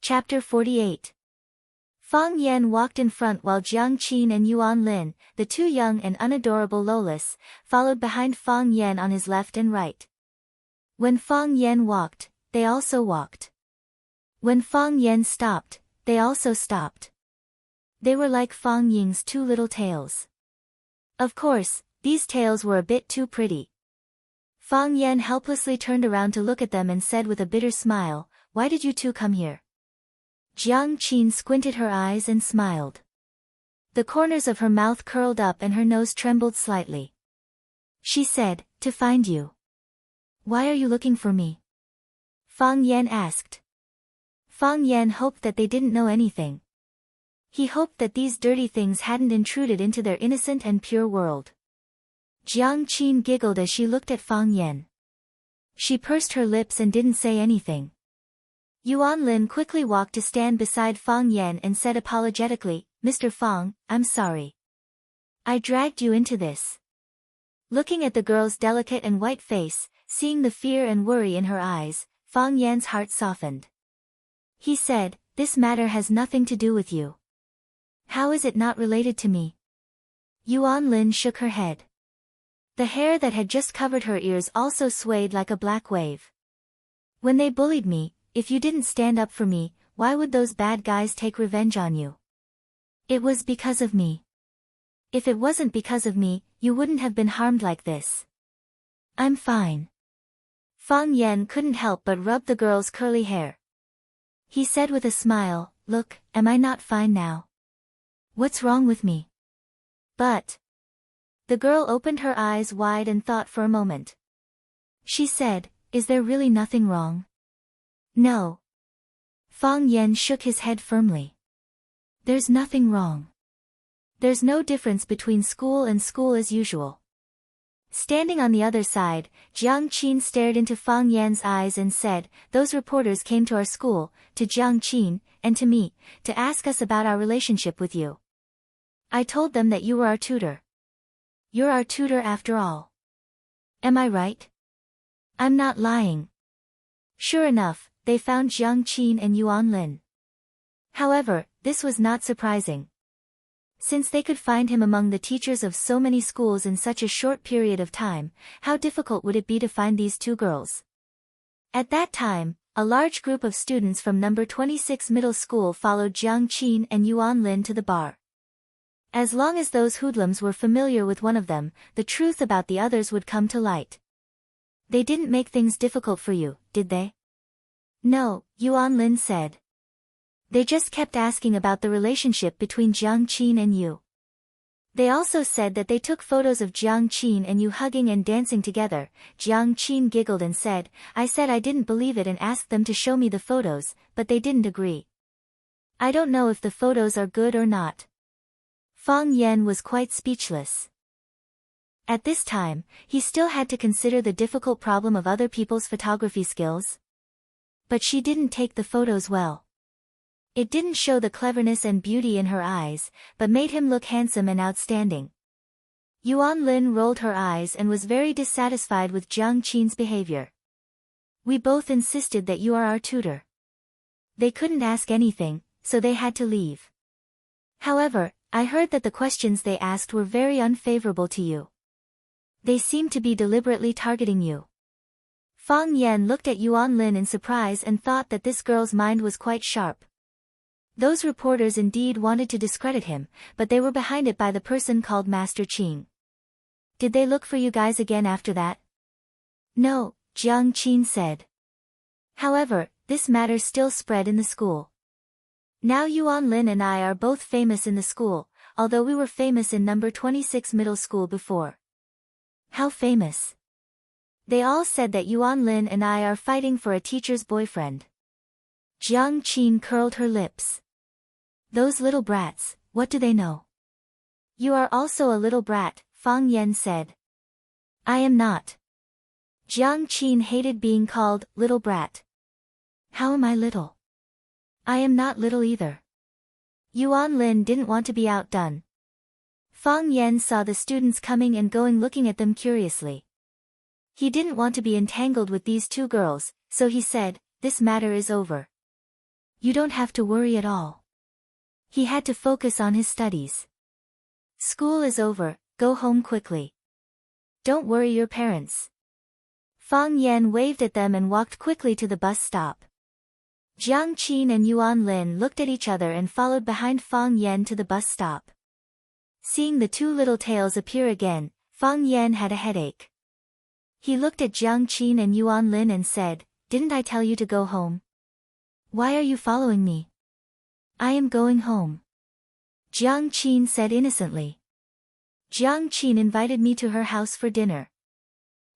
Chapter 48. Fang Yan walked in front while Jiang Qin and Yuan Lin, the two young and unadorable Lolis, followed behind Fang Yan on his left and right. When Fang Yan walked, they also walked. When Fang Yan stopped, they also stopped. They were like Fang Ying's two little tails. Of course, these tails were a bit too pretty. Fang Yan helplessly turned around to look at them and said with a bitter smile, "Why did you two come here?" Jiang Qin squinted her eyes and smiled. The corners of her mouth curled up and her nose trembled slightly. She said, "To find you." "Why are you looking for me?" Fang Yan asked. Fang Yan hoped that they didn't know anything. He hoped that these dirty things hadn't intruded into their innocent and pure world. Jiang Qin giggled as she looked at Fang Yan. She pursed her lips and didn't say anything. Yuan Lin quickly walked to stand beside Fang Yan and said apologetically, "Mr. Fang, I'm sorry. I dragged you into this." Looking at the girl's delicate and white face, seeing the fear and worry in her eyes, Fang Yan's heart softened. He said, "This matter has nothing to do with you." "How is it not related to me?" Yuan Lin shook her head. The hair that had just covered her ears also swayed like a black wave. "When they bullied me, if you didn't stand up for me, why would those bad guys take revenge on you? It was because of me. If it wasn't because of me, you wouldn't have been harmed like this." "I'm fine." Fang Yan couldn't help but rub the girl's curly hair. He said with a smile, "Look, am I not fine now? What's wrong with me?" "But..." The girl opened her eyes wide and thought for a moment. She said, "Is there really nothing wrong?" "No." Fang Yan shook his head firmly. "There's nothing wrong. There's no difference between school and school as usual." Standing on the other side, Jiang Qin stared into Fang Yan's eyes and said, "Those reporters came to our school, to Jiang Qin, and to me, to ask us about our relationship with you. I told them that you were our tutor. You're our tutor after all. Am I right? I'm not lying." Sure enough, they found Jiang Qin and Yuan Lin. However, this was not surprising. Since they could find him among the teachers of so many schools in such a short period of time, how difficult would it be to find these two girls? At that time, a large group of students from number 26 middle school followed Jiang Qin and Yuan Lin to the bar. As long as those hoodlums were familiar with one of them, the truth about the others would come to light. "They didn't make things difficult for you, did they?" "No," Yuan Lin said. "They just kept asking about the relationship between Jiang Qin and you. They also said that they took photos of Jiang Qin and you hugging and dancing together." Jiang Qin giggled and said, "I said I didn't believe it and asked them to show me the photos, but they didn't agree. I don't know if the photos are good or not." Fang Yan was quite speechless. At this time, he still had to consider the difficult problem of other people's photography skills. But she didn't take the photos well. It didn't show the cleverness and beauty in her eyes, but made him look handsome and outstanding. Yuan Lin rolled her eyes and was very dissatisfied with Jiang Qin's behavior. "We both insisted that you are our tutor." They couldn't ask anything, so they had to leave. "However, I heard that the questions they asked were very unfavorable to you. They seemed to be deliberately targeting you." Fang Yan looked at Yuan Lin in surprise and thought that this girl's mind was quite sharp. Those reporters indeed wanted to discredit him, but they were behind it by the person called Master Qing. "Did they look for you guys again after that?" "No," Jiang Qin said. "However, this matter still spread in the school. Now Yuan Lin and I are both famous in the school, although we were famous in number 26 middle school before." "How famous?" "They all said that Yuan Lin and I are fighting for a teacher's boyfriend." Jiang Qin curled her lips. "Those little brats, what do they know?" "You are also a little brat," Fang Yan said. "I am not." Jiang Qin hated being called little brat. "How am I little? I am not little either." Yuan Lin didn't want to be outdone. Fang Yan saw the students coming and going looking at them curiously. He didn't want to be entangled with these two girls, so he said, "This matter is over." You don't have to worry at all. He had to focus on his studies. School is over, go home quickly. Don't worry your parents. Fang Yan waved at them and walked quickly to the bus stop. Jiang Qin and Yuan Lin looked at each other and followed behind Fang Yan to the bus stop. Seeing the two little tails appear again, Fang Yan had a headache. He looked at Jiang Qin and Yuan Lin and said, "Didn't I tell you to go home? Why are you following me?" "I am going home," Jiang Qin said innocently. "Jiang Qin invited me to her house for dinner."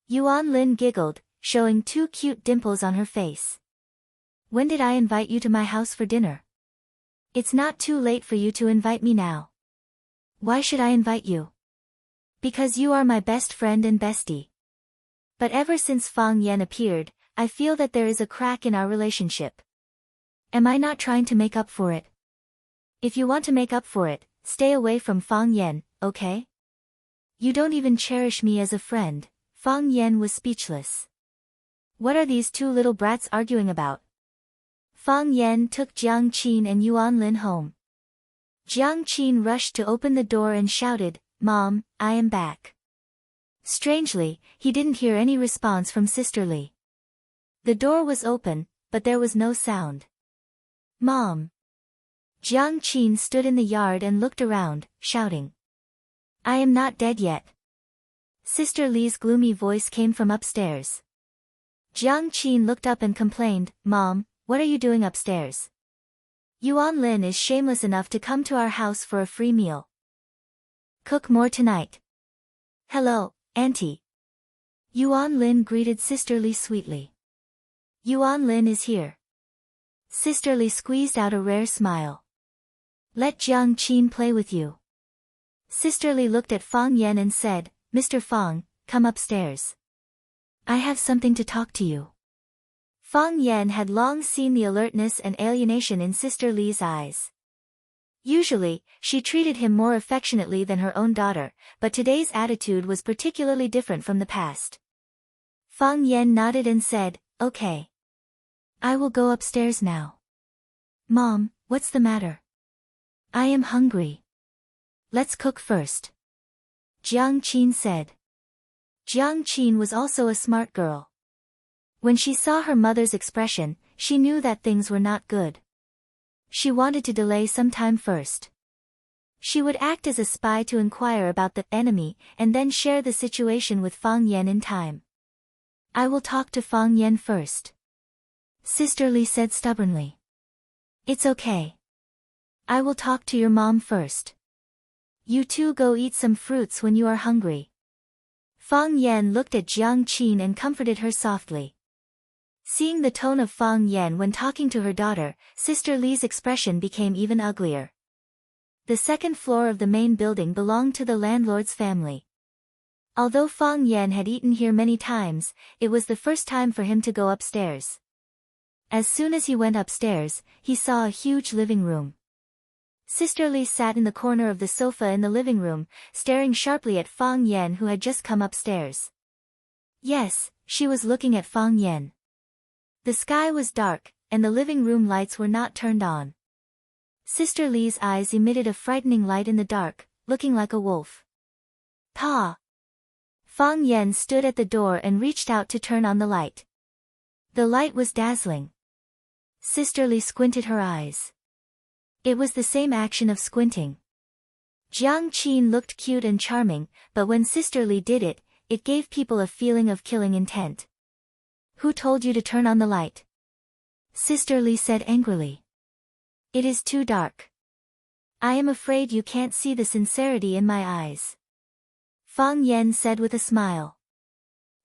Yuan Lin giggled, showing two cute dimples on her face. "When did I invite you to my house for dinner? It's not too late for you to invite me now." "Why should I invite you?" "Because you are my best friend and bestie." But ever since Fang Yan appeared, I feel that there is a crack in our relationship. Am I not trying to make up for it? If you want to make up for it, stay away from Fang Yan, okay? You don't even cherish me as a friend. Fang Yan was speechless. What are these two little brats arguing about? Fang Yan took Jiang Qin and Yuan Lin home. Jiang Qin rushed to open the door and shouted, "Mom, I am back." Strangely, he didn't hear any response from Sister Li. The door was open, but there was no sound. "Mom!" Jiang Qin stood in the yard and looked around, shouting, "I am not dead yet." Sister Li's gloomy voice came from upstairs. Jiang Qin looked up and complained, "Mom, what are you doing upstairs? Yuan Lin is shameless enough to come to our house for a free meal. Cook more tonight." "Hello, Auntie." Yuan Lin greeted Sister Li sweetly. "Yuan Lin is here." Sister Li squeezed out a rare smile. "Let Jiang Qin play with you." Sister Li looked at Fang Yan and said, "Mr. Fang, come upstairs. I have something to talk to you." Fang Yan had long seen the alertness and alienation in Sister Li's eyes. Usually, she treated him more affectionately than her own daughter, but today's attitude was particularly different from the past. Fang Yan nodded and said, "Okay. I will go upstairs now." "Mom, what's the matter?" "I am hungry." "Let's cook first," Jiang Qin said. Jiang Qin was also a smart girl. When she saw her mother's expression, she knew that things were not good. She wanted to delay some time first. She would act as a spy to inquire about the enemy and then share the situation with Fang Yan in time. "I will talk to Fang Yan first," Sister Li said stubbornly. "It's okay. I will talk to your mom first. You two go eat some fruits when you are hungry." Fang Yan looked at Jiang Qin and comforted her softly. Seeing the tone of Fang Yan when talking to her daughter, Sister Li's expression became even uglier. The second floor of the main building belonged to the landlord's family. Although Fang Yan had eaten here many times, it was the first time for him to go upstairs. As soon as he went upstairs, he saw a huge living room. Sister Li sat in the corner of the sofa in the living room, staring sharply at Fang Yan who had just come upstairs. Yes, she was looking at Fang Yan. The sky was dark, and the living room lights were not turned on. Sister Li's eyes emitted a frightening light in the dark, looking like a wolf. "Pa!" Fang Yan stood at the door and reached out to turn on the light. The light was dazzling. Sister Li squinted her eyes. It was the same action of squinting. Jiang Qin looked cute and charming, but when Sister Li did it, it gave people a feeling of killing intent. "Who told you to turn on the light?" Sister Li said angrily. "It is too dark. I am afraid you can't see the sincerity in my eyes," Fang Yan said with a smile.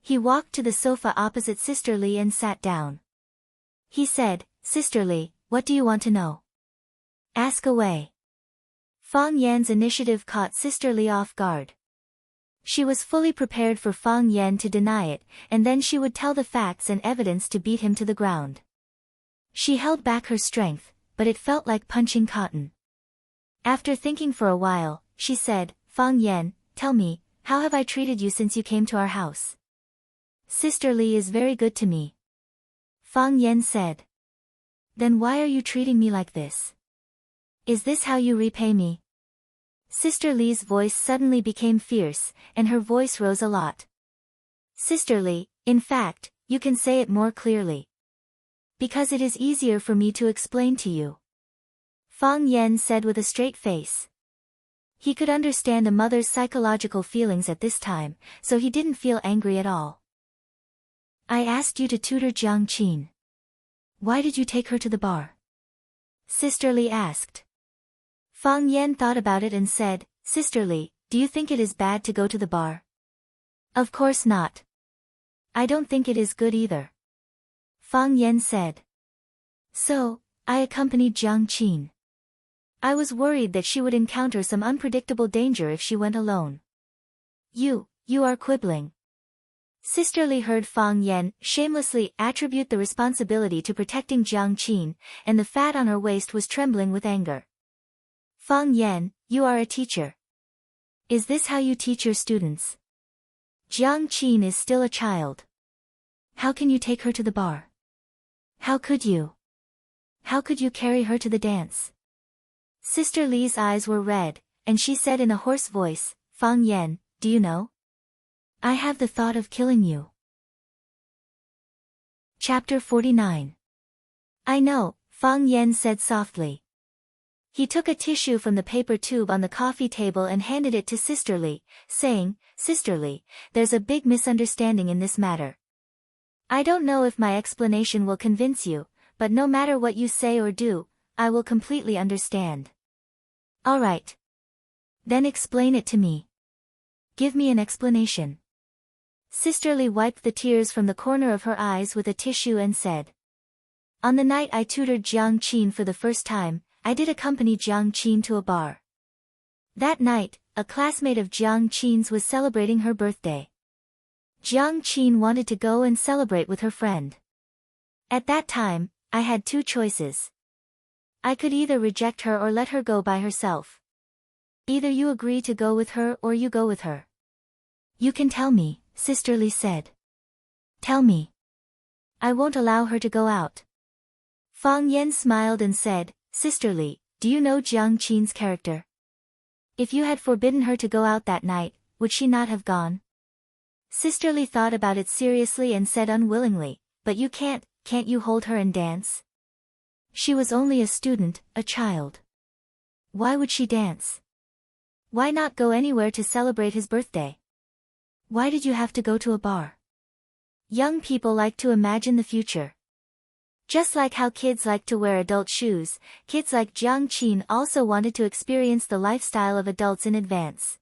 He walked to the sofa opposite Sister Li and sat down. He said, "Sister Li, what do you want to know? Ask away." Fang Yan's initiative caught Sister Li off guard. She was fully prepared for Fang Yan to deny it, and then she would tell the facts and evidence to beat him to the ground. She held back her strength, but it felt like punching cotton. After thinking for a while, she said, "Fang Yan, tell me, how have I treated you since you came to our house?" "Sister Li is very good to me," Fang Yan said. Then why are you treating me like this? Is this how you repay me? Sister Li's voice suddenly became fierce, and her voice rose a lot. Sister Li, in fact, you can say it more clearly. Because it is easier for me to explain to you. Fang Yan said with a straight face. He could understand a mother's psychological feelings at this time, so he didn't feel angry at all. I asked you to tutor Jiang Qin. Why did you take her to the bar? Sister Li asked. Fang Yan thought about it and said, Sister Li, do you think it is bad to go to the bar? Of course not. I don't think it is good either. Fang Yan said. So, I accompanied Jiang Qin. I was worried that she would encounter some unpredictable danger if she went alone. You are quibbling. Sister Li heard Fang Yan shamelessly attribute the responsibility to protecting Jiang Qin, and the fat on her waist was trembling with anger. Fang Yan, you are a teacher. Is this how you teach your students? Jiang Qin is still a child. How can you take her to the bar? How could you? How could you carry her to the dance? Sister Li's eyes were red, and she said in a hoarse voice, Fang Yan, do you know? I have the thought of killing you. Chapter 49. I know, Fang Yan said softly. He took a tissue from the paper tube on the coffee table and handed it to Sister Li, saying, Sister Li, there's a big misunderstanding in this matter. I don't know if my explanation will convince you, but no matter what you say or do, I will completely understand. All right. Then explain it to me. Give me an explanation. Sister Li wiped the tears from the corner of her eyes with a tissue and said. On the night I tutored Jiang Qin for the first time, I did accompany Jiang Qin to a bar. That night, a classmate of Jiang Qin's was celebrating her birthday. Jiang Qin wanted to go and celebrate with her friend. At that time, I had two choices. I could either reject her or let her go by herself. Either you agree to go with her or you go with her. You can tell me, Sister Li said. Tell me. I won't allow her to go out. Fang Yan smiled and said, Sister Li, do you know Jiang Qin's character? If you had forbidden her to go out that night, would she not have gone? Sister Li thought about it seriously and said unwillingly, but you can't you hold her and dance? She was only a student, a child. Why would she dance? Why not go anywhere to celebrate his birthday? Why did you have to go to a bar? Young people like to imagine the future. Just like how kids like to wear adult shoes, kids like Jiang Qin also wanted to experience the lifestyle of adults in advance.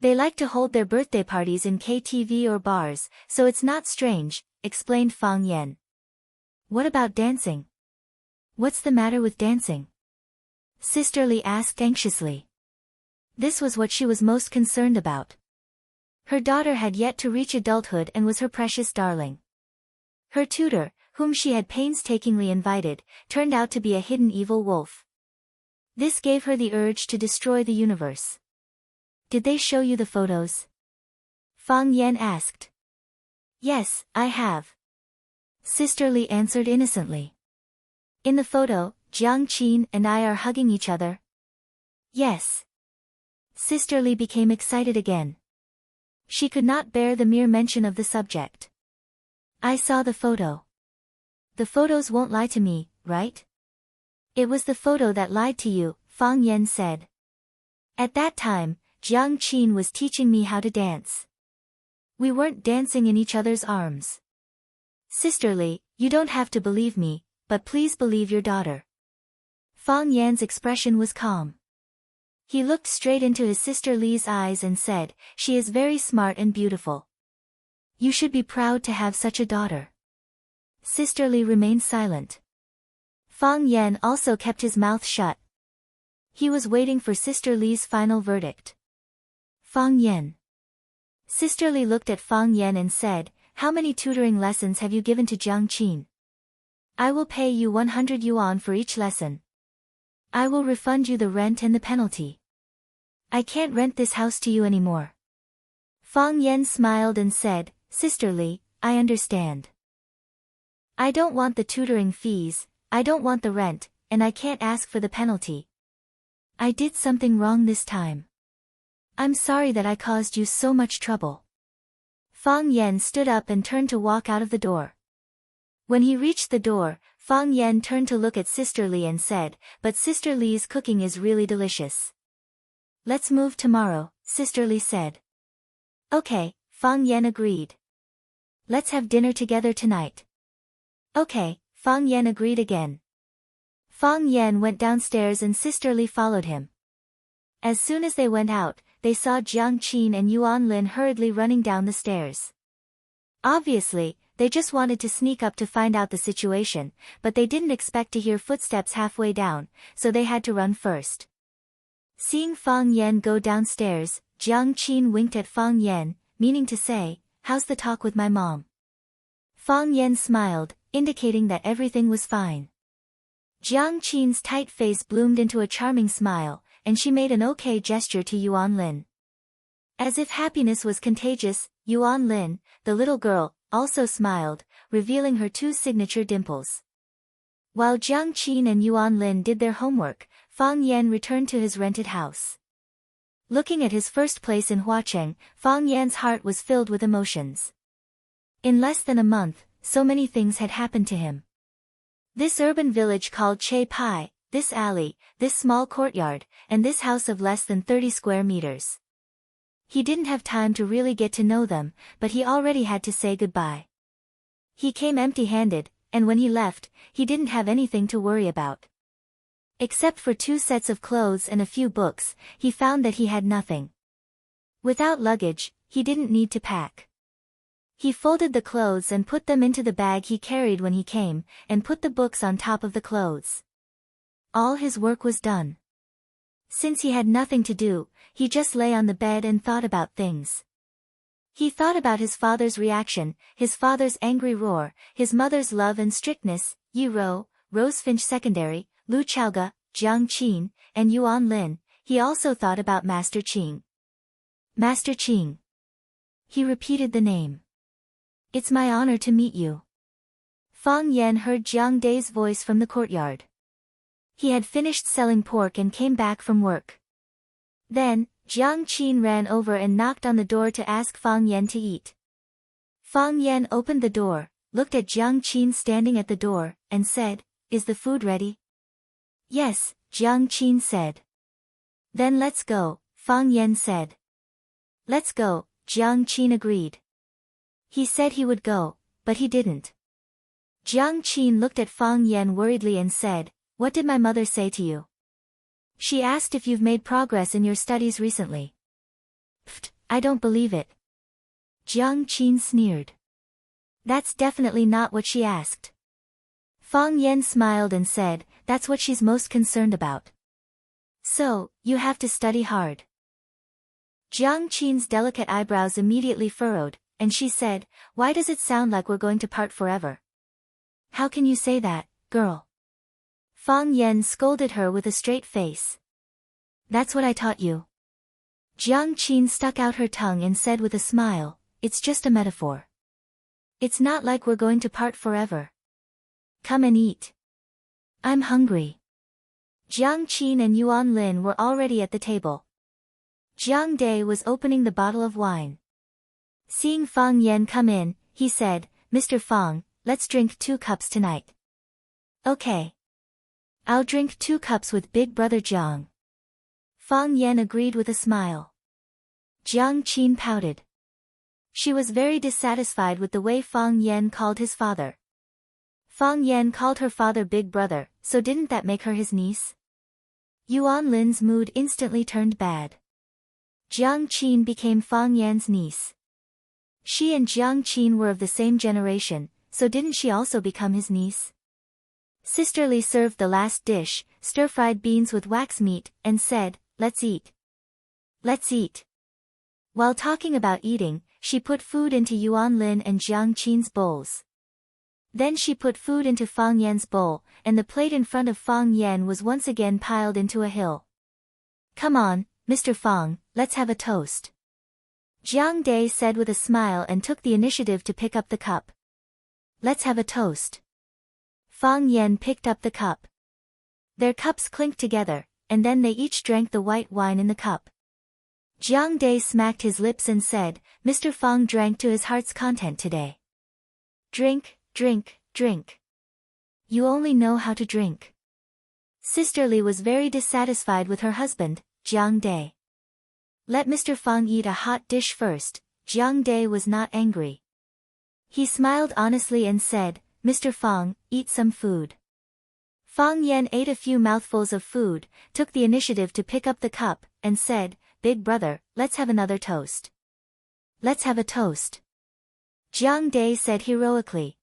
They like to hold their birthday parties in KTV or bars, so it's not strange, explained Fang Yan. What about dancing? What's the matter with dancing? Sister Li asked anxiously. This was what she was most concerned about. Her daughter had yet to reach adulthood and was her precious darling. Her tutor, whom she had painstakingly invited, turned out to be a hidden evil wolf. This gave her the urge to destroy the universe. Did they show you the photos? Fang Yan asked. Yes, I have. Sister Li answered innocently. In the photo, Jiang Qin and I are hugging each other. Yes. Sister Li became excited again. She could not bear the mere mention of the subject. I saw the photo. The photos won't lie to me, right? It was the photo that lied to you, Fang Yan said. At that time, Jiang Qin was teaching me how to dance. We weren't dancing in each other's arms. Sister Li, you don't have to believe me, but please believe your daughter. Fang Yan's expression was calm. He looked straight into his sister Li's eyes and said, she is very smart and beautiful. You should be proud to have such a daughter. Sister Li remained silent. Fang Yan also kept his mouth shut. He was waiting for Sister Li's final verdict. Fang Yan. Sister Li looked at Fang Yan and said, how many tutoring lessons have you given to Jiang Qin? I will pay you 100 yuan for each lesson. I will refund you the rent and the penalty. I can't rent this house to you anymore. Fang Yan smiled and said, Sister Li, I understand. I don't want the tutoring fees, I don't want the rent, and I can't ask for the penalty. I did something wrong this time. I'm sorry that I caused you so much trouble. Fang Yan stood up and turned to walk out of the door. When he reached the door, Fang Yan turned to look at Sister Li and said, "But Sister Li's cooking is really delicious." "Let's move tomorrow," Sister Li said. "Okay," Fang Yan agreed. "Let's have dinner together tonight." "Okay," Fang Yan agreed again. Fang Yan went downstairs and Sister Li followed him. As soon as they went out, they saw Jiang Qin and Yuan Lin hurriedly running down the stairs. Obviously, they just wanted to sneak up to find out the situation, but they didn't expect to hear footsteps halfway down, so they had to run first. Seeing Fang Yan go downstairs, Jiang Qin winked at Fang Yan, meaning to say, "How's the talk with my mom?" Fang Yan smiled, indicating that everything was fine. Jiang Qin's tight face bloomed into a charming smile, and she made an okay gesture to Yuan Lin. As if happiness was contagious, Yuan Lin, the little girl, also smiled, revealing her two signature dimples. While Jiang Qin and Yuan Lin did their homework, Fang Yan returned to his rented house. Looking at his first place in Huacheng, Fang Yan's heart was filled with emotions. In less than a month, so many things had happened to him. This urban village called Che Pai, this alley, this small courtyard, and this house of less than 30 square meters. He didn't have time to really get to know them, but he already had to say goodbye. He came empty-handed, and when he left, he didn't have anything to worry about. Except for 2 sets of clothes and a few books, he found that he had nothing. Without luggage, he didn't need to pack. He folded the clothes and put them into the bag he carried when he came, and put the books on top of the clothes. All his work was done. Since he had nothing to do, he just lay on the bed and thought about things. He thought about his father's reaction, his father's angry roar, his mother's love and strictness, Yi Ro, Rosefinch Secondary, Lu Chaoga, Jiang Qin, and Yuan Lin. He also thought about Master Qing. Master Qing. He repeated the name. "It's my honor to meet you." Fang Yan heard Jiang Dai's voice from the courtyard. He had finished selling pork and came back from work. Then, Jiang Qin ran over and knocked on the door to ask Fang Yan to eat. Fang Yan opened the door, looked at Jiang Qin standing at the door, and said, "Is the food ready?" "Yes," Jiang Qin said. "Then let's go," Fang Yan said. "Let's go," Jiang Qin agreed. He said he would go, but he didn't. Jiang Qin looked at Fang Yan worriedly and said, "What did my mother say to you?" "She asked if you've made progress in your studies recently." "Pfft, I don't believe it." Jiang Qin sneered. "That's definitely not what she asked." Fang Yan smiled and said, "That's what she's most concerned about." "So, you have to study hard." Jiang Qin's delicate eyebrows immediately furrowed, and she said, "Why does it sound like we're going to part forever?" "How can you say that, girl?" Fang Yan scolded her with a straight face. "That's what I taught you." Jiang Qin stuck out her tongue and said with a smile, "It's just a metaphor. It's not like we're going to part forever. Come and eat. I'm hungry." Jiang Qin and Yuan Lin were already at the table. Jiang Dai was opening the bottle of wine. Seeing Fang Yan come in, he said, "Mr. Fang, let's drink 2 cups tonight." "Okay. I'll drink 2 cups with Big Brother Jiang." Fang Yan agreed with a smile. Jiang Qin pouted. She was very dissatisfied with the way Fang Yan called his father. Fang Yan called her father Big Brother, so didn't that make her his niece? Yuan Lin's mood instantly turned bad. Jiang Qin became Fang Yan's niece. She and Jiang Qin were of the same generation, so didn't she also become his niece? Sister Li served the last dish, stir-fried beans with wax meat, and said, "Let's eat. Let's eat." While talking about eating, she put food into Yuan Lin and Jiang Qin's bowls. Then she put food into Fang Yan's bowl, and the plate in front of Fang Yan was once again piled into a hill. "Come on, Mr. Fang, let's have a toast." Jiang Dai said with a smile and took the initiative to pick up the cup. "Let's have a toast." Fang Yan picked up the cup. Their cups clinked together, and then they each drank the white wine in the cup. Jiang Dai smacked his lips and said, Mr. Fang drank to his heart's content today. Drink, drink, drink. You only know how to drink. Sister Li was very dissatisfied with her husband, Jiang Dai. Let Mr. Fang eat a hot dish first. Jiang Dai was not angry. He smiled honestly and said, Mr. Fang, eat some food. Fang Yan ate a few mouthfuls of food, took the initiative to pick up the cup, and said, Big brother, let's have another toast. Let's have a toast. Jiang Dai said heroically.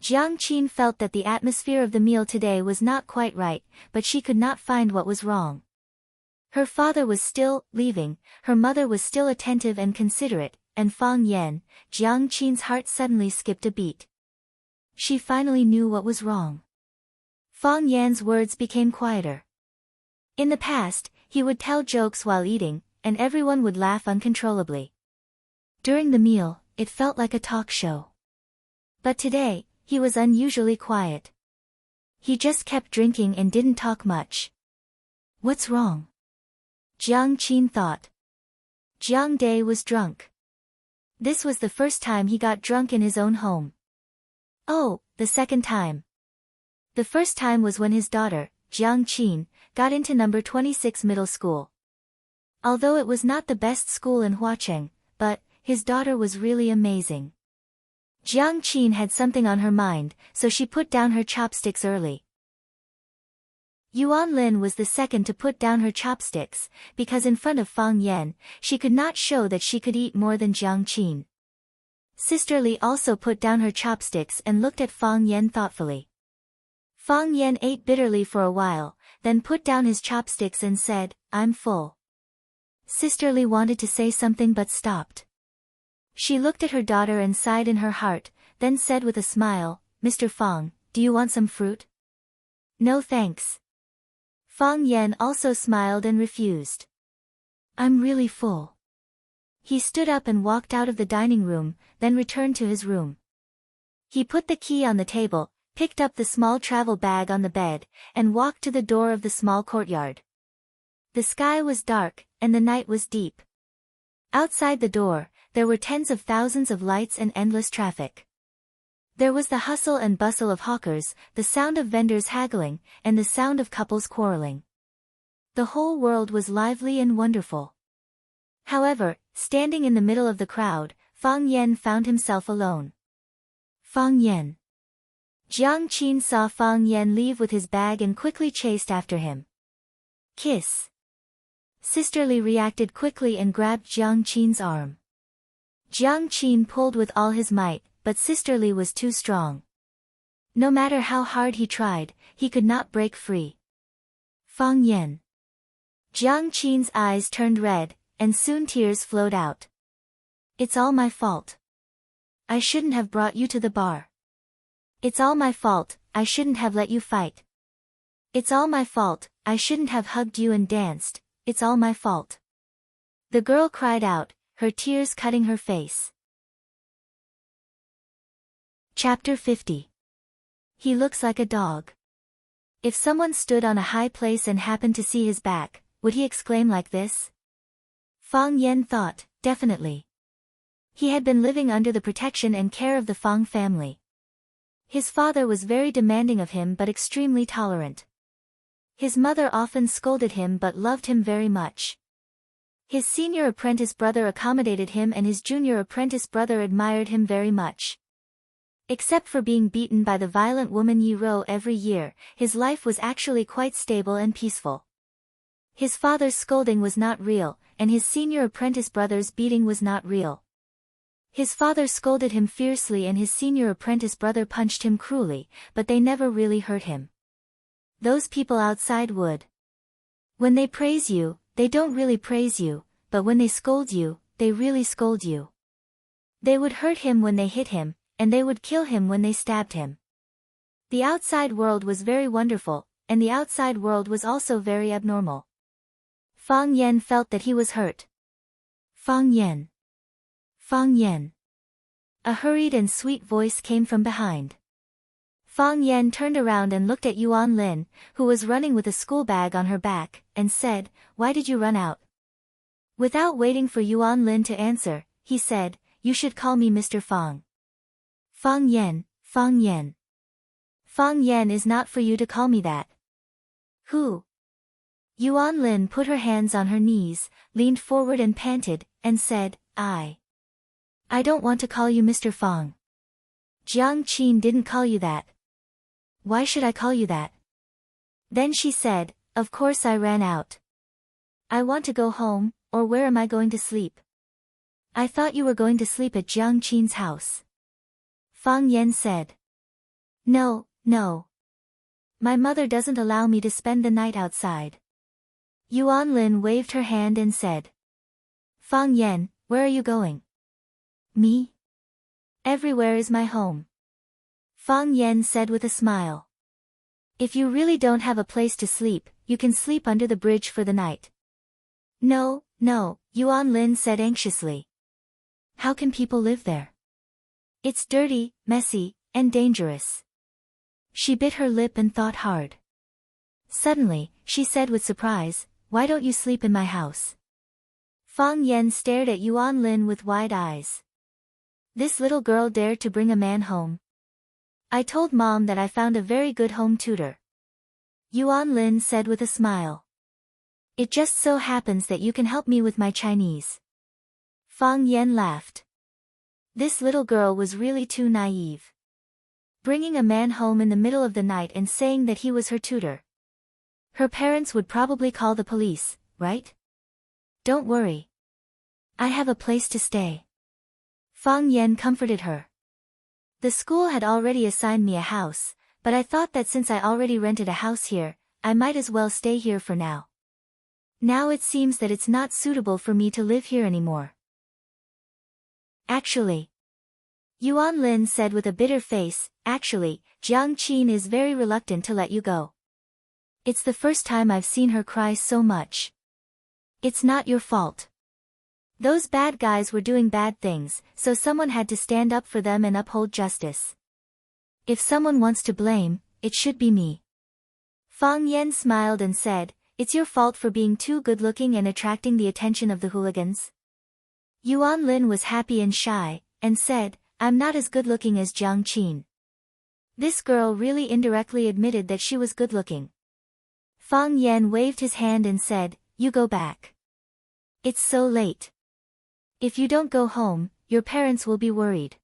Jiang Qin felt that the atmosphere of the meal today was not quite right, but she could not find what was wrong. Her father was still leaving, her mother was still attentive and considerate, and Fang Yan, Jiang Qin's heart suddenly skipped a beat. She finally knew what was wrong. Fang Yan's words became quieter. In the past, he would tell jokes while eating, and everyone would laugh uncontrollably. During the meal, it felt like a talk show. But today, he was unusually quiet. He just kept drinking and didn't talk much. What's wrong? Jiang Qin thought. Jiang Dai was drunk. This was the first time he got drunk in his own home. Oh, the second time. The first time was when his daughter, Jiang Qin, got into number 26 middle school. Although it was not the best school in Huacheng, but his daughter was really amazing. Jiang Qin had something on her mind, so she put down her chopsticks early. Yuan Lin was the second to put down her chopsticks, because in front of Fang Yan, she could not show that she could eat more than Jiang Qin. Sister Li also put down her chopsticks and looked at Fang Yan thoughtfully. Fang Yan ate bitterly for a while, then put down his chopsticks and said, I'm full. Sister Li wanted to say something but stopped. She looked at her daughter and sighed in her heart, then said with a smile, Mr. Fang, do you want some fruit? No thanks. Fang Yan also smiled and refused. I'm really full. He stood up and walked out of the dining room, then returned to his room. He put the key on the table, picked up the small travel bag on the bed, and walked to the door of the small courtyard. The sky was dark, and the night was deep. Outside the door, there were tens of thousands of lights and endless traffic. There was the hustle and bustle of hawkers, the sound of vendors haggling, and the sound of couples quarreling. The whole world was lively and wonderful. However, standing in the middle of the crowd, Fang Yan found himself alone. Fang Yan. Jiang Qin saw Fang Yan leave with his bag and quickly chased after him. Kiss. Sister Li reacted quickly and grabbed Jiang Qin's arm. Jiang Qin pulled with all his might, but Sister Li was too strong. No matter how hard he tried, he could not break free. Fang Yan. Jiang Qin's eyes turned red, and soon tears flowed out. It's all my fault. I shouldn't have brought you to the bar. It's all my fault, I shouldn't have let you fight. It's all my fault, I shouldn't have hugged you and danced, it's all my fault. The girl cried out, her tears cutting her face. Chapter 50. He looks like a dog. If someone stood on a high place and happened to see his back, would he exclaim like this? Fang Yan thought, definitely. He had been living under the protection and care of the Fang family. His father was very demanding of him but extremely tolerant. His mother often scolded him but loved him very much. His senior apprentice brother accommodated him and his junior apprentice brother admired him very much. Except for being beaten by the violent woman Yi Ro every year, his life was actually quite stable and peaceful. His father's scolding was not real, and his senior apprentice brother's beating was not real. His father scolded him fiercely and his senior apprentice brother punched him cruelly, but they never really hurt him. Those people outside would. When they praise you, they don't really praise you, but when they scold you, they really scold you. They would hurt him when they hit him, and they would kill him when they stabbed him. The outside world was very wonderful, and the outside world was also very abnormal. Fang Yan felt that he was hurt. Fang Yan. Fang Yan. A hurried and sweet voice came from behind. Fang Yan turned around and looked at Yuan Lin, who was running with a school bag on her back, and said, "Why did you run out?" Without waiting for Yuan Lin to answer, he said, "You should call me Mr. Fang." "Fang Yan, Fang Yan. Fang Yan is not for you to call me that." "Who?" Yuan Lin put her hands on her knees, leaned forward and panted, and said, I don't want to call you Mr. Fang. Jiang Qin didn't call you that. Why should I call you that?" Then she said, "Of course I ran out. I want to go home, or where am I going to sleep?" "I thought you were going to sleep at Jiang Qin's house." Fang Yan said. No. My mother doesn't allow me to spend the night outside." Yuan Lin waved her hand and said. "Fang Yan, where are you going?" "Me? Everywhere is my home." Fang Yan said with a smile. "If you really don't have a place to sleep, you can sleep under the bridge for the night." No, Yuan Lin said anxiously. "How can people live there? It's dirty, messy, and dangerous." She bit her lip and thought hard. Suddenly, she said with surprise, "Why don't you sleep in my house?" Fang Yan stared at Yuan Lin with wide eyes. This little girl dared to bring a man home. "I told Mom that I found a very good home tutor," Yuan Lin said with a smile. "It just so happens that you can help me with my Chinese." Fang Yan laughed. This little girl was really too naive. Bringing a man home in the middle of the night and saying that he was her tutor. Her parents would probably call the police, right? "Don't worry. I have a place to stay." Fang Yan comforted her. "The school had already assigned me a house, but I thought that since I already rented a house here, I might as well stay here for now. Now it seems that it's not suitable for me to live here anymore." "Actually," Yuan Lin said with a bitter face, "actually, Jiang Qin is very reluctant to let you go. It's the first time I've seen her cry so much. It's not your fault. Those bad guys were doing bad things, so someone had to stand up for them and uphold justice. If someone wants to blame, it should be me." Fang Yan smiled and said, "It's your fault for being too good-looking and attracting the attention of the hooligans?" Yuan Lin was happy and shy, and said, "I'm not as good-looking as Jiang Qin." This girl really indirectly admitted that she was good-looking. Fang Yan waved his hand and said, "You go back. It's so late. If you don't go home, your parents will be worried."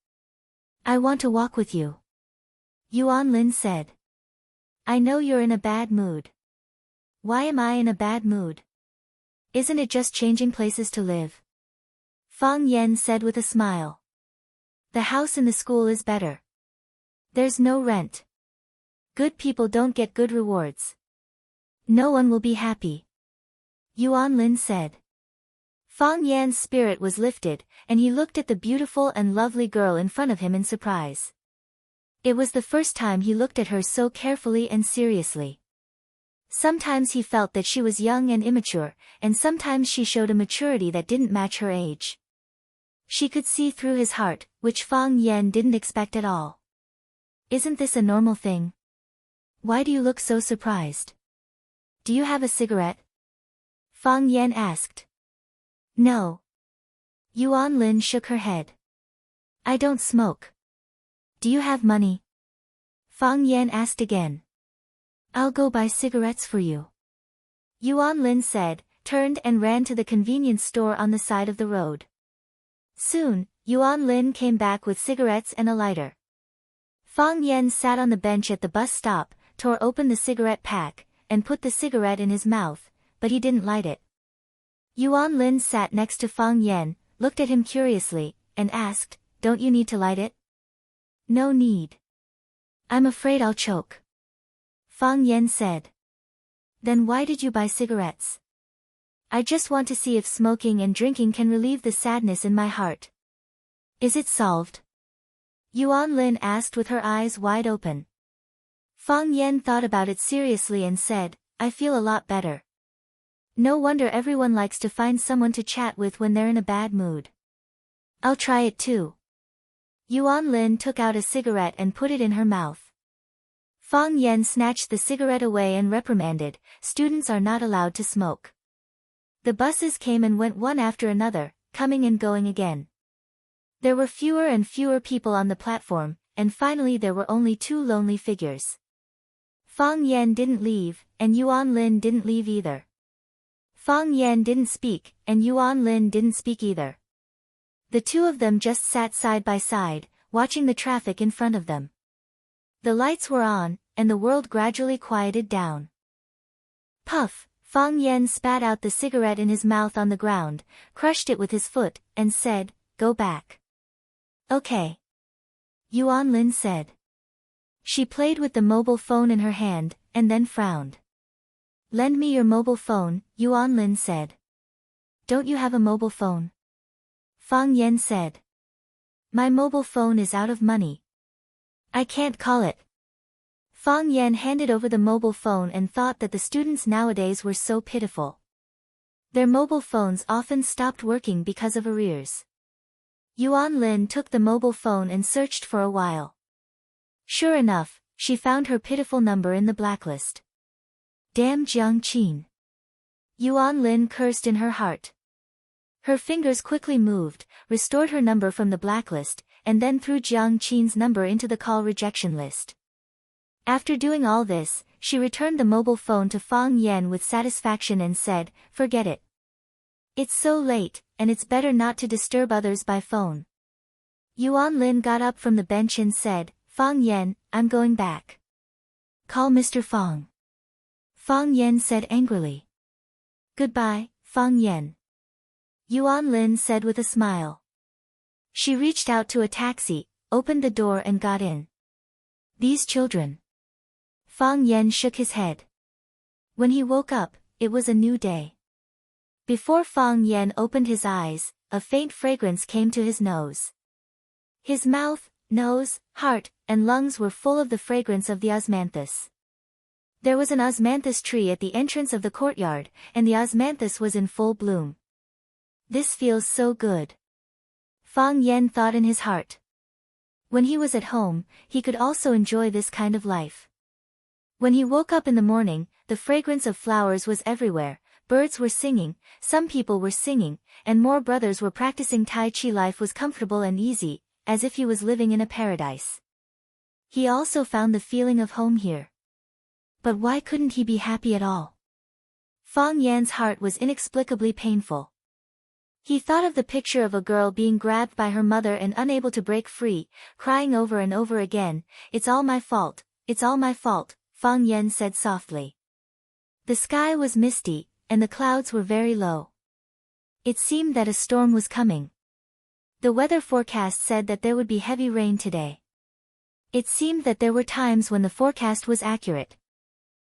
"I want to walk with you," Yuan Lin said. "I know you're in a bad mood." "Why am I in a bad mood? Isn't it just changing places to live?" Fang Yan said with a smile. "The house in the school is better. There's no rent. Good people don't get good rewards. No one will be happy," Yuan Lin said. Fang Yan's spirit was lifted, and he looked at the beautiful and lovely girl in front of him in surprise. It was the first time he looked at her so carefully and seriously. Sometimes he felt that she was young and immature, and sometimes she showed a maturity that didn't match her age. She could see through his heart, which Fang Yan didn't expect at all. "Isn't this a normal thing? Why do you look so surprised? Do you have a cigarette?" Fang Yan asked. "No." Yuan Lin shook her head. "I don't smoke." "Do you have money?" Fang Yan asked again. "I'll go buy cigarettes for you," Yuan Lin said, turned and ran to the convenience store on the side of the road. Soon, Yuan Lin came back with cigarettes and a lighter. Fang Yan sat on the bench at the bus stop, tore open the cigarette pack, and put the cigarette in his mouth, but he didn't light it. Yuan Lin sat next to Fang Yan, looked at him curiously, and asked, "Don't you need to light it?" "No need. I'm afraid I'll choke," Fang Yan said. "Then why did you buy cigarettes?" "I just want to see if smoking and drinking can relieve the sadness in my heart." "Is it solved?" Yuan Lin asked with her eyes wide open. Fang Yan thought about it seriously and said, "I feel a lot better. No wonder everyone likes to find someone to chat with when they're in a bad mood. I'll try it too." Yuan Lin took out a cigarette and put it in her mouth. Fang Yan snatched the cigarette away and reprimanded, "Students are not allowed to smoke." The buses came and went one after another, coming and going again. There were fewer and fewer people on the platform, and finally there were only two lonely figures. Fang Yan didn't leave, and Yuan Lin didn't leave either. Fang Yan didn't speak, and Yuan Lin didn't speak either. The two of them just sat side by side, watching the traffic in front of them. The lights were on, and the world gradually quieted down. Puff! Fang Yan spat out the cigarette in his mouth on the ground, crushed it with his foot, and said, "Go back." "Okay." Yuan Lin said. She played with the mobile phone in her hand, and then frowned. "Lend me your mobile phone," Yuan Lin said. "Don't you have a mobile phone?" Fang Yan said. "My mobile phone is out of money. I can't call it." Fang Yan handed over the mobile phone and thought that the students nowadays were so pitiful. Their mobile phones often stopped working because of arrears. Yuan Lin took the mobile phone and searched for a while. Sure enough, she found her pitiful number in the blacklist. Damn Jiang Qin. Yuan Lin cursed in her heart. Her fingers quickly moved, restored her number from the blacklist, and then threw Jiang Qin's number into the call rejection list. After doing all this, she returned the mobile phone to Fang Yan with satisfaction and said, "Forget it. It's so late, and it's better not to disturb others by phone." Yuan Lin got up from the bench and said, "Fang Yan, I'm going back. Call Mr. Fang." Fang Yan said angrily. "Goodbye, Fang Yan." Yuan Lin said with a smile. She reached out to a taxi, opened the door and got in. These children. Fang Yan shook his head. When he woke up, it was a new day. Before Fang Yan opened his eyes, a faint fragrance came to his nose. His mouth, nose, heart, and lungs were full of the fragrance of the osmanthus. There was an osmanthus tree at the entrance of the courtyard, and the osmanthus was in full bloom. This feels so good. Fang Yan thought in his heart. When he was at home, he could also enjoy this kind of life. When he woke up in the morning, the fragrance of flowers was everywhere, birds were singing, some people were singing, and more brothers were practicing Tai Chi. Life was comfortable and easy, as if he was living in a paradise. He also found the feeling of home here. But why couldn't he be happy at all? Fang Yan's heart was inexplicably painful. He thought of the picture of a girl being grabbed by her mother and unable to break free, crying over and over again, "It's all my fault, it's all my fault," Fang Yan said softly. The sky was misty, and the clouds were very low. It seemed that a storm was coming. The weather forecast said that there would be heavy rain today. It seemed that there were times when the forecast was accurate.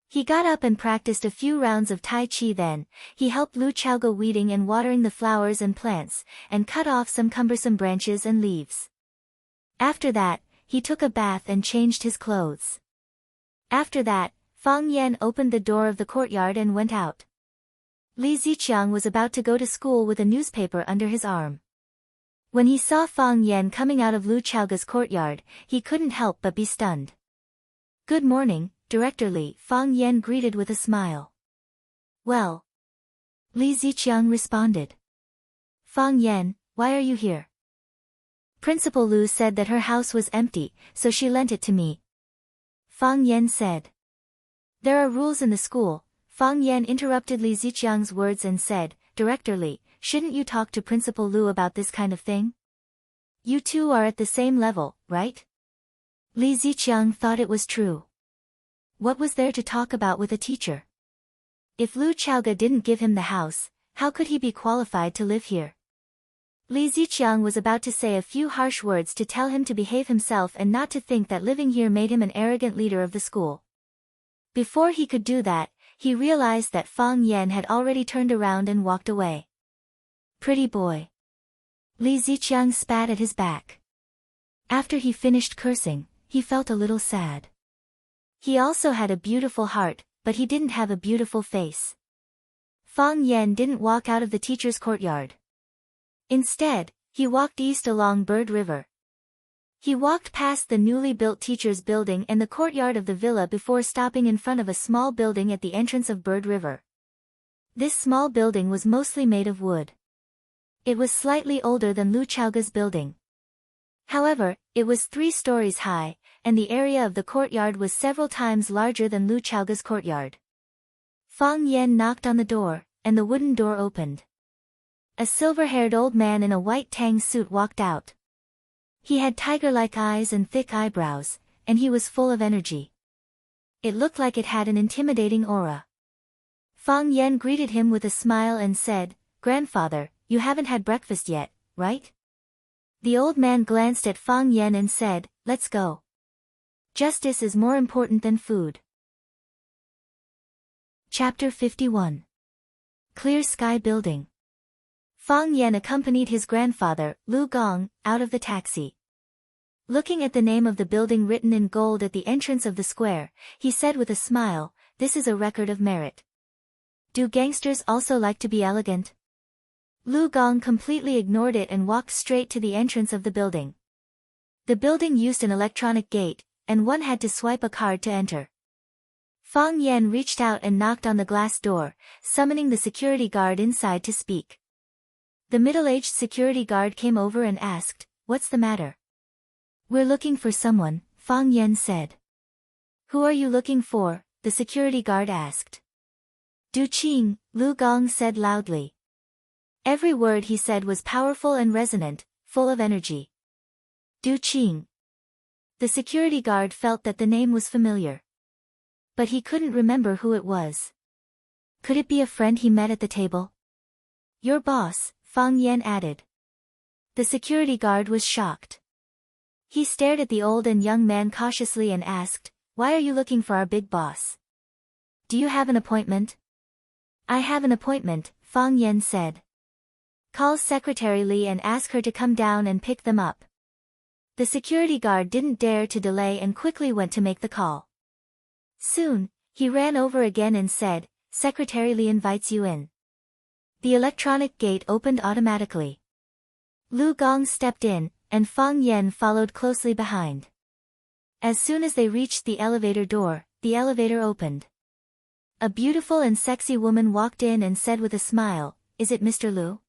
He got up and practiced a few rounds of Tai Chi. Then, he helped Lu Chaoga weeding and watering the flowers and plants, and cut off some cumbersome branches and leaves. After that, he took a bath and changed his clothes. After that, Fang Yan opened the door of the courtyard and went out. Li Ziqiang was about to go to school with a newspaper under his arm. When he saw Fang Yan coming out of Lu Chaoga's courtyard, he couldn't help but be stunned. "Good morning, Director Li," Fang Yan greeted with a smile. "Well?" Li Ziqiang responded. "Fang Yan, why are you here?" "Principal Lu said that her house was empty, so she lent it to me," Fang Yan said. "There are rules in the school," Fang Yan interrupted Li Ziqiang's words and said, "Director Li, shouldn't you talk to Principal Lu about this kind of thing? You two are at the same level, right?" Li Ziqiang thought it was true. What was there to talk about with a teacher? If Lu Chaoga didn't give him the house, how could he be qualified to live here? Li Ziqiang was about to say a few harsh words to tell him to behave himself and not to think that living here made him an arrogant leader of the school. Before he could do that, he realized that Fang Yan had already turned around and walked away. "Pretty boy." Li Ziqiang spat at his back. After he finished cursing, he felt a little sad. He also had a beautiful heart, but he didn't have a beautiful face. Fang Yan didn't walk out of the teacher's courtyard. Instead, he walked east along Bird River. He walked past the newly built teacher's building and the courtyard of the villa before stopping in front of a small building at the entrance of Bird River. This small building was mostly made of wood. It was slightly older than Lu Chaoga's building. However, it was 3 stories high, and the area of the courtyard was several times larger than Lu Chaoga's courtyard. Fang Yan knocked on the door, and the wooden door opened. A silver-haired old man in a white tang suit walked out. He had tiger-like eyes and thick eyebrows, and he was full of energy. It looked like it had an intimidating aura. Fang Yan greeted him with a smile and said, "Grandfather, you haven't had breakfast yet, right?" The old man glanced at Fang Yan and said, "Let's go. Justice is more important than food." Chapter 51. Clear Sky Building. Fang Yan accompanied his grandfather, Lu Gong, out of the taxi. Looking at the name of the building written in gold at the entrance of the square, he said with a smile, "This is a record of merit." Do gangsters also like to be elegant? Lu Gong completely ignored it and walked straight to the entrance of the building. The building used an electronic gate, and one had to swipe a card to enter. Fang Yan reached out and knocked on the glass door, summoning the security guard inside to speak. The middle-aged security guard came over and asked, "What's the matter?" "We're looking for someone," Fang Yan said. "Who are you looking for?" the security guard asked. "Du Qing," Lu Gong said loudly. Every word he said was powerful and resonant, full of energy. Du Qing. The security guard felt that the name was familiar. But he couldn't remember who it was. Could it be a friend he met at the table? "Your boss," Fang Yan added. The security guard was shocked. He stared at the old and young man cautiously and asked, "Why are you looking for our big boss? Do you have an appointment?" "I have an appointment," Fang Yan said. "Call Secretary Li and ask her to come down and pick them up." The security guard didn't dare to delay and quickly went to make the call. Soon, he ran over again and said, "Secretary Li invites you in." The electronic gate opened automatically. Lu Gong stepped in, and Fang Yan followed closely behind. As soon as they reached the elevator door, the elevator opened. A beautiful and sexy woman walked in and said with a smile, "Is it Mr. Lu?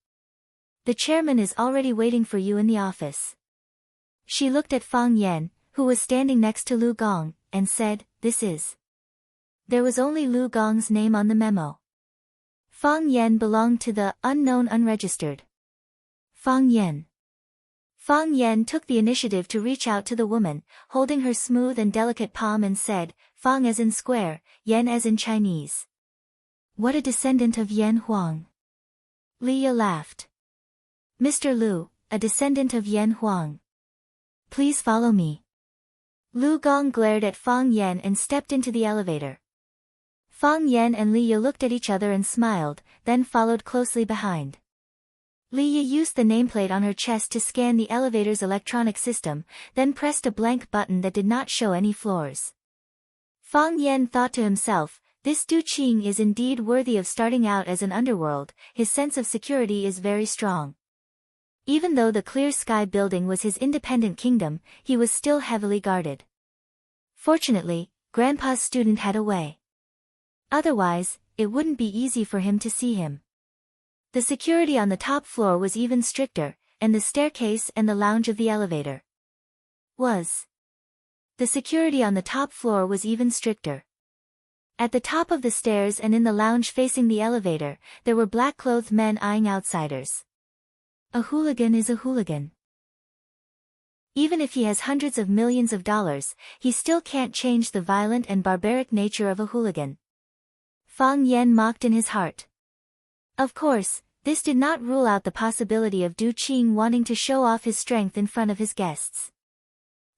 The chairman is already waiting for you in the office." She looked at Fang Yan, who was standing next to Lu Gong, and said, "This is." There was only Lu Gong's name on the memo. Fang Yan belonged to the unknown unregistered. Fang Yan. Fang Yan took the initiative to reach out to the woman, holding her smooth and delicate palm and said, "Fang as in square, Yan as in Chinese." "What a descendant of Yan Huang." Leah laughed. "Mr. Lu, a descendant of Yan Huang. Please follow me." Lu Gong glared at Fang Yan and stepped into the elevator. Fang Yan and Leah looked at each other and smiled, then followed closely behind. Leah used the nameplate on her chest to scan the elevator's electronic system, then pressed a blank button that did not show any floors. Fang Yan thought to himself, "This Du Qing is indeed worthy of starting out as an underworld, his sense of security is very strong." Even though the Clear Sky building was his independent kingdom, he was still heavily guarded. Fortunately, Grandpa's student had a way. Otherwise, it wouldn't be easy for him to see him. The security on the top floor was even stricter, and the staircase and the lounge of the elevator was. The security on the top floor was even stricter. At the top of the stairs and in the lounge facing the elevator, there were black-clothed men eyeing outsiders. A hooligan is a hooligan. Even if he has hundreds of millions of dollars, he still can't change the violent and barbaric nature of a hooligan. Fang Yan mocked in his heart. Of course, this did not rule out the possibility of Du Qing wanting to show off his strength in front of his guests.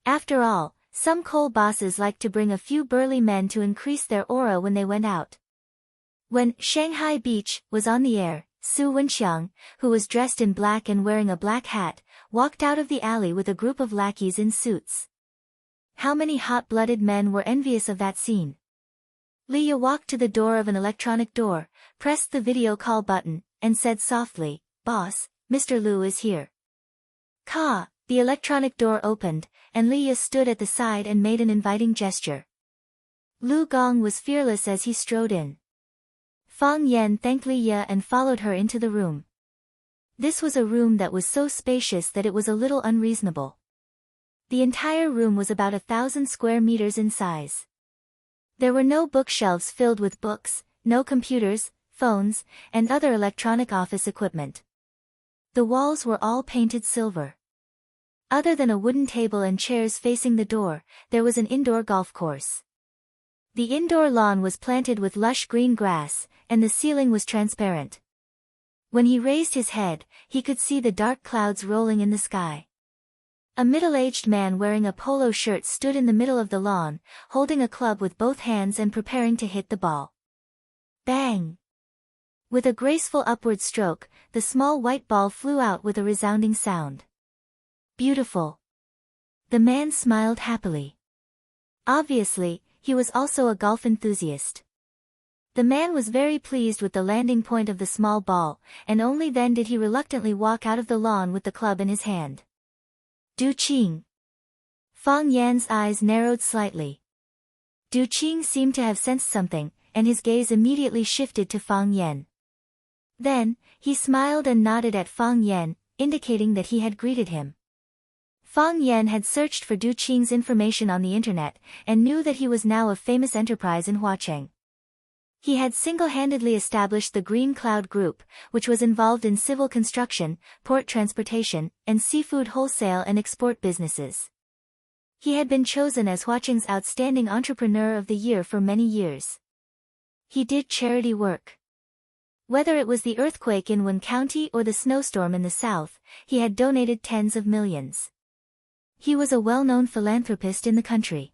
After all, some coal bosses like to bring a few burly men to increase their aura when they went out. When Shanghai Beach was on the air, Su Wenxiang, who was dressed in black and wearing a black hat, walked out of the alley with a group of lackeys in suits. How many hot-blooded men were envious of that scene? Leah walked to the door of an electronic door, pressed the video call button, and said softly, "Boss, Mr. Lu is here." "Ka," The electronic door opened, and Liya stood at the side and made an inviting gesture. Lu Gong was fearless as he strode in. Fang Yan thanked Liya and followed her into the room. This was a room that was so spacious that it was a little unreasonable. The entire room was about 1,000 square meters in size. There were no bookshelves filled with books, no computers, phones, and other electronic office equipment. The walls were all painted silver. Other than a wooden table and chairs facing the door, there was an indoor golf course. The indoor lawn was planted with lush green grass, and the ceiling was transparent. When he raised his head, he could see the dark clouds rolling in the sky. A middle-aged man wearing a polo shirt stood in the middle of the lawn, holding a club with both hands and preparing to hit the ball. Bang! With a graceful upward stroke, the small white ball flew out with a resounding sound. Beautiful. The man smiled happily. Obviously, he was also a golf enthusiast. The man was very pleased with the landing point of the small ball, and only then did he reluctantly walk out of the lawn with the club in his hand. Du Qing. Fang Yan's eyes narrowed slightly. Du Qing seemed to have sensed something, and his gaze immediately shifted to Fang Yan. Then, he smiled and nodded at Fang Yan, indicating that he had greeted him. Fang Yan had searched for Du Qing's information on the internet, and knew that he was now a famous enterprise in Huacheng. He had single-handedly established the Green Cloud Group, which was involved in civil construction, port transportation, and seafood wholesale and export businesses. He had been chosen as Huacheng's Outstanding Entrepreneur of the Year for many years. He did charity work. Whether it was the earthquake in Wen County or the snowstorm in the south, he had donated tens of millions. He was a well-known philanthropist in the country.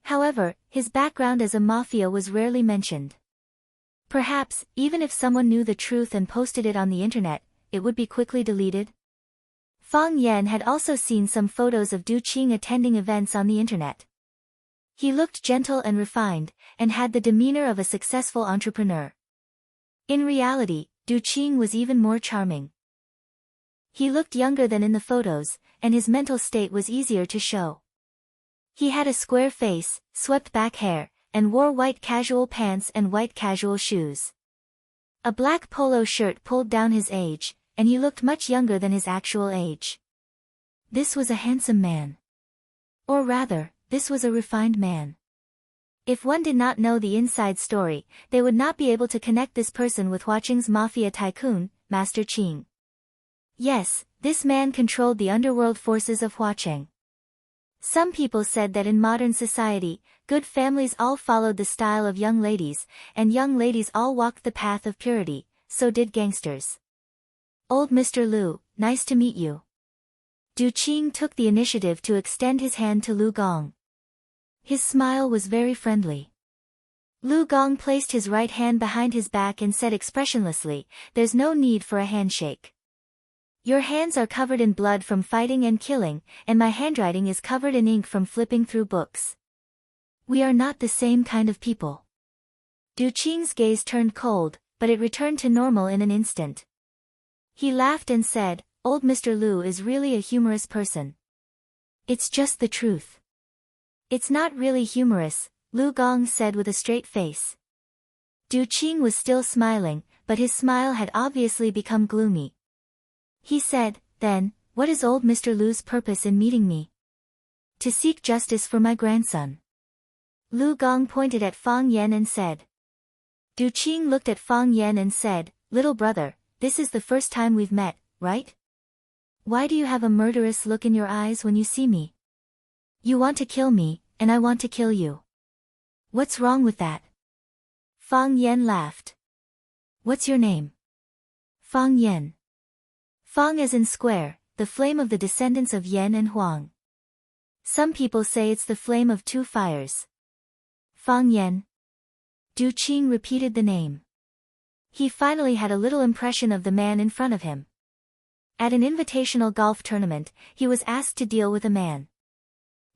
However, his background as a mafia was rarely mentioned. Perhaps, even if someone knew the truth and posted it on the internet, it would be quickly deleted. Fang Yan had also seen some photos of Du Qing attending events on the internet. He looked gentle and refined, and had the demeanor of a successful entrepreneur. In reality, Du Qing was even more charming. He looked younger than in the photos, and his mental state was easier to show. He had a square face, swept-back hair, and wore white casual pants and white casual shoes. A black polo shirt pulled down his age, and he looked much younger than his actual age. This was a handsome man. Or rather, this was a refined man. If one did not know the inside story, they would not be able to connect this person with Huacheng's mafia tycoon, Master Qing. Yes, this man controlled the underworld forces of Huacheng. Some people said that in modern society, good families all followed the style of young ladies, and young ladies all walked the path of purity, so did gangsters. Old Mr. Lu, nice to meet you. Du Qing took the initiative to extend his hand to Lu Gong. His smile was very friendly. Lu Gong placed his right hand behind his back and said expressionlessly, "There's no need for a handshake. Your hands are covered in blood from fighting and killing, and my handwriting is covered in ink from flipping through books. We are not the same kind of people." Du Qing's gaze turned cold, but it returned to normal in an instant. He laughed and said, "Old Mr. Lu is really a humorous person." "It's just the truth." "It's not really humorous," Lu Gong said with a straight face. Du Qing was still smiling, but his smile had obviously become gloomy. He said, "Then, what is old Mr. Lu's purpose in meeting me?" "To seek justice for my grandson." Lu Gong pointed at Fang Yan and said. Du Qing looked at Fang Yan and said, "Little brother, this is the first time we've met, right? Why do you have a murderous look in your eyes when you see me? You want to kill me, and I want to kill you. What's wrong with that?" Fang Yan laughed. "What's your name?" "Fang Yan." Fang as in square, the flame of the descendants of Yan and Huang. Some people say it's the flame of two fires. Fang Yan. Du Qing repeated the name. He finally had a little impression of the man in front of him. At an invitational golf tournament, he was asked to deal with a man.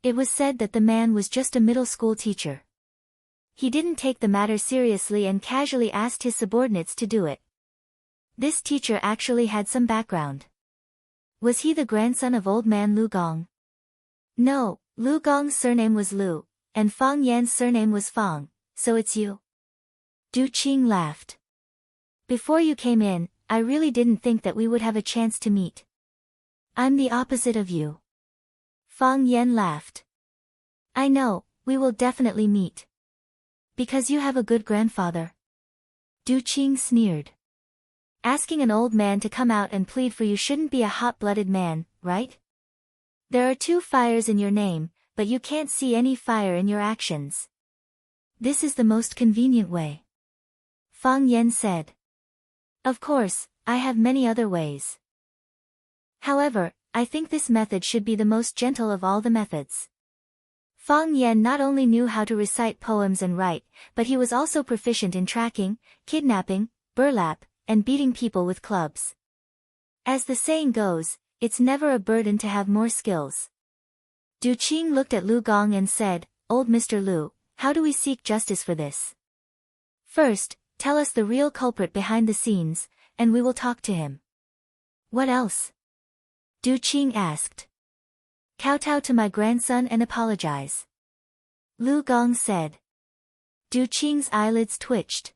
It was said that the man was just a middle school teacher. He didn't take the matter seriously and casually asked his subordinates to do it. This teacher actually had some background. Was he the grandson of old man Lu Gong? No, Lu Gong's surname was Lu, and Fang Yan's surname was Fang, so it's you. Du Qing laughed. Before you came in, I really didn't think that we would have a chance to meet. I'm the opposite of you. Fang Yan laughed. I know, we will definitely meet. Because you have a good grandfather. Du Qing sneered. Asking an old man to come out and plead for you shouldn't be a hot-blooded man, right? There are 2 fires in your name, but you can't see any fire in your actions. This is the most convenient way. Fang Yan said. Of course, I have many other ways. However, I think this method should be the most gentle of all the methods. Fang Yan not only knew how to recite poems and write, but he was also proficient in tracking, kidnapping, burlap, and beating people with clubs. As the saying goes, it's never a burden to have more skills. Du Qing looked at Lu Gong and said, Old Mr. Lu, how do we seek justice for this? First, tell us the real culprit behind the scenes, and we will talk to him. What else? Du Qing asked. Kowtow to my grandson and apologize. Lu Gong said. Du Qing's eyelids twitched.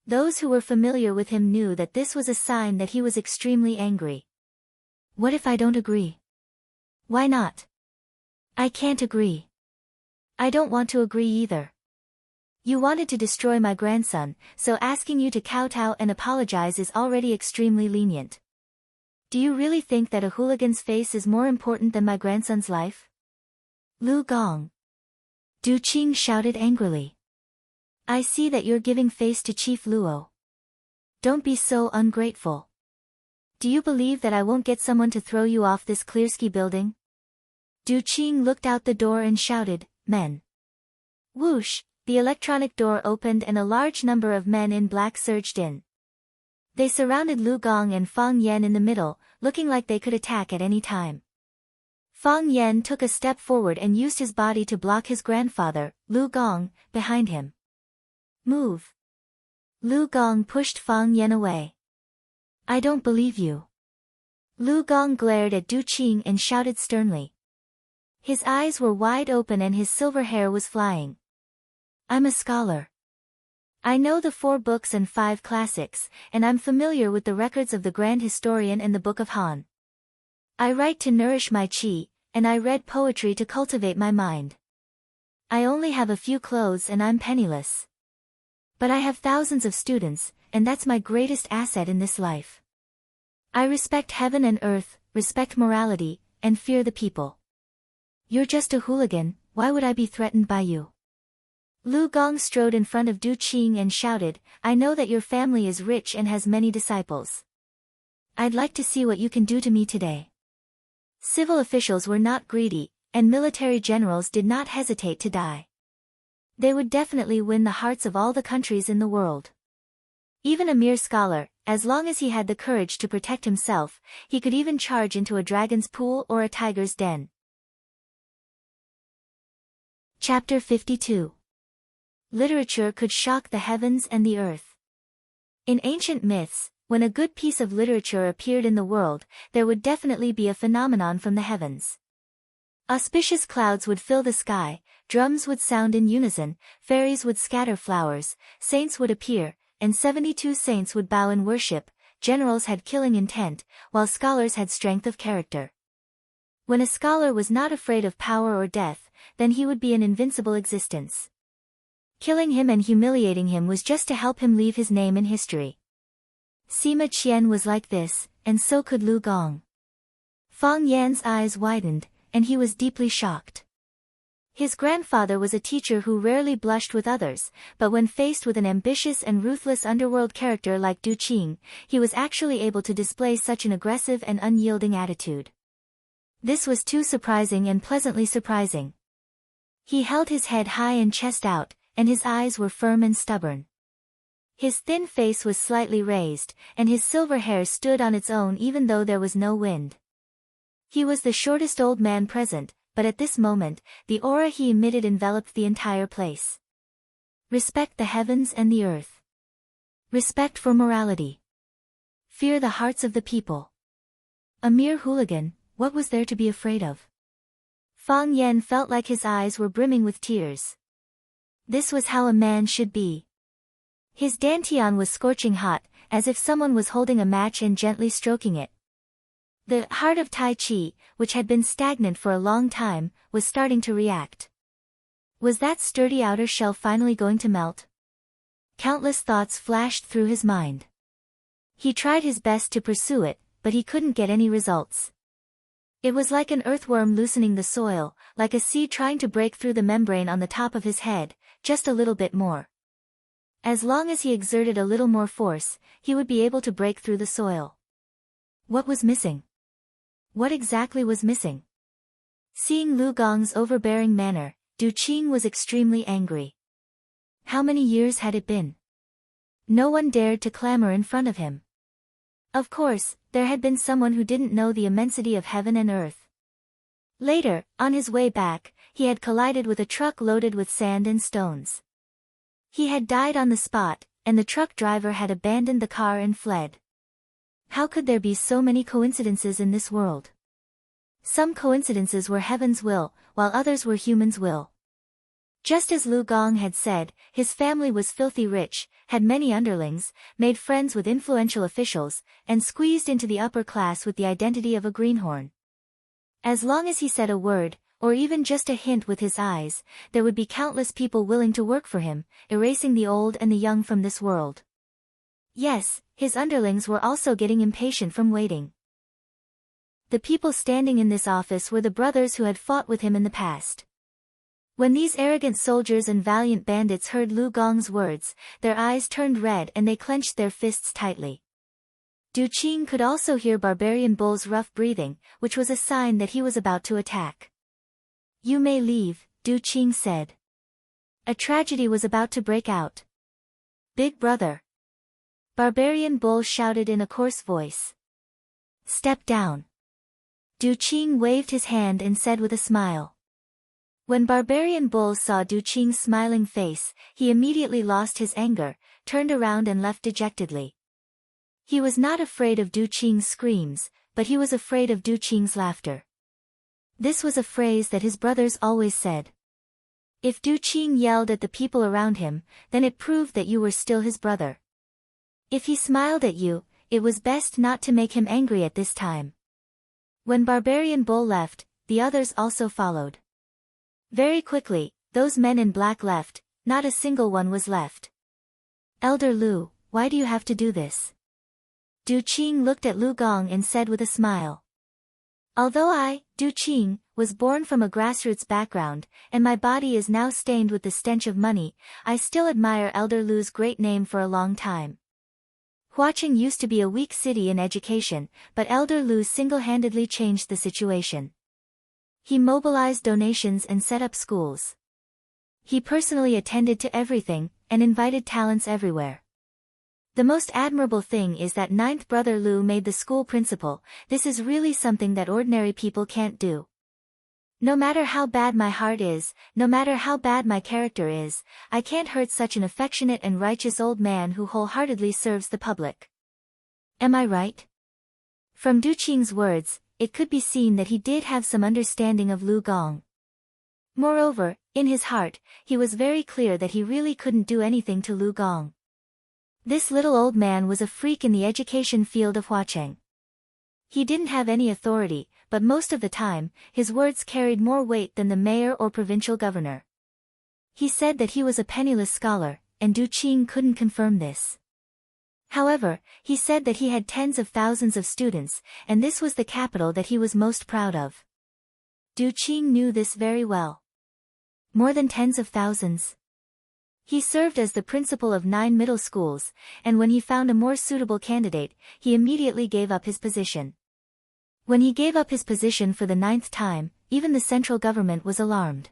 Those who were familiar with him knew that this was a sign that he was extremely angry. What if I don't agree? Why not? I can't agree. I don't want to agree either. You wanted to destroy my grandson, so asking you to kowtow and apologize is already extremely lenient. Do you really think that a hooligan's face is more important than my grandson's life? Lu Gong. Du Qing shouted angrily. I see that you're giving face to Chief Luo. Don't be so ungrateful. Do you believe that I won't get someone to throw you off this Clearski building? Du Qing looked out the door and shouted, Men. Whoosh, the electronic door opened and a large number of men in black surged in. They surrounded Lu Gong and Fang Yan in the middle, looking like they could attack at any time. Fang Yan took a step forward and used his body to block his grandfather, Lu Gong, behind him. Move. Lu Gong pushed Fang Yan away. I don't believe you. Lu Gong glared at Du Qing and shouted sternly. His eyes were wide open and his silver hair was flying. I'm a scholar. I know the 4 books and 5 classics, and I'm familiar with the records of the Grand Historian and the Book of Han. I write to nourish my qi, and I read poetry to cultivate my mind. I only have a few clothes and I'm penniless. But I have thousands of students, and that's my greatest asset in this life. I respect heaven and earth, respect morality, and fear the people. You're just a hooligan, why would I be threatened by you? Lu Gong strode in front of Du Qing and shouted, I know that your family is rich and has many disciples. I'd like to see what you can do to me today. Civil officials were not greedy, and military generals did not hesitate to die. They would definitely win the hearts of all the countries in the world. Even a mere scholar, as long as he had the courage to protect himself, he could even charge into a dragon's pool or a tiger's den. Chapter 52. Literature could shock the heavens and the earth. In ancient myths, when a good piece of literature appeared in the world, there would definitely be a phenomenon from the heavens. Auspicious clouds would fill the sky, drums would sound in unison, fairies would scatter flowers, saints would appear, and 72 saints would bow in worship, generals had killing intent, while scholars had strength of character. When a scholar was not afraid of power or death, then he would be an invincible existence. Killing him and humiliating him was just to help him leave his name in history. Sima Qian was like this, and so could Lu Gong. Fang Yan's eyes widened, and he was deeply shocked. His grandfather was a teacher who rarely blushed with others, but when faced with an ambitious and ruthless underworld character like Du Qing, he was actually able to display such an aggressive and unyielding attitude. This was too surprising and pleasantly surprising. He held his head high and chest out, and his eyes were firm and stubborn. His thin face was slightly raised, and his silver hair stood on its own even though there was no wind. He was the shortest old man present, but at this moment, the aura he emitted enveloped the entire place. Respect the heavens and the earth. Respect for morality. Fear the hearts of the people. A mere hooligan, what was there to be afraid of? Fang Yan felt like his eyes were brimming with tears. This was how a man should be. His dantian was scorching hot, as if someone was holding a match and gently stroking it. The heart of Tai Chi, which had been stagnant for a long time, was starting to react. Was that sturdy outer shell finally going to melt? Countless thoughts flashed through his mind. He tried his best to pursue it, but he couldn't get any results. It was like an earthworm loosening the soil, like a seed trying to break through the membrane on the top of his head, just a little bit more. As long as he exerted a little more force, he would be able to break through the soil. What was missing? What exactly was missing? Seeing Lu Gong's overbearing manner, Du Qing was extremely angry. How many years had it been? No one dared to clamor in front of him. Of course, there had been someone who didn't know the immensity of heaven and earth. Later, on his way back, he had collided with a truck loaded with sand and stones. He had died on the spot, and the truck driver had abandoned the car and fled. How could there be so many coincidences in this world? Some coincidences were heaven's will, while others were human's will. Just as Lu Gong had said, his family was filthy rich, had many underlings, made friends with influential officials, and squeezed into the upper class with the identity of a greenhorn. As long as he said a word, or even just a hint with his eyes, there would be countless people willing to work for him, erasing the old and the young from this world. Yes, his underlings were also getting impatient from waiting. The people standing in this office were the brothers who had fought with him in the past. When these arrogant soldiers and valiant bandits heard Lu Gong's words, their eyes turned red and they clenched their fists tightly. Du Qing could also hear Barbarian Bull's rough breathing, which was a sign that he was about to attack. "You may leave," Du Qing said. A tragedy was about to break out. "Big brother!" Barbarian Bull shouted in a coarse voice. "Step down." Du Qing waved his hand and said with a smile. When Barbarian Bull saw Du Qing's smiling face, he immediately lost his anger, turned around and left dejectedly. He was not afraid of Du Qing's screams, but he was afraid of Du Qing's laughter. This was a phrase that his brothers always said. If Du Qing yelled at the people around him, then it proved that you were still his brother. If he smiled at you, it was best not to make him angry at this time. When Barbarian Bull left, the others also followed. Very quickly, those men in black left, not a single one was left. "Elder Lu, why do you have to do this?" Du Qing looked at Lu Gong and said with a smile. "Although I, Du Qing, was born from a grassroots background, and my body is now stained with the stench of money, I still admire Elder Lu's great name for a long time. Huaqing used to be a weak city in education, but Elder Lu single-handedly changed the situation. He mobilized donations and set up schools. He personally attended to everything, and invited talents everywhere. The most admirable thing is that ninth brother Lu made the school principal. This is really something that ordinary people can't do. No matter how bad my heart is, no matter how bad my character is, I can't hurt such an affectionate and righteous old man who wholeheartedly serves the public. Am I right?" From Du Qing's words, it could be seen that he did have some understanding of Lu Gong. Moreover, in his heart, he was very clear that he really couldn't do anything to Lu Gong. This little old man was a freak in the education field of Huaqing. He didn't have any authority, but most of the time, his words carried more weight than the mayor or provincial governor. He said that he was a penniless scholar, and Du Qing couldn't confirm this. However, he said that he had tens of thousands of students, and this was the capital that he was most proud of. Du Qing knew this very well. More than tens of thousands. He served as the principal of 9 middle schools, and when he found a more suitable candidate, he immediately gave up his position. When he gave up his position for the 9th time, even the central government was alarmed.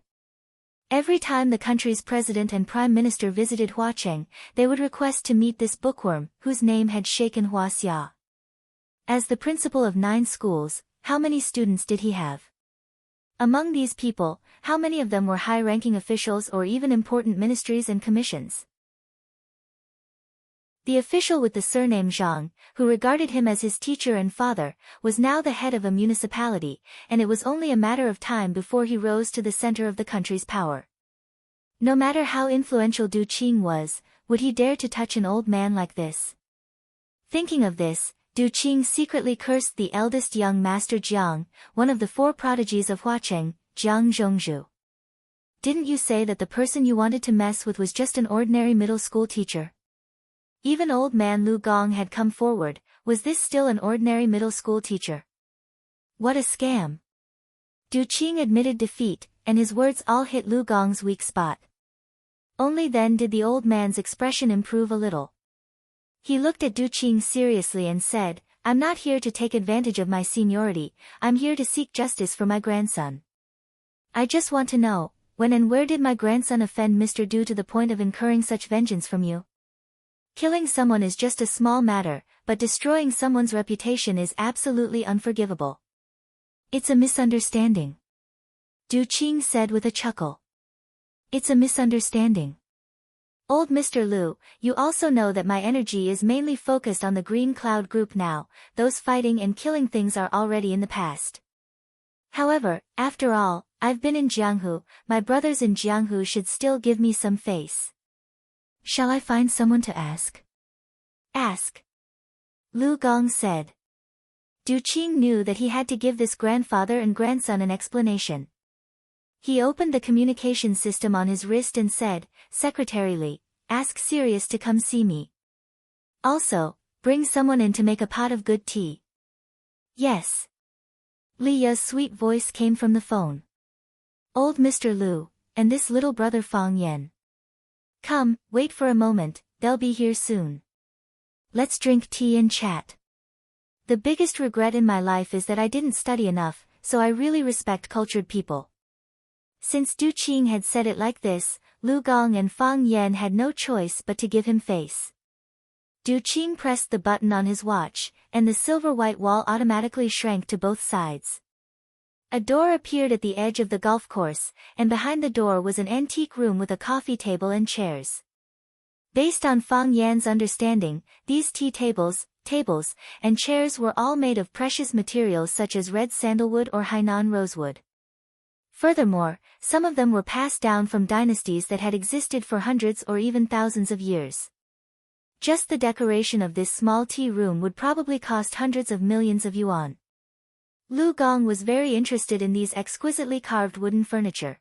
Every time the country's president and prime minister visited Huaqing, they would request to meet this bookworm, whose name had shaken Huaxia. As the principal of 9 schools, how many students did he have? Among these people, how many of them were high-ranking officials or even important ministries and commissions? The official with the surname Zhang, who regarded him as his teacher and father, was now the head of a municipality, and it was only a matter of time before he rose to the center of the country's power. No matter how influential Du Qing was, would he dare to touch an old man like this? Thinking of this, Du Qing secretly cursed the eldest young master Jiang, one of the 4 prodigies of Huacheng, Jiang Zhongzhu. Didn't you say that the person you wanted to mess with was just an ordinary middle school teacher? Even old man Lu Gong had come forward. Was this still an ordinary middle school teacher? What a scam! Du Qing admitted defeat, and his words all hit Lu Gong's weak spot. Only then did the old man's expression improve a little. He looked at Du Qing seriously and said, "I'm not here to take advantage of my seniority, I'm here to seek justice for my grandson. I just want to know, when and where did my grandson offend Mr. Du to the point of incurring such vengeance from you? Killing someone is just a small matter, but destroying someone's reputation is absolutely unforgivable." "It's a misunderstanding," Du Qing said with a chuckle. "It's a misunderstanding. Old Mr. Lu, you also know that my energy is mainly focused on the Green Cloud Group now. Those fighting and killing things are already in the past. However, after all, I've been in Jianghu, my brothers in Jianghu should still give me some face. Shall I find someone to ask?" "Ask," Lu Gong said. Du Qing knew that he had to give this grandfather and grandson an explanation. He opened the communication system on his wrist and said, "Secretary Li, ask Sirius to come see me. Also, bring someone in to make a pot of good tea." "Yes." Li Ya's sweet voice came from the phone. "Old Mr. Lu, and this little brother Fang Yan. Come, wait for a moment, they'll be here soon. Let's drink tea and chat. The biggest regret in my life is that I didn't study enough, so I really respect cultured people." Since Du Qing had said it like this, Lu Gong and Fang Yan had no choice but to give him face. Du Qing pressed the button on his watch, and the silver-white wall automatically shrank to both sides. A door appeared at the edge of the golf course, and behind the door was an antique room with a coffee table and chairs. Based on Fang Yan's understanding, these tea tables, and chairs were all made of precious materials such as red sandalwood or Hainan rosewood. Furthermore, some of them were passed down from dynasties that had existed for hundreds or even thousands of years. Just the decoration of this small tea room would probably cost hundreds of millions of yuan. Lu Gong was very interested in these exquisitely carved wooden furniture.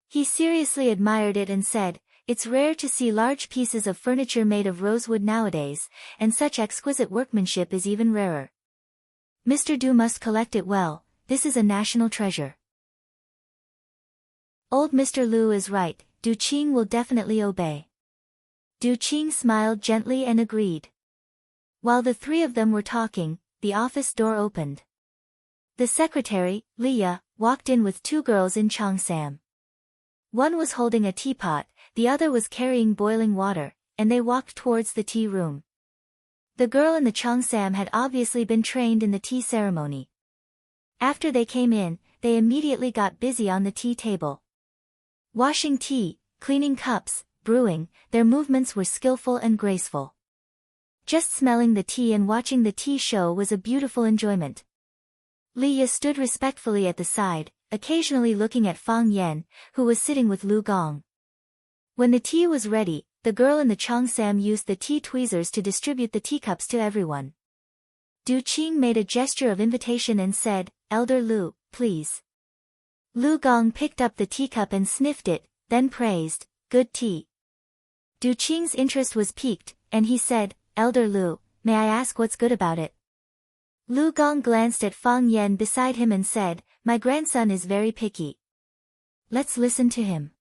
He seriously admired it and said, "It's rare to see large pieces of furniture made of rosewood nowadays, and such exquisite workmanship is even rarer. Mr. Du must collect it well, this is a national treasure." "Old Mr. Lu is right, Du Qing will definitely obey." Du Qing smiled gently and agreed. While the 3 of them were talking, the office door opened. The secretary, Li Ya, walked in with 2 girls in cheongsam. One was holding a teapot, the other was carrying boiling water, and they walked towards the tea room. The girl in the cheongsam had obviously been trained in the tea ceremony. After they came in, they immediately got busy on the tea table. Washing tea, cleaning cups, brewing, their movements were skillful and graceful. Just smelling the tea and watching the tea show was a beautiful enjoyment. Li Ya stood respectfully at the side, occasionally looking at Fang Yan, who was sitting with Lu Gong. When the tea was ready, the girl in the cheongsam used the tea tweezers to distribute the teacups to everyone. Du Qing made a gesture of invitation and said, "Elder Lu, please." Lu Gong picked up the teacup and sniffed it, then praised, "Good tea." Du Qing's interest was piqued, and he said, "Elder Lu, may I ask what's good about it?" Lu Gong glanced at Fang Yan beside him and said, "My grandson is very picky. Let's listen to him."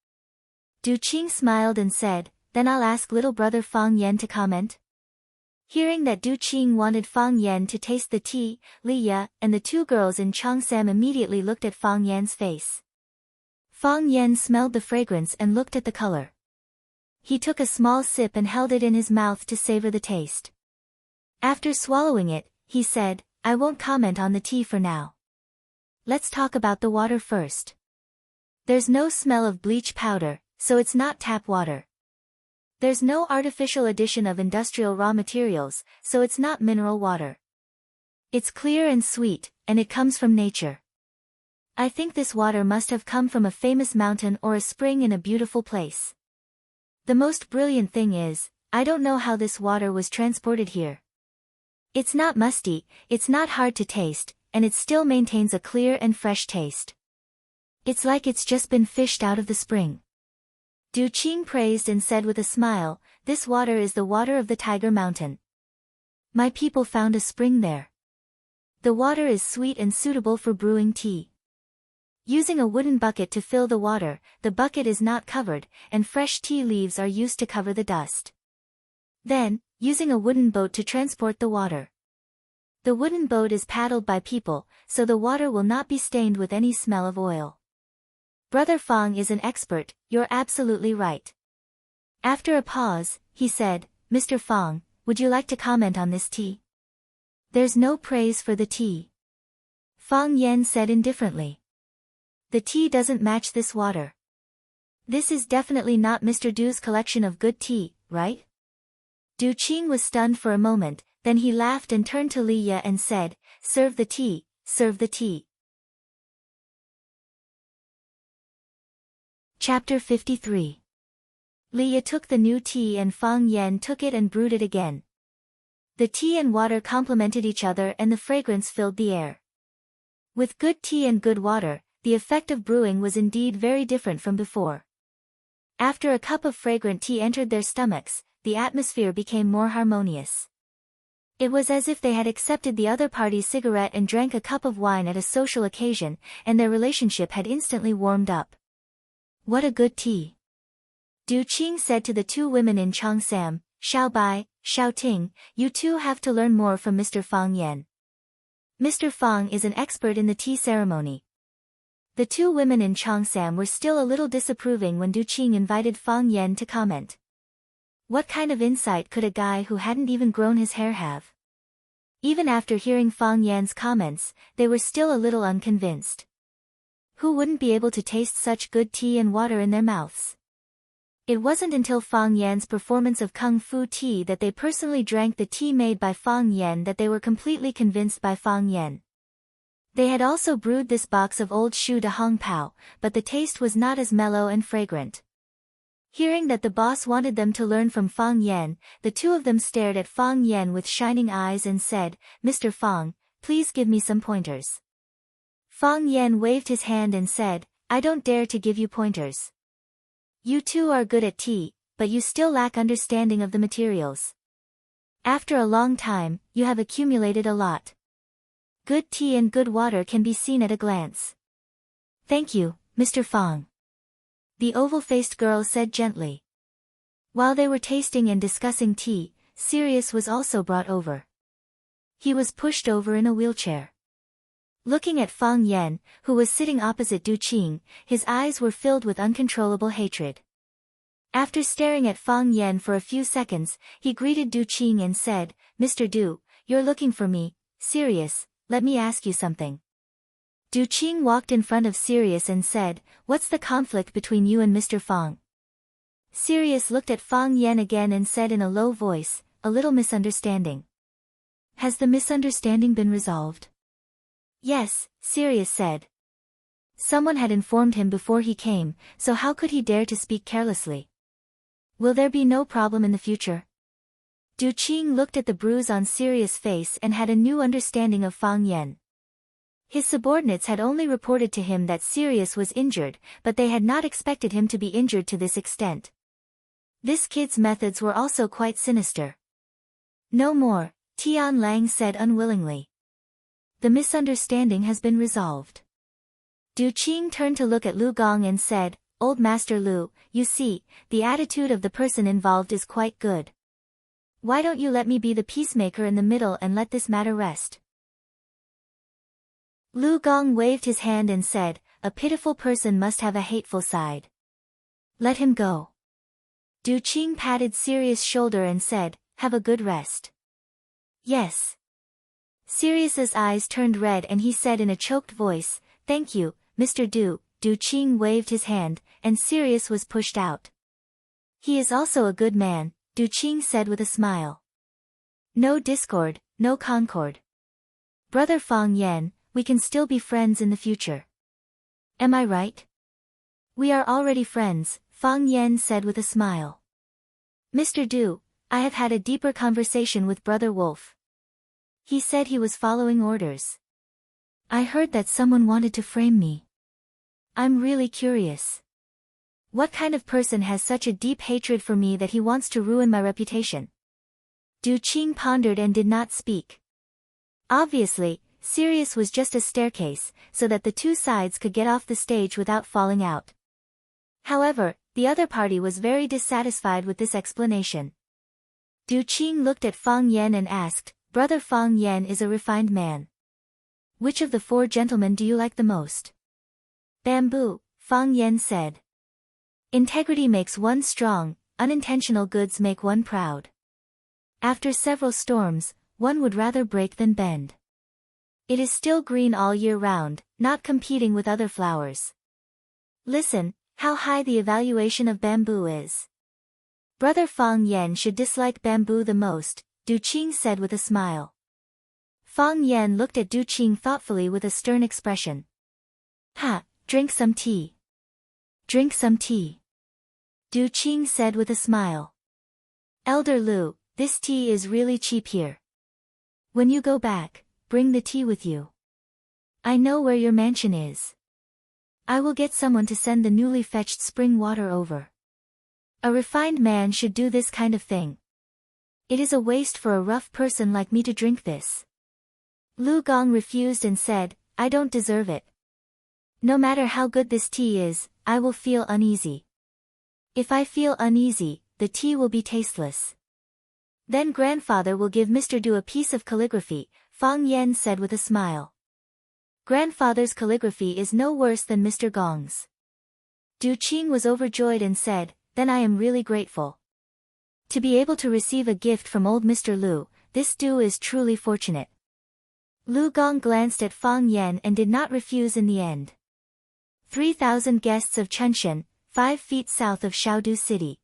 Du Qing smiled and said, "Then I'll ask little brother Fang Yan to comment." Hearing that Du Qing wanted Fang Yan to taste the tea, Li Ya and the 2 girls in cheongsam immediately looked at Fang Yan's face. Fang Yan smelled the fragrance and looked at the color. He took a small sip and held it in his mouth to savor the taste. After swallowing it, he said, "I won't comment on the tea for now. Let's talk about the water first. There's no smell of bleach powder, so it's not tap water. There's no artificial addition of industrial raw materials, so it's not mineral water. It's clear and sweet, and it comes from nature. I think this water must have come from a famous mountain or a spring in a beautiful place. The most brilliant thing is, I don't know how this water was transported here. It's not musty, it's not hard to taste, and it still maintains a clear and fresh taste. It's like it's just been fished out of the spring. Du Qing praised and said with a smile, this water is the water of the Tiger Mountain. My people found a spring there. The water is sweet and suitable for brewing tea. Using a wooden bucket to fill the water, the bucket is not covered, and fresh tea leaves are used to cover the dust. Then, using a wooden boat to transport the water. The wooden boat is paddled by people, so the water will not be stained with any smell of oil. Brother Fang is an expert, you're absolutely right. After a pause, he said, Mr. Fang, would you like to comment on this tea? There's no praise for the tea. Fang Yan said indifferently. The tea doesn't match this water. This is definitely not Mr. Du's collection of good tea, right? Du Qing was stunned for a moment, then he laughed and turned to Li Ye and said, serve the tea, serve the tea. Chapter 53. Li Ye took the new tea and Fang Yan took it and brewed it again. The tea and water complemented each other and the fragrance filled the air. With good tea and good water, the effect of brewing was indeed very different from before. After a cup of fragrant tea entered their stomachs, the atmosphere became more harmonious. It was as if they had accepted the other party's cigarette and drank a cup of wine at a social occasion, and their relationship had instantly warmed up. What a good tea! Du Qing said to the two women in Changsam, Xiao Bai, Xiao Ting, you two have to learn more from Mr. Fang Yan. Mr. Fang is an expert in the tea ceremony. The two women in Changsam were still a little disapproving when Du Qing invited Fang Yan to comment. What kind of insight could a guy who hadn't even grown his hair have? Even after hearing Fang Yan's comments, they were still a little unconvinced. Who wouldn't be able to taste such good tea and water in their mouths? It wasn't until Fang Yan's performance of Kung Fu tea that they personally drank the tea made by Fang Yan that they were completely convinced by Fang Yan. They had also brewed this box of old Shu de Hong Pao, but the taste was not as mellow and fragrant. Hearing that the boss wanted them to learn from Fang Yan, the two of them stared at Fang Yan with shining eyes and said, Mr. Fang, please give me some pointers. Fang Yan waved his hand and said, I don't dare to give you pointers. You two are good at tea, but you still lack understanding of the materials. After a long time, you have accumulated a lot. Good tea and good water can be seen at a glance. Thank you, Mr. Fang. The oval-faced girl said gently. While they were tasting and discussing tea, Sirius was also brought over. He was pushed over in a wheelchair. Looking at Fang Yan, who was sitting opposite Du Qing, his eyes were filled with uncontrollable hatred. After staring at Fang Yan for a few seconds, he greeted Du Qing and said, Mr. Du, you're looking for me. Sirius, let me ask you something. Du Qing walked in front of Sirius and said, what's the conflict between you and Mr. Fang? Sirius looked at Fang Yan again and said in a low voice, a little misunderstanding. Has the misunderstanding been resolved? Yes, Sirius said. Someone had informed him before he came, so how could he dare to speak carelessly? Will there be no problem in the future? Du Qing looked at the bruise on Sirius' face and had a new understanding of Fang Yan. His subordinates had only reported to him that Sirius was injured, but they had not expected him to be injured to this extent. This kid's methods were also quite sinister. No more, Tian Lang said unwillingly. The misunderstanding has been resolved. Du Qing turned to look at Lu Gong and said, Old Master Lu, you see, the attitude of the person involved is quite good. Why don't you let me be the peacemaker in the middle and let this matter rest? Lu Gong waved his hand and said, a pitiful person must have a hateful side. Let him go. Du Qing patted Sirius' shoulder and said, have a good rest. Yes. Sirius's eyes turned red and he said in a choked voice, thank you, Mr. Du. Du Qing waved his hand, and Sirius was pushed out. He is also a good man, Du Qing said with a smile. No discord, no concord. Brother Fang Yan, we can still be friends in the future. Am I right? We are already friends, Fang Yan said with a smile. Mr. Du, I have had a deeper conversation with Brother Wolf. He said he was following orders. I heard that someone wanted to frame me. I'm really curious. What kind of person has such a deep hatred for me that he wants to ruin my reputation? Du Qing pondered and did not speak. Obviously, Sirius was just a staircase, so that the two sides could get off the stage without falling out. However, the other party was very dissatisfied with this explanation. Du Qing looked at Fang Yan and asked, Brother Fang Yan is a refined man. Which of the four gentlemen do you like the most? Bamboo, Fang Yan said. Integrity makes one strong, unintentional goods make one proud. After several storms, one would rather break than bend. It is still green all year round, not competing with other flowers. Listen, how high the evaluation of bamboo is. Brother Fang Yan should dislike bamboo the most, Du Qing said with a smile. Fang Yan looked at Du Qing thoughtfully with a stern expression. Ha, drink some tea. Drink some tea. Du Qing said with a smile. Elder Lu, this tea is really cheap here. When you go back, bring the tea with you. I know where your mansion is. I will get someone to send the newly fetched spring water over. A refined man should do this kind of thing. It is a waste for a rough person like me to drink this. Lu Gong refused and said, I don't deserve it. No matter how good this tea is, I will feel uneasy. If I feel uneasy, the tea will be tasteless. Then grandfather will give Mr. Du a piece of calligraphy, Fang Yan said with a smile. Grandfather's calligraphy is no worse than Mr. Gong's. Du Qing was overjoyed and said, then I am really grateful. To be able to receive a gift from old Mr. Lu, this Du is truly fortunate. Lu Gong glanced at Fang Yan and did not refuse in the end. 3,000 guests of Chunshan, 5 feet south of Shaodu City.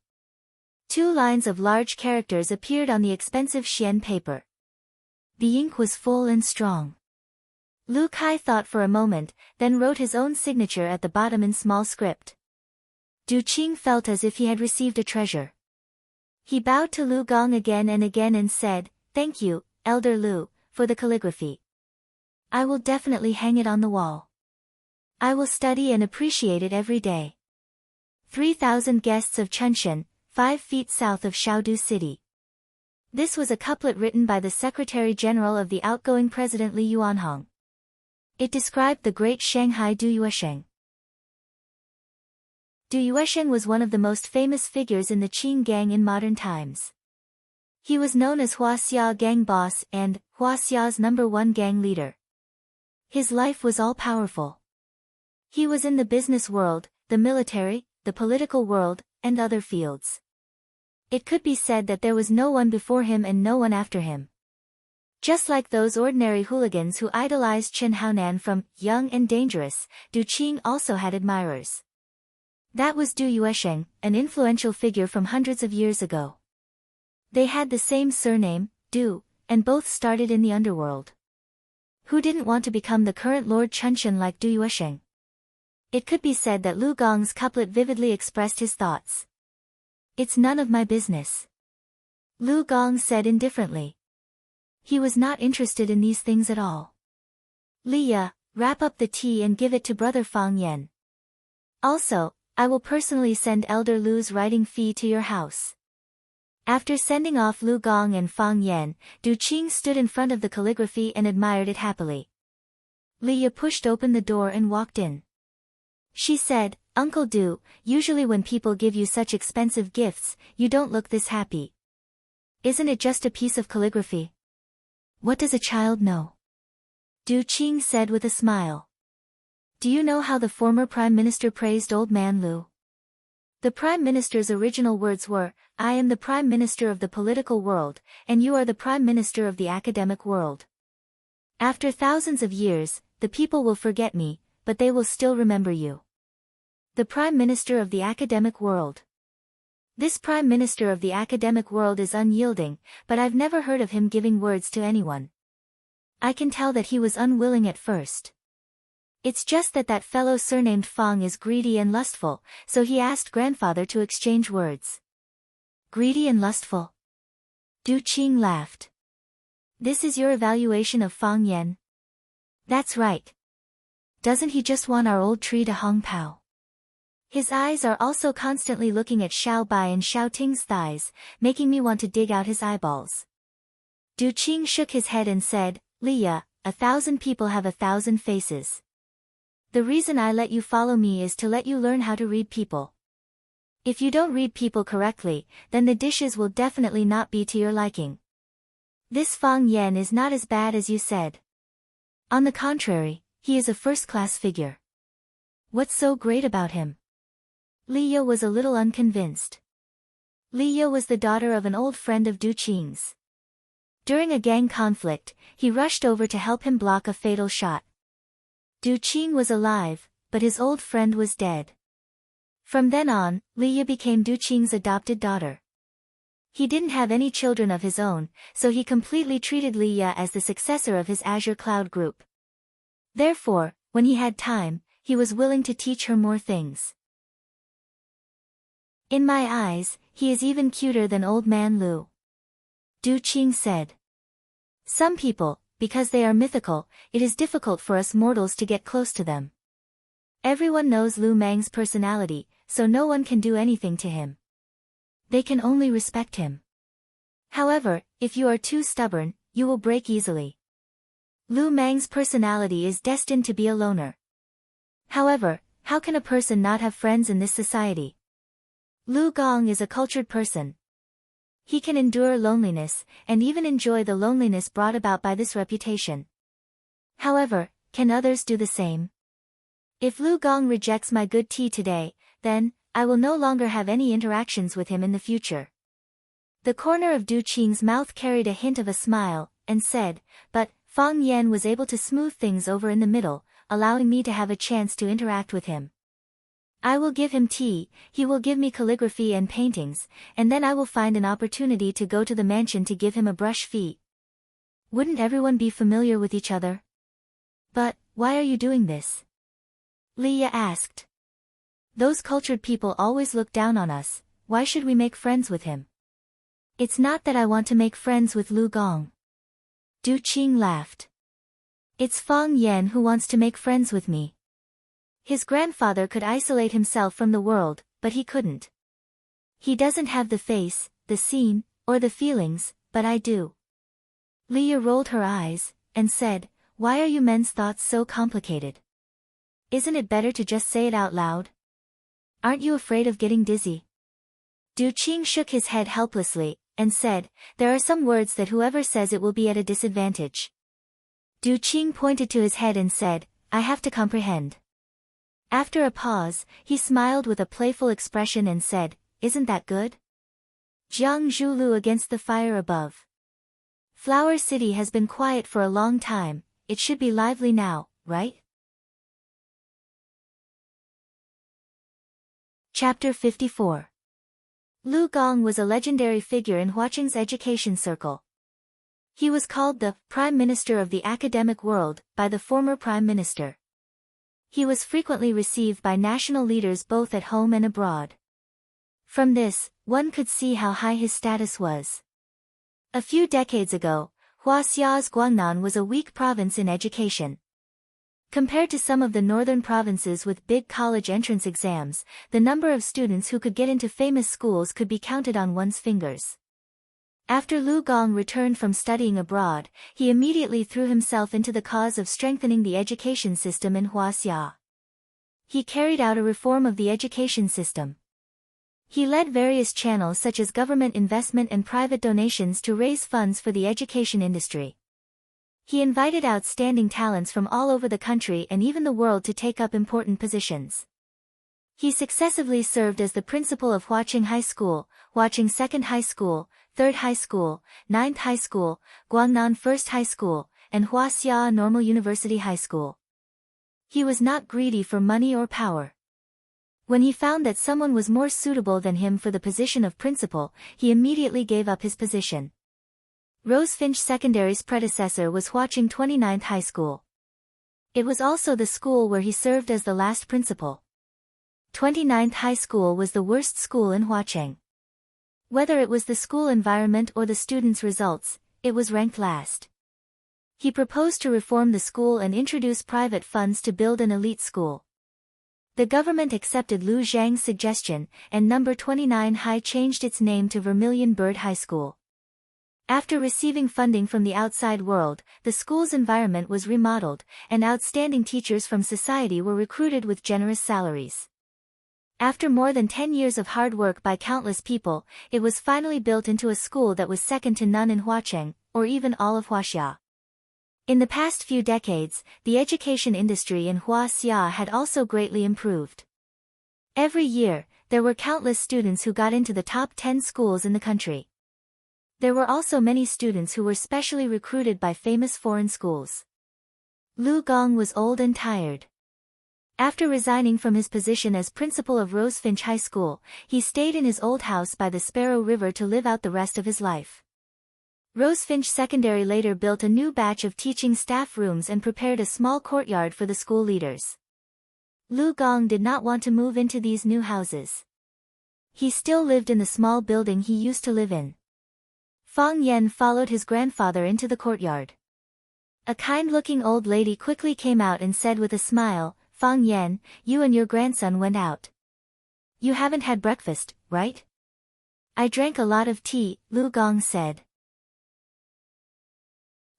2 lines of large characters appeared on the expensive Xian paper. The ink was full and strong. Lu Kai thought for a moment, then wrote his own signature at the bottom in small script. Du Qing felt as if he had received a treasure. He bowed to Lu Gong again and said, Thank you, Elder Lu, for the calligraphy. I will definitely hang it on the wall. I will study and appreciate it every day. 3,000 guests of Chunshan, 5 feet south of Shaodu City. This was a couplet written by the Secretary General of the outgoing President Li Yuanhong. It described the great Shanghai Du Yuesheng. Du Yuesheng was one of the most famous figures in the Qing gang in modern times. He was known as Huaxia gang boss and Huaxia's #1 gang leader. His life was all-powerful. He was in the business world, the military, the political world, and other fields. It could be said that there was no one before him and no one after him. Just like those ordinary hooligans who idolized Chen Haonan from Young and Dangerous, Du Qing also had admirers. That was Du Yuesheng, an influential figure from hundreds of years ago. They had the same surname, Du, and both started in the underworld. Who didn't want to become the current Lord Chunshan like Du Yuesheng? It could be said that Lu Gong's couplet vividly expressed his thoughts. It's none of my business. Lu Gong said indifferently. He was not interested in these things at all. Liya, wrap up the tea and give it to Brother Fang Yan. Also, I will personally send Elder Lu's writing fee to your house. After sending off Lu Gong and Fang Yan, Du Qing stood in front of the calligraphy and admired it happily. Liya pushed open the door and walked in. She said, Uncle Du, usually when people give you such expensive gifts, you don't look this happy. Isn't it just a piece of calligraphy? What does a child know? Du Qing said with a smile. Do you know how the former Prime Minister praised Old Man Lu? The Prime Minister's original words were, I am the Prime Minister of the political world, and you are the Prime Minister of the academic world. After thousands of years, the people will forget me, but they will still remember you. The Prime Minister of the academic world. This prime minister of the academic world is unyielding, but I've never heard of him giving words to anyone. I can tell that he was unwilling at first. It's just that that fellow surnamed Fang is greedy and lustful, so he asked grandfather to exchange words. Greedy and lustful? Du Qing laughed. This is your evaluation of Fang Yan? That's right. Doesn't he just want our old tree to hong pao? His eyes are also constantly looking at Xiao Bai and Xiao Ting's thighs, making me want to dig out his eyeballs. Du Qing shook his head and said, Leah, 1,000 people have 1,000 faces. The reason I let you follow me is to let you learn how to read people. If you don't read people correctly, then the dishes will definitely not be to your liking. This Fang Yan is not as bad as you said. On the contrary, he is a first-class figure. What's so great about him? Leah was a little unconvinced. Leah was the daughter of an old friend of Du Qing's. During a gang conflict, he rushed over to help him block a fatal shot. Du Qing was alive, but his old friend was dead. From then on, Leah became Du Qing's adopted daughter. He didn't have any children of his own, so he completely treated Leah as the successor of his Azure Cloud group. Therefore, when he had time, he was willing to teach her more things. In my eyes, he is even cuter than Old Man Lu. Du Qing said. Some people, because they are mythical, it is difficult for us mortals to get close to them. Everyone knows Lu Mang's personality, so no one can do anything to him. They can only respect him. However, if you are too stubborn, you will break easily. Lu Mang's personality is destined to be a loner. However, how can a person not have friends in this society? Lu Gong is a cultured person. He can endure loneliness, and even enjoy the loneliness brought about by this reputation. However, can others do the same? If Lu Gong rejects my good tea today, then, I will no longer have any interactions with him in the future. The corner of Du Qing's mouth carried a hint of a smile, and said, but, Fang Yan was able to smooth things over in the middle, allowing me to have a chance to interact with him. I will give him tea, he will give me calligraphy and paintings, and then I will find an opportunity to go to the mansion to give him a brush fee. Wouldn't everyone be familiar with each other? But, why are you doing this? Leah asked. Those cultured people always look down on us, why should we make friends with him? It's not that I want to make friends with Lu Gong. Du Qing laughed. It's Fang Yan who wants to make friends with me. His grandfather could isolate himself from the world, but he couldn't. He doesn't have the face, the scene, or the feelings, but I do. Leah rolled her eyes, and said, why are you men's thoughts so complicated? Isn't it better to just say it out loud? Aren't you afraid of getting dizzy? Du Qing shook his head helplessly, and said, there are some words that whoever says it will be at a disadvantage. Du Qing pointed to his head and said, I have to comprehend. After a pause, he smiled with a playful expression and said, isn't that good? Jiang Zhulu against the fire above. Flower City has been quiet for a long time, it should be lively now, right? Chapter 54. Lu Gong was a legendary figure in Huaqing's education circle. He was called the Prime Minister of the academic world by the former Prime Minister. He was frequently received by national leaders both at home and abroad. From this, one could see how high his status was. A few decades ago, Huaxia's Guangnan was a weak province in education. Compared to some of the northern provinces with big college entrance exams, the number of students who could get into famous schools could be counted on one's fingers. After Lu Gong returned from studying abroad, he immediately threw himself into the cause of strengthening the education system in Huaxia. He carried out a reform of the education system. He led various channels such as government investment and private donations to raise funds for the education industry. He invited outstanding talents from all over the country and even the world to take up important positions. He successively served as the principal of Huaqing High School, Huaqing Second High School, Third High School, Ninth High School, Guangnan First High School, and Huaxia Normal University High School. He was not greedy for money or power. When he found that someone was more suitable than him for the position of principal, he immediately gave up his position. Rosefinch Secondary's predecessor was Huaching 29th High School. It was also the school where he served as the last principal. 29th High School was the worst school in Huacheng. Whether it was the school environment or the students' results, it was ranked last. He proposed to reform the school and introduce private funds to build an elite school. The government accepted Liu Zhang's suggestion, and number 29 High changed its name to Vermilion Bird High School. After receiving funding from the outside world, the school's environment was remodeled, and outstanding teachers from society were recruited with generous salaries. After more than 10 years of hard work by countless people, it was finally built into a school that was second to none in Huacheng, or even all of Huaxia. In the past few decades, the education industry in Huaxia had also greatly improved. Every year, there were countless students who got into the top 10 schools in the country. There were also many students who were specially recruited by famous foreign schools. Lu Gong was old and tired. After resigning from his position as principal of Rosefinch High School, he stayed in his old house by the Sparrow River to live out the rest of his life. Rosefinch Secondary later built a new batch of teaching staff rooms and prepared a small courtyard for the school leaders. Lu Gong did not want to move into these new houses. He still lived in the small building he used to live in. Fang Yan followed his grandfather into the courtyard. A kind-looking old lady quickly came out and said with a smile, "Fang Yan, you and your grandson went out. You haven't had breakfast, right?" "I drank a lot of tea," Lu Gong said.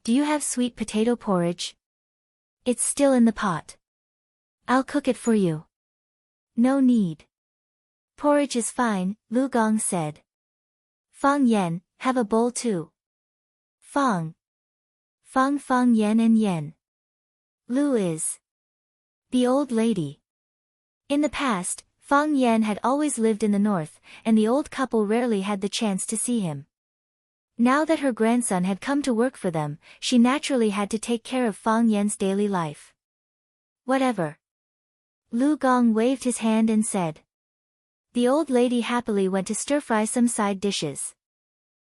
"Do you have sweet potato porridge?" "It's still in the pot. I'll cook it for you." "No need. Porridge is fine," Lu Gong said. "Fang Yan, have a bowl too." Fang Yan and Yan. Lu is the old lady. In the past, Fang Yan had always lived in the north, and the old couple rarely had the chance to see him. Now that her grandson had come to work for them, she naturally had to take care of Fang Yan's daily life. "Whatever." Lu Gong waved his hand and said. The old lady happily went to stir-fry some side dishes.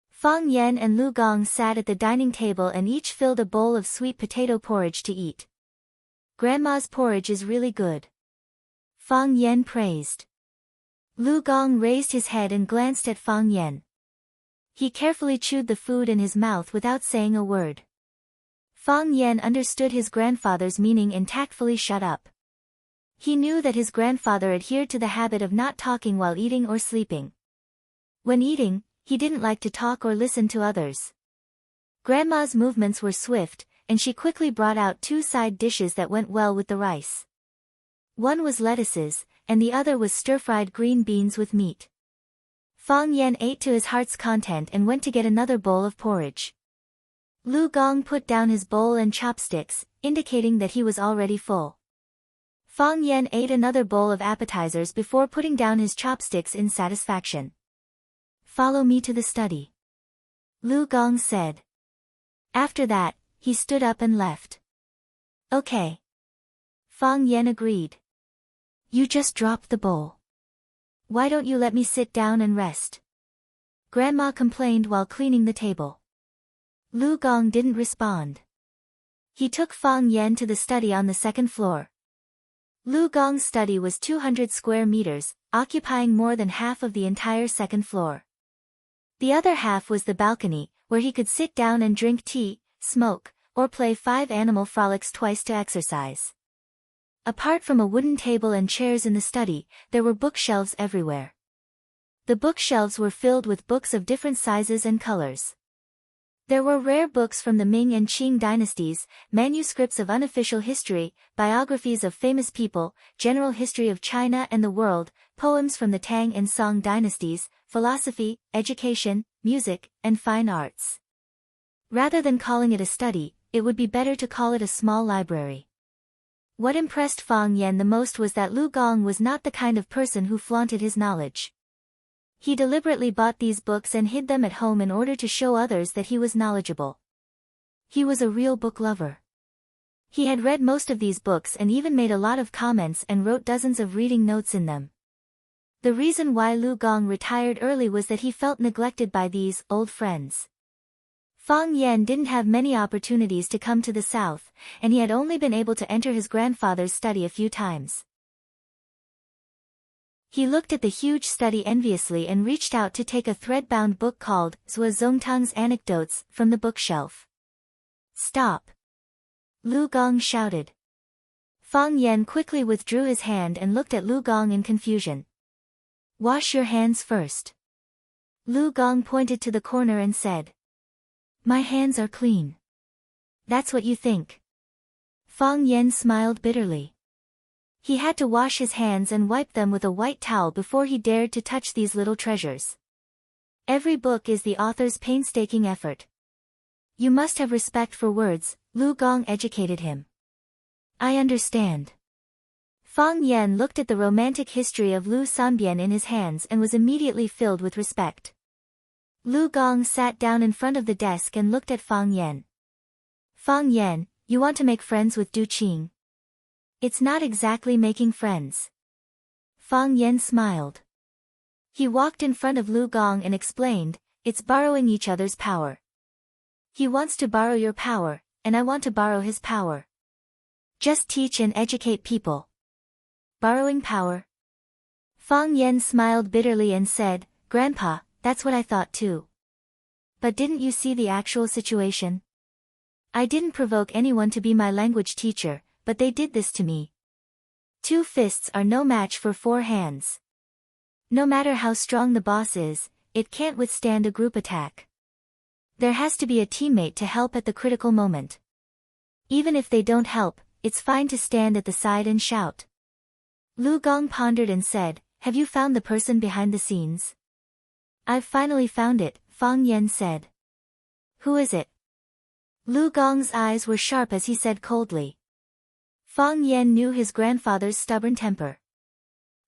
Fang Yan and Lu Gong sat at the dining table and each filled a bowl of sweet potato porridge to eat. "Grandma's porridge is really good," Fang Yan praised. Lu Gong raised his head and glanced at Fang Yan. He carefully chewed the food in his mouth without saying a word. Fang Yan understood his grandfather's meaning and tactfully shut up. He knew that his grandfather adhered to the habit of not talking while eating or sleeping. When eating, he didn't like to talk or listen to others. Grandma's movements were swift, and she quickly brought out two side dishes that went well with the rice. One was lettuces, and the other was stir-fried green beans with meat. Fang Yan ate to his heart's content and went to get another bowl of porridge. Lu Gong put down his bowl and chopsticks, indicating that he was already full. Fang Yan ate another bowl of appetizers before putting down his chopsticks in satisfaction. "Follow me to the study," Lu Gong said. After that, he stood up and left. "Okay." Fang Yan agreed. "You just dropped the bowl. Why don't you let me sit down and rest?" Grandma complained while cleaning the table. Lu Gong didn't respond. He took Fang Yan to the study on the second floor. Lu Gong's study was 200 square meters, occupying more than half of the entire second floor. The other half was the balcony, where he could sit down and drink tea, smoke, or play 5 animal frolics twice to exercise. Apart from a wooden table and chairs in the study, there were bookshelves everywhere. The bookshelves were filled with books of different sizes and colors. There were rare books from the Ming and Qing dynasties, manuscripts of unofficial history, biographies of famous people, general history of China and the world, poems from the Tang and Song dynasties, philosophy, education, music, and fine arts. Rather than calling it a study, it would be better to call it a small library. What impressed Fang Yan the most was that Lu Gong was not the kind of person who flaunted his knowledge. He deliberately bought these books and hid them at home in order to show others that he was knowledgeable. He was a real book lover. He had read most of these books and even made a lot of comments and wrote dozens of reading notes in them. The reason why Lu Gong retired early was that he felt neglected by these old friends. Fang Yan didn't have many opportunities to come to the south, and he had only been able to enter his grandfather's study a few times. He looked at the huge study enviously and reached out to take a thread-bound book called Zhua Zongtang's Anecdotes from the bookshelf. "Stop!" Lu Gong shouted. Fang Yan quickly withdrew his hand and looked at Lu Gong in confusion. "Wash your hands first." Lu Gong pointed to the corner and said. "My hands are clean." "That's what you think." Fang Yan smiled bitterly. He had to wash his hands and wipe them with a white towel before he dared to touch these little treasures. Every book is the author's painstaking effort. "You must have respect for words," Lu Gong educated him. "I understand." Fang Yan looked at the romantic history of Lu Sanbian in his hands and was immediately filled with respect. Lu Gong sat down in front of the desk and looked at Fang Yan. "Fang Yan, you want to make friends with Du Qing?" "It's not exactly making friends." Fang Yan smiled. He walked in front of Lu Gong and explained, "It's borrowing each other's power. He wants to borrow your power, and I want to borrow his power. Just teach and educate people." "Borrowing power?" Fang Yan smiled bitterly and said, "Grandpa, that's what I thought too. But didn't you see the actual situation? I didn't provoke anyone to be my language teacher, but they did this to me. 2 fists are no match for 4 hands. No matter how strong the boss is, it can't withstand a group attack. There has to be a teammate to help at the critical moment. Even if they don't help, it's fine to stand at the side and shout." Lu Gong pondered and said, "Have you found the person behind the scenes?" "I've finally found it," Fang Yan said. "Who is it?" Lu Gong's eyes were sharp as he said coldly. Fang Yan knew his grandfather's stubborn temper.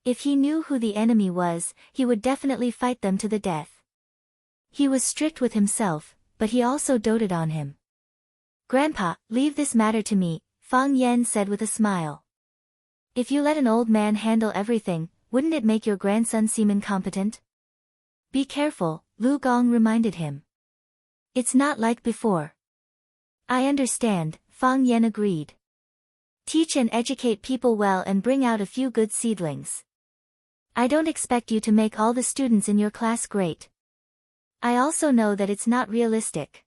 If he knew who the enemy was, he would definitely fight them to the death. He was strict with himself, but he also doted on him. "Grandpa, leave this matter to me," Fang Yan said with a smile. "If you let an old man handle everything, wouldn't it make your grandson seem incompetent?" "Be careful," Lu Gong reminded him. "It's not like before." "I understand," Fang Yan agreed. "Teach and educate people well and bring out a few good seedlings. I don't expect you to make all the students in your class great. I also know that it's not realistic.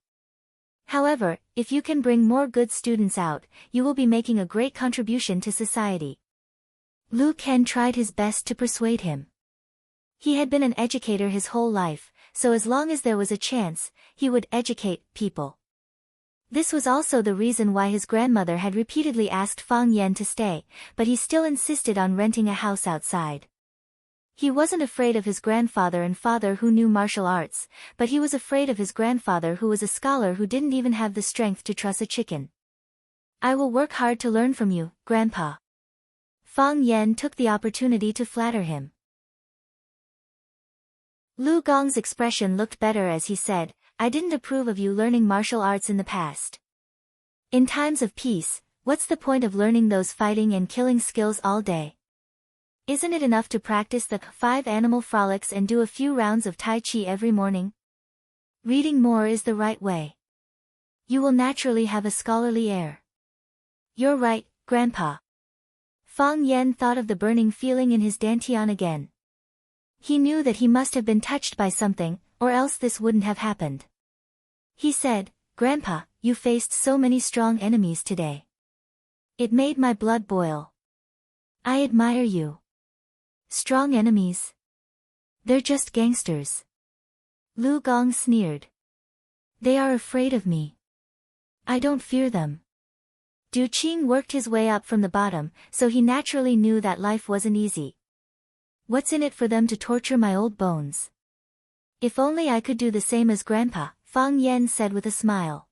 However, if you can bring more good students out, you will be making a great contribution to society." Lu Ken tried his best to persuade him. He had been an educator his whole life, so as long as there was a chance, he would educate people. This was also the reason why his grandmother had repeatedly asked Fang Yan to stay, but he still insisted on renting a house outside. He wasn't afraid of his grandfather and father who knew martial arts, but he was afraid of his grandfather who was a scholar who didn't even have the strength to truss a chicken. "I will work hard to learn from you, Grandpa." Fang Yan took the opportunity to flatter him. Lu Gong's expression looked better as he said, "I didn't approve of you learning martial arts in the past. In times of peace, what's the point of learning those fighting and killing skills all day? Isn't it enough to practice the 5 animal frolics and do a few rounds of Tai Chi every morning? Reading more is the right way. You will naturally have a scholarly air." "You're right, Grandpa." Fang Yan thought of the burning feeling in his dantian again. He knew that he must have been touched by something, or else this wouldn't have happened. He said, "Grandpa, you faced so many strong enemies today. It made my blood boil. I admire you." "Strong enemies? They're just gangsters." Lu Gong sneered. "They are afraid of me. I don't fear them." Du Qing worked his way up from the bottom, so he naturally knew that life wasn't easy. "What's in it for them to torture my old bones? If only I could do the same as Grandpa," Fang Yan said with a smile.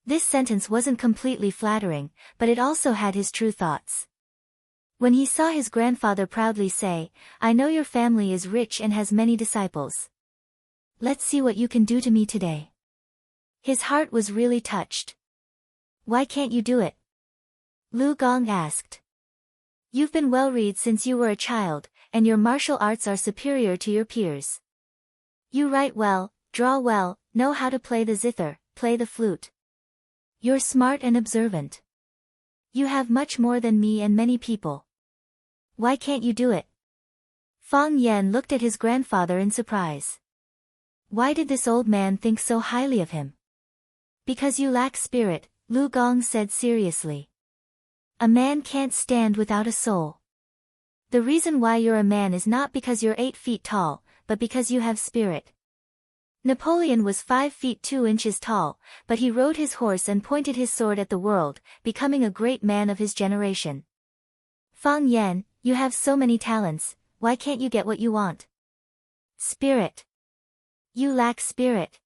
This sentence wasn't completely flattering, but it also had his true thoughts. When he saw his grandfather proudly say, "I know your family is rich and has many disciples. Let's see what you can do to me today." His heart was really touched. "Why can't you do it?" Lu Gong asked. "You've been well read since you were a child, and your martial arts are superior to your peers. You write well, draw well, know how to play the zither, play the flute. You're smart and observant. You have much more than me and many people. Why can't you do it? Fang Yan looked at his grandfather in surprise. Why did this old man think so highly of him? Because you lack spirit, Lu Gong said seriously. A man can't stand without a soul. The reason why you're a man is not because you're 8 feet tall, but because you have spirit. Napoleon was 5 feet 2 inches tall, but he rode his horse and pointed his sword at the world, becoming a great man of his generation. Fang Yan, you have so many talents, why can't you get what you want? Spirit. You lack spirit.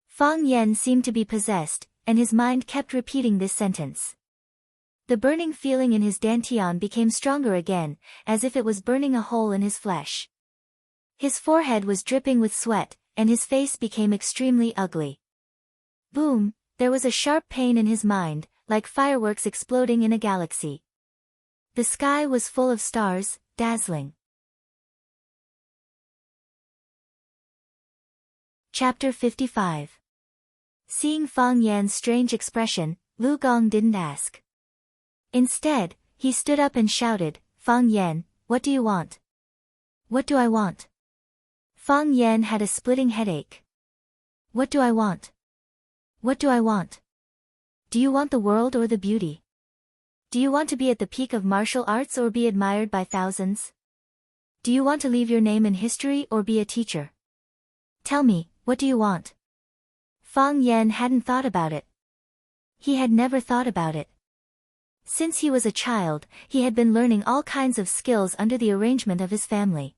Fang Yan seemed to be possessed, and his mind kept repeating this sentence. The burning feeling in his dantian became stronger again, as if it was burning a hole in his flesh. His forehead was dripping with sweat, and his face became extremely ugly. Boom, there was a sharp pain in his mind, like fireworks exploding in a galaxy. The sky was full of stars, dazzling. Chapter 55. Seeing Fang Yan's strange expression, Lu Gong didn't ask. Instead, he stood up and shouted, Fang Yan, what do you want? What do I want? Fang Yan had a splitting headache. What do I want? What do I want? Do you want the world or the beauty? Do you want to be at the peak of martial arts or be admired by thousands? Do you want to leave your name in history or be a teacher? Tell me, what do you want? Fang Yan hadn't thought about it. He had never thought about it. Since he was a child, he had been learning all kinds of skills under the arrangement of his family.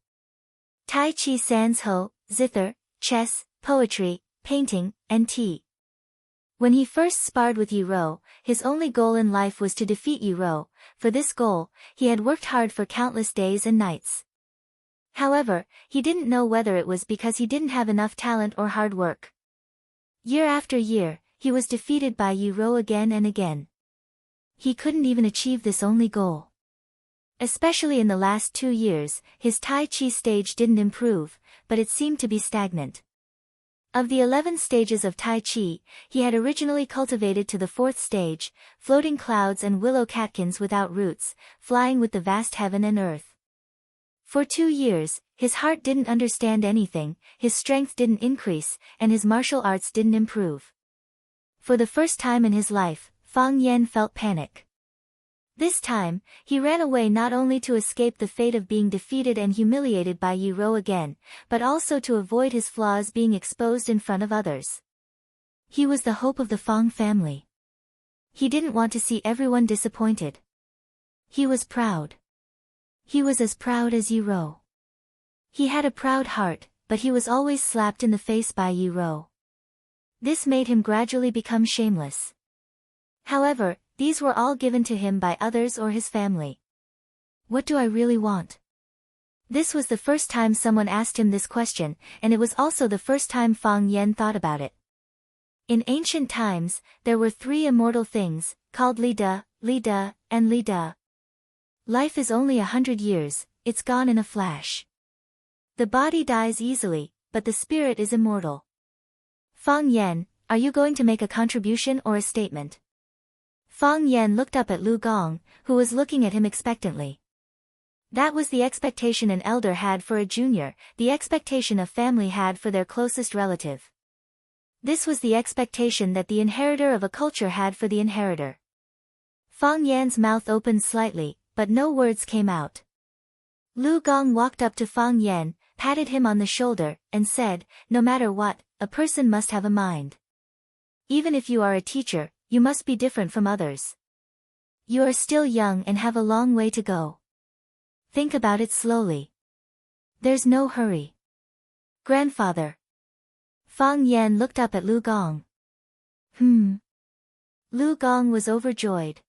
Tai Chi sans ho, zither, chess, poetry, painting, and tea. When he first sparred with Yi Ro, his only goal in life was to defeat Yi Ro. For this goal, he had worked hard for countless days and nights. However, he didn't know whether it was because he didn't have enough talent or hard work. Year after year, he was defeated by Yi Ro again and again. He couldn't even achieve this only goal. Especially in the last 2 years, his Tai Chi stage didn't improve, but it seemed to be stagnant. Of the 11 stages of Tai Chi, he had originally cultivated to the 4th stage, floating clouds and willow catkins without roots, flying with the vast heaven and earth. For 2 years, his heart didn't understand anything, his strength didn't increase, and his martial arts didn't improve. For the first time in his life, Fang Yan felt panic. This time, he ran away not only to escape the fate of being defeated and humiliated by Yi Ro again, but also to avoid his flaws being exposed in front of others. He was the hope of the Fang family. He didn't want to see everyone disappointed. He was proud. He was as proud as Yi Ro. He had a proud heart, but he was always slapped in the face by Yi Ro. This made him gradually become shameless. However, these were all given to him by others or his family. What do I really want? This was the first time someone asked him this question, and it was also the first time Fang Yan thought about it. In ancient times, there were 3 immortal things, called Li De, and Li De. Life is only 100 years, it's gone in a flash. The body dies easily, but the spirit is immortal. Fang Yan, are you going to make a contribution or a statement? Fang Yan looked up at Lu Gong, who was looking at him expectantly. That was the expectation an elder had for a junior, the expectation a family had for their closest relative. This was the expectation that the inheritor of a culture had for the inheritor. Fang Yan's mouth opened slightly, but no words came out. Lu Gong walked up to Fang Yan, patted him on the shoulder, and said, no matter what, a person must have a mind. Even if you are a teacher, you must be different from others. You are still young and have a long way to go. Think about it slowly. There's no hurry. Grandfather. Fang Yan looked up at Lu Gong. Lu Gong was overjoyed.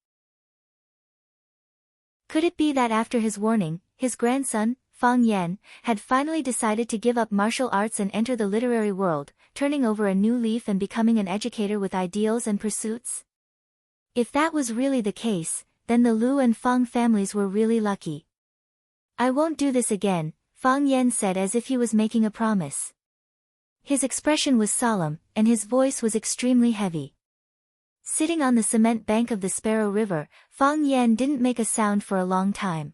Could it be that after his warning, his grandson, Fang Yan, had finally decided to give up martial arts and enter the literary world, turning over a new leaf and becoming an educator with ideals and pursuits? If that was really the case, then the Lu and Fang families were really lucky. I won't do this again, Fang Yan said as if he was making a promise. His expression was solemn, and his voice was extremely heavy. Sitting on the cement bank of the Sparrow River, Fang Yan didn't make a sound for a long time.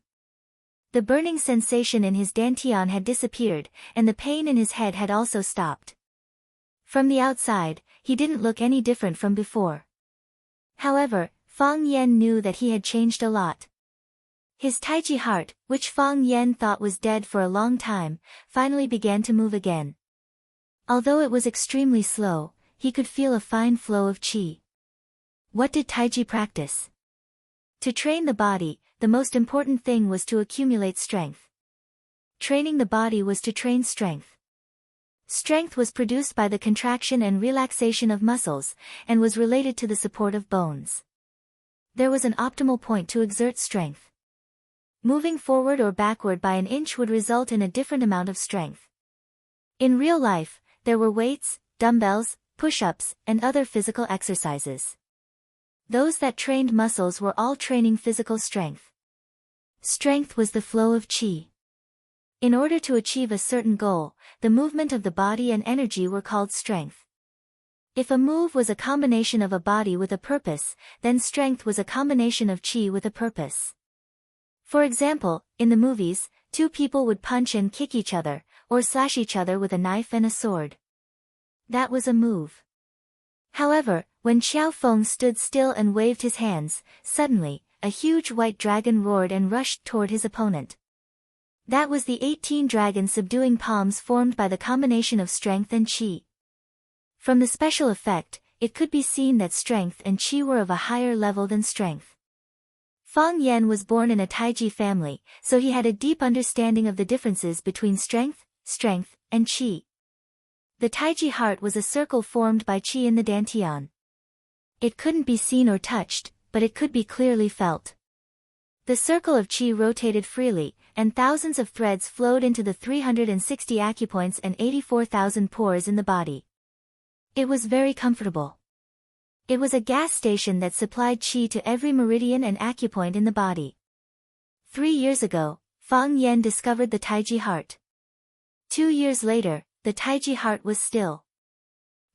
The burning sensation in his dantian had disappeared, and the pain in his head had also stopped. From the outside, he didn't look any different from before. However, Fang Yan knew that he had changed a lot. His Taiji heart, which Fang Yan thought was dead for a long time, finally began to move again. Although it was extremely slow, he could feel a fine flow of qi. What did Taiji practice? To train the body, the most important thing was to accumulate strength. Training the body was to train strength. Strength was produced by the contraction and relaxation of muscles, and was related to the support of bones. There was an optimal point to exert strength. Moving forward or backward by an inch would result in a different amount of strength. In real life, there were weights, dumbbells, push-ups, and other physical exercises. Those that trained muscles were all training physical strength. Strength was the flow of qi. In order to achieve a certain goal, the movement of the body and energy were called strength. If a move was a combination of a body with a purpose, then strength was a combination of qi with a purpose. For example, in the movies, two people would punch and kick each other, or slash each other with a knife and a sword. That was a move. However, when Xiao Feng stood still and waved his hands, suddenly, a huge white dragon roared and rushed toward his opponent. That was the 18 dragons subduing palms formed by the combination of strength and qi. From the special effect, it could be seen that strength and qi were of a higher level than strength. Fang Yan was born in a Taiji family, so he had a deep understanding of the differences between strength, and qi. The Taiji heart was a circle formed by qi in the dantian. It couldn't be seen or touched, but it could be clearly felt. The circle of qi rotated freely, and thousands of threads flowed into the 360 acupoints and 84,000 pores in the body. It was very comfortable. It was a gas station that supplied qi to every meridian and acupoint in the body. 3 years ago, Fang Yan discovered the Taiji heart. 2 years later, the Taiji heart was still.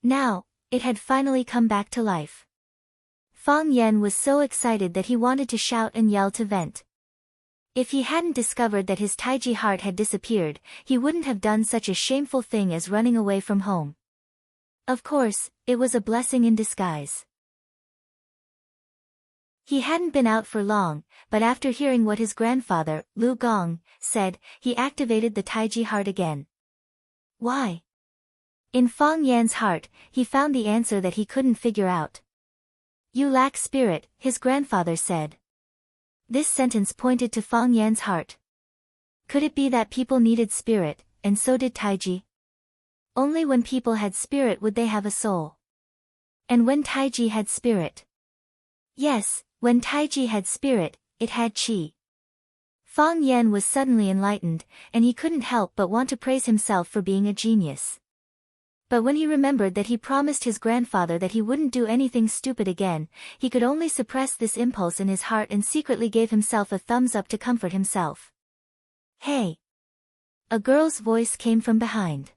Now, it had finally come back to life. Fang Yan was so excited that he wanted to shout and yell to vent. If he hadn't discovered that his Taiji heart had disappeared, he wouldn't have done such a shameful thing as running away from home. Of course, it was a blessing in disguise. He hadn't been out for long, but after hearing what his grandfather, Lu Gong, said, he activated the Taiji heart again. Why? In Fang Yan's heart, he found the answer that he couldn't figure out. You lack spirit, his grandfather said. This sentence pointed to Fang Yan's heart. Could it be that people needed spirit, and so did Taiji? Only when people had spirit would they have a soul. And when Taiji had spirit? Yes, when Taiji had spirit, it had qi. Fang Yan was suddenly enlightened, and he couldn't help but want to praise himself for being a genius. But when he remembered that he promised his grandfather that he wouldn't do anything stupid again, he could only suppress this impulse in his heart and secretly gave himself a thumbs up to comfort himself. Hey! A girl's voice came from behind.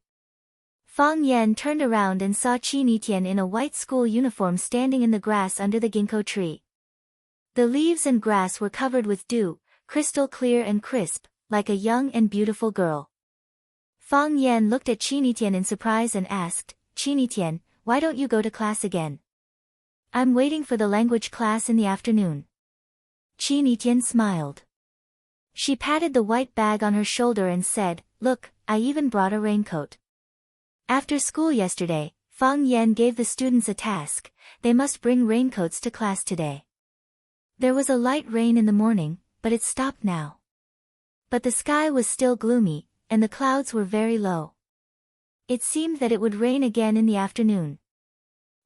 Fang Yan turned around and saw Qinitian in a white school uniform standing in the grass under the ginkgo tree. The leaves and grass were covered with dew, crystal clear and crisp, like a young and beautiful girl. Fang Yan looked at Qinitian in surprise and asked, Qinitian, why don't you go to class again? I'm waiting for the language class in the afternoon. Qinitian smiled. She patted the white bag on her shoulder and said, Look, I even brought a raincoat. After school yesterday, Fang Yan gave the students a task. They must bring raincoats to class today. There was a light rain in the morning, but it stopped now. But the sky was still gloomy, and the clouds were very low. It seemed that it would rain again in the afternoon.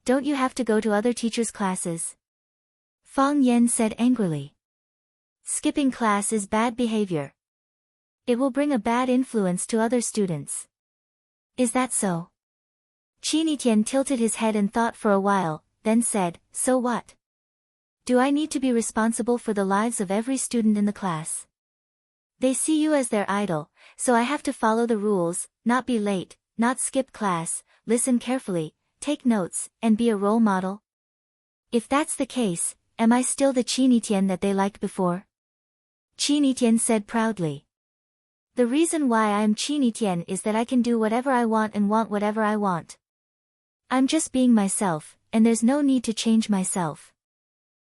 Don't you have to go to other teachers' classes? Fang Yan said angrily. Skipping class is bad behavior. It will bring a bad influence to other students. Is that so? Qinitian tilted his head and thought for a while, then said, So what? Do I need to be responsible for the lives of every student in the class? They see you as their idol, so I have to follow the rules, not be late, not skip class, listen carefully, take notes, and be a role model. If that's the case, am I still the Qinitian that they liked before? Qinitian said proudly. The reason why I am Qinitian is that I can do whatever I want and want whatever I want. I'm just being myself, and there's no need to change myself.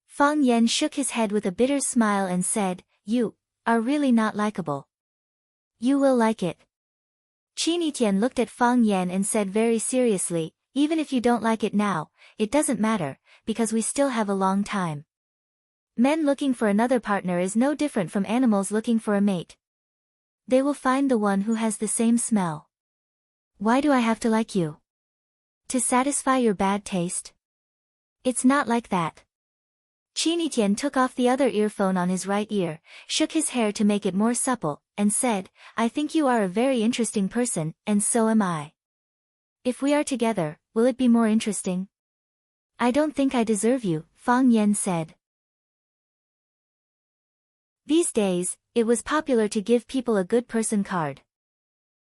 Fang Yan shook his head with a bitter smile and said, You are really not likable. You will like it. Qinitian looked at Fang Yan and said very seriously, Even if you don't like it now, it doesn't matter, because we still have a long time. Men looking for another partner is no different from animals looking for a mate. They will find the one who has the same smell. Why do I have to like you? To satisfy your bad taste? It's not like that. Qinitian took off the other earphone on his right ear, shook his hair to make it more supple, and said, I think you are a very interesting person, and so am I. If we are together, will it be more interesting? I don't think I deserve you, Fang Yan said. These days, it was popular to give people a good person card.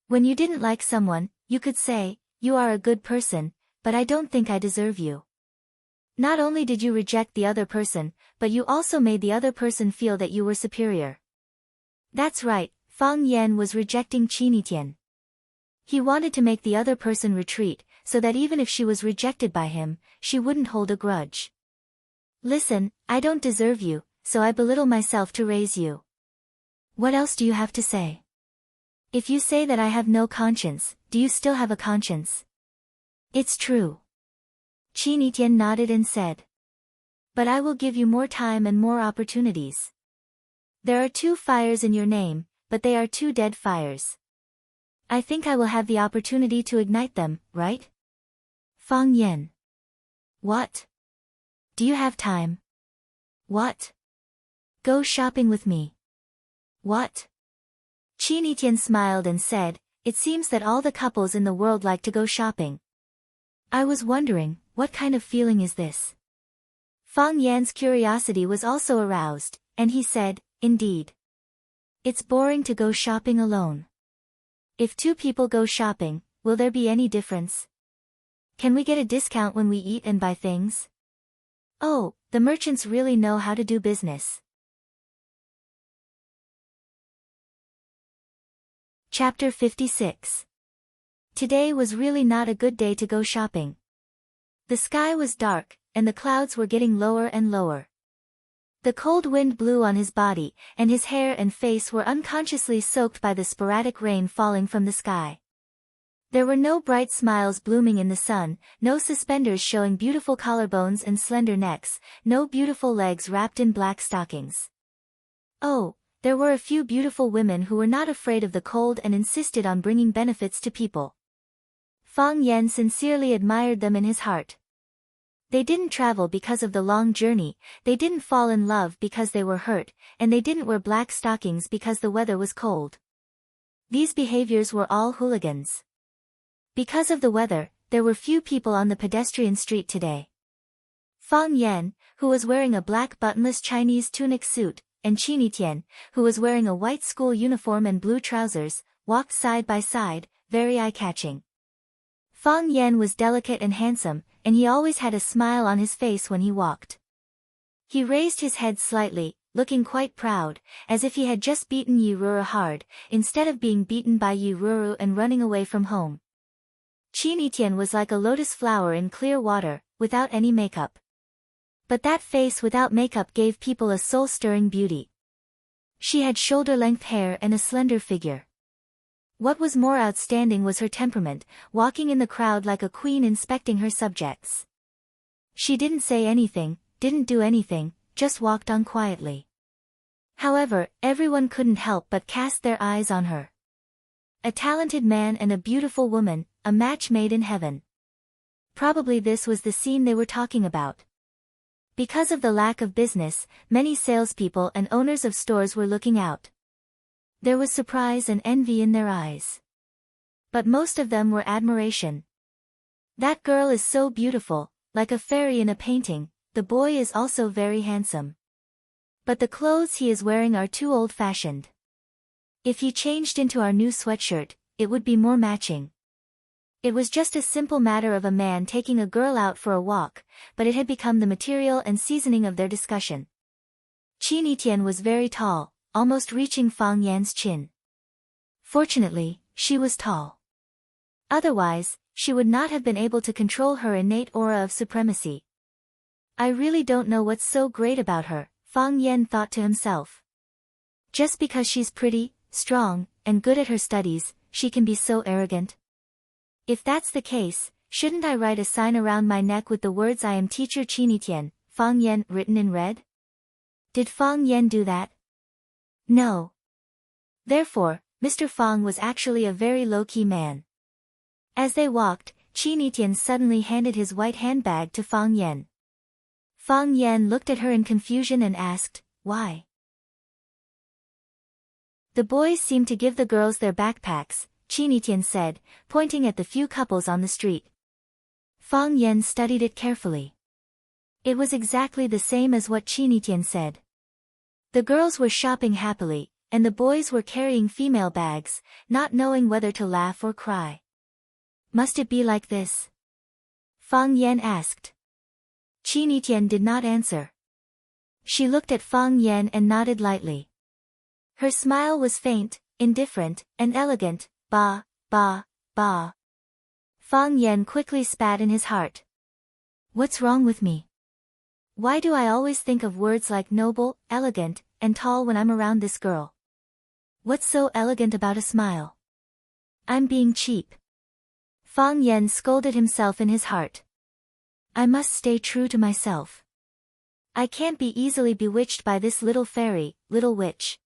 When you didn't like someone, you could say, You are a good person, but I don't think I deserve you. Not only did you reject the other person, but you also made the other person feel that you were superior. That's right, Fang Yan was rejecting Qinitian. He wanted to make the other person retreat, so that even if she was rejected by him, she wouldn't hold a grudge. Listen, I don't deserve you, so I belittle myself to raise you. What else do you have to say? If you say that I have no conscience, do you still have a conscience? It's true. Qinitian nodded and said. But I will give you more time and more opportunities. There are 2 fires in your name, but they are 2 dead fires. I think I will have the opportunity to ignite them, right? Fang Yan. What? Do you have time? What? Go shopping with me. What? Qinitian smiled and said, It seems that all the couples in the world like to go shopping. I was wondering, what kind of feeling is this? Fang Yan's curiosity was also aroused, and he said, Indeed. It's boring to go shopping alone. If 2 people go shopping, will there be any difference? Can we get a discount when we eat and buy things? Oh, the merchants really know how to do business. Chapter 56. Today was really not a good day to go shopping. The sky was dark, and the clouds were getting lower and lower. The cold wind blew on his body, and his hair and face were unconsciously soaked by the sporadic rain falling from the sky. There were no bright smiles blooming in the sun, no suspenders showing beautiful collarbones and slender necks, no beautiful legs wrapped in black stockings. Oh, there were a few beautiful women who were not afraid of the cold and insisted on bringing benefits to people. Fang Yan sincerely admired them in his heart. They didn't travel because of the long journey, they didn't fall in love because they were hurt, and they didn't wear black stockings because the weather was cold. These behaviors were all hooligans. Because of the weather, there were few people on the pedestrian street today. Fang Yan, who was wearing a black buttonless Chinese tunic suit, and Qinitian, who was wearing a white school uniform and blue trousers, walked side by side, very eye-catching. Fang Yan was delicate and handsome, and he always had a smile on his face when he walked. He raised his head slightly, looking quite proud, as if he had just beaten Yi Ruru hard, instead of being beaten by Yi Ruru and running away from home. Qinitian was like a lotus flower in clear water, without any makeup. But that face without makeup gave people a soul-stirring beauty. She had shoulder-length hair and a slender figure. What was more outstanding was her temperament, walking in the crowd like a queen inspecting her subjects. She didn't say anything, didn't do anything, just walked on quietly. However, everyone couldn't help but cast their eyes on her. A talented man and a beautiful woman, a match made in heaven. Probably this was the scene they were talking about. Because of the lack of business, many salespeople and owners of stores were looking out. There was surprise and envy in their eyes. But most of them were admiration. That girl is so beautiful, like a fairy in a painting, the boy is also very handsome. But the clothes he is wearing are too old-fashioned. If you changed into our new sweatshirt, it would be more matching. It was just a simple matter of a man taking a girl out for a walk, but it had become the material and seasoning of their discussion. Qin Etienne was very tall, almost reaching Fang Yan's chin. Fortunately, she was tall. Otherwise, she would not have been able to control her innate aura of supremacy. I really don't know what's so great about her, Fang Yan thought to himself. Just because she's pretty, strong, and good at her studies, she can be so arrogant. If that's the case, shouldn't I write a sign around my neck with the words "I am teacher Qin Etienne, Fang Yan" written in red? Did Fang Yan do that? No. Therefore, Mr. Fang was actually a very low-key man. As they walked, Qin Etienne suddenly handed his white handbag to Fang Yan. Fang Yan looked at her in confusion and asked, "Why?" The boys seemed to give the girls their backpacks, Qin Etienne said, pointing at the few couples on the street. Fang Yan studied it carefully. It was exactly the same as what Qin Etienne said. The girls were shopping happily, and the boys were carrying female bags, not knowing whether to laugh or cry. Must it be like this? Fang Yan asked. Qin Etienne did not answer. She looked at Fang Yan and nodded lightly. Her smile was faint, indifferent, and elegant. Ba, ba, ba. Fang Yan quickly spat in his heart. What's wrong with me? Why do I always think of words like noble, elegant, and tall when I'm around this girl? What's so elegant about a smile? I'm being cheap. Fang Yan scolded himself in his heart. I must stay true to myself. I can't be easily bewitched by this little fairy, little witch.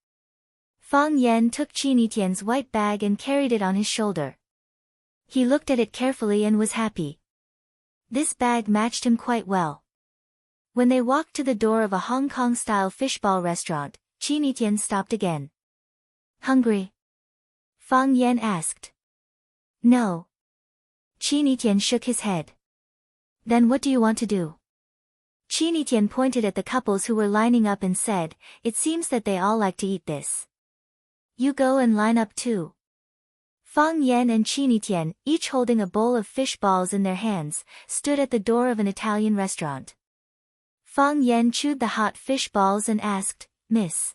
Fang Yan took Qin Etienne's white bag and carried it on his shoulder. He looked at it carefully and was happy. This bag matched him quite well. When they walked to the door of a Hong Kong-style fishball restaurant, Qin Etienne stopped again. Hungry? Fang Yan asked. No. Qin Etienne shook his head. Then what do you want to do? Qin Etienne pointed at the couples who were lining up and said, it seems that they all like to eat this. You go and line up too. Fang Yan and Qin Etienne, each holding a bowl of fish balls in their hands, stood at the door of an Italian restaurant. Fang Yan chewed the hot fish balls and asked, Miss,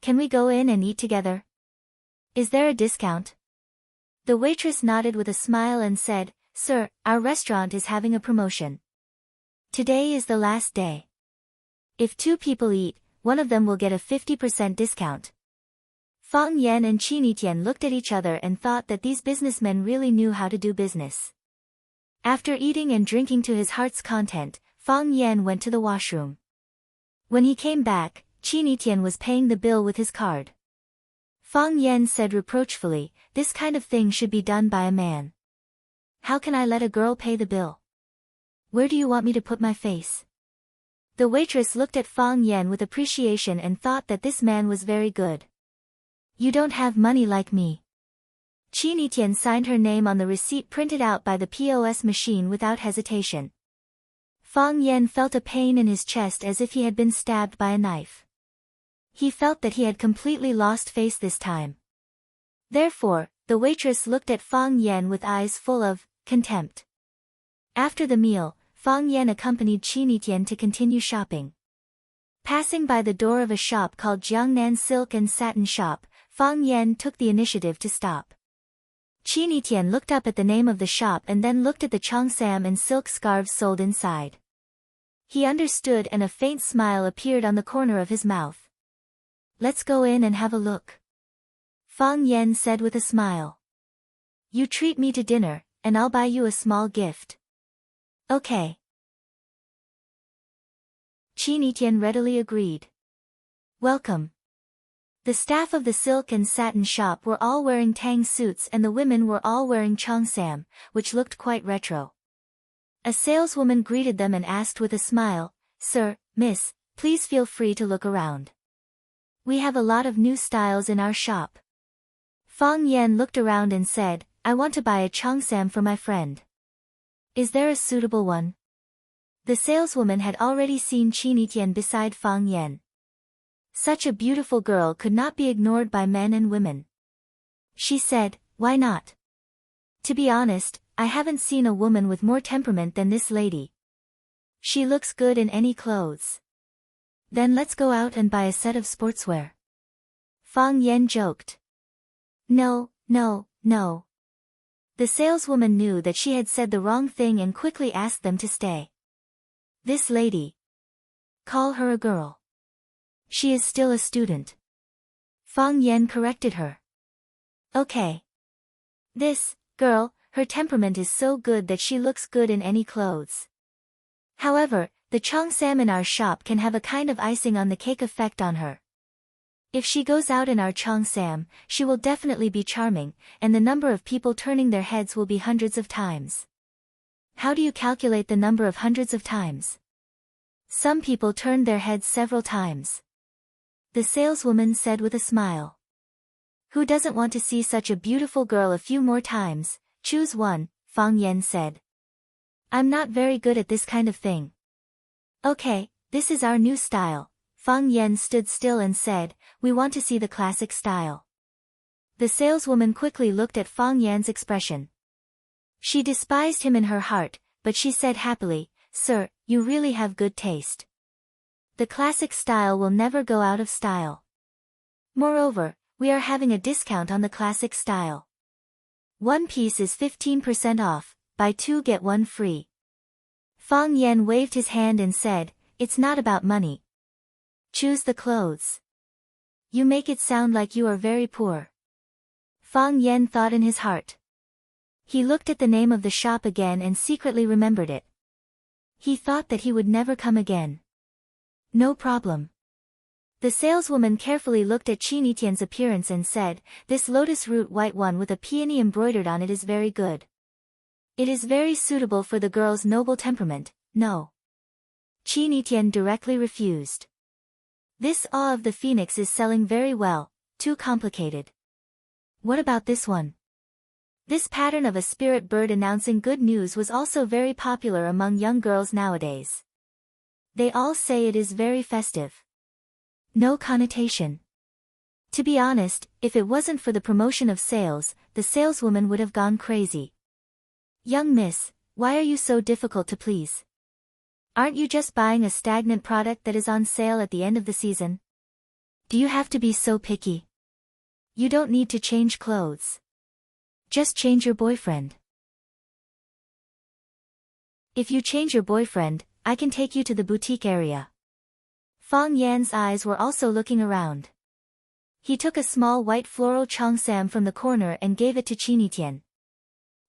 can we go in and eat together? Is there a discount? The waitress nodded with a smile and said, Sir, our restaurant is having a promotion. Today is the last day. If 2 people eat, one of them will get a 50% discount. Fang Yan and Qin Etienne looked at each other and thought that these businessmen really knew how to do business. After eating and drinking to his heart's content, Fang Yan went to the washroom. When he came back, Qin Etienne was paying the bill with his card. Fang Yan said reproachfully, this kind of thing should be done by a man. How can I let a girl pay the bill? Where do you want me to put my face? The waitress looked at Fang Yan with appreciation and thought that this man was very good. You don't have money like me. Qin Etienne signed her name on the receipt printed out by the POS machine without hesitation. Fang Yan felt a pain in his chest as if he had been stabbed by a knife. He felt that he had completely lost face this time. Therefore, the waitress looked at Fang Yan with eyes full of contempt. After the meal, Fang Yan accompanied Qin Etienne to continue shopping. Passing by the door of a shop called Jiangnan Silk and Satin Shop, Fang Yan took the initiative to stop. Qin Etienne looked up at the name of the shop and then looked at the cheongsam and silk scarves sold inside. He understood and a faint smile appeared on the corner of his mouth. Let's go in and have a look. Fang Yan said with a smile. You treat me to dinner, and I'll buy you a small gift. Okay. Qin Etienne readily agreed. Welcome. The staff of the silk and satin shop were all wearing tang suits and the women were all wearing cheongsam, which looked quite retro. A saleswoman greeted them and asked with a smile, Sir, Miss, please feel free to look around. We have a lot of new styles in our shop. Fang Yan looked around and said, I want to buy a cheongsam for my friend. Is there a suitable one? The saleswoman had already seen Qin Etienne beside Fang Yan. Such a beautiful girl could not be ignored by men and women. She said, "Why not? To be honest, I haven't seen a woman with more temperament than this lady. She looks good in any clothes. Then let's go out and buy a set of sportswear." Fang Yan joked. No, no, no. The saleswoman knew that she had said the wrong thing and quickly asked them to stay. "This lady. Call her a girl. She is still a student." Fang Yan corrected her. "Okay. This girl, her temperament is so good that she looks good in any clothes. However, the cheongsam in our shop can have a kind of icing on the cake effect on her. If she goes out in our cheongsam, she will definitely be charming, and the number of people turning their heads will be hundreds of times." "How do you calculate the number of hundreds of times?" "Some people turned their heads several times," the saleswoman said with a smile. "Who doesn't want to see such a beautiful girl a few more times? Choose one," Fang Yan said. "I'm not very good at this kind of thing." "Okay, this is our new style." Fang Yan stood still and said, "We want to see the classic style." The saleswoman quickly looked at Fang Yan's expression. She despised him in her heart, but she said happily, "Sir, you really have good taste. The classic style will never go out of style. Moreover, we are having a discount on the classic style. One piece is 15% off, buy two get one free." Fang Yan waved his hand and said, "It's not about money. Choose the clothes. You make it sound like you are very poor." Fang Yan thought in his heart. He looked at the name of the shop again and secretly remembered it. He thought that he would never come again. "No problem." The saleswoman carefully looked at Qin Etienne's appearance and said, "This lotus root white one with a peony embroidered on it is very good. It is very suitable for the girl's noble temperament." "No." Qin Etienne directly refused. "This Awe of the Phoenix is selling very well, too complicated." "What about this one?" This pattern of a spirit bird announcing good news was also very popular among young girls nowadays. They all say it is very festive. No connotation. To be honest, if it wasn't for the promotion of sales, the saleswoman would have gone crazy. "Young miss, why are you so difficult to please? Aren't you just buying a stagnant product that is on sale at the end of the season? Do you have to be so picky? You don't need to change clothes. Just change your boyfriend. If you change your boyfriend, I can take you to the boutique area." Fang Yan's eyes were also looking around. He took a small white floral cheongsam from the corner and gave it to Qin Etienne.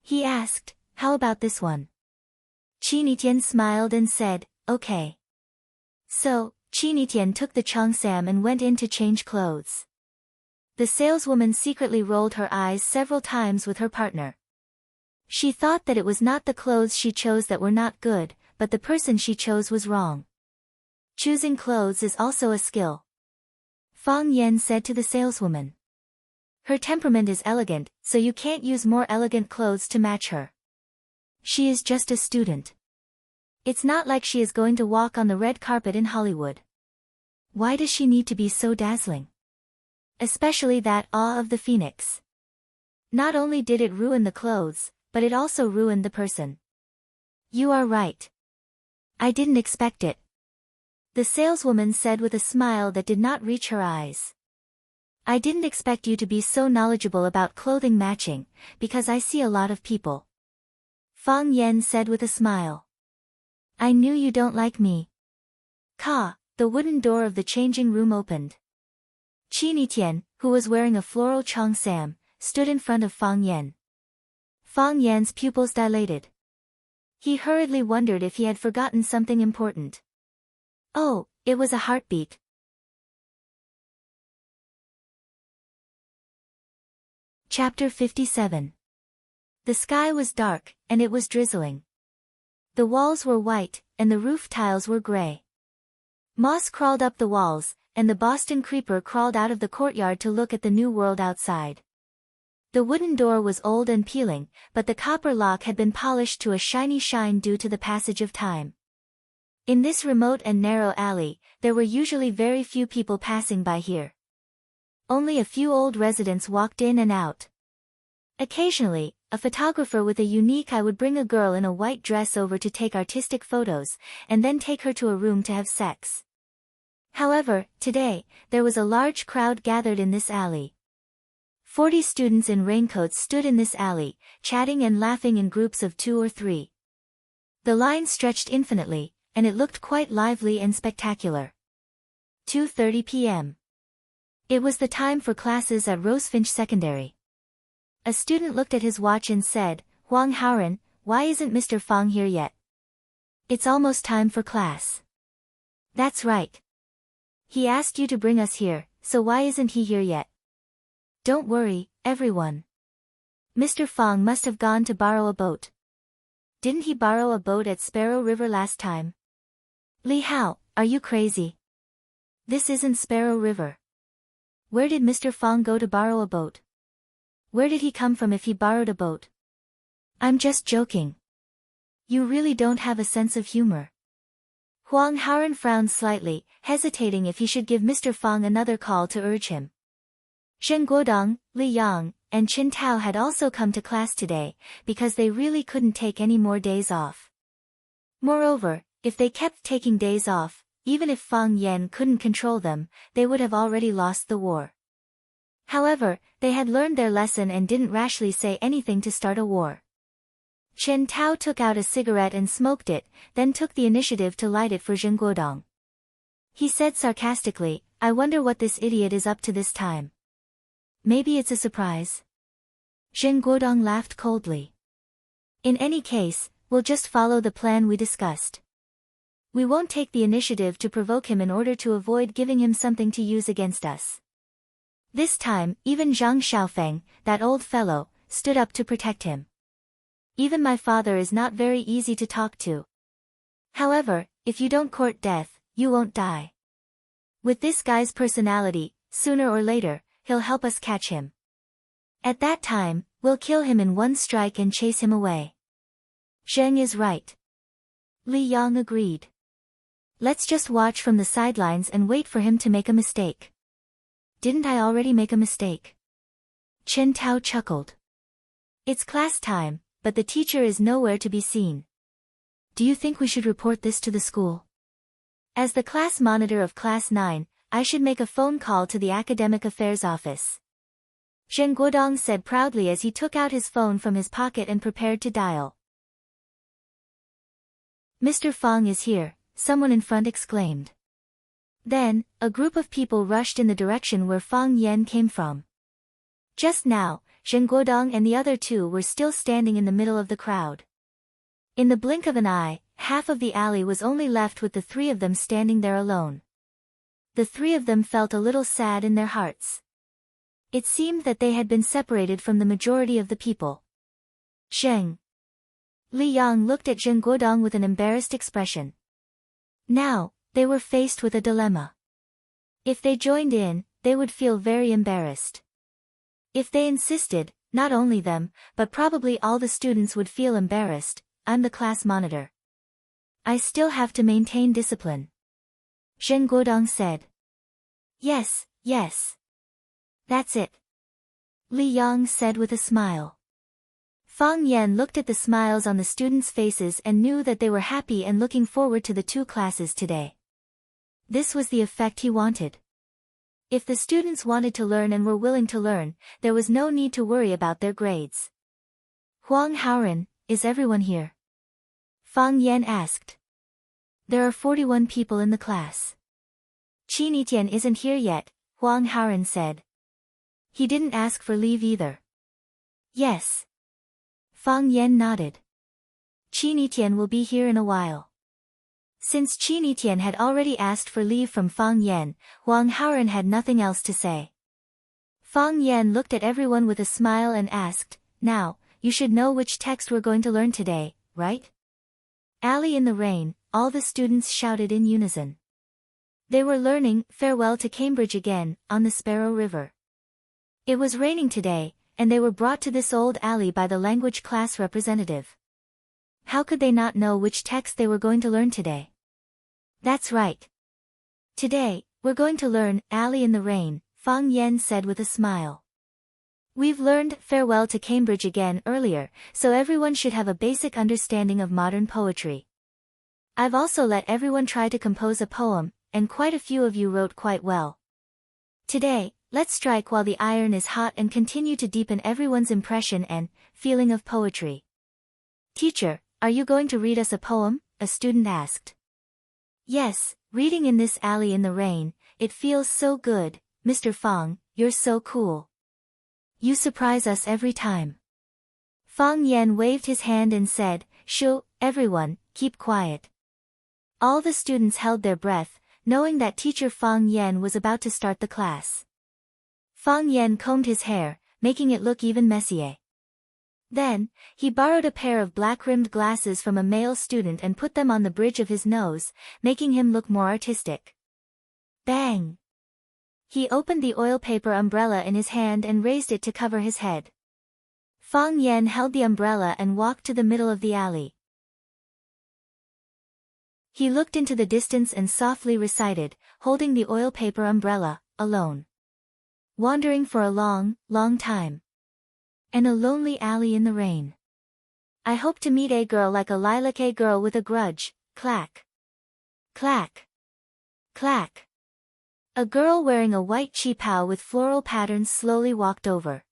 He asked, "How about this one?" Qin Etienne smiled and said, "Okay." So, Qin Etienne took the cheongsam and went in to change clothes. The saleswoman secretly rolled her eyes several times with her partner. She thought that it was not the clothes she chose that were not good, but the person she chose was wrong. Choosing clothes is also a skill. Fang Yan said to the saleswoman. "Her temperament is elegant, so you can't use more elegant clothes to match her. She is just a student. It's not like she is going to walk on the red carpet in Hollywood. Why does she need to be so dazzling? Especially that Awe of the Phoenix. Not only did it ruin the clothes, but it also ruined the person." "You are right. I didn't expect it," the saleswoman said with a smile that did not reach her eyes. "I didn't expect you to be so knowledgeable about clothing matching, because I see a lot of people." Fang Yan said with a smile. "I knew you don't like me." The wooden door of the changing room opened. Qin Etienne, who was wearing a floral cheongsam, stood in front of Fang Yan. Fang Yan's pupils dilated. He hurriedly wondered if he had forgotten something important. Oh, it was a heartbeat. Chapter 57. The sky was dark, and it was drizzling. The walls were white, and the roof tiles were gray. Moss crawled up the walls, and the Boston creeper crawled out of the courtyard to look at the new world outside. The wooden door was old and peeling, but the copper lock had been polished to a shiny shine due to the passage of time. In this remote and narrow alley, there were usually very few people passing by here. Only a few old residents walked in and out. Occasionally, a photographer with a unique eye would bring a girl in a white dress over to take artistic photos, and then take her to a room to have sex. However, today, there was a large crowd gathered in this alley. 40 students in raincoats stood in this alley, chatting and laughing in groups of 2 or 3. The line stretched infinitely, and it looked quite lively and spectacular. 2:30 p.m. It was the time for classes at Rosefinch Secondary. A student looked at his watch and said, "Huang Haoren, why isn't Mr. Fang here yet? It's almost time for class." "That's right. He asked you to bring us here, so why isn't he here yet?" "Don't worry, everyone. Mr. Fang must have gone to borrow a boat. Didn't he borrow a boat at Sparrow River last time?" "Li Hao, are you crazy? This isn't Sparrow River. Where did Mr. Fang go to borrow a boat? Where did he come from if he borrowed a boat?" "I'm just joking. You really don't have a sense of humor." Huang Haoren frowned slightly, hesitating if he should give Mr. Fang another call to urge him. Zheng Guodong, Li Yang, and Qin Tao had also come to class today, because they really couldn't take any more days off. Moreover, if they kept taking days off, even if Fang Yan couldn't control them, they would have already lost the war. However, they had learned their lesson and didn't rashly say anything to start a war. Chen Tao took out a cigarette and smoked it, then took the initiative to light it for Zheng Guodong. He said sarcastically, "I wonder what this idiot is up to this time. Maybe it's a surprise." Zheng Guodong laughed coldly. "In any case, we'll just follow the plan we discussed. We won't take the initiative to provoke him in order to avoid giving him something to use against us." This time, even Zhang Xiaofeng, that old fellow, stood up to protect him. "Even my father is not very easy to talk to. However, if you don't court death, you won't die. With this guy's personality, sooner or later, he'll help us catch him. At that time, we'll kill him in one strike and chase him away." Zheng is right. Li Yang agreed. "Let's just watch from the sidelines and wait for him to make a mistake." "Didn't I already make a mistake?" Chen Tao chuckled. "It's class time, but the teacher is nowhere to be seen. Do you think we should report this to the school? As the class monitor of Class 9, I should make a phone call to the Academic Affairs Office." Zheng Guodong said proudly as he took out his phone from his pocket and prepared to dial. "Mr. Fang is here," someone in front exclaimed. Then, a group of people rushed in the direction where Fang Yan came from. Just now, Zheng Guodong and the other two were still standing in the middle of the crowd. In the blink of an eye, half of the alley was only left with the 3 of them standing there alone. The 3 of them felt a little sad in their hearts. It seemed that they had been separated from the majority of the people. "Zheng." Li Yang looked at Zheng Guodong with an embarrassed expression. Now, they were faced with a dilemma. If they joined in, they would feel very embarrassed. If they insisted, not only them, but probably all the students would feel embarrassed. "I'm the class monitor. I still have to maintain discipline," Zheng Guodong said. Yes. That's it," Li Yang said with a smile. Fang Yan looked at the smiles on the students' faces and knew that they were happy and looking forward to the 2 classes today. This was the effect he wanted. If the students wanted to learn and were willing to learn, there was no need to worry about their grades. "Huang Haoren, is everyone here?" Fang Yan asked. "There are 41 people in the class." "Qin Etian isn't here yet," Huang Haoren said. "He didn't ask for leave either." "Yes." Fang Yan nodded. "Qin Etian will be here in a while." Since Qin Etian had already asked for leave from Fang Yan, Huang Haoren had nothing else to say. Fang Yan looked at everyone with a smile and asked, "Now, you should know which text we're going to learn today, right?" "Alley in the Rain," all the students shouted in unison. They were learning Farewell to Cambridge Again, on the Sparrow River. It was raining today, and they were brought to this old alley by the language class representative. How could they not know which text they were going to learn today? That's right. Today, we're going to learn Alley in the Rain, Fang Yan said with a smile. We've learned Farewell to Cambridge again earlier, so everyone should have a basic understanding of modern poetry. I've also let everyone try to compose a poem, and quite a few of you wrote quite well. Today, let's strike while the iron is hot and continue to deepen everyone's impression and feeling of poetry. Teacher, are you going to read us a poem? A student asked. Yes, reading in this alley in the rain, it feels so good, Mr. Fang, you're so cool. You surprise us every time. Fang Yan waved his hand and said, Shoo, everyone, keep quiet. All the students held their breath, knowing that teacher Fang Yan was about to start the class. Fang Yan combed his hair, making it look even messier. Then, he borrowed a pair of black-rimmed glasses from a male student and put them on the bridge of his nose, making him look more artistic. Bang! He opened the oil paper umbrella in his hand and raised it to cover his head. Fang Yan held the umbrella and walked to the middle of the alley. He looked into the distance and softly recited, holding the oil paper umbrella, alone. Wandering for a long, long time. And a lonely alley in the rain. I hope to meet a girl like a lilac, a girl with a grudge, clack. Clack. Clack. A girl wearing a white cheapao with floral patterns slowly walked over.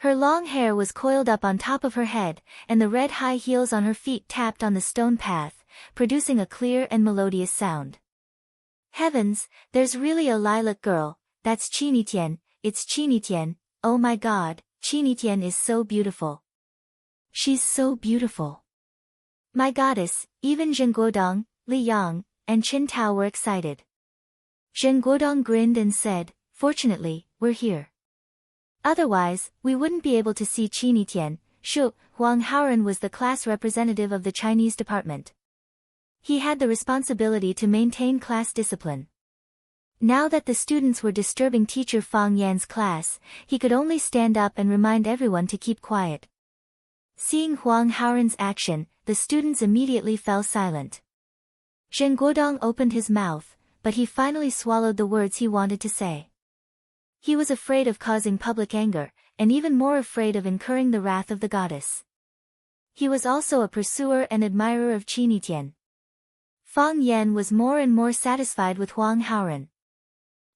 Her long hair was coiled up on top of her head, and the red high heels on her feet tapped on the stone path, producing a clear and melodious sound. Heavens, there's really a lilac girl, that's Chinitian, it's Chinitian, oh my god. Chinitian is so beautiful. She's so beautiful. My goddess, even Zheng Guodong, Li Yang, and Qin Tao were excited. Zheng Guodong grinned and said, Fortunately, we're here. Otherwise, we wouldn't be able to see Chinitian. Shu Huang Haoren was the class representative of the Chinese department. He had the responsibility to maintain class discipline. Now that the students were disturbing teacher Fang Yan's class, he could only stand up and remind everyone to keep quiet. Seeing Huang Haoren's action, the students immediately fell silent. Zheng Guodong opened his mouth, but he finally swallowed the words he wanted to say. He was afraid of causing public anger, and even more afraid of incurring the wrath of the goddess. He was also a pursuer and admirer of Chinitian. Fang Yan was more and more satisfied with Huang Haoren.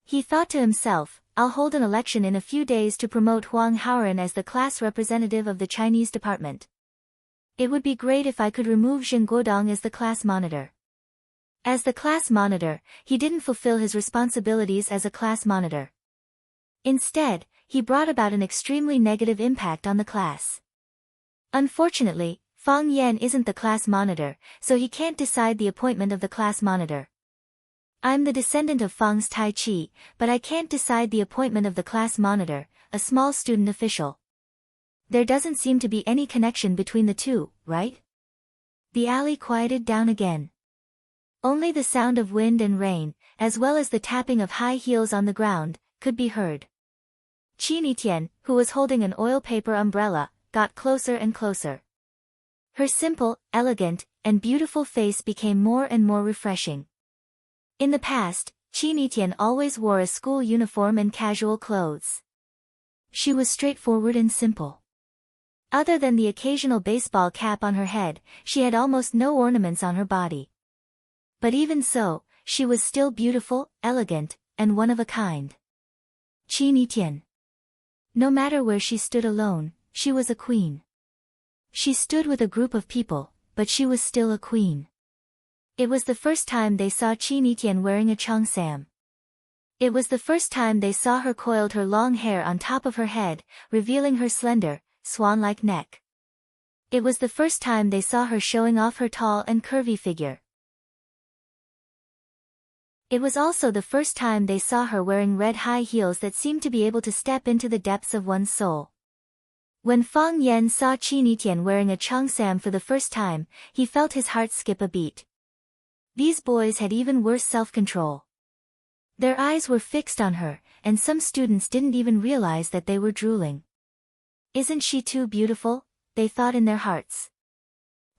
He thought to himself, I'll hold an election in a few days to promote Huang Haoren as the class representative of the Chinese department. It would be great if I could remove Zheng Guodong as the class monitor. As the class monitor, he didn't fulfill his responsibilities as a class monitor. Instead, he brought about an extremely negative impact on the class. Unfortunately, Fang Yan isn't the class monitor, so he can't decide the appointment of the class monitor. I'm the descendant of Fang's Tai Chi, but I can't decide the appointment of the class monitor, a small student official. There doesn't seem to be any connection between the two, right? The alley quieted down again. Only the sound of wind and rain, as well as the tapping of high heels on the ground, could be heard. Chinitian, who was holding an oil paper umbrella, got closer and closer. Her simple, elegant, and beautiful face became more and more refreshing. In the past, Chinitian always wore a school uniform and casual clothes. She was straightforward and simple. Other than the occasional baseball cap on her head, she had almost no ornaments on her body. But even so, she was still beautiful, elegant, and one of a kind. Chinitian. No matter where she stood alone, she was a queen. She stood with a group of people, but she was still a queen. It was the first time they saw Chinitian wearing a cheongsam. It was the first time they saw her coiled her long hair on top of her head, revealing her slender, swan-like neck. It was the first time they saw her showing off her tall and curvy figure. It was also the first time they saw her wearing red high heels that seemed to be able to step into the depths of one's soul. When Fang Yan saw Chinitian wearing a cheongsam for the first time, he felt his heart skip a beat. These boys had even worse self-control. Their eyes were fixed on her, and some students didn't even realize that they were drooling. Isn't she too beautiful? They thought in their hearts.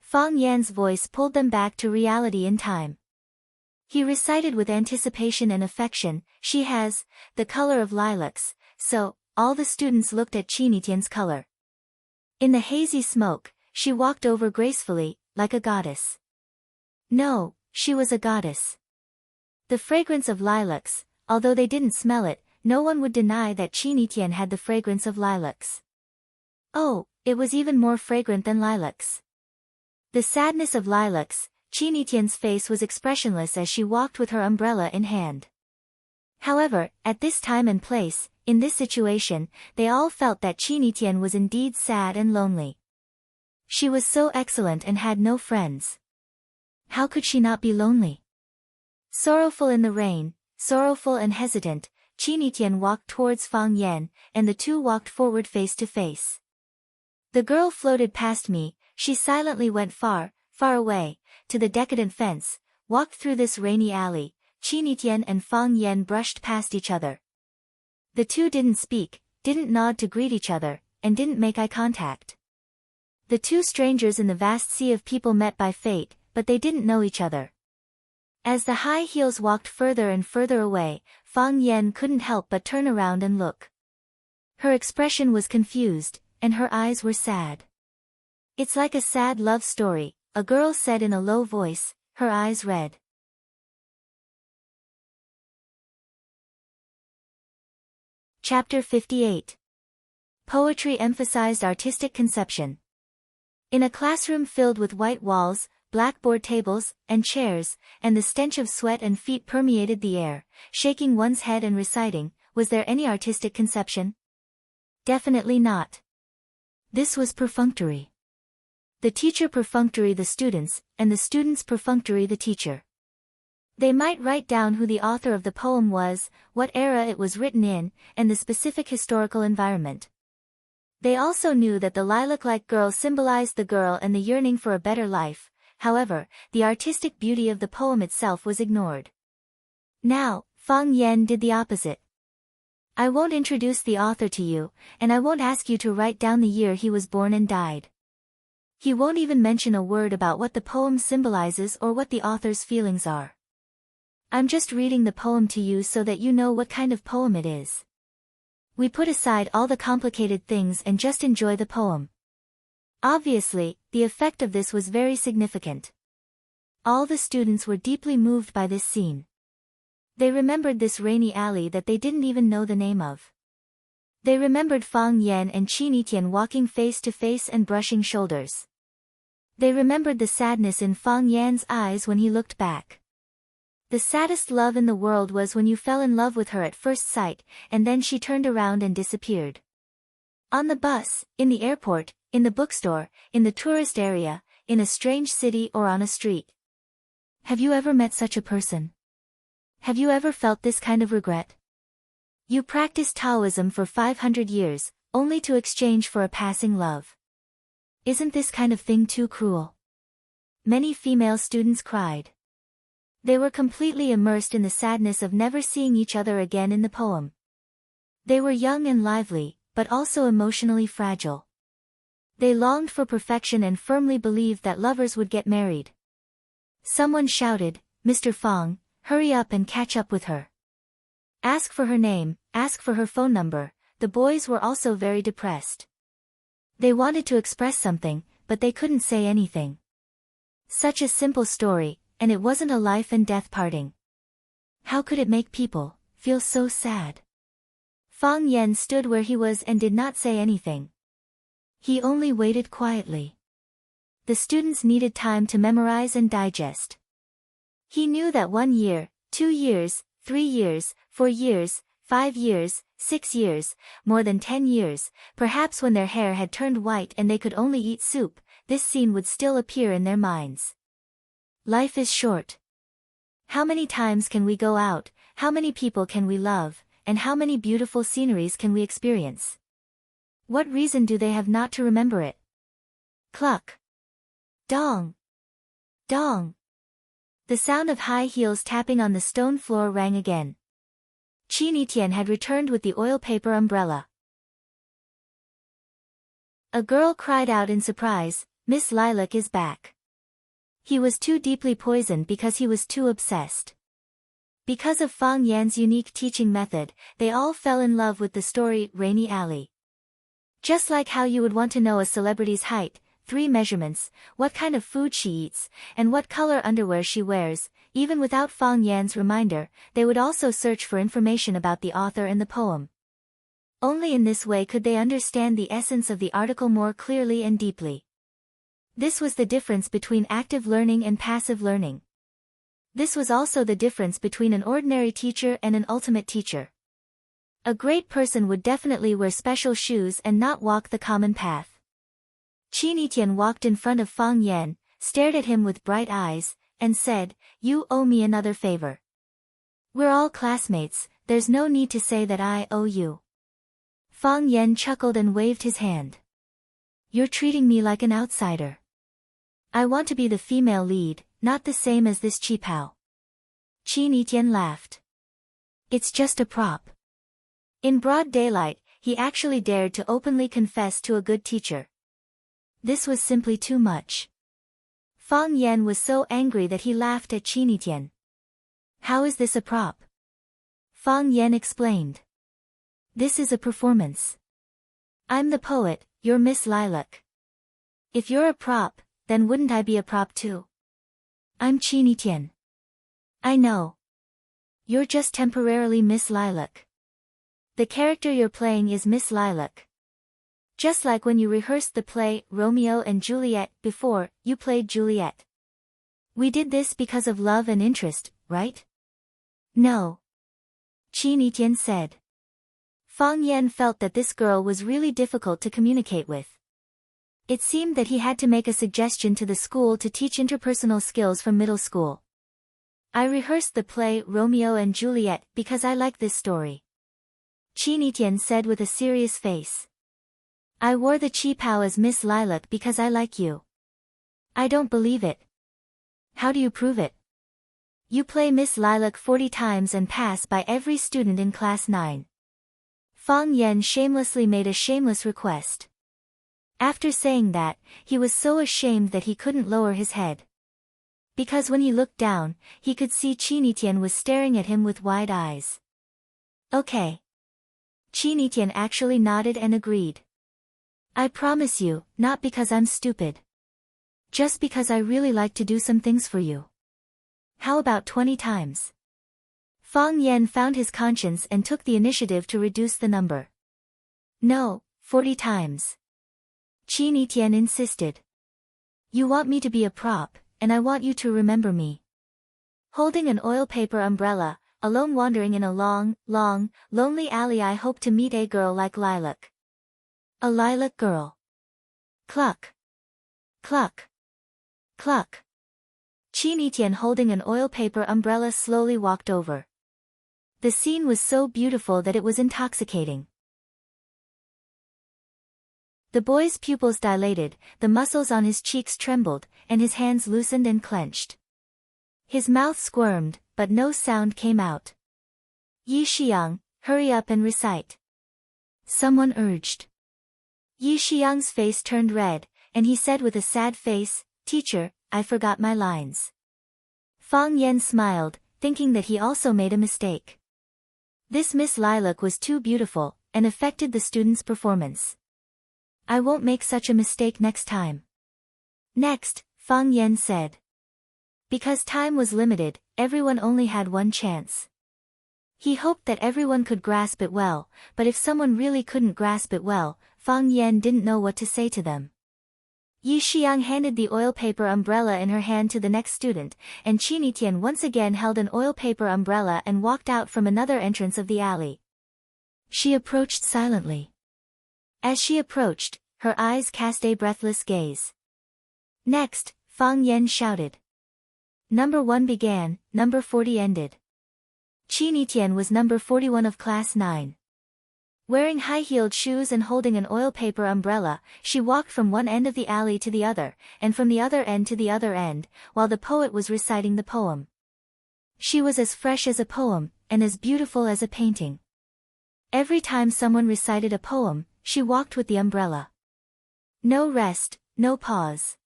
Fang Yan's voice pulled them back to reality in time. He recited with anticipation and affection, "She has the color of lilacs," so all the students looked at Chinitian's color. In the hazy smoke, she walked over gracefully, like a goddess. No, she was a goddess. The fragrance of lilacs, although they didn't smell it, no one would deny that Chinitian had the fragrance of lilacs. Oh, it was even more fragrant than lilacs. The sadness of lilacs, Chinitian's face was expressionless as she walked with her umbrella in hand. However, at this time and place, in this situation, they all felt that Chinitian was indeed sad and lonely. She was so excellent and had no friends. How could she not be lonely? Sorrowful in the rain, sorrowful and hesitant, Chinitian walked towards Fang Yan, and the two walked forward face to face. The girl floated past me, she silently went far, far away, to the decadent fence, walked through this rainy alley. Chinitian and Fang Yan brushed past each other. The two didn't speak, didn't nod to greet each other, and didn't make eye contact. The two strangers in the vast sea of people met by fate, but they didn't know each other. As the high heels walked further and further away, Fang Yan couldn't help but turn around and look. Her expression was confused, and her eyes were sad. "It's like a sad love story," a girl said in a low voice, her eyes red. Chapter 58. Poetry emphasized artistic conception. In a classroom filled with white walls, blackboard tables, and chairs, and the stench of sweat and feet permeated the air, shaking one's head and reciting, was there any artistic conception? Definitely not. This was perfunctory. The teacher perfunctory the students, and the students perfunctory the teacher. They might write down who the author of the poem was, what era it was written in, and the specific historical environment. They also knew that the lilac-like girl symbolized the girl and the yearning for a better life. However, the artistic beauty of the poem itself was ignored. Now, Fang Yan did the opposite. "I won't introduce the author to you, and I won't ask you to write down the year he was born and died. He won't even mention a word about what the poem symbolizes or what the author's feelings are. I'm just reading the poem to you so that you know what kind of poem it is. We put aside all the complicated things and just enjoy the poem." Obviously, the effect of this was very significant. All the students were deeply moved by this scene. They remembered this rainy alley that they didn't even know the name of. They remembered Fang Yan and Chinitian walking face to face and brushing shoulders. They remembered the sadness in Fang Yan's eyes when he looked back. The saddest love in the world was when you fell in love with her at first sight, and then she turned around and disappeared. On the bus, in the airport, in the bookstore, in the tourist area, in a strange city or on a street. Have you ever met such a person? Have you ever felt this kind of regret? You practiced Taoism for 500 years, only to exchange for a passing love. Isn't this kind of thing too cruel? Many female students cried. They were completely immersed in the sadness of never seeing each other again in the poem. They were young and lively, but also emotionally fragile. They longed for perfection and firmly believed that lovers would get married. Someone shouted, "Mr. Fang, hurry up and catch up with her. Ask for her name, ask for her phone number." The boys were also very depressed. They wanted to express something, but they couldn't say anything. Such a simple story, and it wasn't a life and death parting. How could it make people feel so sad? Fang Yan stood where he was and did not say anything. He only waited quietly. The students needed time to memorize and digest. He knew that 1 year, 2 years, 3 years, 4 years, 5 years, 6 years, more than 10 years, perhaps when their hair had turned white and they could only eat soup, this scene would still appear in their minds. Life is short. How many times can we go out, how many people can we love, and how many beautiful sceneries can we experience? What reason do they have not to remember it? Cluck. Dong. Dong. The sound of high heels tapping on the stone floor rang again. Chinitian had returned with the oil paper umbrella. A girl cried out in surprise, "Miss Lilac is back." He was too deeply poisoned because he was too obsessed. Because of Fang Yan's unique teaching method, they all fell in love with the story Rainy Alley. Just like how you would want to know a celebrity's height, 3 measurements, what kind of food she eats, and what color underwear she wears, even without Fang Yan's reminder, they would also search for information about the author and the poem. Only in this way could they understand the essence of the article more clearly and deeply. This was the difference between active learning and passive learning. This was also the difference between an ordinary teacher and an ultimate teacher. A great person would definitely wear special shoes and not walk the common path. Qin Yitian walked in front of Fang Yan, stared at him with bright eyes, and said, "You owe me another favor. We're all classmates, there's no need to say that I owe you." Fang Yan chuckled and waved his hand. "You're treating me like an outsider. I want to be the female lead, not the same as this cheapao." Qin Yitian laughed. "It's just a prop." In broad daylight, he actually dared to openly confess to a good teacher. This was simply too much. Fang Yan was so angry that he laughed at Qin Yitian. "How is this a prop?" Fang Yan explained. "This is a performance. I'm the poet, you're Miss Lilac. If you're a prop, then wouldn't I be a prop too? I'm Qin Yitian." "I know. You're just temporarily Miss Lilac. The character you're playing is Miss Lilac. Just like when you rehearsed the play Romeo and Juliet before, you played Juliet. We did this because of love and interest, right?" "No," Qin Yitian said. Fang Yan felt that this girl was really difficult to communicate with. It seemed that he had to make a suggestion to the school to teach interpersonal skills from middle school. "I rehearsed the play Romeo and Juliet because I like this story," Qin Yitian said with a serious face. "I wore the cheapao as Miss Lilac because I like you." "I don't believe it." "How do you prove it?" "You play Miss Lilac 40 times and pass by every student in class 9. Fang Yan shamelessly made a shameless request. After saying that, he was so ashamed that he couldn't lower his head. Because when he looked down, he could see Qin Yitian was staring at him with wide eyes. "Okay." Qin Yitian actually nodded and agreed. "I promise you, not because I'm stupid. Just because I really like to do some things for you." "How about 20 times? Fang Yan found his conscience and took the initiative to reduce the number. "No, 40 times. Qin Yitian insisted. "You want me to be a prop, and I want you to remember me." Holding an oil paper umbrella, alone wandering in a long, lonely alley, I hope to meet a girl like Lilac. A lilac girl. Cluck. Cluck. Cluck. Qin Yitian holding an oil paper umbrella slowly walked over. The scene was so beautiful that it was intoxicating. The boy's pupils dilated, the muscles on his cheeks trembled, and his hands loosened and clenched. His mouth squirmed, but no sound came out. "Yi Xiang, hurry up and recite," someone urged. Yi Xiang's face turned red, and he said with a sad face, "Teacher, I forgot my lines." Fang Yan smiled, thinking that he also made a mistake. This Miss Lilac was too beautiful, and affected the student's performance. "I won't make such a mistake next time." "Next," Fang Yan said. Because time was limited, everyone only had one chance. He hoped that everyone could grasp it well, but if someone really couldn't grasp it well, Fang Yan didn't know what to say to them. Yi Xiang handed the oil paper umbrella in her hand to the next student, and Qin Yitian once again held an oil paper umbrella and walked out from another entrance of the alley. She approached silently. As she approached, her eyes cast a breathless gaze. Next, Fang Yan shouted. Number 1 began, number 40 ended. Qin Yitian was number 41 of class 9. Wearing high-heeled shoes and holding an oil paper umbrella, she walked from one end of the alley to the other, and from the other end to the other end, while the poet was reciting the poem. She was as fresh as a poem, and as beautiful as a painting. Every time someone recited a poem, she walked with the umbrella. No rest, no pause.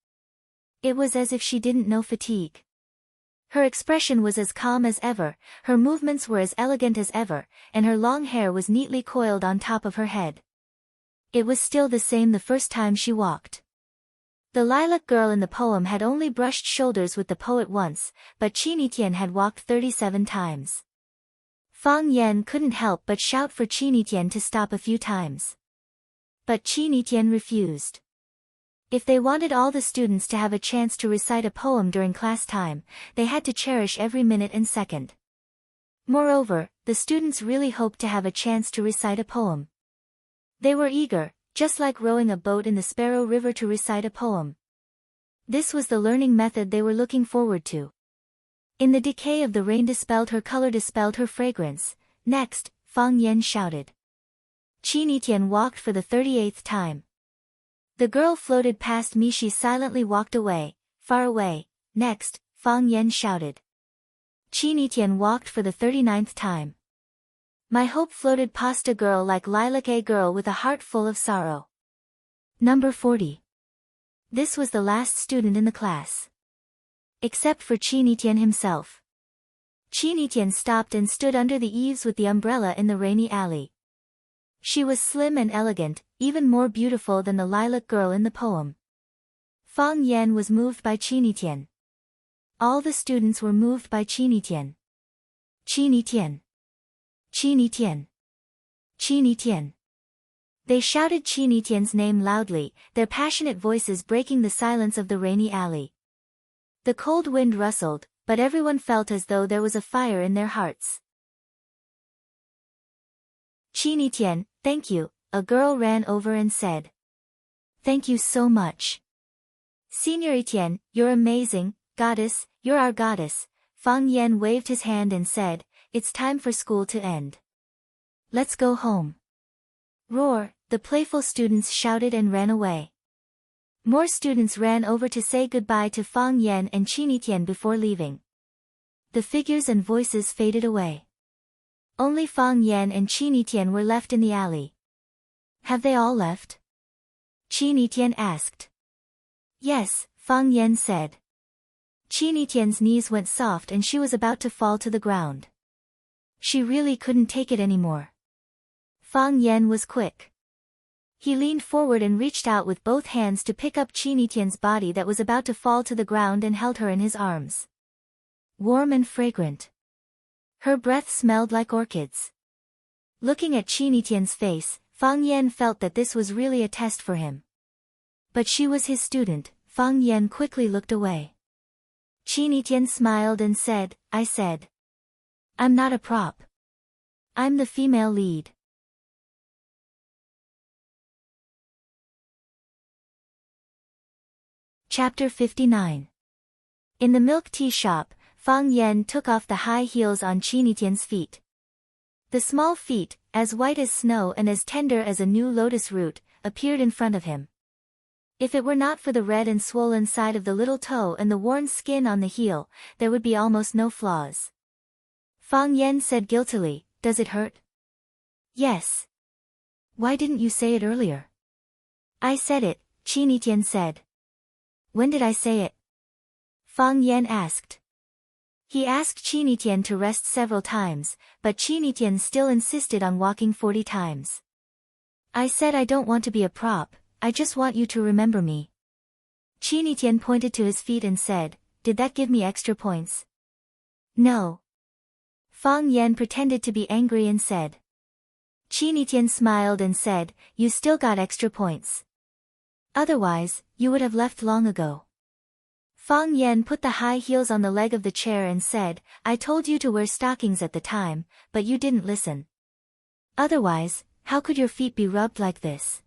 It was as if she didn't know fatigue. Her expression was as calm as ever, her movements were as elegant as ever, and her long hair was neatly coiled on top of her head. It was still the same the first time she walked. The lilac girl in the poem had only brushed shoulders with the poet once, but Qinitian had walked 37 times. Fang Yan couldn't help but shout for Qinitian to stop a few times. But Qinitian refused. If they wanted all the students to have a chance to recite a poem during class time, they had to cherish every minute and second. Moreover, the students really hoped to have a chance to recite a poem. They were eager, just like rowing a boat in the Sparrow River to recite a poem. This was the learning method they were looking forward to. In the decay of the rain dispelled her color, dispelled her fragrance. Next, Fang Yan shouted. Qinitian walked for the 38th time. The girl floated past me, she silently walked away, far away. Next, Fang Yan shouted. Qinitian walked for the 39th time. My hope floated past a girl like lilac, a girl with a heart full of sorrow. Number 40. This was the last student in the class. Except for Qinitian himself. Qinitian stopped and stood under the eaves with the umbrella in the rainy alley. She was slim and elegant, even more beautiful than the lilac girl in the poem. Fang Yan was moved by Qinitian. All the students were moved by Qinitian. Qinitian. Qinitian. Qinitian. They shouted Qinitian's name loudly, their passionate voices breaking the silence of the rainy alley. The cold wind rustled, but everyone felt as though there was a fire in their hearts. Qinitian, thank you, a girl ran over and said. Thank you so much. Señoritian, you're amazing, goddess, you're our goddess. Fang Yan waved his hand and said, it's time for school to end. Let's go home. Roar, the playful students shouted and ran away. More students ran over to say goodbye to Fang Yan and Qinitian before leaving. The figures and voices faded away. Only Fang Yan and Qinitian were left in the alley. Have they all left? Qinitian asked. Yes, Fang Yan said. Qinitian's knees went soft and she was about to fall to the ground. She really couldn't take it anymore. Fang Yan was quick. He leaned forward and reached out with both hands to pick up Qinitian's body that was about to fall to the ground and held her in his arms. Warm and fragrant. Her breath smelled like orchids. Looking at Qinitian's face, Fang Yan felt that this was really a test for him. But she was his student. Fang Yan quickly looked away. Qinitian smiled and said, I said. I'm not a prop. I'm the female lead. Chapter 59. In the milk tea shop, Fang Yan took off the high heels on Qinitian's feet. The small feet, as white as snow and as tender as a new lotus root, appeared in front of him. If it were not for the red and swollen side of the little toe and the worn skin on the heel, there would be almost no flaws. Fang Yan said guiltily, does it hurt? Yes. Why didn't you say it earlier? I said it, Qinitian said. When did I say it? Fang Yan asked. He asked Qinitian to rest several times, but Qinitian still insisted on walking 40 times. I said I don't want to be a prop, I just want you to remember me. Qinitian pointed to his feet and said, did that give me extra points? No. Fang Yan pretended to be angry and said. Qinitian smiled and said, you still got extra points. Otherwise, you would have left long ago. Fang Yan put the high heels on the leg of the chair and said, I told you to wear stockings at the time, but you didn't listen. Otherwise, how could your feet be rubbed like this?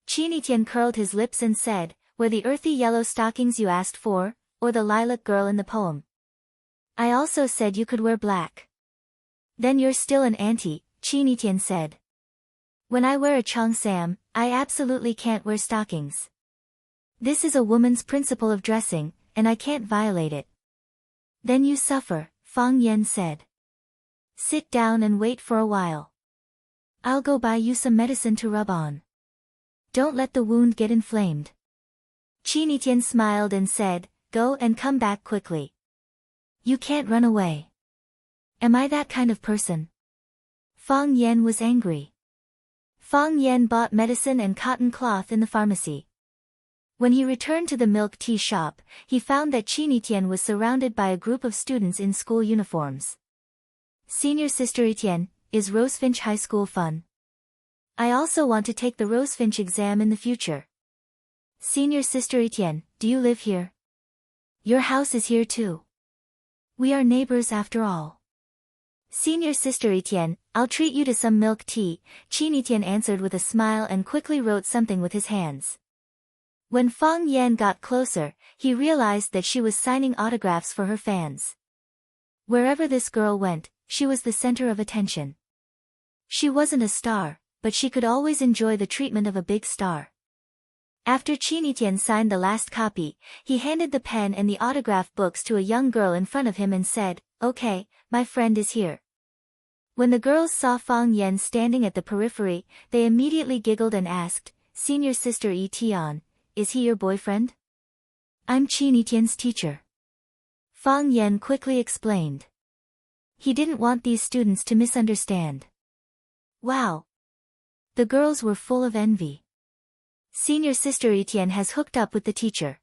Qinitian curled his lips and said, were the earthy yellow stockings you asked for, or the lilac girl in the poem? I also said you could wear black. Then you're still an auntie, Qinitian said. When I wear a cheongsam, I absolutely can't wear stockings. This is a woman's principle of dressing, and I can't violate it. Then you suffer, Fang Yan said. Sit down and wait for a while. I'll go buy you some medicine to rub on. Don't let the wound get inflamed. Qinitian smiled and said, go and come back quickly. You can't run away. Am I that kind of person? Fang Yan was angry. Fang Yan bought medicine and cotton cloth in the pharmacy. When he returned to the milk tea shop, he found that Qin Etienne was surrounded by a group of students in school uniforms. Senior Sister Etienne, is Rosefinch High School fun? I also want to take the Rosefinch exam in the future. Senior Sister Etienne, do you live here? Your house is here too. We are neighbors after all. Senior Sister Etienne, I'll treat you to some milk tea, Qin Etienne answered with a smile and quickly wrote something with his hands. When Fang Yan got closer, he realized that she was signing autographs for her fans. Wherever this girl went, she was the center of attention. She wasn't a star, but she could always enjoy the treatment of a big star. After Qin Etienne signed the last copy, he handed the pen and the autograph books to a young girl in front of him and said, "Okay, my friend is here." When the girls saw Fang Yan standing at the periphery, they immediately giggled and asked, "Senior Sister Etienne, is he your boyfriend?" "I'm Qin Etienne's teacher." Fang Yan quickly explained. He didn't want these students to misunderstand. Wow! The girls were full of envy. Senior Sister Etienne has hooked up with the teacher.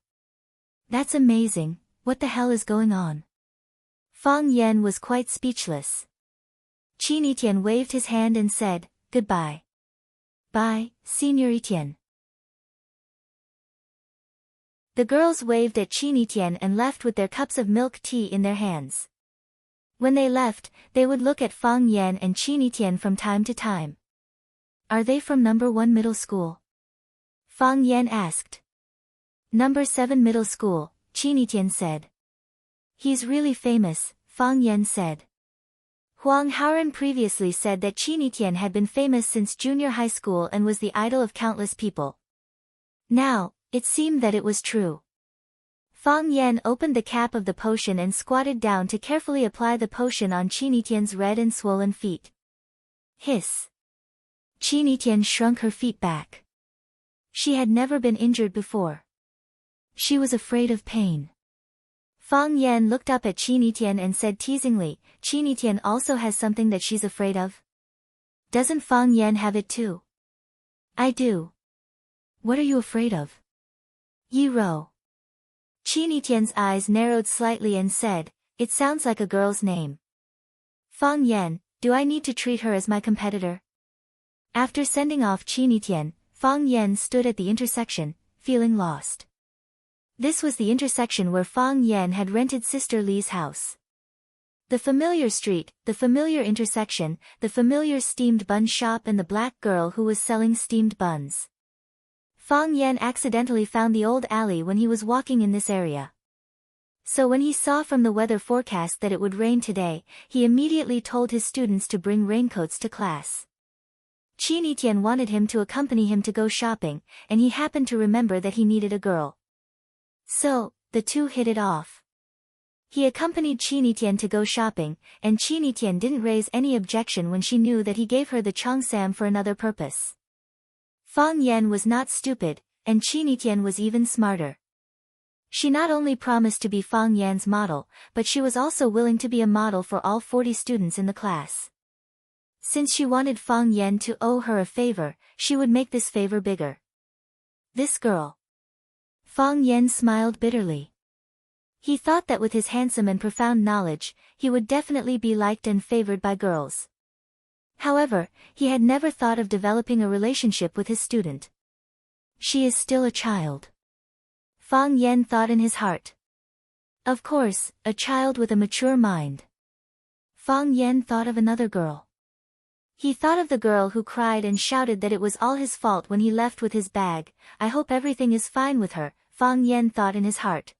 That's amazing, what the hell is going on? Fang Yan was quite speechless. Qin Etienne waved his hand and said, "Goodbye." "Bye, Senior Etienne." The girls waved at Qin Etienne and left with their cups of milk tea in their hands. When they left, they would look at Fang Yan and Qin Etienne from time to time. "Are they from number 1 middle school?" Fang Yan asked. "Number 7 middle school," Qin Etienne said. "He's really famous," Fang Yan said. Huang Haoren previously said that Qin Etienne had been famous since junior high school and was the idol of countless people. Now, it seemed that it was true. Fang Yan opened the cap of the potion and squatted down to carefully apply the potion on Qin Etienne's red and swollen feet. Hiss! Qin Etienne shrunk her feet back. She had never been injured before. She was afraid of pain. Fang Yan looked up at Qin Etienne and said teasingly, "Qin Etienne also has something that she's afraid of? Doesn't Fang Yan have it too?" "I do." "What are you afraid of?" "Yi Ro." Qin Etienne's eyes narrowed slightly and said, "It sounds like a girl's name." "Fang Yan, do I need to treat her as my competitor?" After sending off Qin Etienne, Fang Yan stood at the intersection, feeling lost. This was the intersection where Fang Yan had rented Sister Li's house. The familiar street, the familiar intersection, the familiar steamed bun shop and the black girl who was selling steamed buns. Fang Yan accidentally found the old alley when he was walking in this area. So when he saw from the weather forecast that it would rain today, he immediately told his students to bring raincoats to class. Qin Etienne wanted him to accompany him to go shopping, and he happened to remember that he needed a girl. So, the two hit it off. He accompanied Qin Etienne to go shopping, and Qin Etienne didn't raise any objection when she knew that he gave her the cheongsam for another purpose. Fang Yan was not stupid, and Qin Etienne was even smarter. She not only promised to be Fang Yan's model, but she was also willing to be a model for all 40 students in the class. Since she wanted Fang Yan to owe her a favor, she would make this favor bigger. This girl. Fang Yan smiled bitterly. He thought that with his handsome and profound knowledge, he would definitely be liked and favored by girls. However, he had never thought of developing a relationship with his student. She is still a child. Fang Yan thought in his heart. Of course, a child with a mature mind. Fang Yan thought of another girl. He thought of the girl who cried and shouted that it was all his fault when he left with his bag. "I hope everything is fine with her," Fang Yan thought in his heart.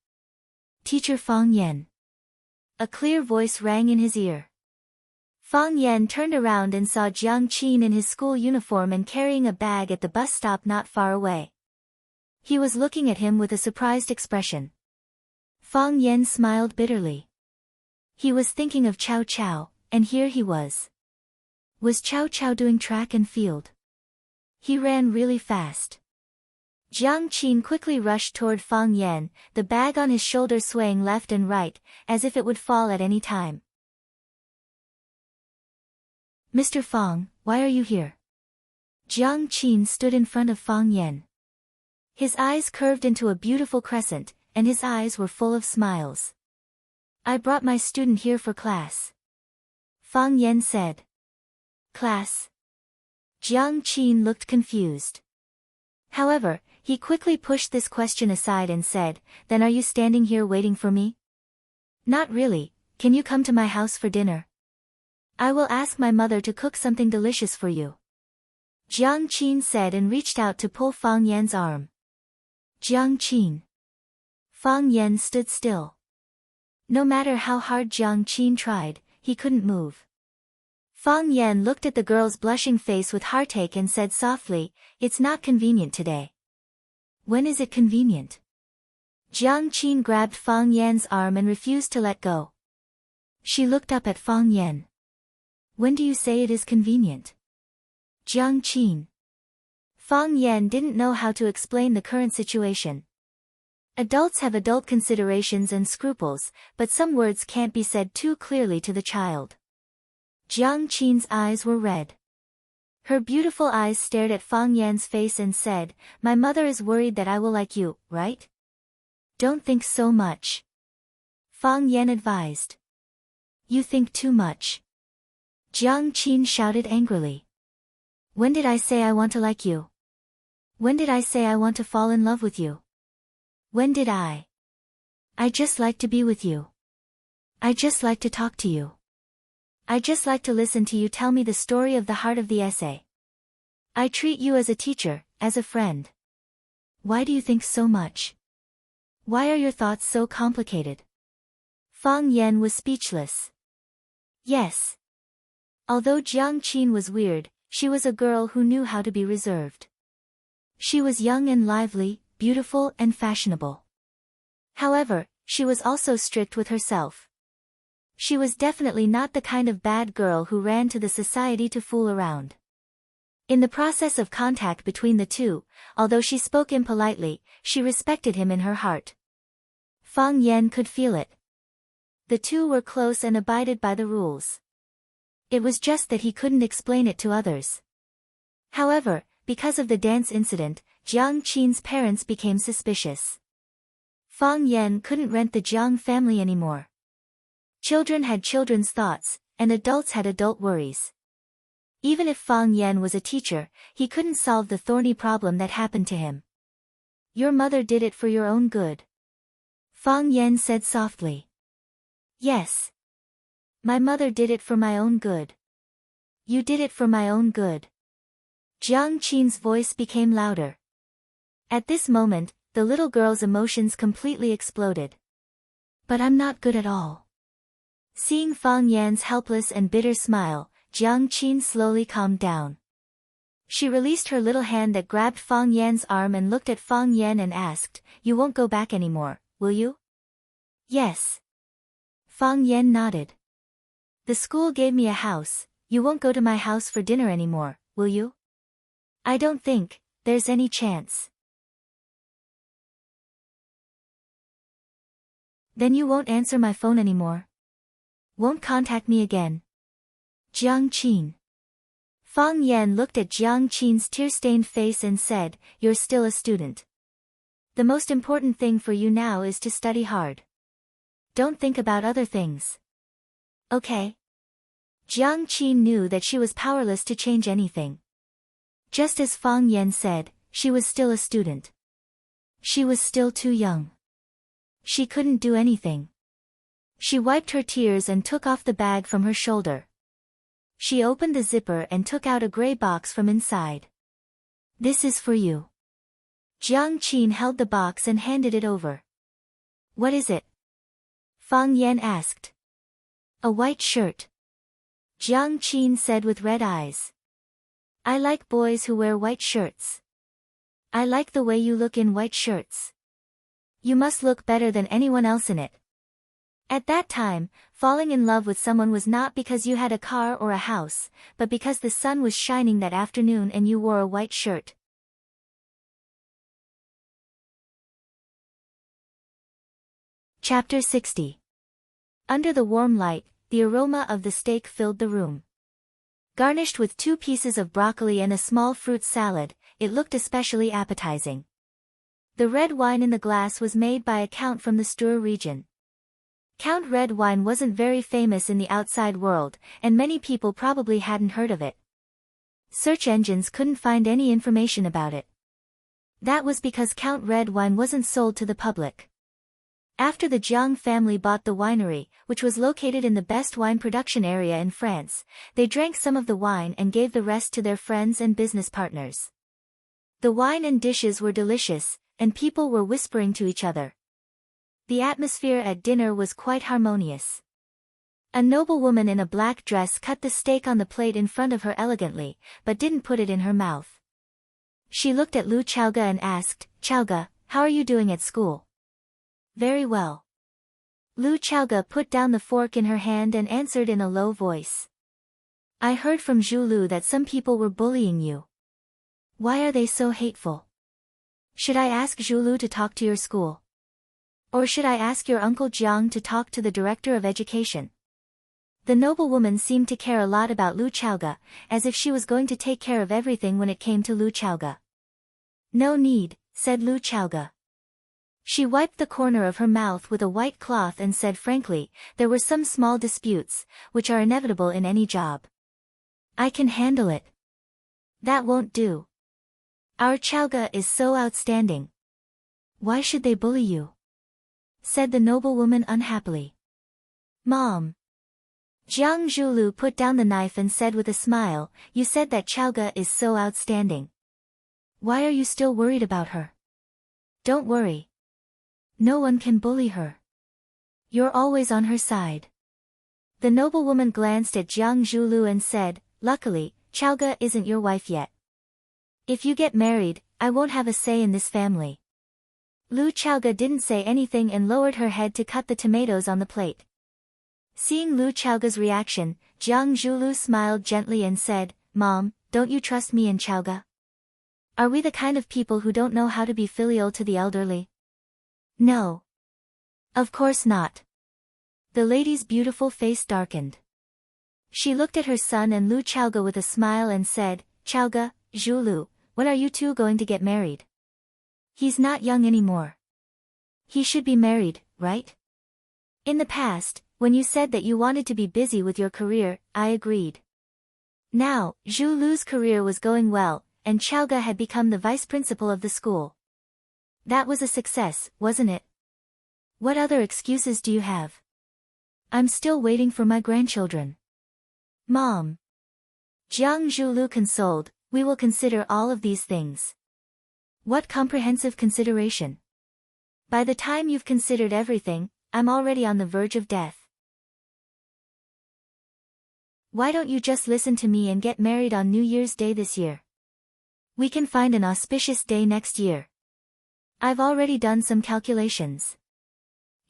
"Teacher Fang Yan." A clear voice rang in his ear. Fang Yan turned around and saw Jiang Qin in his school uniform and carrying a bag at the bus stop not far away. He was looking at him with a surprised expression. Fang Yan smiled bitterly. He was thinking of Chow Chow, and here he was. Was Chow Chow doing track and field? He ran really fast. Jiang Qin quickly rushed toward Fang Yan, the bag on his shoulder swaying left and right, as if it would fall at any time. Mr. Fang, why are you here? Jiang Qin stood in front of Fang Yan. His eyes curved into a beautiful crescent, and his eyes were full of smiles. I brought my student here for class. Fang Yan said. Class? Jiang Qin looked confused. However, he quickly pushed this question aside and said, Then are you standing here waiting for me? Not really, can you come to my house for dinner? I will ask my mother to cook something delicious for you. Jiang Qin said and reached out to pull Fang Yan's arm. Jiang Qin. Fang Yan stood still. No matter how hard Jiang Qin tried, he couldn't move. Fang Yan looked at the girl's blushing face with heartache and said softly, It's not convenient today. When is it convenient? Jiang Qin grabbed Fang Yan's arm and refused to let go. She looked up at Fang Yan. When do you say it is convenient? Jiang Qin. Fang Yan didn't know how to explain the current situation. Adults have adult considerations and scruples, but some words can't be said too clearly to the child. Jiang Qin's eyes were red. Her beautiful eyes stared at Fang Yan's face and said, My mother is worried that I will like you, right? Don't think so much. Fang Yan advised. You think too much. Jiang Qin shouted angrily. When did I say I want to like you? When did I say I want to fall in love with you? When did I? I just like to be with you. I just like to talk to you. I just like to listen to you tell me the story of the heart of the essay. I treat you as a teacher, as a friend. Why do you think so much? Why are your thoughts so complicated? Fang Yan was speechless. Yes. Although Jiang Qin was weird, she was a girl who knew how to be reserved. She was young and lively, beautiful and fashionable. However, she was also strict with herself. She was definitely not the kind of bad girl who ran to the society to fool around. In the process of contact between the two, although she spoke impolitely, she respected him in her heart. Fang Yan could feel it. The two were close and abided by the rules. It was just that he couldn't explain it to others. However, because of the dance incident, Jiang Qin's parents became suspicious. Fang Yan couldn't rent the Jiang family anymore. Children had children's thoughts, and adults had adult worries. Even if Fang Yan was a teacher, he couldn't solve the thorny problem that happened to him. Your mother did it for your own good. Fang Yan said softly. Yes. My mother did it for my own good. You did it for my own good. Jiang Qin's voice became louder. At this moment, the little girl's emotions completely exploded. But I'm not good at all. Seeing Fang Yan's helpless and bitter smile, Jiang Qin slowly calmed down. She released her little hand that grabbed Fang Yan's arm and looked at Fang Yan and asked, You won't go back anymore, will you? Yes. Fang Yan nodded. The school gave me a house, you won't go to my house for dinner anymore, will you? I don't think there's any chance. Then you won't answer my phone anymore? Won't contact me again? Jiang Qin. Fang Yan looked at Jiang Qin's tear-stained face and said, You're still a student. The most important thing for you now is to study hard. Don't think about other things. Okay. Jiang Qin knew that she was powerless to change anything. Just as Fang Yan said, she was still a student. She was still too young. She couldn't do anything. She wiped her tears and took off the bag from her shoulder. She opened the zipper and took out a gray box from inside. This is for you. Jiang Qin held the box and handed it over. What is it? Fang Yan asked. A white shirt. Jiang Qin said with red eyes. I like boys who wear white shirts. I like the way you look in white shirts. You must look better than anyone else in it. At that time, falling in love with someone was not because you had a car or a house, but because the sun was shining that afternoon and you wore a white shirt. Chapter 60. Under the warm light, the aroma of the steak filled the room. Garnished with 2 pieces of broccoli and a small fruit salad, it looked especially appetizing. The red wine in the glass was made by a count from the Stour region. Count red wine wasn't very famous in the outside world, and many people probably hadn't heard of it. Search engines couldn't find any information about it. That was because Count red wine wasn't sold to the public. After the Jiang family bought the winery, which was located in the best wine production area in France, they drank some of the wine and gave the rest to their friends and business partners. The wine and dishes were delicious, and people were whispering to each other. The atmosphere at dinner was quite harmonious. A noblewoman in a black dress cut the steak on the plate in front of her elegantly, but didn't put it in her mouth. She looked at Lu Chaoga and asked, "Chaoga, how are you doing at school?" "Very well." Lu Chaoga put down the fork in her hand and answered in a low voice. "I heard from Zhu Lu that some people were bullying you. Why are they so hateful? Should I ask Zhu Lu to talk to your school? Or should I ask your uncle Jiang to talk to the director of education?" The noblewoman seemed to care a lot about Lu Chaoga, as if she was going to take care of everything when it came to Lu Chaoga. "No need," said Lu Chaoga. She wiped the corner of her mouth with a white cloth and said frankly, "There were some small disputes, which are inevitable in any job. I can handle it." "That won't do. Our Chaoga is so outstanding. Why should they bully you?" said the noblewoman unhappily. "Mom." Jiang Zhulu put down the knife and said with a smile, "You said that Chaoga is so outstanding. Why are you still worried about her? Don't worry. No one can bully her. You're always on her side." The noblewoman glanced at Jiang Zhulu and said, "Luckily, Chaoga isn't your wife yet. If you get married, I won't have a say in this family." Lu Chaoga didn't say anything and lowered her head to cut the tomatoes on the plate. Seeing Lu Chaoga's reaction, Jiang Zhulu smiled gently and said, "Mom, don't you trust me and Chaoga? Are we the kind of people who don't know how to be filial to the elderly?" "No. Of course not." The lady's beautiful face darkened. She looked at her son and Lu Chaoga with a smile and said, "Chaoga, Zhulu, when are you two going to get married? He's not young anymore. He should be married, right? In the past, when you said that you wanted to be busy with your career, I agreed. Now, Zhu Lu's career was going well, and Chaoga had become the vice principal of the school. That was a success, wasn't it? What other excuses do you have? I'm still waiting for my grandchildren." "Mom." Jiang Zhulu consoled, "We will consider all of these things." "What comprehensive consideration? By the time you've considered everything, I'm already on the verge of death. Why don't you just listen to me and get married on New Year's Day this year? We can find an auspicious day next year. I've already done some calculations.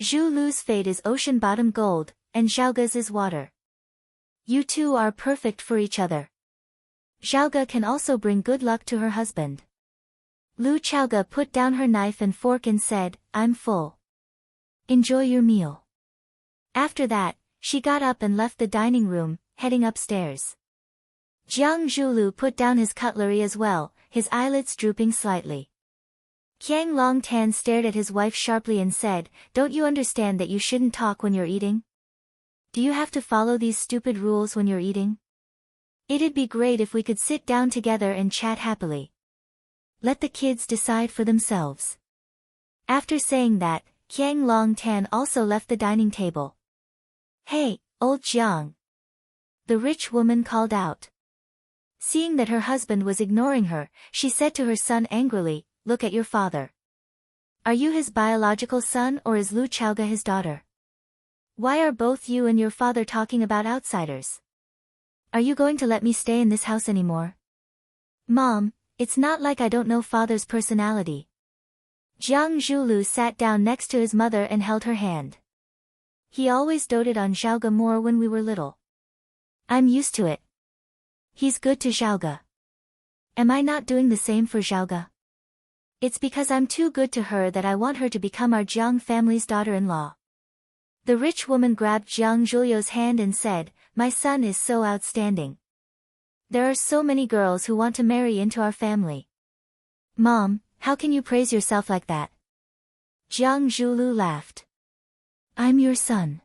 Zhu Lu's fate is ocean-bottom gold, and Zhaoga's is water. You two are perfect for each other. Zhaoga can also bring good luck to her husband." Lu Chaoga put down her knife and fork and said, "I'm full. Enjoy your meal." After that, she got up and left the dining room, heading upstairs. Jiang Zhulu put down his cutlery as well, his eyelids drooping slightly. Qiang Longtan stared at his wife sharply and said, "Don't you understand that you shouldn't talk when you're eating? Do you have to follow these stupid rules when you're eating? It'd be great if we could sit down together and chat happily. Let the kids decide for themselves." After saying that, Qiang Longtan also left the dining table. "Hey, old Jiang!" the rich woman called out. Seeing that her husband was ignoring her, she said to her son angrily, "Look at your father. Are you his biological son or is Lu Chaoga his daughter? Why are both you and your father talking about outsiders? Are you going to let me stay in this house anymore?" "Mom, it's not like I don't know father's personality." Jiang Zhulu sat down next to his mother and held her hand. "He always doted on Zhaoga more when we were little. I'm used to it. He's good to Zhaoga. Am I not doing the same for Zhaoga? It's because I'm too good to her that I want her to become our Jiang family's daughter-in-law." The rich woman grabbed Jiang Zhulio's hand and said, "My son is so outstanding. There are so many girls who want to marry into our family." "Mom, how can you praise yourself like that?" Jiang Zhulu laughed. "I'm your son.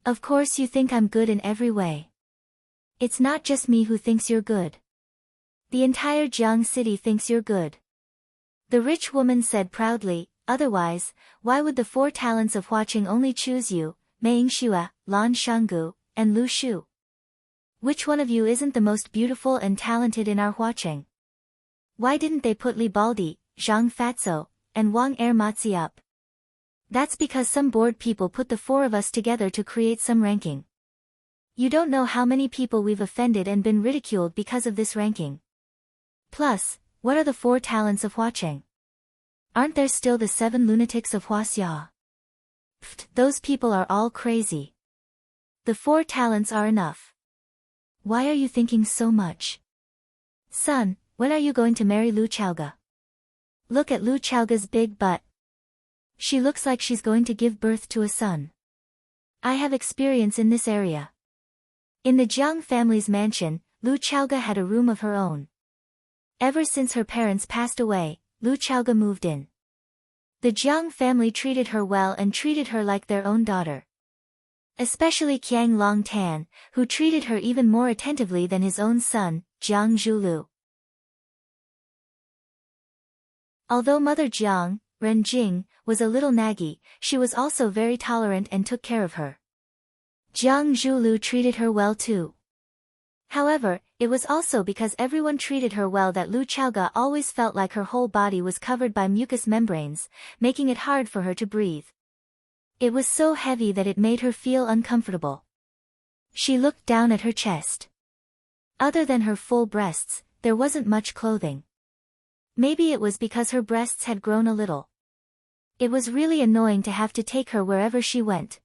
Of course you think I'm good in every way. It's not just me who thinks you're good. The entire Jiang city thinks you're good." The rich woman said proudly, "Otherwise, why would the 4 talents of watching only choose you, Meiying Shua, Lan Shanggu, and Lu Shu? Which one of you isn't the most beautiful and talented in our watching? Why didn't they put Li Baldi, Zhang Fatso, and Wang Ermatzi up? That's because some bored people put the 4 of us together to create some ranking. You don't know how many people we've offended and been ridiculed because of this ranking. Plus, what are the 4 talents of watching? Aren't there still the 7 lunatics of Huaxia? Pfft, those people are all crazy. The 4 talents are enough. Why are you thinking so much? Son, when are you going to marry Lu Chaoga? Look at Lu Chaoga's big butt. She looks like she's going to give birth to a son. I have experience in this area." In the Jiang family's mansion, Lu Chaoga had a room of her own. Ever since her parents passed away, Lu Chaoga moved in. The Jiang family treated her well and treated her like their own daughter. Especially Qiang Long Tan, who treated her even more attentively than his own son, Jiang Zhulu. Although Mother Jiang, Ren Jing, was a little naggy, she was also very tolerant and took care of her. Jiang Zhulu treated her well too. However, it was also because everyone treated her well that Lu Chaoga always felt like her whole body was covered by mucous membranes, making it hard for her to breathe. It was so heavy that it made her feel uncomfortable. She looked down at her chest. Other than her full breasts, there wasn't much clothing. Maybe it was because her breasts had grown a little. It was really annoying to have to take her wherever she went.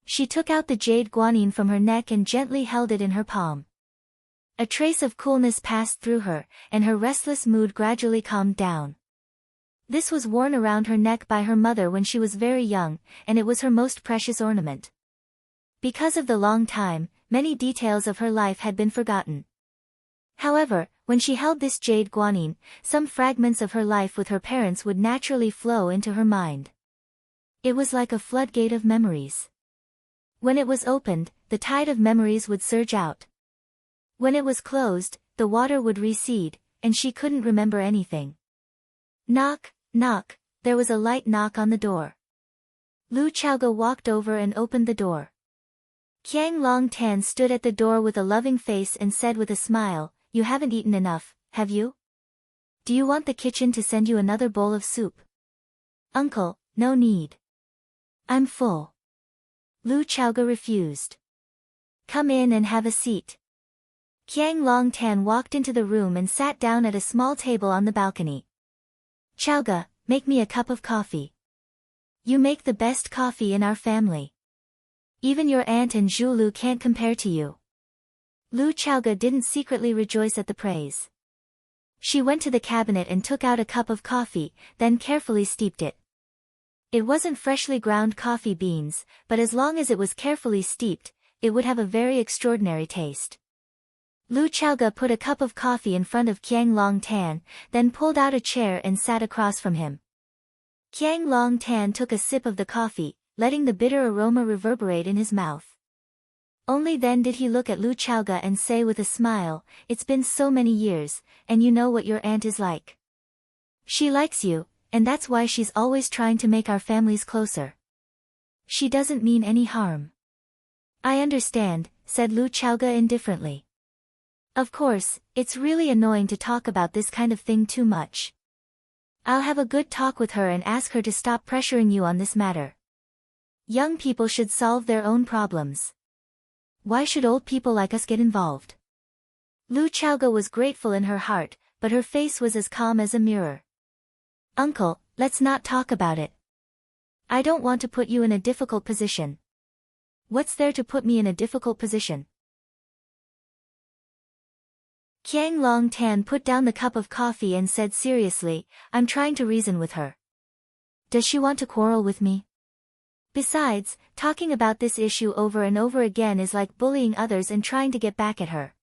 She took out the jade guanyin from her neck and gently held it in her palm. A trace of coolness passed through her, and her restless mood gradually calmed down. This was worn around her neck by her mother when she was very young, and it was her most precious ornament. Because of the long time, many details of her life had been forgotten. However, when she held this jade guanyin, some fragments of her life with her parents would naturally flow into her mind. It was like a floodgate of memories. When it was opened, the tide of memories would surge out. When it was closed, the water would recede, and she couldn't remember anything. Knock, knock, there was a light knock on the door. Lu Chaoga walked over and opened the door. Qiang Long Tan stood at the door with a loving face and said with a smile, "You haven't eaten enough, have you? Do you want the kitchen to send you another bowl of soup?" "Uncle, no need. I'm full." Lu Chaoga refused. "Come in and have a seat." Qiang Long Tan walked into the room and sat down at a small table on the balcony. "Chaoga, make me a cup of coffee. You make the best coffee in our family. Even your aunt and Zhulu can't compare to you." Lu Chaoga didn't secretly rejoice at the praise. She went to the cabinet and took out a cup of coffee, then carefully steeped it. It wasn't freshly ground coffee beans, but as long as it was carefully steeped, it would have a very extraordinary taste. Lu Chaoga put a cup of coffee in front of Qiang Long Tan, then pulled out a chair and sat across from him. Qiang Long Tan took a sip of the coffee, letting the bitter aroma reverberate in his mouth. Only then did he look at Lu Chaoga and say with a smile, "It's been so many years, and you know what your aunt is like. She likes you, and that's why she's always trying to make our families closer. She doesn't mean any harm." "I understand," said Lu Chaoga indifferently. "Of course, it's really annoying to talk about this kind of thing too much. I'll have a good talk with her and ask her to stop pressuring you on this matter. Young people should solve their own problems. Why should old people like us get involved?" Lu Chaoga was grateful in her heart, but her face was as calm as a mirror. "Uncle, let's not talk about it. I don't want to put you in a difficult position." "What's there to put me in a difficult position?" Qiang Long Tan put down the cup of coffee and said seriously, "I'm trying to reason with her. Does she want to quarrel with me? Besides, talking about this issue over and over again is like bullying others and trying to get back at her.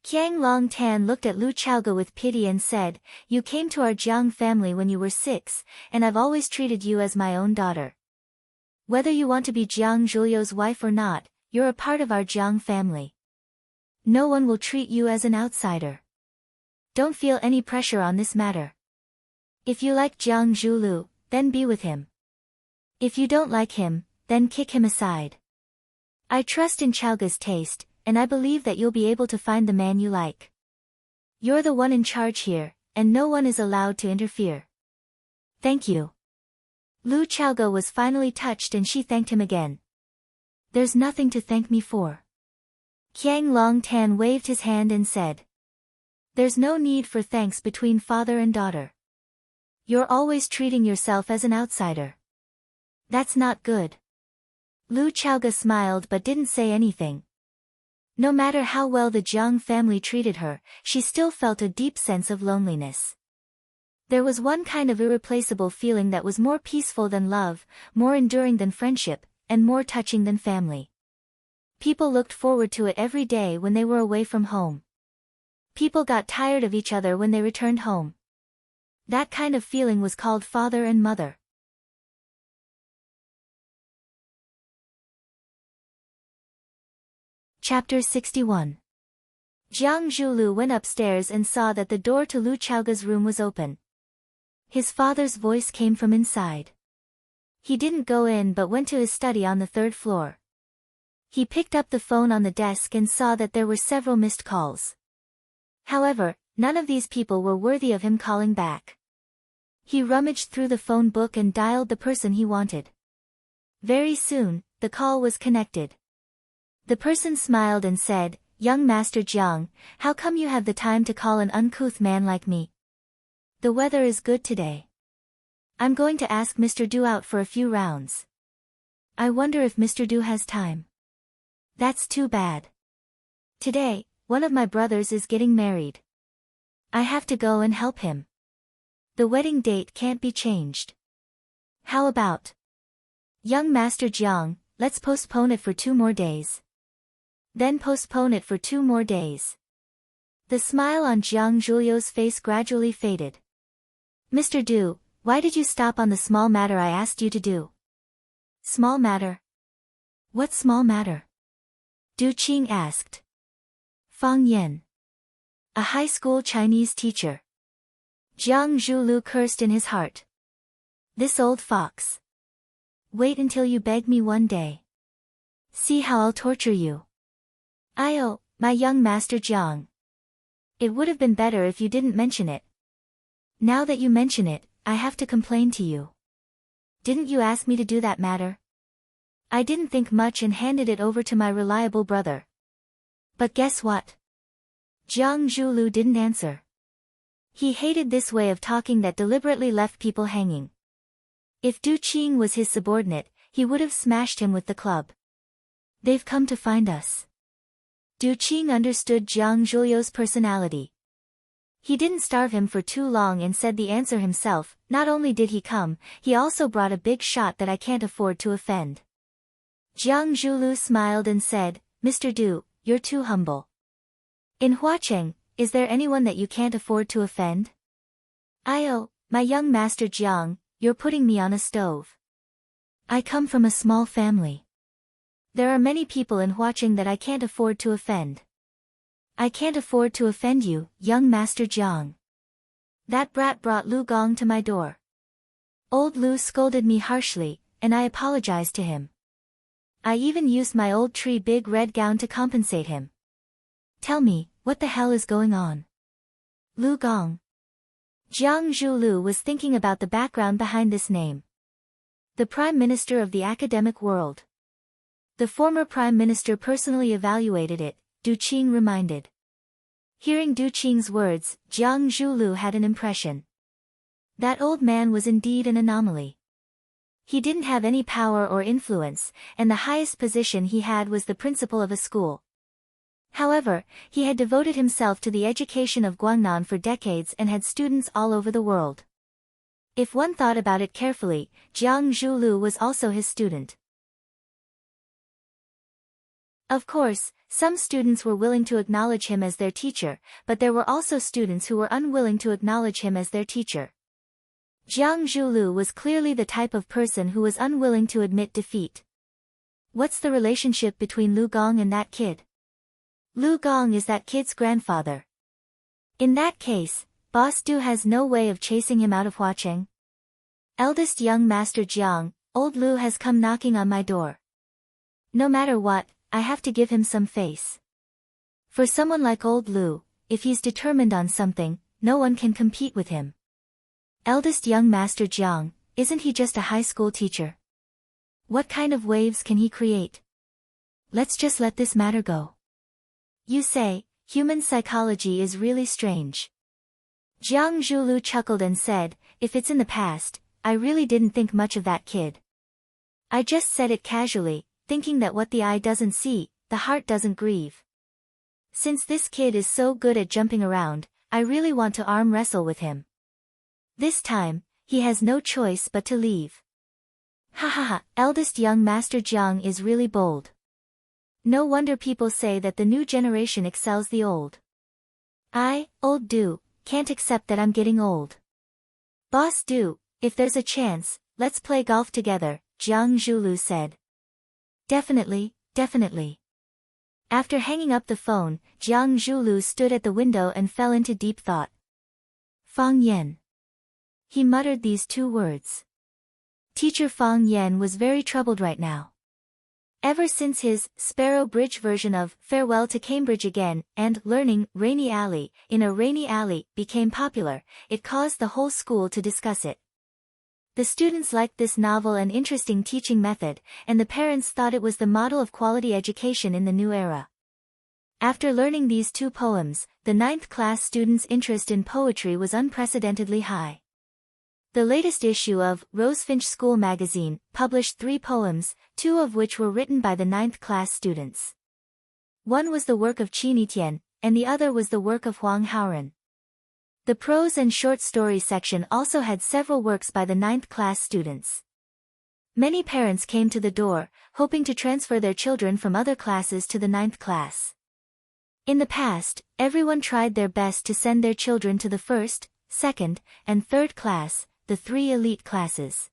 Qiang Long Tan looked at Lu Chaoge with pity and said, "You came to our Jiang family when you were 6, and I've always treated you as my own daughter. Whether you want to be Jiang Zhuliu's wife or not, you're a part of our Jiang family. No one will treat you as an outsider. Don't feel any pressure on this matter. If you like Jiang Zhuliu, then be with him. If you don't like him, then kick him aside. I trust in Chaoge's taste, and I believe that you'll be able to find the man you like. You're the one in charge here, and no one is allowed to interfere. Thank you." Lu Chaoge was finally touched and she thanked him again. "There's nothing to thank me for." Qiang Long Tan waved his hand and said, "There's no need for thanks between father and daughter. You're always treating yourself as an outsider. That's not good." Lu Chaoge smiled but didn't say anything. No matter how well the Jiang family treated her, she still felt a deep sense of loneliness. There was one kind of irreplaceable feeling that was more peaceful than love, more enduring than friendship, and more touching than family. People looked forward to it every day when they were away from home. People got tired of each other when they returned home. That kind of feeling was called father and mother. Chapter 61. Jiang Zhuliu went upstairs and saw that the door to Lu Chaoge's room was open. His father's voice came from inside. He didn't go in but went to his study on the 3rd floor. He picked up the phone on the desk and saw that there were several missed calls. However, none of these people were worthy of him calling back. He rummaged through the phone book and dialed the person he wanted. Very soon, the call was connected. The person smiled and said, "Young Master Jiang, how come you have the time to call an uncouth man like me? The weather is good today. I'm going to ask Mr. Du out for a few rounds. I wonder if Mr. Du has time. That's too bad. Today, one of my brothers is getting married. I have to go and help him. The wedding date can't be changed. How about? Young Master Jiang, let's postpone it for 2 more days. Then postpone it for 2 more days." The smile on Jiang Zhuliu's face gradually faded. "Mr. Du, why did you stop on the small matter I asked you to do?" "Small matter? What small matter?" Du Qing asked. Fang Yan. A high school Chinese teacher. Jiang Zhuliu cursed in his heart. This old fox. Wait until you beg me one day. See how I'll torture you. "Oh, my young Master Jiang. It would have been better if you didn't mention it. Now that you mention it, I have to complain to you. Didn't you ask me to do that matter? I didn't think much and handed it over to my reliable brother. But guess what?" Jiang Zhuliu didn't answer. He hated this way of talking that deliberately left people hanging. If Du Qing was his subordinate, he would have smashed him with the club. "They've come to find us." Du Qing understood Jiang Zhuliu's personality. He didn't starve him for too long and said the answer himself. Not only did he come, he also brought a big shot that I can't afford to offend. Jiang Zhuliu smiled and said, "Mr. Du, you're too humble. In Huacheng, is there anyone that you can't afford to offend?" "Oh, my young Master Jiang, you're putting me on a stove. I come from a small family. There are many people in Huacheng that I can't afford to offend. I can't afford to offend you, young Master Jiang. That brat brought Lu Gong to my door. Old Lu scolded me harshly, and I apologized to him. I even used my old tree big red gown to compensate him. Tell me, what the hell is going on?" Lu Gong. Jiang Zhuliu was thinking about the background behind this name. The Prime Minister of the academic world. The former Prime Minister personally evaluated it, Du Qing reminded. Hearing Du Qing's words, Jiang Zhuliu had an impression. That old man was indeed an anomaly. He didn't have any power or influence, and the highest position he had was the principal of a school. However, he had devoted himself to the education of Guangnan for decades and had students all over the world. If one thought about it carefully, Jiang Zhulu was also his student. Of course, some students were willing to acknowledge him as their teacher, but there were also students who were unwilling to acknowledge him as their teacher. Jiang Zhulu was clearly the type of person who was unwilling to admit defeat. What's the relationship between Lu Gong and that kid? Lu Gong is that kid's grandfather. In that case, Boss Du has no way of chasing him out of Huacheng. Eldest young master Jiang, old Lu has come knocking on my door. No matter what, I have to give him some face. For someone like old Lu, if he's determined on something, no one can compete with him. Eldest young master Jiang, isn't he just a high school teacher? What kind of waves can he create? Let's just let this matter go. You say, human psychology is really strange. Jiang Zhulu chuckled and said, if it's in the past, I really didn't think much of that kid. I just said it casually, thinking that what the eye doesn't see, the heart doesn't grieve. Since this kid is so good at jumping around, I really want to arm wrestle with him. This time, he has no choice but to leave. Ha ha ha, eldest young master Jiang is really bold. No wonder people say that the new generation excels the old. I, old Du, can't accept that I'm getting old. Boss Du, if there's a chance, let's play golf together, Jiang Zhulu said. Definitely, definitely. After hanging up the phone, Jiang Zhulu stood at the window and fell into deep thought. Fang Yan. He muttered these two words. Teacher Fang Yan was very troubled right now. Ever since his Sparrow Bridge version of Farewell to Cambridge Again and Learning Rainy Alley in a Rainy Alley became popular, it caused the whole school to discuss it. The students liked this novel and interesting teaching method, and the parents thought it was the model of quality education in the new era. After learning these two poems, the 9th class students' interest in poetry was unprecedentedly high. The latest issue of Rosefinch School magazine published 3 poems, 2 of which were written by the 9th class students. One was the work of Qin Yitian, and the other was the work of Huang Haoren. The prose and short story section also had several works by the 9th class students. Many parents came to the door, hoping to transfer their children from other classes to the 9th class. In the past, everyone tried their best to send their children to the 1st, 2nd, and 3rd class, the 3 elite classes.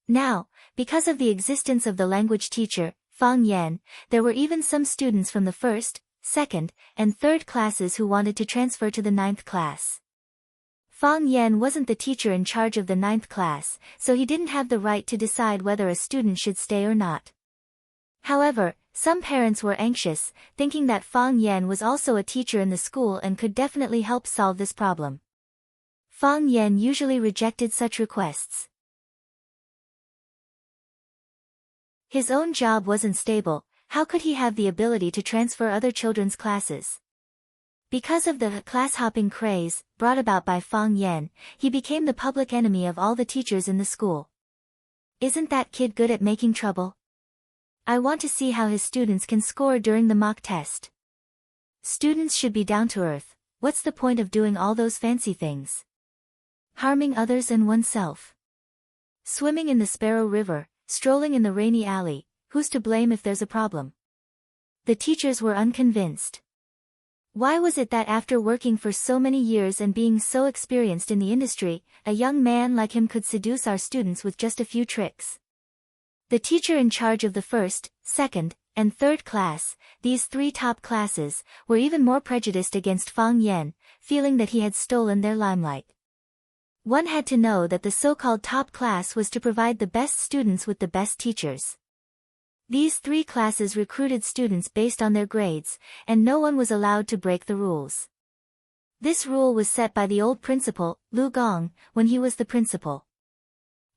Now, because of the existence of the language teacher, Fang Yan, there were even some students from the 1st, 2nd, and 3rd classes who wanted to transfer to the 9th class. Fang Yan wasn't the teacher in charge of the 9th class, so he didn't have the right to decide whether a student should stay or not. However, some parents were anxious, thinking that Fang Yan was also a teacher in the school and could definitely help solve this problem. Fang Yan usually rejected such requests. His own job wasn't stable, how could he have the ability to transfer other children's classes? Because of the class-hopping craze, brought about by Fang Yan, he became the public enemy of all the teachers in the school. Isn't that kid good at making trouble? I want to see how his students can score during the mock test. Students should be down to earth. What's the point of doing all those fancy things? Harming others and oneself. Swimming in the Sparrow River, strolling in the Rainy Alley, who's to blame if there's a problem? The teachers were unconvinced. Why was it that after working for so many years and being so experienced in the industry, a young man like him could seduce our students with just a few tricks? The teacher in charge of the 1st, 2nd, and 3rd class, these 3 top classes, were even more prejudiced against Fang Yan, feeling that he had stolen their limelight. One had to know that the so-called top class was to provide the best students with the best teachers. These 3 classes recruited students based on their grades, and no one was allowed to break the rules. This rule was set by the old principal, Lu Gong, when he was the principal.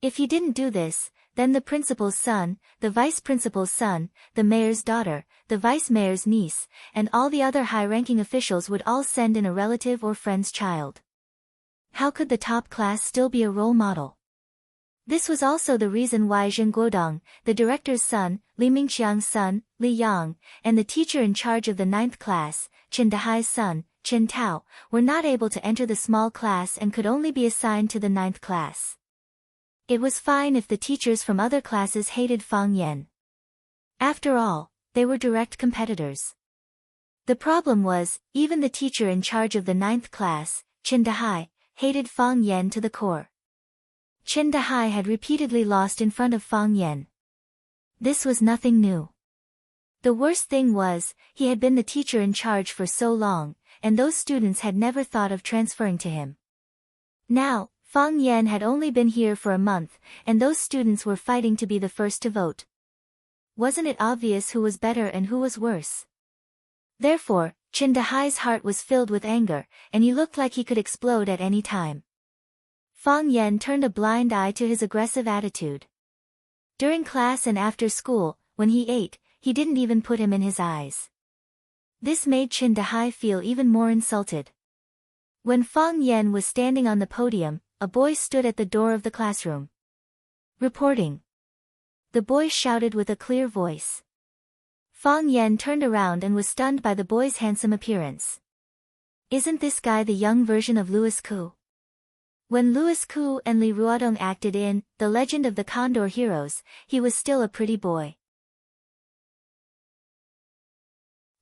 If he didn't do this, then the principal's son, the vice principal's son, the mayor's daughter, the vice mayor's niece, and all the other high-ranking officials would all send in a relative or friend's child. How could the top class still be a role model? This was also the reason why Zheng Guodong, the director's son, Li Mingxiang's son, Li Yang, and the teacher in charge of the 9th class, Chen Dehai's son, Chen Tao, were not able to enter the small class and could only be assigned to the 9th class. It was fine if the teachers from other classes hated Fang Yan. After all, they were direct competitors. The problem was, even the teacher in charge of the 9th class, Chin Dahai, hated Fang Yan to the core. Chin Dahai had repeatedly lost in front of Fang Yan. This was nothing new. The worst thing was, he had been the teacher in charge for so long, and those students had never thought of transferring to him. Now, Fang Yan had only been here for a month, and those students were fighting to be the first to vote. Wasn't it obvious who was better and who was worse? Therefore, Chin Dahai's heart was filled with anger, and he looked like he could explode at any time. Fang Yan turned a blind eye to his aggressive attitude. During class and after school, when he ate, he didn't even put him in his eyes. This made Chin Dahai feel even more insulted. When Fang Yan was standing on the podium, a boy stood at the door of the classroom. Reporting. The boy shouted with a clear voice. Fang Yan turned around and was stunned by the boy's handsome appearance. Isn't this guy the young version of Louis Koo? When Louis Koo and Li Ruodong acted in The Legend of the Condor Heroes, he was still a pretty boy.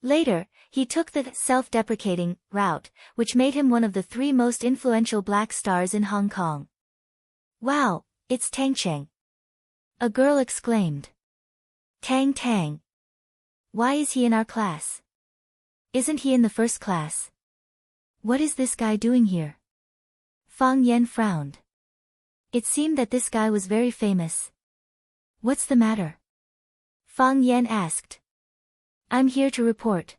Later, he took the self-deprecating route, which made him one of the 3 most influential black stars in Hong Kong. Wow, it's Tang Cheng. A girl exclaimed. Tang Tang. Why is he in our class? Isn't he in the first class? What is this guy doing here? Fang Yan frowned. It seemed that this guy was very famous. What's the matter? Fang Yan asked. I'm here to report.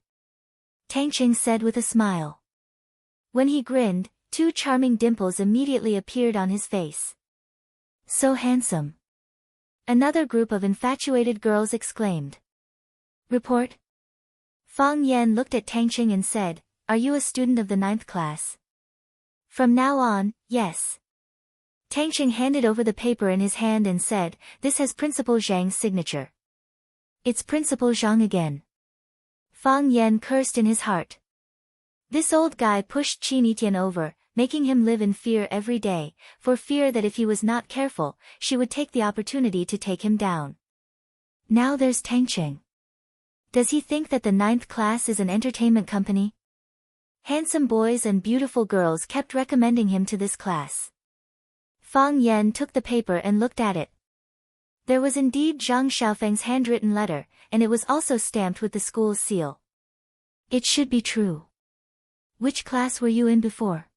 Tang Cheng said with a smile. When he grinned, 2 charming dimples immediately appeared on his face. So handsome. Another group of infatuated girls exclaimed. Report. Fang Yan looked at Tang Cheng and said, Are you a student of the 9th class? From now on, yes. Tang Cheng handed over the paper in his hand and said, This has Principal Zhang's signature. It's Principal Zhang again. Fang Yan cursed in his heart. This old guy pushed Qin Yitian over, making him live in fear every day, for fear that if he was not careful, she would take the opportunity to take him down. Now there's Tang Cheng. Does he think that the 9th class is an entertainment company? Handsome boys and beautiful girls kept recommending him to this class. Fang Yan took the paper and looked at it. There was indeed Zhang Xiaofeng's handwritten letter, and it was also stamped with the school's seal. It should be true. Which class were you in before?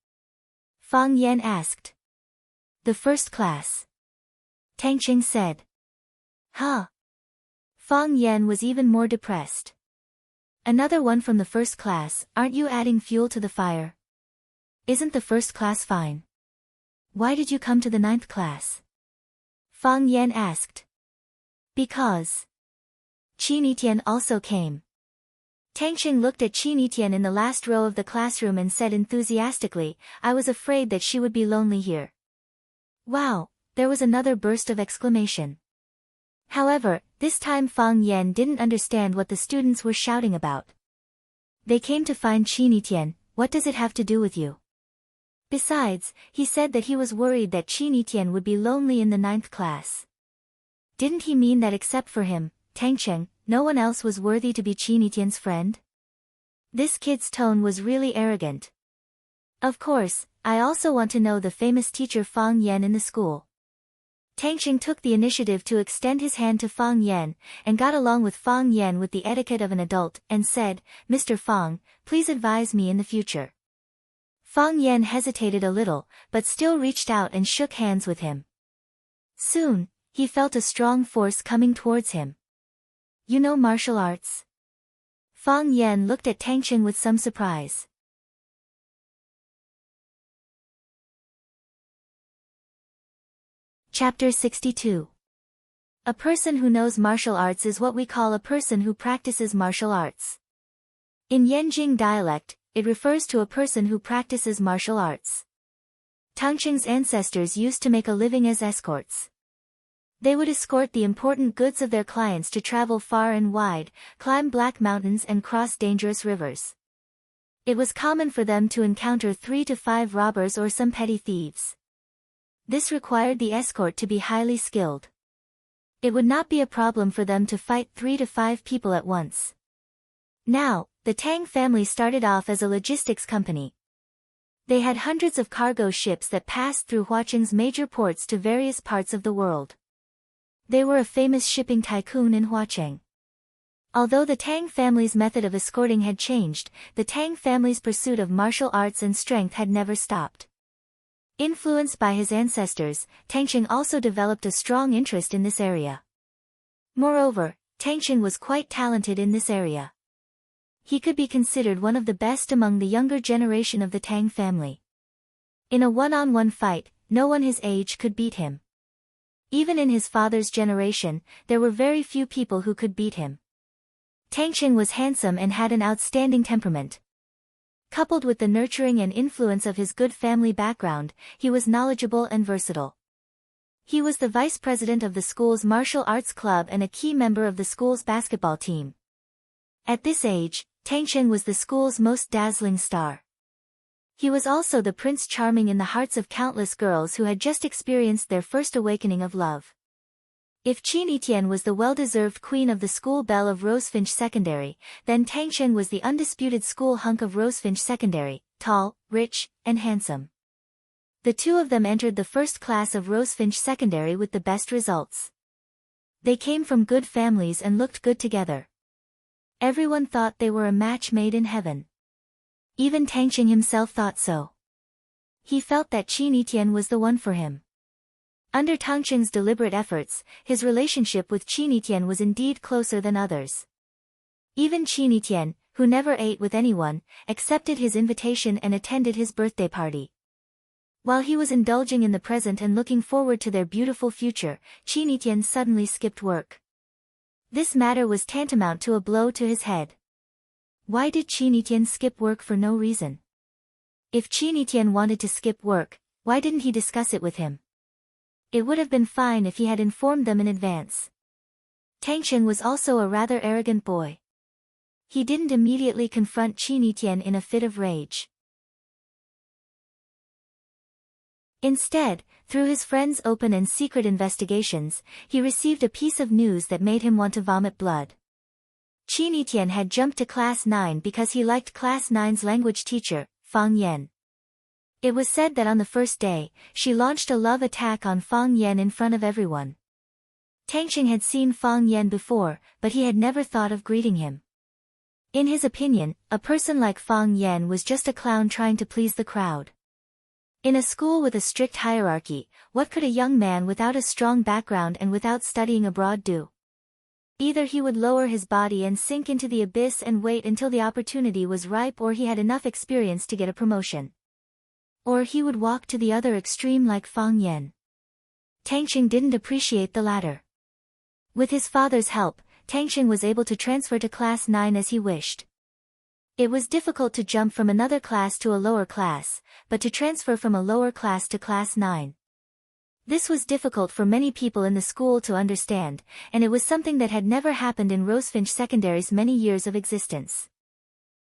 Fang Yan asked. The first class. Tang Cheng said. Huh. Fang Yan was even more depressed. Another one from the first class, aren't you adding fuel to the fire? Isn't the first class fine? Why did you come to the 9th class? Fang Yan asked. Because. Qin Yitian also came. Tang Cheng looked at Qin Yitian in the last row of the classroom and said enthusiastically, I was afraid that she would be lonely here. Wow, there was another burst of exclamation. However, this time Fang Yan didn't understand what the students were shouting about. They came to find Qin Yitian, what does it have to do with you? Besides, he said that he was worried that Qin Yitian would be lonely in the 9th class. Didn't he mean that except for him, Tang Cheng, no one else was worthy to be Qin Yitian's friend? This kid's tone was really arrogant. Of course, I also want to know the famous teacher Fang Yan in the school. Tang Cheng took the initiative to extend his hand to Fang Yan, and got along with Fang Yan with the etiquette of an adult, and said, Mr. Fang, please advise me in the future. Fang Yan hesitated a little, but still reached out and shook hands with him. Soon, he felt a strong force coming towards him. You know martial arts? Fang Yan looked at Tang Cheng with some surprise. Chapter 62. A person who knows martial arts is what we call a person who practices martial arts. In Yanjing dialect, it refers to a person who practices martial arts. Tang Cheng's ancestors used to make a living as escorts. They would escort the important goods of their clients to travel far and wide, climb black mountains and cross dangerous rivers. It was common for them to encounter 3 to 5 robbers or some petty thieves. This required the escort to be highly skilled. It would not be a problem for them to fight 3 to 5 people at once. Now, the Tang family started off as a logistics company. They had hundreds of cargo ships that passed through Huaqing's major ports to various parts of the world. They were a famous shipping tycoon in Huaqing. Although the Tang family's method of escorting had changed, the Tang family's pursuit of martial arts and strength had never stopped. Influenced by his ancestors, Tangqing also developed a strong interest in this area. Moreover, Tangqing was quite talented in this area. He could be considered one of the best among the younger generation of the Tang family. In a one-on-one fight, no one his age could beat him. Even in his father's generation, there were very few people who could beat him. Tangqing was handsome and had an outstanding temperament. Coupled with the nurturing and influence of his good family background, he was knowledgeable and versatile. He was the vice president of the school's martial arts club and a key member of the school's basketball team. At this age, Tangqing was the school's most dazzling star. He was also the Prince Charming in the hearts of countless girls who had just experienced their first awakening of love. If Qin Etienne was the well-deserved queen of the school belle of Rosefinch Secondary, then Tangqing was the undisputed school hunk of Rosefinch Secondary, tall, rich, and handsome. The two of them entered the first class of Rosefinch Secondary with the best results. They came from good families and looked good together. Everyone thought they were a match made in heaven. Even Tangqing himself thought so. He felt that Qin Etienne was the one for him. Under Tangqing's deliberate efforts, his relationship with Qin Etienne was indeed closer than others. Even Qin Etienne, who never ate with anyone, accepted his invitation and attended his birthday party. While he was indulging in the present and looking forward to their beautiful future, Qin Etienne suddenly skipped work. This matter was tantamount to a blow to his head. Why did Qin Etienne skip work for no reason? If Qin Etienne wanted to skip work, why didn't he discuss it with him? It would have been fine if he had informed them in advance. Tangqing was also a rather arrogant boy. He didn't immediately confront Qin Etienne in a fit of rage. Instead, through his friend's open and secret investigations, he received a piece of news that made him want to vomit blood. Qin Etienne had jumped to Class 9 because he liked Class 9's language teacher, Fang Yan. It was said that on the first day, she launched a love attack on Fang Yan in front of everyone. Tangqing had seen Fang Yan before, but he had never thought of greeting him. In his opinion, a person like Fang Yan was just a clown trying to please the crowd. In a school with a strict hierarchy, what could a young man without a strong background and without studying abroad do? Either he would lower his body and sink into the abyss and wait until the opportunity was ripe, or he had enough experience to get a promotion. Or he would walk to the other extreme like Fang Yan. Tangqing didn't appreciate the latter. With his father's help, Tangqing was able to transfer to Class 9 as he wished. It was difficult to jump from another class to a lower class, but to transfer from a lower class to Class 9. This was difficult for many people in the school to understand, and it was something that had never happened in Rosefinch Secondary's many years of existence.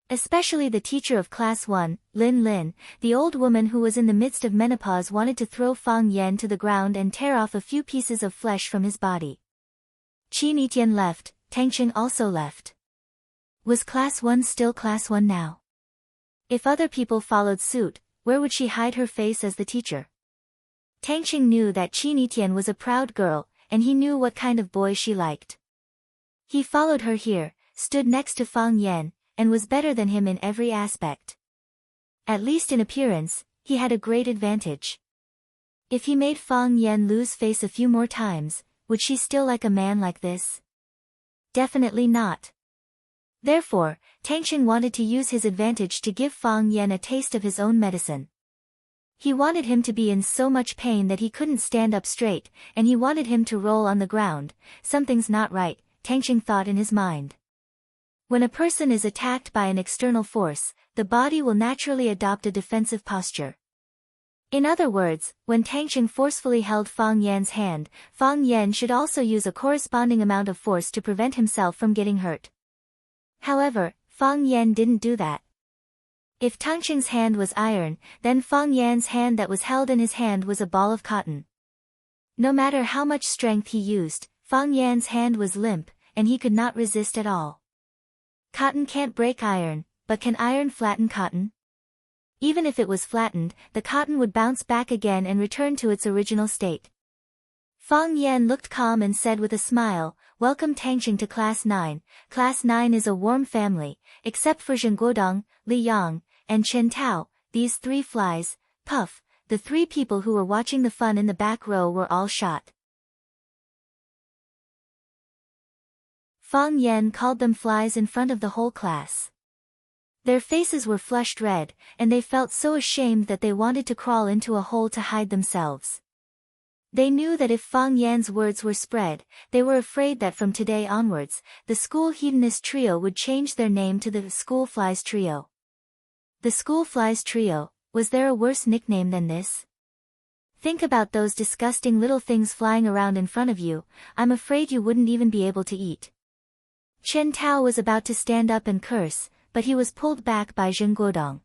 Especially the teacher of Class 1, Lin Lin, the old woman who was in the midst of menopause, wanted to throw Fang Yan to the ground and tear off a few pieces of flesh from his body. Qin Etienne left, Tangqing also left. Was Class 1 still Class 1 now? If other people followed suit, where would she hide her face as the teacher? Tangqing knew that Qin Etienne was a proud girl, and he knew what kind of boy she liked. He followed her here, stood next to Fang Yan, and was better than him in every aspect. At least in appearance, he had a great advantage. If he made Fang Yan lose face a few more times, would she still like a man like this? Definitely not. Therefore, Tangqing wanted to use his advantage to give Fang Yan a taste of his own medicine. He wanted him to be in so much pain that he couldn't stand up straight, and he wanted him to roll on the ground. Something's not right, Tangqing thought in his mind. When a person is attacked by an external force, the body will naturally adopt a defensive posture. In other words, when Tangqing forcefully held Fang Yan's hand, Fang Yan should also use a corresponding amount of force to prevent himself from getting hurt. However, Fang Yan didn't do that. If Tangqing's hand was iron, then Fang Yan's hand that was held in his hand was a ball of cotton. No matter how much strength he used, Fang Yan's hand was limp, and he could not resist at all. Cotton can't break iron, but can iron flatten cotton? Even if it was flattened, the cotton would bounce back again and return to its original state. Fang Yan looked calm and said with a smile, "Welcome Tangqing to Class 9. Class 9 is a warm family, except for Zheng Guodong, Li Yang, and Chen Tao, these three flies." Puff, the three people who were watching the fun in the back row were all shot. Fang Yan called them flies in front of the whole class. Their faces were flushed red, and they felt so ashamed that they wanted to crawl into a hole to hide themselves. They knew that if Fang Yan's words were spread, they were afraid that from today onwards, the school hedonist trio would change their name to the School Flies Trio. The School Flies Trio, was there a worse nickname than this? Think about those disgusting little things flying around in front of you, I'm afraid you wouldn't even be able to eat. Chen Tao was about to stand up and curse, but he was pulled back by Zheng Guodong.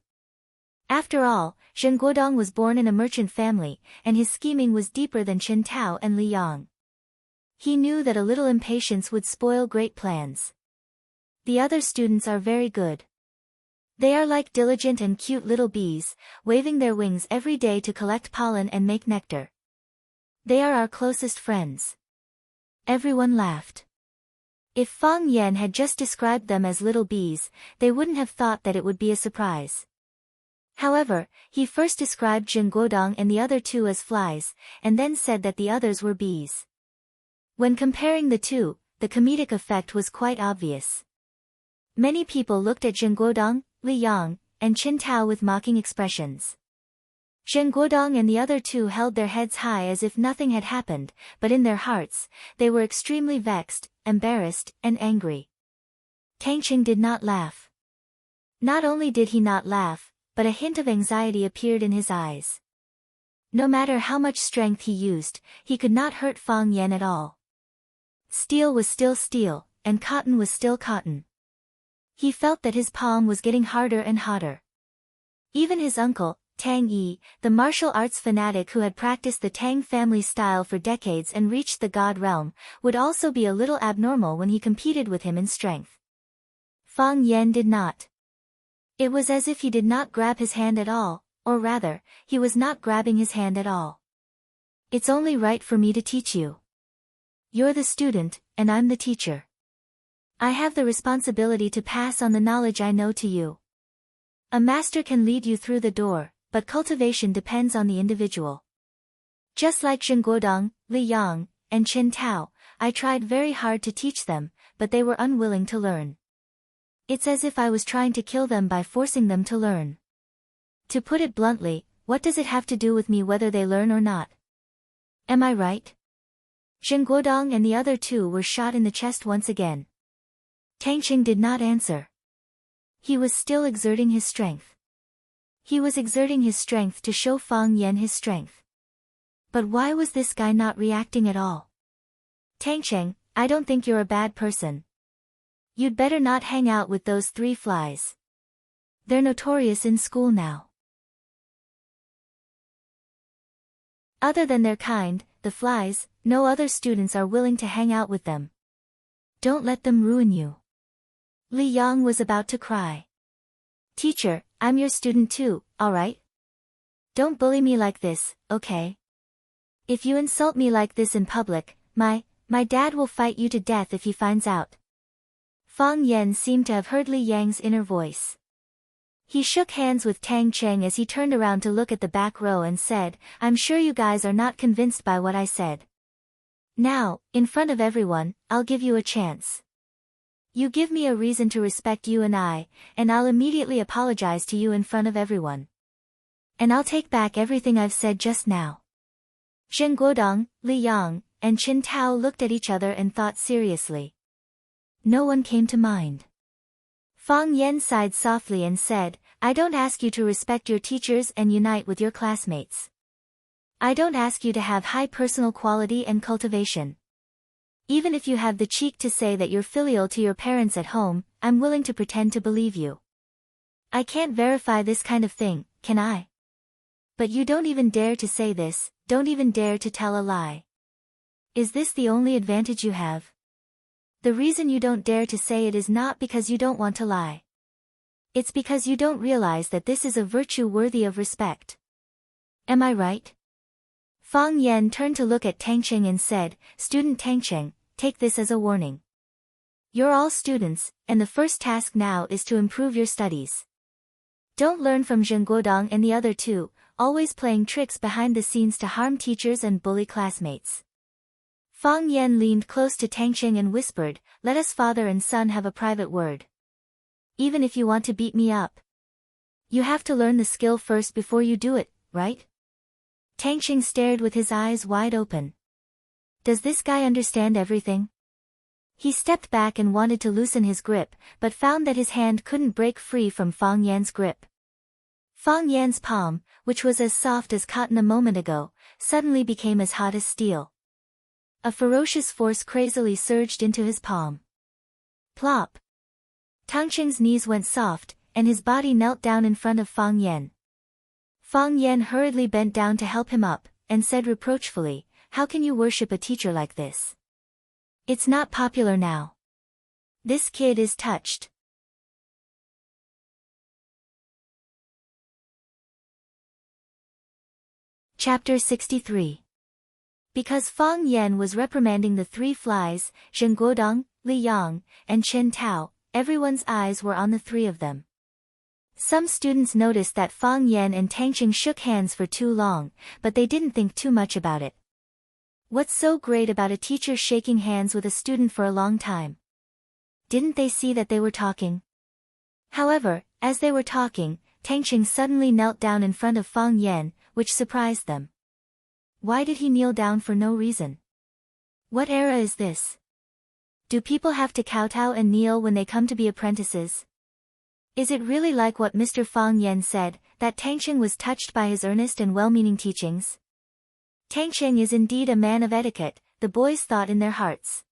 After all, Zheng Guodong was born in a merchant family, and his scheming was deeper than Chen Tao and Li Yang. He knew that a little impatience would spoil great plans. The other students are very good. They are like diligent and cute little bees, waving their wings every day to collect pollen and make nectar. They are our closest friends. Everyone laughed. If Fang Yan had just described them as little bees, they wouldn't have thought that it would be a surprise. However, he first described Zheng Guodong and the other two as flies, and then said that the others were bees. When comparing the two, the comedic effect was quite obvious. Many people looked at Zheng Guodong, Li Yang, and Chen Tao with mocking expressions. Zheng Guodong and the other two held their heads high as if nothing had happened, but in their hearts, they were extremely vexed, embarrassed, and angry. Tangqing did not laugh. Not only did he not laugh, but a hint of anxiety appeared in his eyes. No matter how much strength he used, he could not hurt Fang Yan at all. Steel was still steel, and cotton was still cotton. He felt that his palm was getting harder and hotter. Even his uncle, Tang Yi, the martial arts fanatic who had practiced the Tang family style for decades and reached the God realm, would also be a little abnormal when he competed with him in strength. Fang Yan did not. It was as if he did not grab his hand at all, or rather, he was not grabbing his hand at all. It's only right for me to teach you. You're the student, and I'm the teacher. I have the responsibility to pass on the knowledge I know to you. A master can lead you through the door, but cultivation depends on the individual. Just like Zheng Guodong, Li Yang, and Chen Tao, I tried very hard to teach them, but they were unwilling to learn. It's as if I was trying to kill them by forcing them to learn. To put it bluntly, what does it have to do with me whether they learn or not? Am I right? Zheng Guodong and the other two were shot in the chest once again. Tangqing did not answer. He was still exerting his strength. He was exerting his strength to show Fang Yan his strength. But why was this guy not reacting at all? Tangqing, I don't think you're a bad person. You'd better not hang out with those three flies. They're notorious in school now. Other than their kind, the flies, no other students are willing to hang out with them. Don't let them ruin you. Li Yang was about to cry. Teacher, I'm your student too, alright? Don't bully me like this, okay? If you insult me like this in public, my dad will fight you to death if he finds out. Fang Yan seemed to have heard Li Yang's inner voice. He shook hands with Tang Cheng as he turned around to look at the back row and said, I'm sure you guys are not convinced by what I said. Now, in front of everyone, I'll give you a chance. You give me a reason to respect you and I'll immediately apologize to you in front of everyone. And I'll take back everything I've said just now. Zheng Guodong, Li Yang, and Chen Tao looked at each other and thought seriously. No one came to mind. Fang Yan sighed softly and said, I don't ask you to respect your teachers and unite with your classmates. I don't ask you to have high personal quality and cultivation. Even if you have the cheek to say that you're filial to your parents at home, I'm willing to pretend to believe you. I can't verify this kind of thing, can I? But you don't even dare to say this, don't even dare to tell a lie. Is this the only advantage you have? The reason you don't dare to say it is not because you don't want to lie. It's because you don't realize that this is a virtue worthy of respect. Am I right? Fang Yan turned to look at Tang Cheng and said, Student Tang Cheng, take this as a warning. You're all students, and the first task now is to improve your studies. Don't learn from Zheng Guodong and the other two, always playing tricks behind the scenes to harm teachers and bully classmates. Fang Yan leaned close to Tang Cheng and whispered, let us father and son have a private word. Even if you want to beat me up, you have to learn the skill first before you do it, right? Tang Cheng stared with his eyes wide open. Does this guy understand everything? He stepped back and wanted to loosen his grip, but found that his hand couldn't break free from Fang Yan's grip. Fang Yan's palm, which was as soft as cotton a moment ago, suddenly became as hot as steel. A ferocious force crazily surged into his palm. Plop! Tang Cheng's knees went soft, and his body knelt down in front of Fang Yan. Fang Yan hurriedly bent down to help him up, and said reproachfully, how can you worship a teacher like this? It's not popular now. This kid is touched. Chapter 63. Because Fang Yan was reprimanding the three flies, Zheng Guodong, Li Yang, and Chen Tao, everyone's eyes were on the three of them. Some students noticed that Fang Yan and Tang Cheng shook hands for too long, but they didn't think too much about it. What's so great about a teacher shaking hands with a student for a long time? Didn't they see that they were talking? However, as they were talking, Tang Cheng suddenly knelt down in front of Fang Yan, which surprised them. Why did he kneel down for no reason? What era is this? Do people have to kowtow and kneel when they come to be apprentices? Is it really like what Mr. Fang Yan said, that Tang Cheng was touched by his earnest and well-meaning teachings? Tang Cheng is indeed a man of etiquette, the boys thought in their hearts.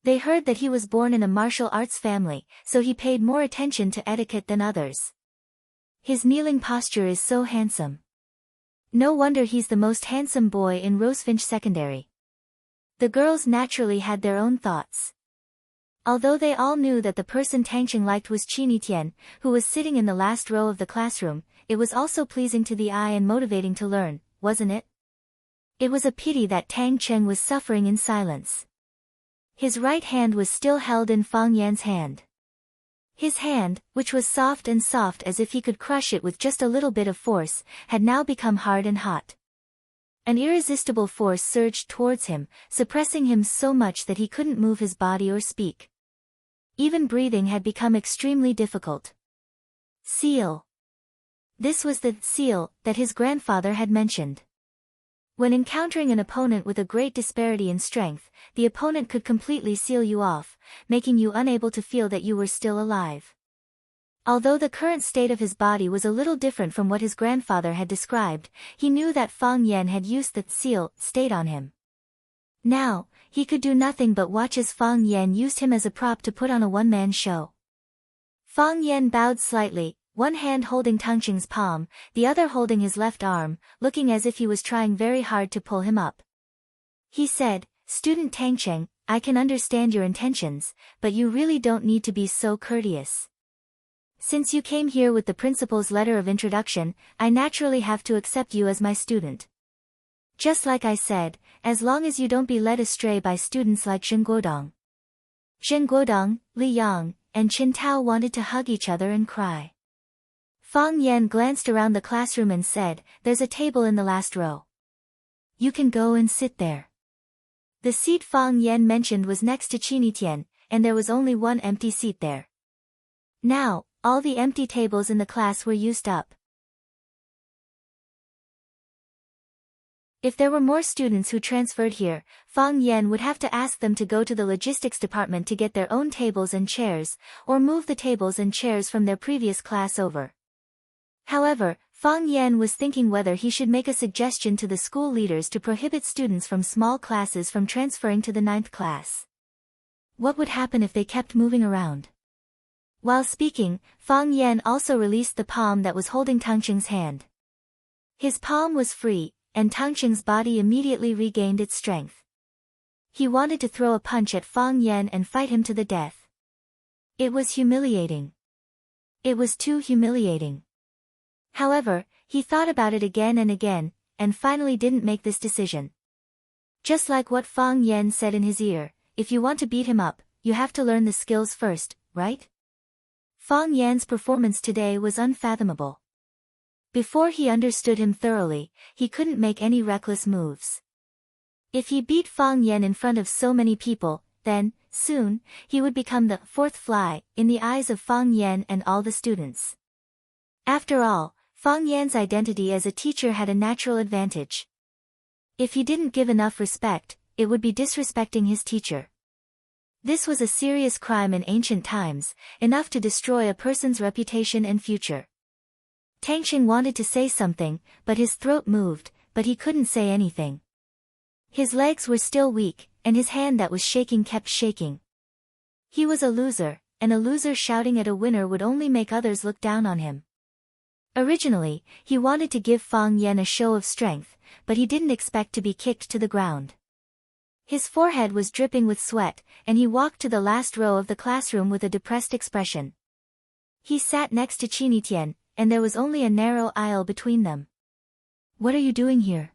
They heard that he was born in a martial arts family, so he paid more attention to etiquette than others. His kneeling posture is so handsome. No wonder he's the most handsome boy in Rosefinch Secondary. The girls naturally had their own thoughts. Although they all knew that the person Tang Cheng liked was Qini Tian, who was sitting in the last row of the classroom, it was also pleasing to the eye and motivating to learn, wasn't it? It was a pity that Tang Cheng was suffering in silence. His right hand was still held in Fang Yan's hand. His hand, which was soft as if he could crush it with just a little bit of force, had now become hard and hot. An irresistible force surged towards him, suppressing him so much that he couldn't move his body or speak. Even breathing had become extremely difficult. Seal. This was the seal that his grandfather had mentioned. When encountering an opponent with a great disparity in strength, the opponent could completely seal you off, making you unable to feel that you were still alive. Although the current state of his body was a little different from what his grandfather had described, he knew that Fang Yan had used the seal state on him. Now, he could do nothing but watch as Fang Yan used him as a prop to put on a one-man show. Fang Yan bowed slightly, one hand holding Tang Cheng's palm, the other holding his left arm, looking as if he was trying very hard to pull him up. He said, Student Tang Cheng, I can understand your intentions, but you really don't need to be so courteous. Since you came here with the principal's letter of introduction, I naturally have to accept you as my student. Just like I said, as long as you don't be led astray by students like Zheng Guodong. Zheng Guodong, Li Yang, and Chen Tao wanted to hug each other and cry. Fang Yan glanced around the classroom and said, there's a table in the last row. You can go and sit there. The seat Fang Yan mentioned was next to Qini Tian, and there was only one empty seat there. Now, all the empty tables in the class were used up. If there were more students who transferred here, Fang Yan would have to ask them to go to the logistics department to get their own tables and chairs, or move the tables and chairs from their previous class over. However, Fang Yan was thinking whether he should make a suggestion to the school leaders to prohibit students from small classes from transferring to the 9th class. What would happen if they kept moving around? While speaking, Fang Yan also released the palm that was holding Tangqing's hand. His palm was free, and Tangqing's body immediately regained its strength. He wanted to throw a punch at Fang Yan and fight him to the death. It was humiliating. It was too humiliating. However, he thought about it again and again, and finally didn't make this decision. Just like what Fang Yan said in his ear, if you want to beat him up, you have to learn the skills first, right? Fang Yan's performance today was unfathomable. Before he understood him thoroughly, he couldn't make any reckless moves. If he beat Fang Yan in front of so many people, then, soon, he would become the fourth fly in the eyes of Fang Yan and all the students. After all, Fang Yan's identity as a teacher had a natural advantage. If he didn't give enough respect, it would be disrespecting his teacher. This was a serious crime in ancient times, enough to destroy a person's reputation and future. Tangqing wanted to say something, but his throat moved, but he couldn't say anything. His legs were still weak, and his hand that was shaking kept shaking. He was a loser, and a loser shouting at a winner would only make others look down on him. Originally, he wanted to give Fang Yan a show of strength, but he didn't expect to be kicked to the ground. His forehead was dripping with sweat, and he walked to the last row of the classroom with a depressed expression. He sat next to Qinitian, and there was only a narrow aisle between them. "What are you doing here?"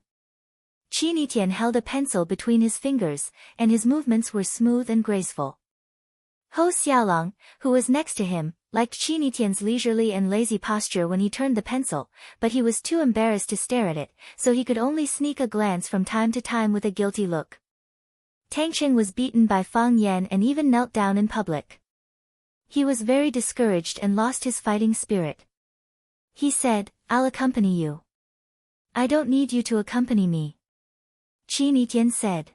Qinitian held a pencil between his fingers, and his movements were smooth and graceful. Ho Xiaolong, who was next to him, liked Qinitian's leisurely and lazy posture when he turned the pencil, but he was too embarrassed to stare at it, so he could only sneak a glance from time to time with a guilty look. Tangqing was beaten by Fang Yan and even knelt down in public. He was very discouraged and lost his fighting spirit. He said, "I'll accompany you." "I don't need you to accompany me," Qinitian said.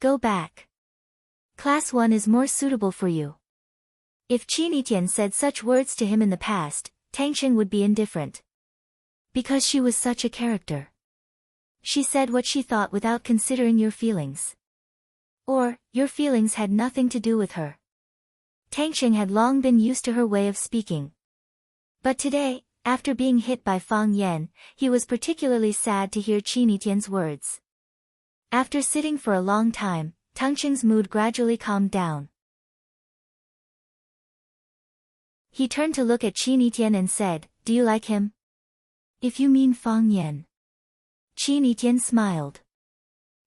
"Go back. Class 1 is more suitable for you." If Qinitian said such words to him in the past, Tangqing would be indifferent. Because she was such a character. She said what she thought without considering your feelings. Or, your feelings had nothing to do with her. Tangqing had long been used to her way of speaking. But today, after being hit by Fang Yan, he was particularly sad to hear Qinitian's words. After sitting for a long time, Tangqing's mood gradually calmed down. He turned to look at Qinitian and said, "Do you like him?" "If you mean Fang Yan." Qinitian smiled.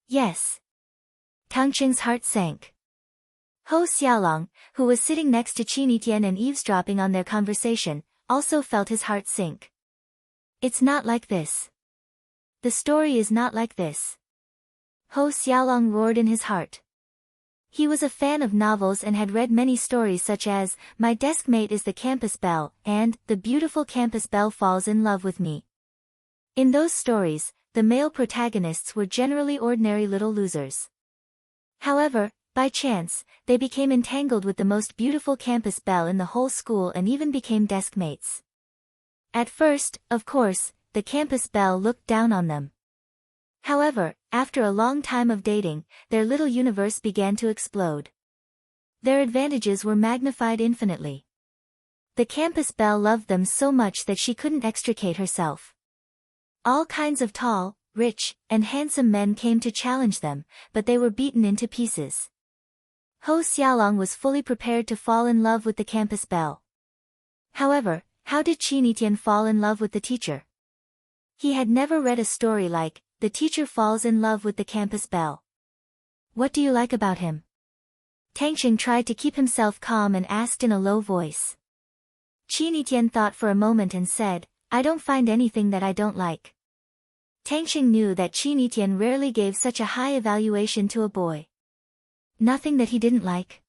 "Yes." Tangqing's heart sank. Ho Xiaolong, who was sitting next to Qinitian and eavesdropping on their conversation, also felt his heart sink. "It's not like this. The story is not like this." Ho Xiaolong roared in his heart. He was a fan of novels and had read many stories such as, "My Deskmate is the Campus Belle," and, "The Beautiful Campus Belle Falls in Love with Me." In those stories, the male protagonists were generally ordinary little losers. However, by chance, they became entangled with the most beautiful campus belle in the whole school and even became deskmates. At first, of course, the campus belle looked down on them. However, after a long time of dating, their little universe began to explode. Their advantages were magnified infinitely. The campus belle loved them so much that she couldn't extricate herself. All kinds of tall, rich, and handsome men came to challenge them, but they were beaten into pieces. Ho Xiaolong was fully prepared to fall in love with the campus belle. However, how did Qinitian fall in love with the teacher? He had never read a story like, "The teacher falls in love with the campus belle." "What do you like about him?" Tangqing tried to keep himself calm and asked in a low voice. Qinitian thought for a moment and said, "I don't find anything that I don't like." Tangqing knew that Qinitian rarely gave such a high evaluation to a boy. Nothing that he didn't like?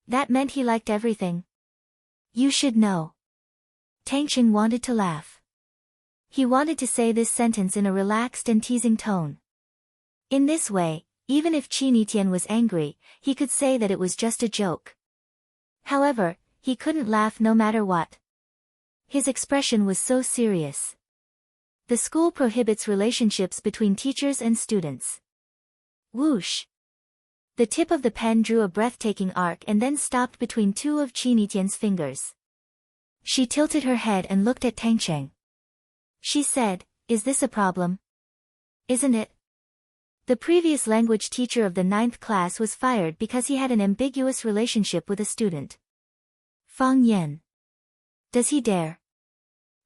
That meant he liked everything. "You should know." Tangqing wanted to laugh. He wanted to say this sentence in a relaxed and teasing tone. In this way, even if Qinitian was angry, he could say that it was just a joke. However, he couldn't laugh no matter what. His expression was so serious. The school prohibits relationships between teachers and students. Whoosh! The tip of the pen drew a breathtaking arc and then stopped between two of Qin Etienne's fingers. She tilted her head and looked at Tang Cheng. She said, "Is this a problem? Isn't it?" The previous language teacher of the 9th class was fired because he had an ambiguous relationship with a student. Fang Yan. Does he dare?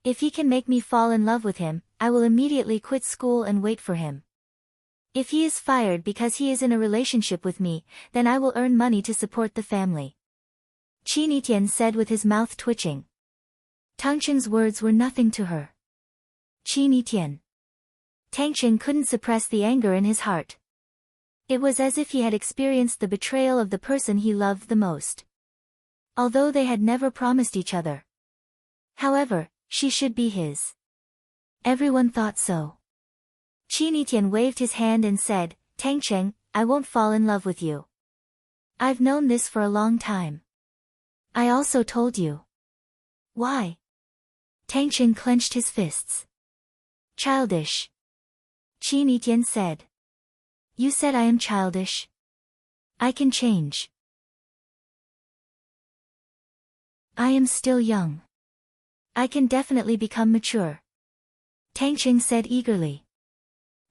If he can make me fall in love with him, I will immediately quit school and wait for him. If he is fired because he is in a relationship with me, then I will earn money to support the family. Qin Etienne said with his mouth twitching. Tang Cheng's words were nothing to her. Qin Etienne. Tang Cheng couldn't suppress the anger in his heart. It was as if he had experienced the betrayal of the person he loved the most. Although they had never promised each other. However, she should be his. Everyone thought so. Qin Etienne waved his hand and said, "Tang Cheng, I won't fall in love with you. I've known this for a long time. I also told you." "Why?" Tang Cheng clenched his fists. "Childish." Qin Etienne said. "You said I am childish? I can change. I am still young. I can definitely become mature." Tang Cheng said eagerly.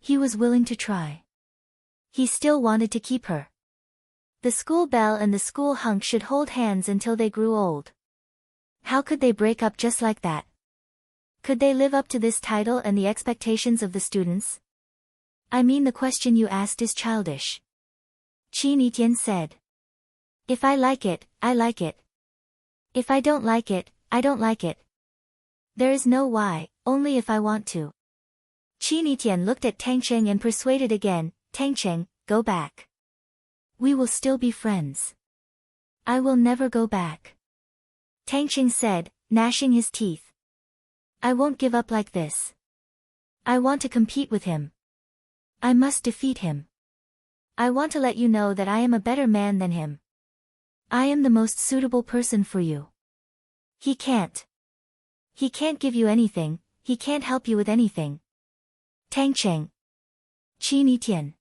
He was willing to try. He still wanted to keep her. The school belle and the school hunk should hold hands until they grew old. How could they break up just like that? Could they live up to this title and the expectations of the students? "I mean, the question you asked is childish," Qin Etienne said. "If I like it, I like it. If I don't like it, I don't like it. There is no why, only if I want to." Qin Etienne looked at Tang Cheng and persuaded again, "Tang Cheng, go back. We will still be friends. I will never go back." Tang Cheng said, gnashing his teeth. "I won't give up like this. I want to compete with him. I must defeat him. I want to let you know that I am a better man than him. I am the most suitable person for you. He can't. He can't give you anything, he can't help you with anything." Tang Cheng. Qin Etienne.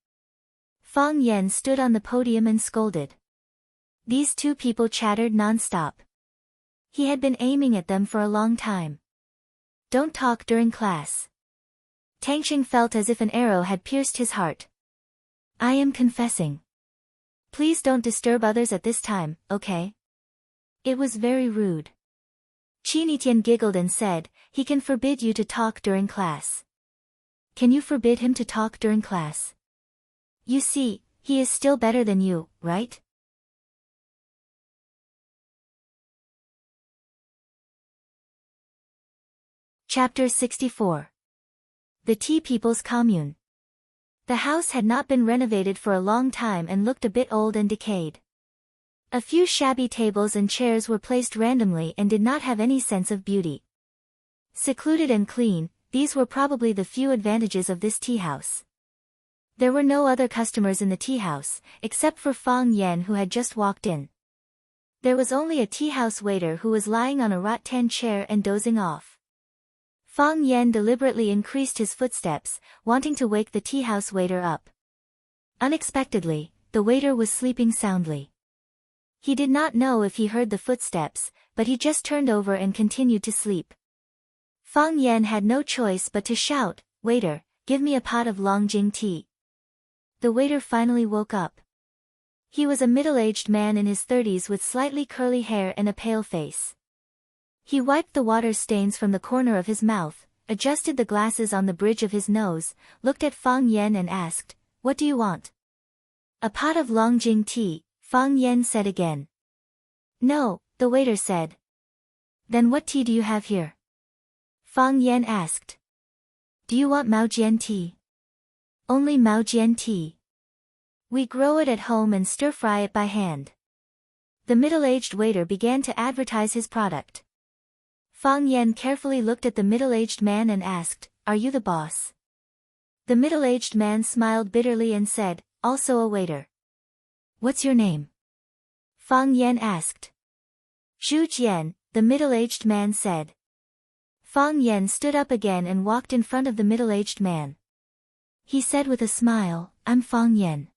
Fang Yan stood on the podium and scolded. These two people chattered non-stop. He had been aiming at them for a long time. "Don't talk during class." Tang Cheng felt as if an arrow had pierced his heart. "I am confessing. Please don't disturb others at this time, okay?" It was very rude. Qin Etienne giggled and said, "He can forbid you to talk during class." "Can you forbid him to talk during class? You see, he is still better than you, right?" Chapter 64. The Tea People's Commune. The house had not been renovated for a long time and looked a bit old and decayed. A few shabby tables and chairs were placed randomly and did not have any sense of beauty. Secluded and clean, these were probably the few advantages of this tea house. There were no other customers in the tea house, except for Fang Yan, who had just walked in. There was only a tea house waiter who was lying on a rattan chair and dozing off. Fang Yan deliberately increased his footsteps, wanting to wake the tea house waiter up. Unexpectedly, the waiter was sleeping soundly. He did not know if he heard the footsteps, but he just turned over and continued to sleep. Fang Yan had no choice but to shout, "Waiter, give me a pot of Longjing tea." The waiter finally woke up. He was a middle-aged man in his 30s with slightly curly hair and a pale face. He wiped the water stains from the corner of his mouth, adjusted the glasses on the bridge of his nose, looked at Fang Yan and asked, "What do you want?" "A pot of Longjing tea," Fang Yan said again. "No," the waiter said. "Then what tea do you have here?" Fang Yan asked. "Do you want Maojian tea?" "Only Maojian tea. We grow it at home and stir-fry it by hand." The middle-aged waiter began to advertise his product. Fang Yan carefully looked at the middle-aged man and asked, "Are you the boss?" The middle-aged man smiled bitterly and said, "Also a waiter." "What's your name?" Fang Yan asked. "Zhu Jian," the middle-aged man said. Fang Yan stood up again and walked in front of the middle-aged man. He said with a smile, "I'm Fang Yan.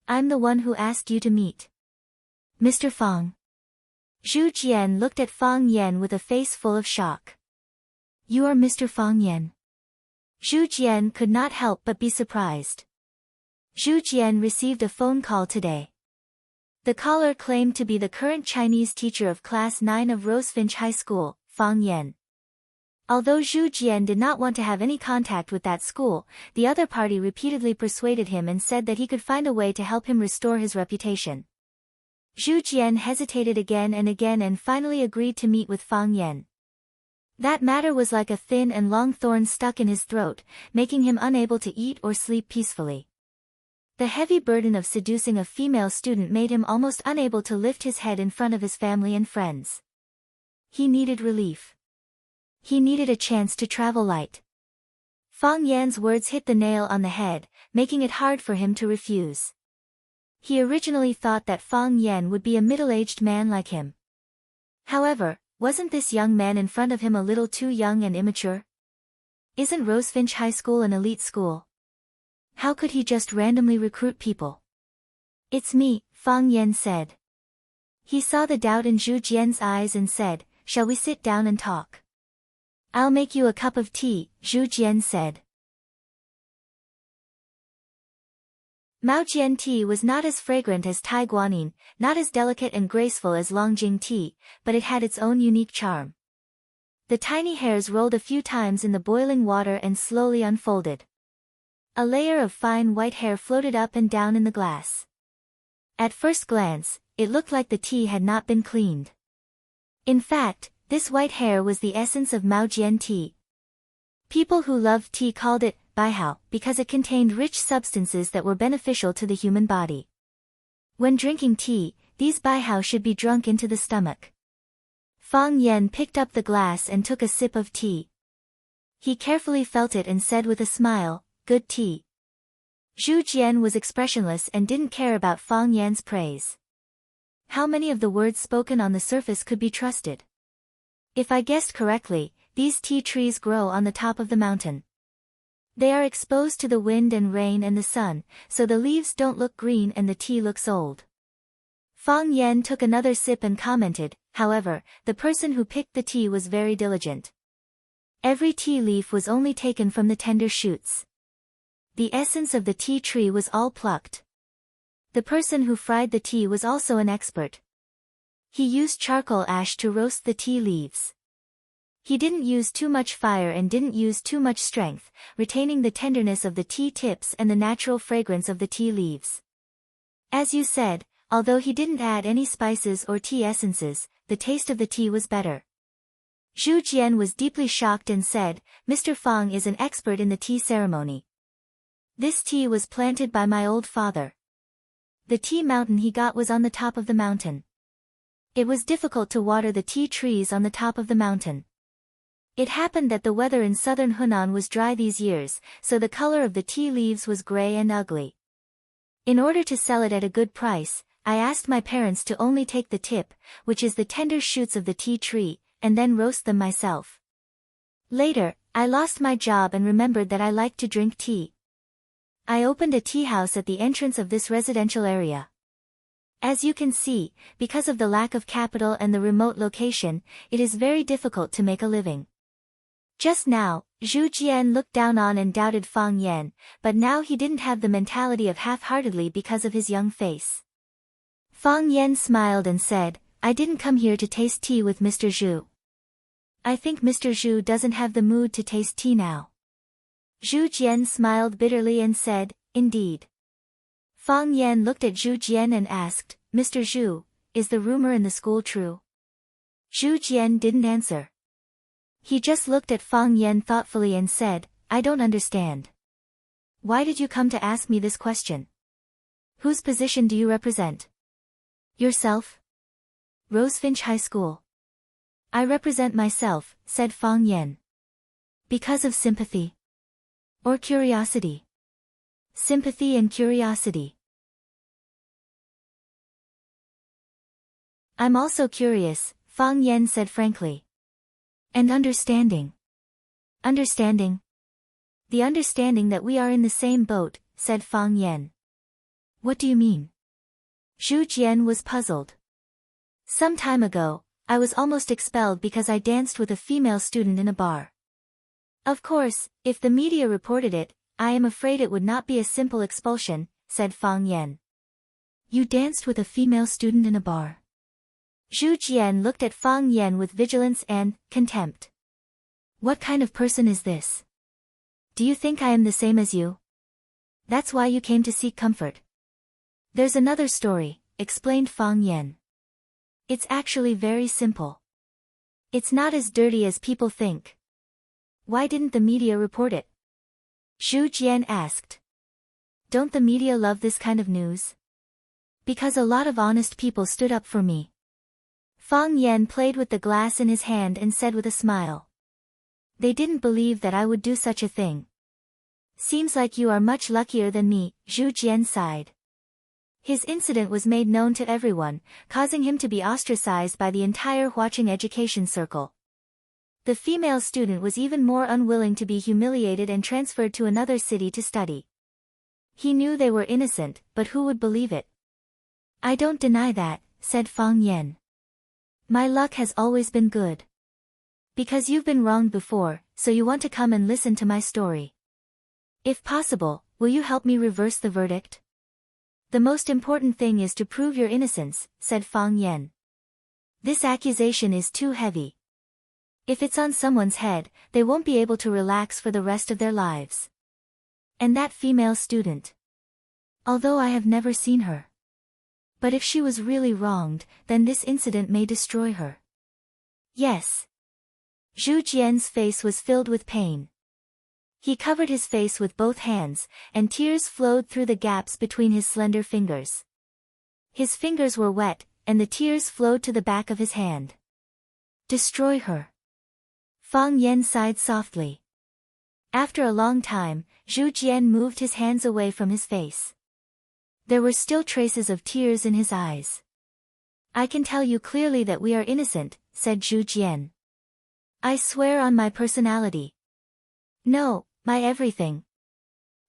I'm the one who asked you to meet Mr. Fang. Zhu Jian looked at Fang Yan with a face full of shock. You are Mr. Fang Yan? Zhu Jian could not help but be surprised. Zhu Jian received a phone call today. The caller claimed to be the current Chinese teacher of Class 9 of Rosefinch High School, Fang Yan. Although Zhu Jian did not want to have any contact with that school, the other party repeatedly persuaded him and said that he could find a way to help him restore his reputation. Zhu Jian hesitated again and finally agreed to meet with Fang Yan. That matter was like a thin and long thorn stuck in his throat, making him unable to eat or sleep peacefully. The heavy burden of seducing a female student made him almost unable to lift his head in front of his family and friends. He needed relief. He needed a chance to travel light. Fang Yan's words hit the nail on the head, making it hard for him to refuse. He originally thought that Fang Yan would be a middle-aged man like him. However, wasn't this young man in front of him a little too young and immature? Isn't Rosefinch High School an elite school? How could he just randomly recruit people? It's me, Fang Yan said. He saw the doubt in Zhu Jian's eyes and said, shall we sit down and talk? I'll make you a cup of tea, Zhu Jian said. Maojian tea was not as fragrant as Tai Guanyin, not as delicate and graceful as Longjing tea, but it had its own unique charm. The tiny hairs rolled a few times in the boiling water and slowly unfolded. A layer of fine white hair floated up and down in the glass. At first glance, it looked like the tea had not been cleaned. In fact, this white hair was the essence of Maojian tea. People who loved tea called it baihao because it contained rich substances that were beneficial to the human body. When drinking tea, these baihao should be drunk into the stomach. Fang Yan picked up the glass and took a sip of tea. He carefully felt it and said with a smile, good tea. Zhu Jian was expressionless and didn't care about Fang Yan's praise. How many of the words spoken on the surface could be trusted? If I guessed correctly, these tea trees grow on the top of the mountain. They are exposed to the wind and rain and the sun, so the leaves don't look green and the tea looks old. Fang Yan took another sip and commented, however, the person who picked the tea was very diligent. Every tea leaf was only taken from the tender shoots. The essence of the tea tree was all plucked. The person who fried the tea was also an expert. He used charcoal ash to roast the tea leaves. He didn't use too much fire and didn't use too much strength, retaining the tenderness of the tea tips and the natural fragrance of the tea leaves. As you said, although he didn't add any spices or tea essences, the taste of the tea was better. Zhu Jian was deeply shocked and said, Mr. Fang is an expert in the tea ceremony. This tea was planted by my old father. The tea mountain he got was on the top of the mountain. It was difficult to water the tea trees on the top of the mountain. It happened that the weather in southern Hunan was dry these years, so the color of the tea leaves was gray and ugly. In order to sell it at a good price, I asked my parents to only take the tip, which is the tender shoots of the tea tree, and then roast them myself. Later, I lost my job and remembered that I liked to drink tea. I opened a tea house at the entrance of this residential area. As you can see, because of the lack of capital and the remote location, it is very difficult to make a living. Just now, Zhu Jian looked down on and doubted Fang Yan, but now he didn't have the mentality of half-heartedly because of his young face. Fang Yan smiled and said, I didn't come here to taste tea with Mr. Zhu. I think Mr. Zhu doesn't have the mood to taste tea now. Zhu Jian smiled bitterly and said, indeed. Fang Yan looked at Zhu Jian and asked, Mr. Zhu, is the rumor in the school true? Zhu Jian didn't answer. He just looked at Fang Yan thoughtfully and said, I don't understand. Why did you come to ask me this question? Whose position do you represent? Yourself? Rosefinch High School. I represent myself, said Fang Yan. Because of sympathy. Or curiosity? Sympathy and curiosity. I'm also curious, Fang Yan said frankly. And understanding. Understanding? The understanding that we are in the same boat, said Fang Yan. What do you mean? Zhu Jian was puzzled. Some time ago, I was almost expelled because I danced with a female student in a bar. Of course, if the media reported it, I am afraid it would not be a simple expulsion, said Fang Yan. You danced with a female student in a bar? Zhu Jian looked at Fang Yan with vigilance and contempt. What kind of person is this? Do you think I am the same as you? That's why you came to seek comfort. There's another story, explained Fang Yan. It's actually very simple. It's not as dirty as people think. Why didn't the media report it? Zhu Jian asked. Don't the media love this kind of news? Because a lot of honest people stood up for me. Fang Yan played with the glass in his hand and said with a smile. They didn't believe that I would do such a thing. Seems like you are much luckier than me, Zhu Jian sighed. His incident was made known to everyone, causing him to be ostracized by the entire Huaqing education circle. The female student was even more unwilling to be humiliated and transferred to another city to study. He knew they were innocent, but who would believe it? I don't deny that, said Fang Yan. My luck has always been good. Because you've been wronged before, so you want to come and listen to my story. If possible, will you help me reverse the verdict? The most important thing is to prove your innocence, said Fang Yan. This accusation is too heavy. If it's on someone's head, they won't be able to relax for the rest of their lives. And that female student. Although I have never seen her. But if she was really wronged, then this incident may destroy her. Yes. Zhu Jian's face was filled with pain. He covered his face with both hands, and tears flowed through the gaps between his slender fingers. His fingers were wet, and the tears flowed to the back of his hand. Destroy her. Fang Yan sighed softly. After a long time, Zhu Jian moved his hands away from his face. There were still traces of tears in his eyes. I can tell you clearly that we are innocent, said Zhu Jian. I swear on my personality. No, my everything.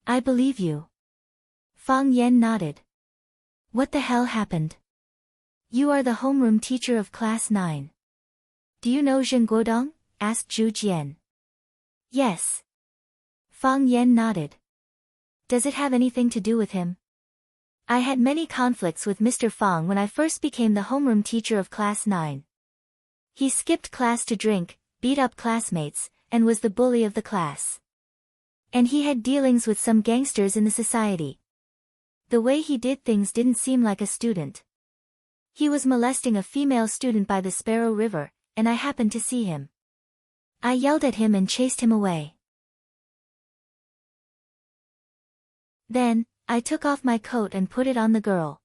I believe you. Fang Yan nodded. What the hell happened? You are the homeroom teacher of class 9. Do you know Zheng Guodong? Asked Zhu Jian. Yes. Fang Yan nodded. Does it have anything to do with him? I had many conflicts with Mr. Fang when I first became the homeroom teacher of class 9. He skipped class to drink, beat up classmates, and was the bully of the class. And he had dealings with some gangsters in the society. The way he did things didn't seem like a student. He was molesting a female student by the Sparrow River, and I happened to see him. I yelled at him and chased him away. Then, I took off my coat and put it on the girl.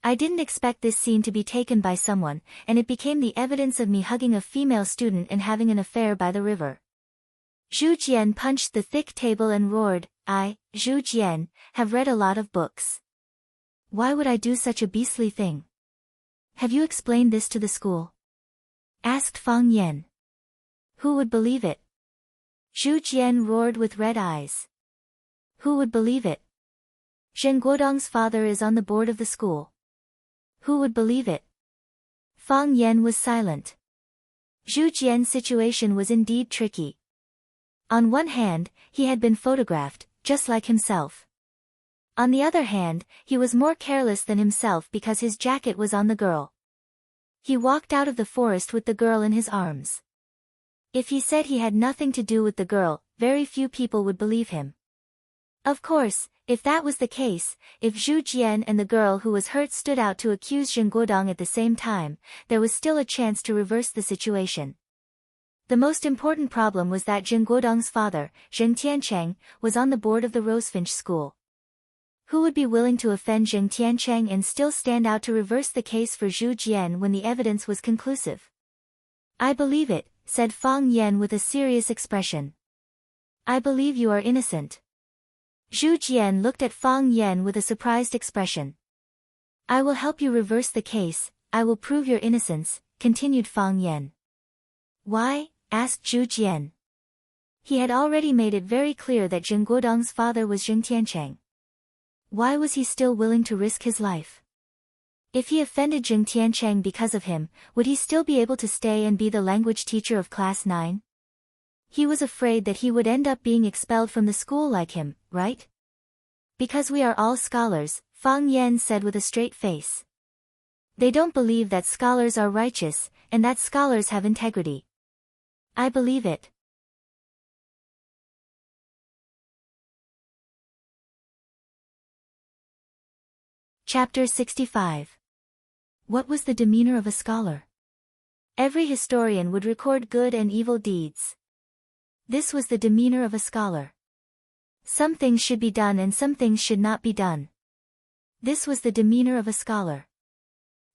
I didn't expect this scene to be taken by someone, and it became the evidence of me hugging a female student and having an affair by the river. Zhu Jian punched the thick table and roared, I, Zhu Jian, have read a lot of books. Why would I do such a beastly thing? Have you explained this to the school? Asked Fang Yan. Who would believe it? Zhu Jian roared with red eyes. Who would believe it? Zheng Guodong's father is on the board of the school. Who would believe it? Fang Yan was silent. Zhu Jian's situation was indeed tricky. On one hand, he had been photographed, just like himself. On the other hand, he was more careless than himself because his jacket was on the girl. He walked out of the forest with the girl in his arms. If he said he had nothing to do with the girl, very few people would believe him. Of course, if that was the case, if Zhu Jian and the girl who was hurt stood out to accuse Zheng Guodong at the same time, there was still a chance to reverse the situation. The most important problem was that Zheng Guodong's father, Zheng Tiancheng, was on the board of the Rosefinch school. Who would be willing to offend Zheng Tiancheng and still stand out to reverse the case for Zhu Jian when the evidence was conclusive? I believe it, said Fang Yan with a serious expression. I believe you are innocent. Zhu Jian looked at Fang Yan with a surprised expression. I will help you reverse the case, I will prove your innocence, continued Fang Yan. Why? Asked Zhu Jian. He had already made it very clear that Zheng Guodong's father was Zheng Tiancheng. Why was he still willing to risk his life? If he offended Zheng Tiancheng because of him, would he still be able to stay and be the language teacher of class 9? He was afraid that he would end up being expelled from the school like him, right? Because we are all scholars, Fang Yan said with a straight face. They don't believe that scholars are righteous, and that scholars have integrity. I believe it. Chapter 65. What was the demeanor of a scholar? Every historian would record good and evil deeds. This was the demeanor of a scholar. Some things should be done and some things should not be done. This was the demeanor of a scholar.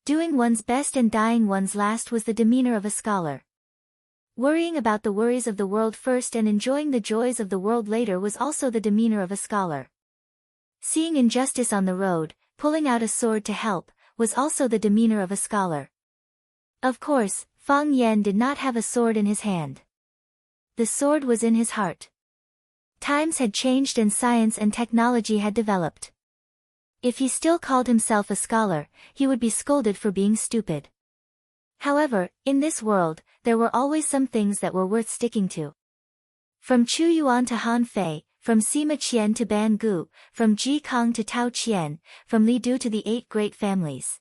Doing one's best and dying one's last was the demeanor of a scholar. Worrying about the worries of the world first and enjoying the joys of the world later was also the demeanor of a scholar. Seeing injustice on the road, pulling out a sword to help, was also the demeanor of a scholar. Of course, Fang Yan did not have a sword in his hand. The sword was in his heart. Times had changed and science and technology had developed. If he still called himself a scholar, he would be scolded for being stupid. However, in this world, there were always some things that were worth sticking to. From Chu Yuan to Han Fei, from Sima Qian to Ban Gu, from Ji Kong to Tao Qian, from Li Du to the 8 great families.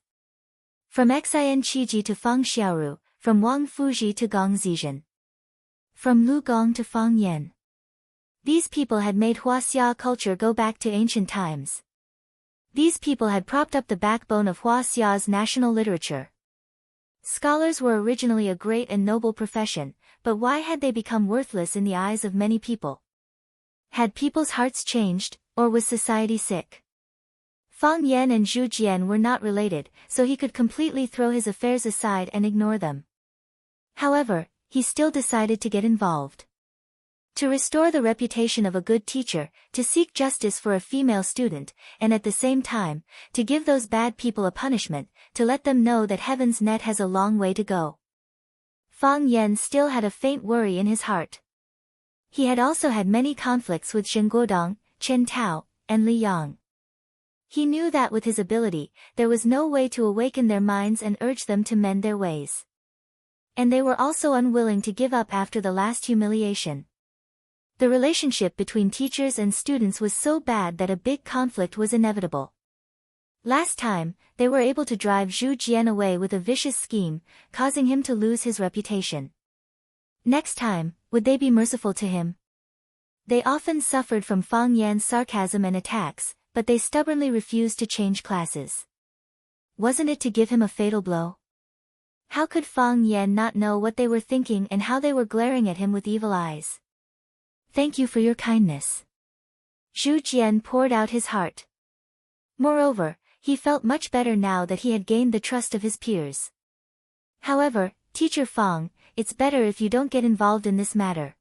From Xin Qiji to Fang Xiaoru, from Wang Fuji to Gong Zizhen. From Lu Gong to Fang Yan. These people had made Huaxia culture go back to ancient times. These people had propped up the backbone of Huaxia's national literature. Scholars were originally a great and noble profession, but why had they become worthless in the eyes of many people? Had people's hearts changed, or was society sick? Fang Yan and Zhu Jian were not related, so he could completely throw his affairs aside and ignore them. However, he still decided to get involved. To restore the reputation of a good teacher, to seek justice for a female student, and at the same time, to give those bad people a punishment, to let them know that heaven's net has a long way to go. Fang Yan still had a faint worry in his heart. He had also had many conflicts with Zheng Guodong, Chen Tao, and Li Yang. He knew that with his ability, there was no way to awaken their minds and urge them to mend their ways. And they were also unwilling to give up after the last humiliation. The relationship between teachers and students was so bad that a big conflict was inevitable. Last time, they were able to drive Zhu Jian away with a vicious scheme, causing him to lose his reputation. Next time, would they be merciful to him? They often suffered from Fang Yan's sarcasm and attacks, but they stubbornly refused to change classes. Wasn't it to give him a fatal blow? How could Fang Yan not know what they were thinking and how they were glaring at him with evil eyes? Thank you for your kindness. Zhu Jian poured out his heart. Moreover, he felt much better now that he had gained the trust of his peers. However, Teacher Fang, it's better if you don't get involved in this matter.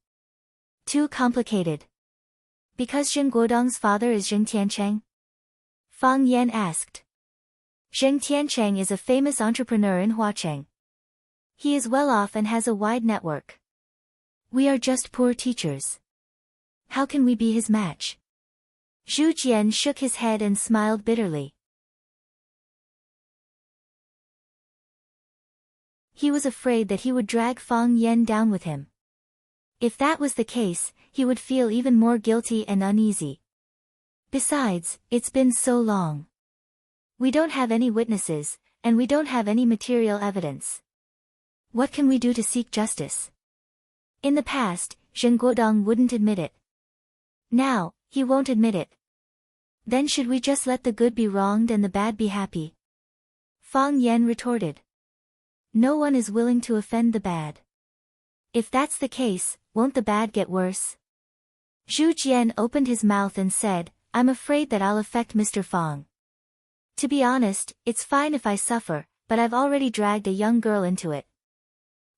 Too complicated. Because Zheng Guodong's father is Zheng Tiancheng? Fang Yan asked. Zheng Tiancheng is a famous entrepreneur in Huacheng. He is well off and has a wide network. We are just poor teachers. How can we be his match? Zhu Jian shook his head and smiled bitterly. He was afraid that he would drag Fang Yan down with him. If that was the case, he would feel even more guilty and uneasy. Besides, it's been so long. We don't have any witnesses, and we don't have any material evidence. What can we do to seek justice? In the past, Zheng Guodong wouldn't admit it. Now, he won't admit it. Then should we just let the good be wronged and the bad be happy? Fang Yan retorted. No one is willing to offend the bad. If that's the case, won't the bad get worse? Zhu Jian opened his mouth and said, I'm afraid that I'll affect Mr. Fang. To be honest, it's fine if I suffer, but I've already dragged a young girl into it.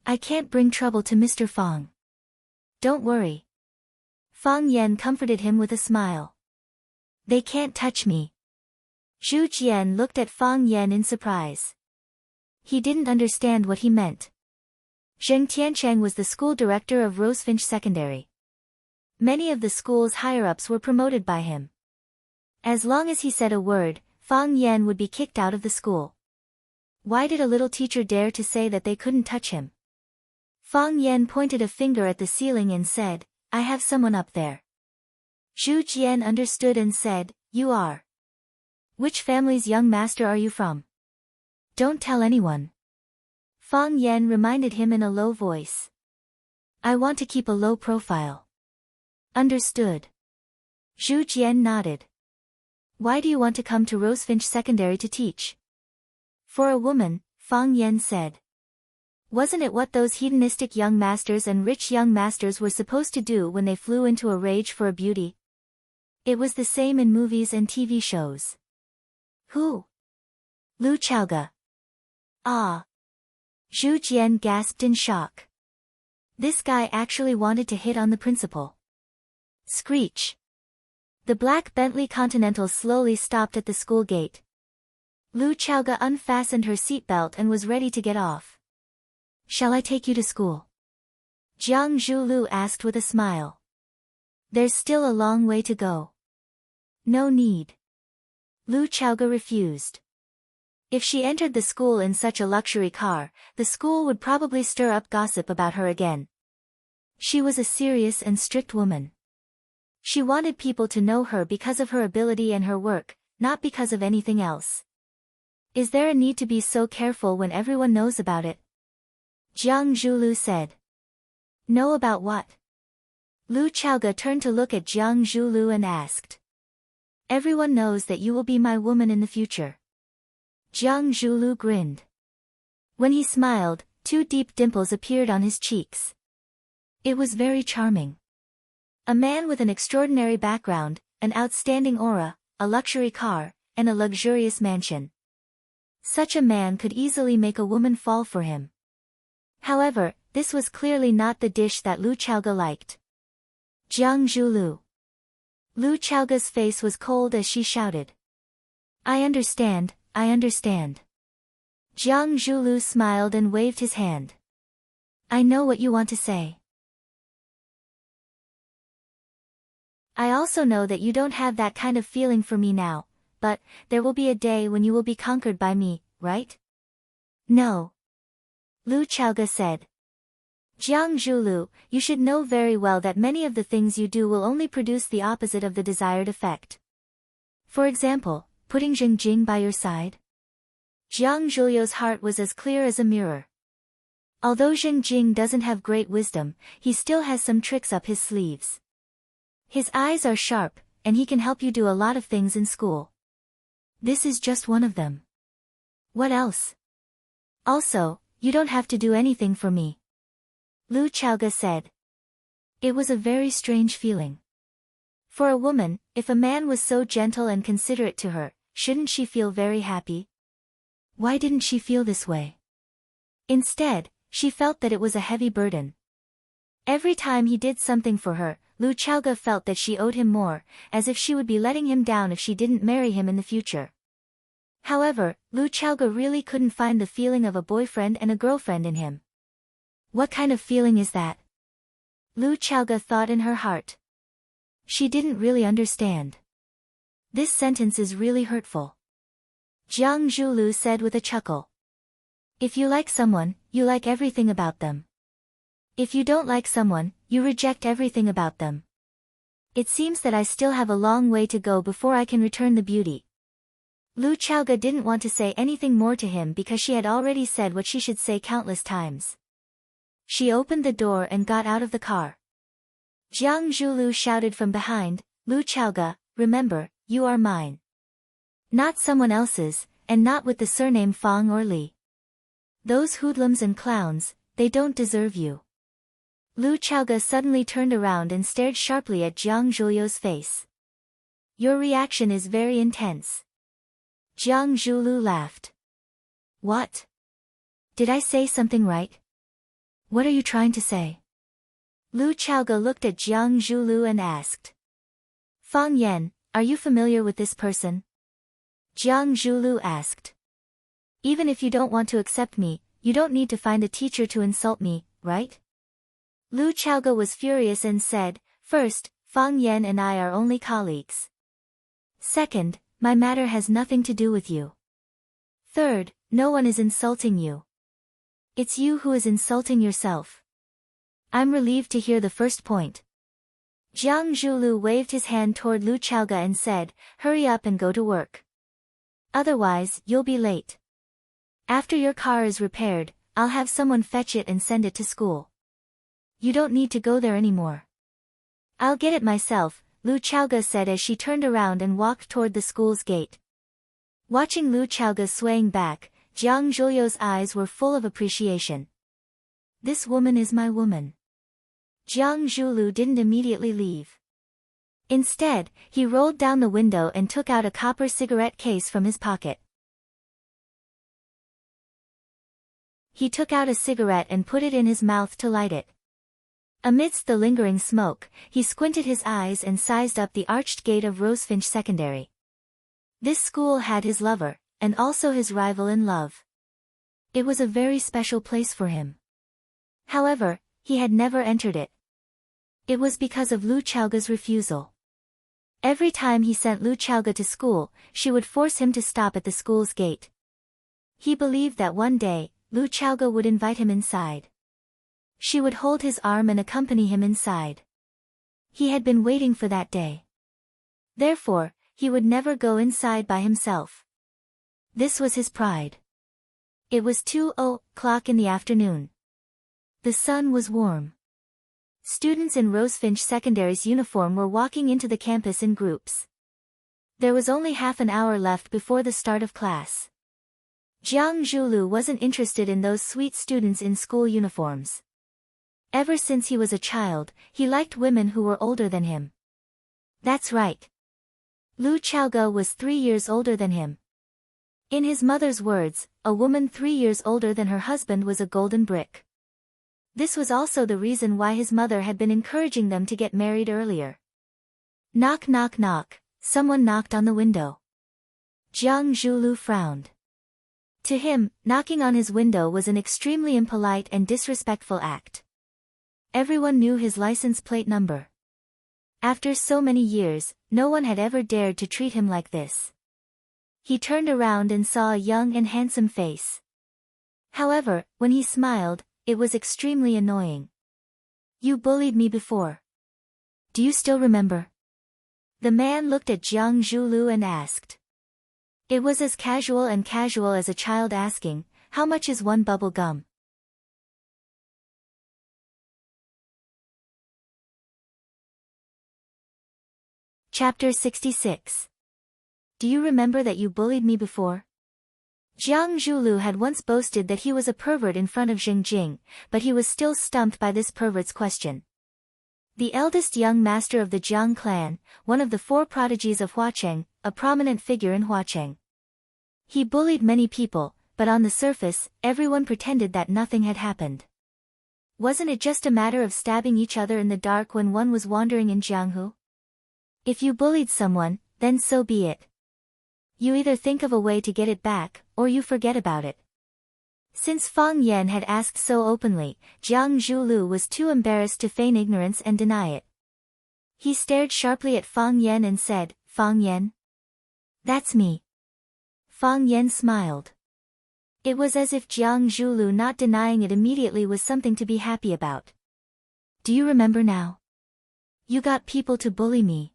I can't bring trouble to Mr. Fang. Don't worry. Fang Yan comforted him with a smile. They can't touch me. Zhu Jian looked at Fang Yan in surprise. He didn't understand what he meant. Zheng Tiancheng was the school director of Rosefinch Secondary. Many of the school's higher-ups were promoted by him. As long as he said a word, Fang Yan would be kicked out of the school. Why did a little teacher dare to say that they couldn't touch him? Fang Yan pointed a finger at the ceiling and said, I have someone up there. Zhu Jian understood and said, You are. Which family's young master are you from? Don't tell anyone. Fang Yan reminded him in a low voice. I want to keep a low profile. Understood. Zhu Jian nodded. Why do you want to come to Rosefinch Secondary to teach? For a woman, Fang Yan said. Wasn't it what those hedonistic young masters and rich young masters were supposed to do when they flew into a rage for a beauty? It was the same in movies and TV shows. Who? Lu Chaoge. Ah. Zhu Jian gasped in shock. This guy actually wanted to hit on the principal. Screech. The black Bentley Continental slowly stopped at the school gate. Lu Chaoge unfastened her seatbelt and was ready to get off. Shall I take you to school? Jiang Zhulu asked with a smile. There's still a long way to go. No need. Lu Chaoge refused. If she entered the school in such a luxury car, the school would probably stir up gossip about her again. She was a serious and strict woman. She wanted people to know her because of her ability and her work, not because of anything else. Is there a need to be so careful when everyone knows about it? Jiang Zhulu said. Know about what? Lu Chaoge turned to look at Jiang Zhulu and asked. Everyone knows that you will be my woman in the future. Jiang Zhulu grinned. When he smiled, 2 deep dimples appeared on his cheeks. It was very charming. A man with an extraordinary background, an outstanding aura, a luxury car, and a luxurious mansion. Such a man could easily make a woman fall for him. However, this was clearly not the dish that Lu Chaoge liked. Jiang Zhulu. Lu Chaoge's face was cold as she shouted. I understand, I understand. Jiang Zhulu smiled and waved his hand. I know what you want to say. I also know that you don't have that kind of feeling for me now, but there will be a day when you will be conquered by me, right? No. Lu Chaoge said. Jiang Zhulu, you should know very well that many of the things you do will only produce the opposite of the desired effect. For example, putting Zheng Jing by your side. Jiang Zhulio's heart was as clear as a mirror. Although Zheng Jing doesn't have great wisdom, he still has some tricks up his sleeves. His eyes are sharp, and he can help you do a lot of things in school. This is just one of them. What else? Also, you don't have to do anything for me. Lu Chaoge said. It was a very strange feeling. For a woman, if a man was so gentle and considerate to her, shouldn't she feel very happy? Why didn't she feel this way? Instead, she felt that it was a heavy burden. Every time he did something for her, Lu Chaoge felt that she owed him more, as if she would be letting him down if she didn't marry him in the future. However, Lu Chaoge really couldn't find the feeling of a boyfriend and a girlfriend in him. What kind of feeling is that? Lu Chaoge thought in her heart. She didn't really understand. This sentence is really hurtful. Jiang Zhulu said with a chuckle. If you like someone, you like everything about them. If you don't like someone, you reject everything about them. It seems that I still have a long way to go before I can return the beauty. Lu Chaoge didn't want to say anything more to him because she had already said what she should say countless times. She opened the door and got out of the car. Jiang Zhulu shouted from behind, Lu Chaoge, remember, you are mine. Not someone else's, and not with the surname Fang or Li. Those hoodlums and clowns, they don't deserve you. Lu Chaoge suddenly turned around and stared sharply at Jiang Zhulio's face. Your reaction is very intense. Jiang Zhulu laughed. What? Did I say something right? What are you trying to say? Lu Chaoge looked at Jiang Zhulu and asked. Fang Yan, are you familiar with this person? Jiang Zhulu asked. Even if you don't want to accept me, you don't need to find a teacher to insult me, right? Lu Chaoge was furious and said, First, Fang Yan and I are only colleagues. Second, my matter has nothing to do with you. Third, no one is insulting you. It's you who is insulting yourself. I'm relieved to hear the first point. Jiang Zhulu waved his hand toward Lu Chaoga and said, hurry up and go to work. Otherwise, you'll be late. After your car is repaired, I'll have someone fetch it and send it to school. You don't need to go there anymore. I'll get it myself, Lu Chaoga said as she turned around and walked toward the school's gate. Watching Lu Chaoga swaying back, Jiang Zhulio's eyes were full of appreciation. This woman is my woman. Jiang Zhulu didn't immediately leave. Instead, he rolled down the window and took out a copper cigarette case from his pocket. He took out a cigarette and put it in his mouth to light it. Amidst the lingering smoke, he squinted his eyes and sized up the arched gate of Rosefinch Secondary. This school had his lover, and also his rival in love. It was a very special place for him. However, he had never entered it. It was because of Lu Chaoga's refusal. Every time he sent Lu Chaoga to school, she would force him to stop at the school's gate. He believed that one day, Lu Chaoga would invite him inside. She would hold his arm and accompany him inside. He had been waiting for that day. Therefore, he would never go inside by himself. This was his pride. It was 2:00 in the afternoon. The sun was warm. Students in Rosefinch Secondary's uniform were walking into the campus in groups. There was only half an hour left before the start of class. Jiang Zhulu wasn't interested in those sweet students in school uniforms. Ever since he was a child, he liked women who were older than him. That's right. Lu Chaoga was 3 years older than him. In his mother's words, a woman 3 years older than her husband was a golden brick. This was also the reason why his mother had been encouraging them to get married earlier. Knock knock knock, someone knocked on the window. Jiang Zhulu frowned. To him, knocking on his window was an extremely impolite and disrespectful act. Everyone knew his license plate number. After so many years, no one had ever dared to treat him like this. He turned around and saw a young and handsome face. However, when he smiled, it was extremely annoying. You bullied me before. Do you still remember? The man looked at Jiang Zhulu and asked. It was as casual as a child asking, how much is one bubble gum? Chapter 66. Do you remember that you bullied me before? Jiang Zhulu had once boasted that he was a pervert in front of Zheng Jing, but he was still stumped by this pervert's question. The eldest young master of the Jiang clan, one of the 4 prodigies of Huacheng, a prominent figure in Huacheng. He bullied many people, but on the surface, everyone pretended that nothing had happened. Wasn't it just a matter of stabbing each other in the dark when one was wandering in Jianghu? If you bullied someone, then so be it. You either think of a way to get it back, or you forget about it. Since Fang Yan had asked so openly, Jiang Zhulu was too embarrassed to feign ignorance and deny it. He stared sharply at Fang Yan and said, Fang Yan? That's me. Fang Yan smiled. It was as if Jiang Zhulu not denying it immediately was something to be happy about. Do you remember now? You got people to bully me.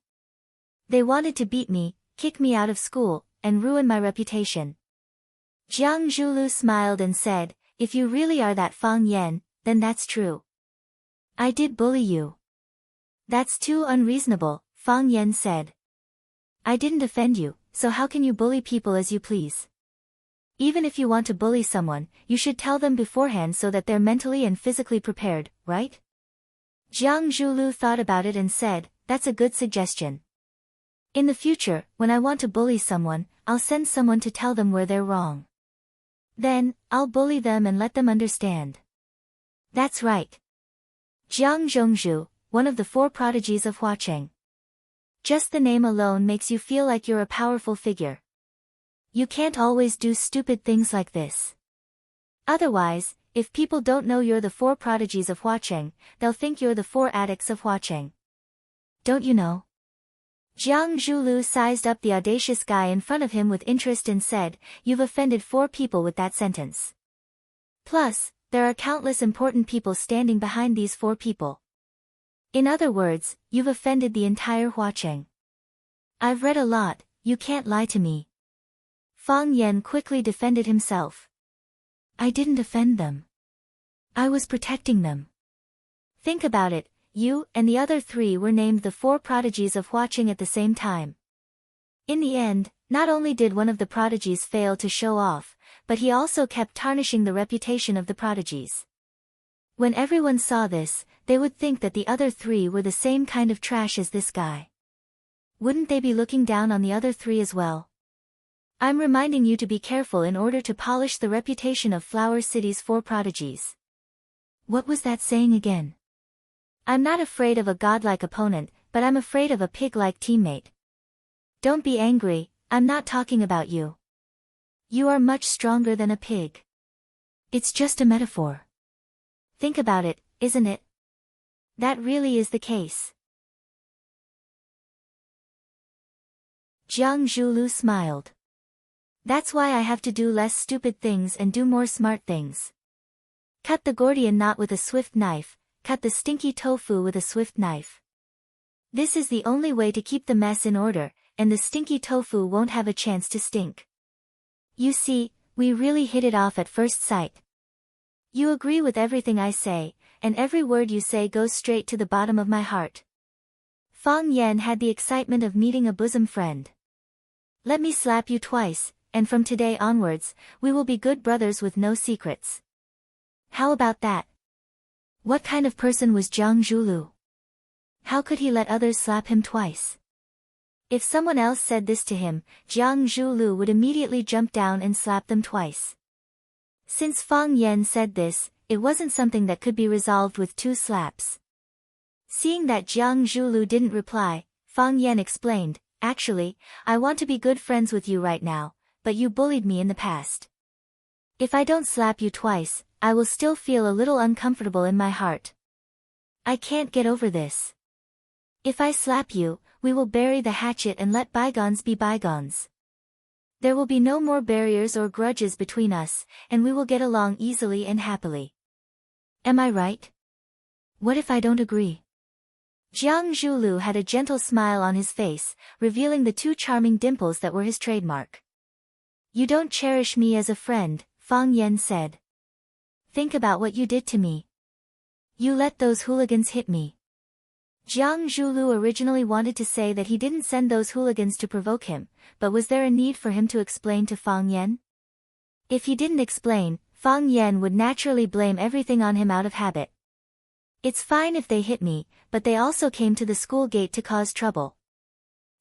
They wanted to beat me, kick me out of school, and ruin my reputation. Jiang Zhulu smiled and said, if you really are that Fang Yan, then that's true. I did bully you. That's too unreasonable, Fang Yan said. I didn't offend you, so how can you bully people as you please? Even if you want to bully someone, you should tell them beforehand so that they're mentally and physically prepared, right? Jiang Zhulu thought about it and said, that's a good suggestion. In the future, when I want to bully someone, I'll send someone to tell them where they're wrong. Then, I'll bully them and let them understand. That's right. Jiang Zhongzhu, one of the 4 prodigies of Huacheng. Just the name alone makes you feel like you're a powerful figure. You can't always do stupid things like this. Otherwise, if people don't know you're the 4 prodigies of Huacheng, they'll think you're the 4 addicts of Huacheng. Don't you know? Jiang Zhulu sized up the audacious guy in front of him with interest and said, "You've offended 4 people with that sentence. Plus, there are countless important people standing behind these 4 people. In other words, you've offended the entire Huacheng. I've read a lot, you can't lie to me." Fang Yan quickly defended himself. "I didn't offend them. I was protecting them. Think about it, you and the other 3 were named the 4 prodigies of Huacheng at the same time. In the end, not only did one of the prodigies fail to show off, but he also kept tarnishing the reputation of the prodigies. When everyone saw this, they would think that the other 3 were the same kind of trash as this guy. Wouldn't they be looking down on the other 3 as well? I'm reminding you to be careful in order to polish the reputation of Flower City's 4 prodigies." What was that saying again? "I'm not afraid of a godlike opponent, but I'm afraid of a pig-like teammate." Don't be angry, I'm not talking about you. You are much stronger than a pig. It's just a metaphor. Think about it, isn't it? That really is the case. Jiang Zhulu smiled. That's why I have to do less stupid things and do more smart things. Cut the Gordian knot with a swift knife, cut the stinky tofu with a swift knife. This is the only way to keep the mess in order, and the stinky tofu won't have a chance to stink. You see, we really hit it off at first sight. You agree with everything I say, and every word you say goes straight to the bottom of my heart. Fang Yan had the excitement of meeting a bosom friend. Let me slap you twice, and from today onwards, we will be good brothers with no secrets. How about that? What kind of person was Jiang Zhulu? How could he let others slap him twice? If someone else said this to him, Jiang Zhulu would immediately jump down and slap them twice. Since Fang Yan said this, it wasn't something that could be resolved with 2 slaps. Seeing that Jiang Zhulu didn't reply, Fang Yan explained, "Actually, I want to be good friends with you right now, but you bullied me in the past. If I don't slap you twice, I will still feel a little uncomfortable in my heart. I can't get over this. If I slap you, we will bury the hatchet and let bygones be bygones. There will be no more barriers or grudges between us, and we will get along easily and happily. Am I right? What if I don't agree?" Jiang Zhulu had a gentle smile on his face, revealing the 2 charming dimples that were his trademark. "You don't cherish me as a friend," Fang Yan said. "Think about what you did to me. You let those hooligans hit me." Jiang Zhulu originally wanted to say that he didn't send those hooligans to provoke him, but was there a need for him to explain to Fang Yan? If he didn't explain, Fang Yan would naturally blame everything on him out of habit. "It's fine if they hit me, but they also came to the school gate to cause trouble.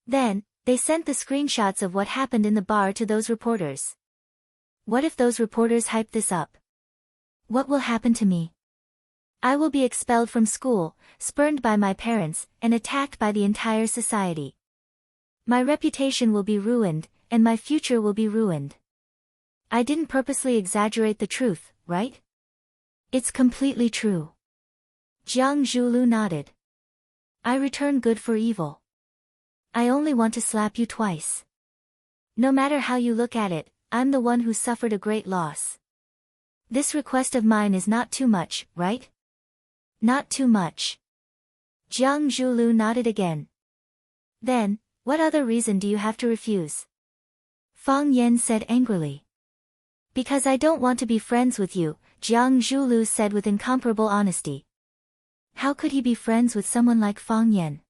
Then, they sent the screenshots of what happened in the bar to those reporters. What if those reporters hype this up? What will happen to me? I will be expelled from school, spurned by my parents, and attacked by the entire society. My reputation will be ruined, and my future will be ruined. I didn't purposely exaggerate the truth, right? It's completely true." Jiang Zhulu nodded. "I return good for evil. I only want to slap you twice. No matter how you look at it, I'm the one who suffered a great loss. This request of mine is not too much, right? Not too much." Jiang Zhulu nodded again. "Then, what other reason do you have to refuse?" Fang Yan said angrily. "Because I don't want to be friends with you," Jiang Zhulu said with incomparable honesty. How could he be friends with someone like Fang Yan?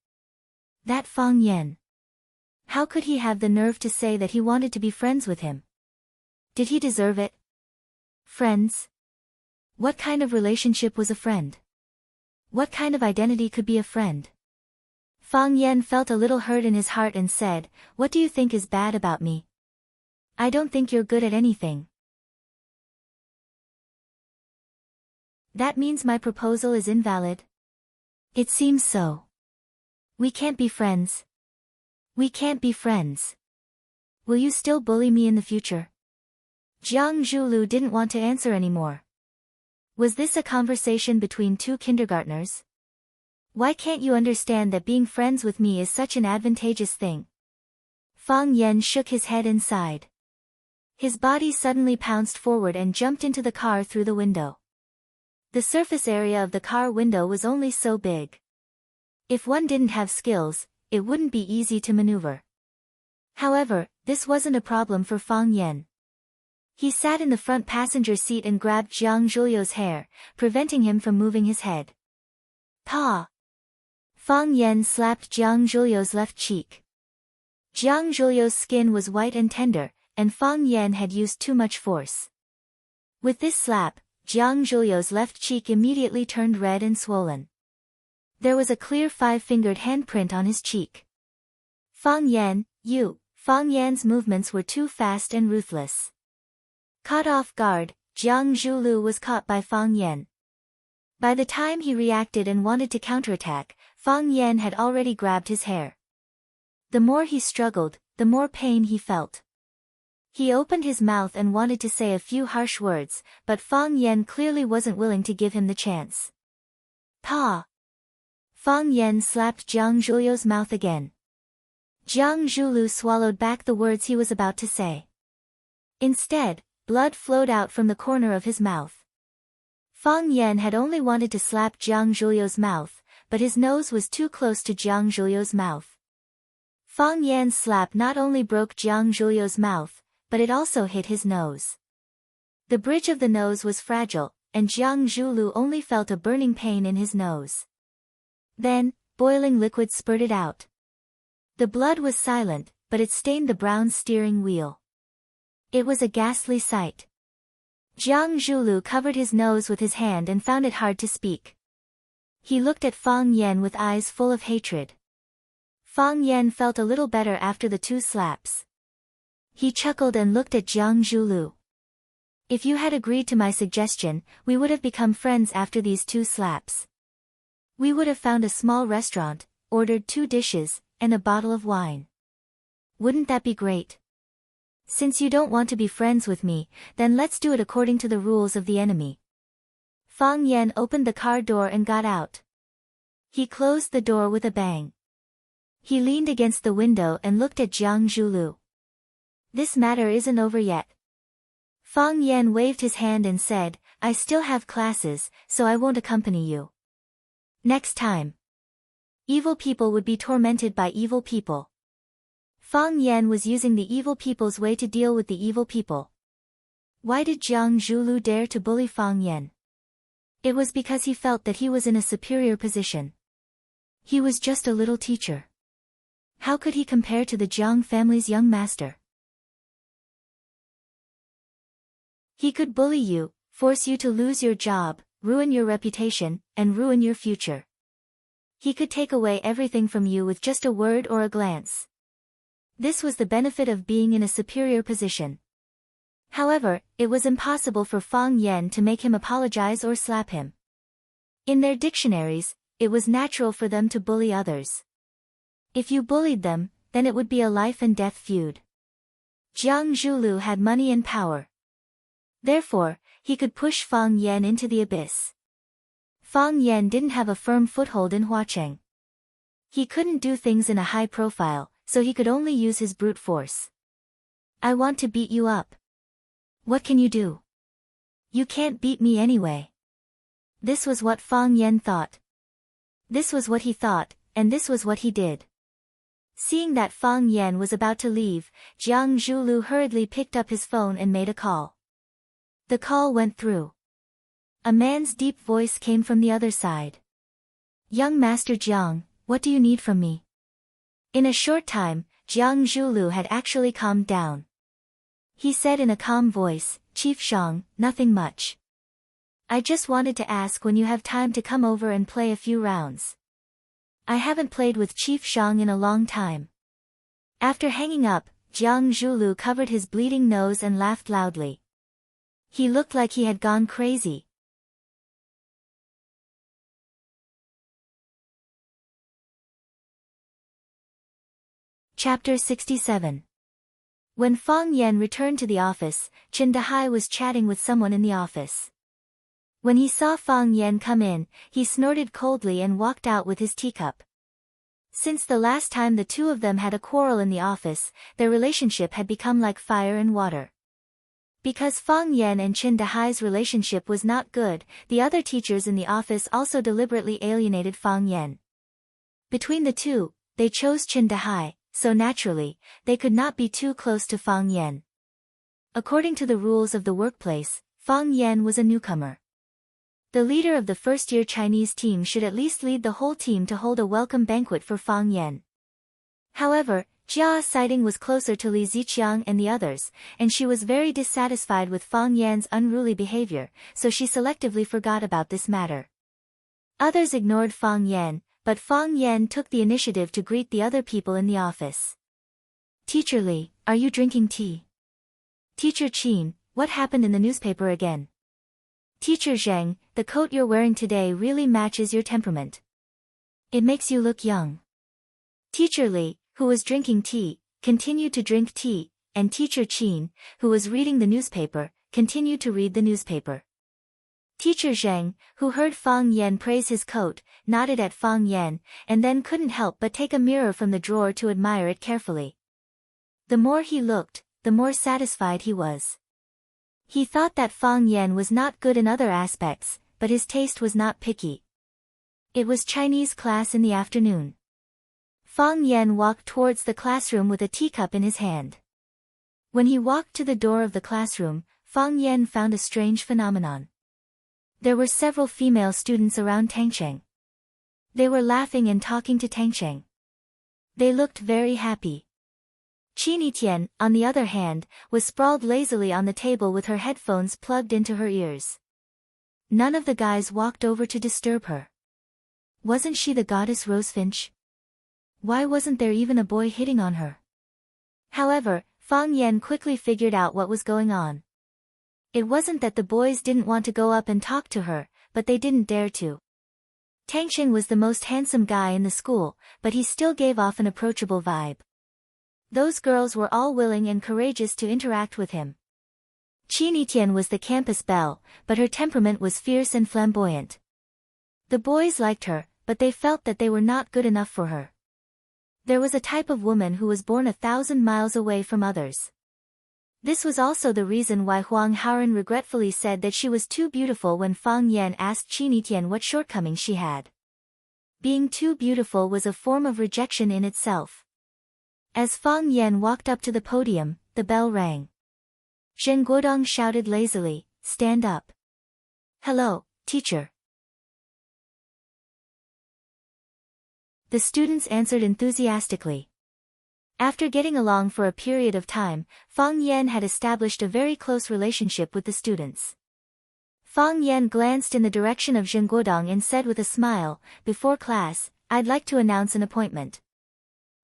That Fang Yan. How could he have the nerve to say that he wanted to be friends with him? Did he deserve it? Friends? What kind of relationship was a friend? What kind of identity could be a friend? Fang Yan felt a little hurt in his heart and said, "What do you think is bad about me? I don't think you're good at anything." That means my proposal is invalid? It seems so. We can't be friends. We can't be friends. Will you still bully me in the future? Jiang Zhulu didn't want to answer anymore. Was this a conversation between 2 kindergartners? Why can't you understand that being friends with me is such an advantageous thing? Fang Yan shook his head and sighed. His body suddenly pounced forward and jumped into the car through the window. The surface area of the car window was only so big. If one didn't have skills, it wouldn't be easy to maneuver. However, this wasn't a problem for Fang Yan. He sat in the front passenger seat and grabbed Jiang Zhuliu's hair, preventing him from moving his head. Pa! Fang Yan slapped Jiang Zhuliu's left cheek. Jiang Zhuliu's skin was white and tender, and Fang Yan had used too much force. With this slap, Jiang Zhuliu's left cheek immediately turned red and swollen. There was a clear 5-fingered handprint on his cheek. Fang Yan, you! Fang Yan's movements were too fast and ruthless. Caught off guard, Jiang Zhuliu was caught by Fang Yan. By the time he reacted and wanted to counterattack, Fang Yan had already grabbed his hair. The more he struggled, the more pain he felt. He opened his mouth and wanted to say a few harsh words, but Fang Yan clearly wasn't willing to give him the chance. Pa! Fang Yan slapped Jiang Zhuliu's mouth again. Jiang Zhuliu swallowed back the words he was about to say. Instead, blood flowed out from the corner of his mouth. Fang Yan had only wanted to slap Jiang Zhuliu's mouth, but his nose was too close to Jiang Zhuliu's mouth. Fang Yan's slap not only broke Jiang Zhuliu's mouth, but it also hit his nose. The bridge of the nose was fragile, and Jiang Zhuliu only felt a burning pain in his nose. Then, boiling liquid spurted out. The blood was silent, but it stained the brown steering wheel. It was a ghastly sight. Jiang Zhuliu covered his nose with his hand and found it hard to speak. He looked at Fang Yan with eyes full of hatred. Fang Yan felt a little better after the 2 slaps. He chuckled and looked at Jiang Zhuliu. If you had agreed to my suggestion, we would have become friends after these 2 slaps. We would have found a small restaurant, ordered 2 dishes, and a bottle of wine. Wouldn't that be great? Since you don't want to be friends with me, then let's do it according to the rules of the enemy. Fang Yan opened the car door and got out. He closed the door with a bang. He leaned against the window and looked at Jiang Zhuliu. This matter isn't over yet. Fang Yan waved his hand and said, I still have classes, so I won't accompany you. Next time. Evil people would be tormented by evil people. Fang Yan was using the evil people's way to deal with the evil people. Why did Jiang Zhuliu dare to bully Fang Yan? It was because he felt that he was in a superior position. He was just a little teacher. How could he compare to the Jiang family's young master? He could bully you, force you to lose your job, ruin your reputation, and ruin your future. He could take away everything from you with just a word or a glance. This was the benefit of being in a superior position. However, it was impossible for Fang Yan to make him apologize or slap him. In their dictionaries, it was natural for them to bully others. If you bullied them, then it would be a life and death feud. Jiang Zhuliu had money and power. Therefore, he could push Fang Yan into the abyss. Fang Yan didn't have a firm foothold in Huacheng. He couldn't do things in a high profile, so he could only use his brute force. I want to beat you up. What can you do? You can't beat me anyway. This was what Fang Yan thought. This was what he thought, and this was what he did. Seeing that Fang Yan was about to leave, Jiang Zhuliu hurriedly picked up his phone and made a call. The call went through. A man's deep voice came from the other side. Young Master Jiang, what do you need from me? In a short time, Jiang Zhuliu had actually calmed down. He said in a calm voice, Chief Shang, nothing much. I just wanted to ask when you have time to come over and play a few rounds. I haven't played with Chief Shang in a long time. After hanging up, Jiang Zhuliu covered his bleeding nose and laughed loudly. He looked like he had gone crazy. Chapter 67. When Fang Yan returned to the office, Chen Dehai was chatting with someone in the office. When he saw Fang Yan come in, he snorted coldly and walked out with his teacup. Since the last time the two of them had a quarrel in the office, their relationship had become like fire and water. Because Fang Yan and Qin Dahai's relationship was not good, the other teachers in the office also deliberately alienated Fang Yan. Between the two, they chose Qin Dahai, so naturally, they could not be too close to Fang Yan. According to the rules of the workplace, Fang Yan was a newcomer. The leader of the first-year Chinese team should at least lead the whole team to hold a welcome banquet for Fang Yan. However, Jia Siding was closer to Li Ziqiang and the others, and she was very dissatisfied with Fang Yan's unruly behavior, so she selectively forgot about this matter. Others ignored Fang Yan, but Fang Yan took the initiative to greet the other people in the office. "Teacher Li, are you drinking tea?" "Teacher Qin, what happened in the newspaper again?" "Teacher Zheng, the coat you're wearing today really matches your temperament. It makes you look young." Teacher Li, who was drinking tea, continued to drink tea, and Teacher Qin, who was reading the newspaper, continued to read the newspaper. Teacher Zheng, who heard Fang Yan praise his coat, nodded at Fang Yan, and then couldn't help but take a mirror from the drawer to admire it carefully. The more he looked, the more satisfied he was. He thought that Fang Yan was not good in other aspects, but his taste was not picky. It was Chinese class in the afternoon. Fang Yan walked towards the classroom with a teacup in his hand. When he walked to the door of the classroom, Fang Yan found a strange phenomenon. There were several female students around Tangcheng. They were laughing and talking to Tangcheng. They looked very happy. Qin Yitian, on the other hand, was sprawled lazily on the table with her headphones plugged into her ears. None of the guys walked over to disturb her. Wasn't she the goddess Rosefinch? Why wasn't there even a boy hitting on her? However, Fang Yan quickly figured out what was going on. It wasn't that the boys didn't want to go up and talk to her, but they didn't dare to. Tangcheng was the most handsome guy in the school, but he still gave off an approachable vibe. Those girls were all willing and courageous to interact with him. Qin Yitian was the campus belle, but her temperament was fierce and flamboyant. The boys liked her, but they felt that they were not good enough for her. There was a type of woman who was born 1,000 miles away from others. This was also the reason why Huang Haoren regretfully said that she was too beautiful when Fang Yan asked Qin Yitian what shortcomings she had. Being too beautiful was a form of rejection in itself. As Fang Yan walked up to the podium, the bell rang. Zheng Guodong shouted lazily, "Stand up." "Hello, teacher." The students answered enthusiastically. After getting along for a period of time, Fang Yan had established a very close relationship with the students. Fang Yan glanced in the direction of Zheng Guodong and said with a smile, "Before class, I'd like to announce an appointment.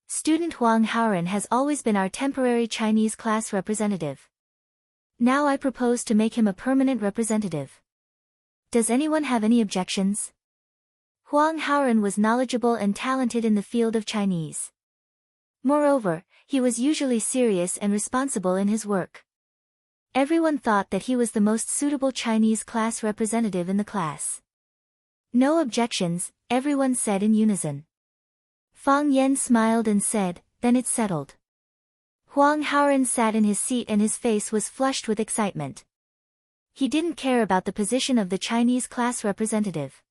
Student Huang Haoren has always been our temporary Chinese class representative. Now I propose to make him a permanent representative. Does anyone have any objections?" Huang Haoren was knowledgeable and talented in the field of Chinese. Moreover, he was usually serious and responsible in his work. Everyone thought that he was the most suitable Chinese class representative in the class. "No objections," everyone said in unison. Fang Yan smiled and said, "Then it's settled." Huang Haoren sat in his seat and his face was flushed with excitement. He didn't care about the position of the Chinese class representative.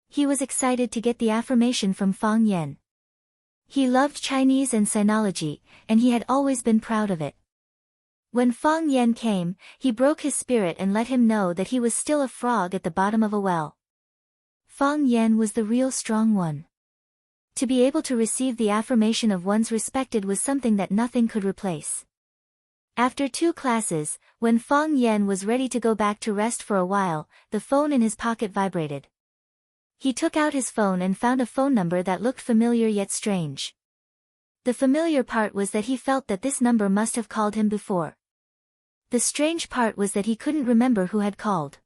He was excited to get the affirmation from Fang Yan. He loved Chinese and sinology, and he had always been proud of it. When Fang Yan came, he broke his spirit and let him know that he was still a frog at the bottom of a well. Fang Yan was the real strong one. To be able to receive the affirmation of one's respected was something that nothing could replace. After 2 classes, when Fang Yan was ready to go back to rest for a while, the phone in his pocket vibrated. He took out his phone and found a phone number that looked familiar yet strange. The familiar part was that he felt that this number must have called him before. The strange part was that he couldn't remember who had called.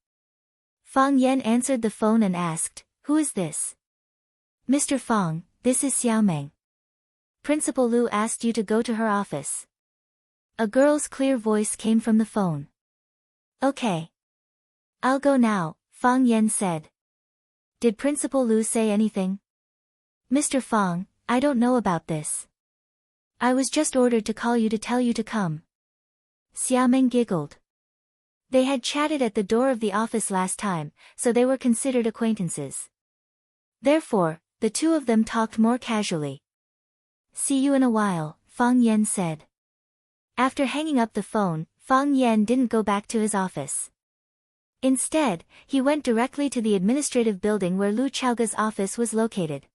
Fang Yan answered the phone and asked, "Who is this?" "Mr. Fang, this is Xiaomeng. Principal Lu asked you to go to her office." A girl's clear voice came from the phone. "Okay. I'll go now," Fang Yan said. Did Principal Lu say anything? Mr. Fang, I don't know about this. I was just ordered to call you to tell you to come. Xiaomeng giggled. They had chatted at the door of the office last time, so they were considered acquaintances. Therefore, the two of them talked more casually. See you in a while, Fang Yan said. After hanging up the phone, Fang Yan didn't go back to his office. Instead, he went directly to the administrative building where Lu Chaoga's office was located.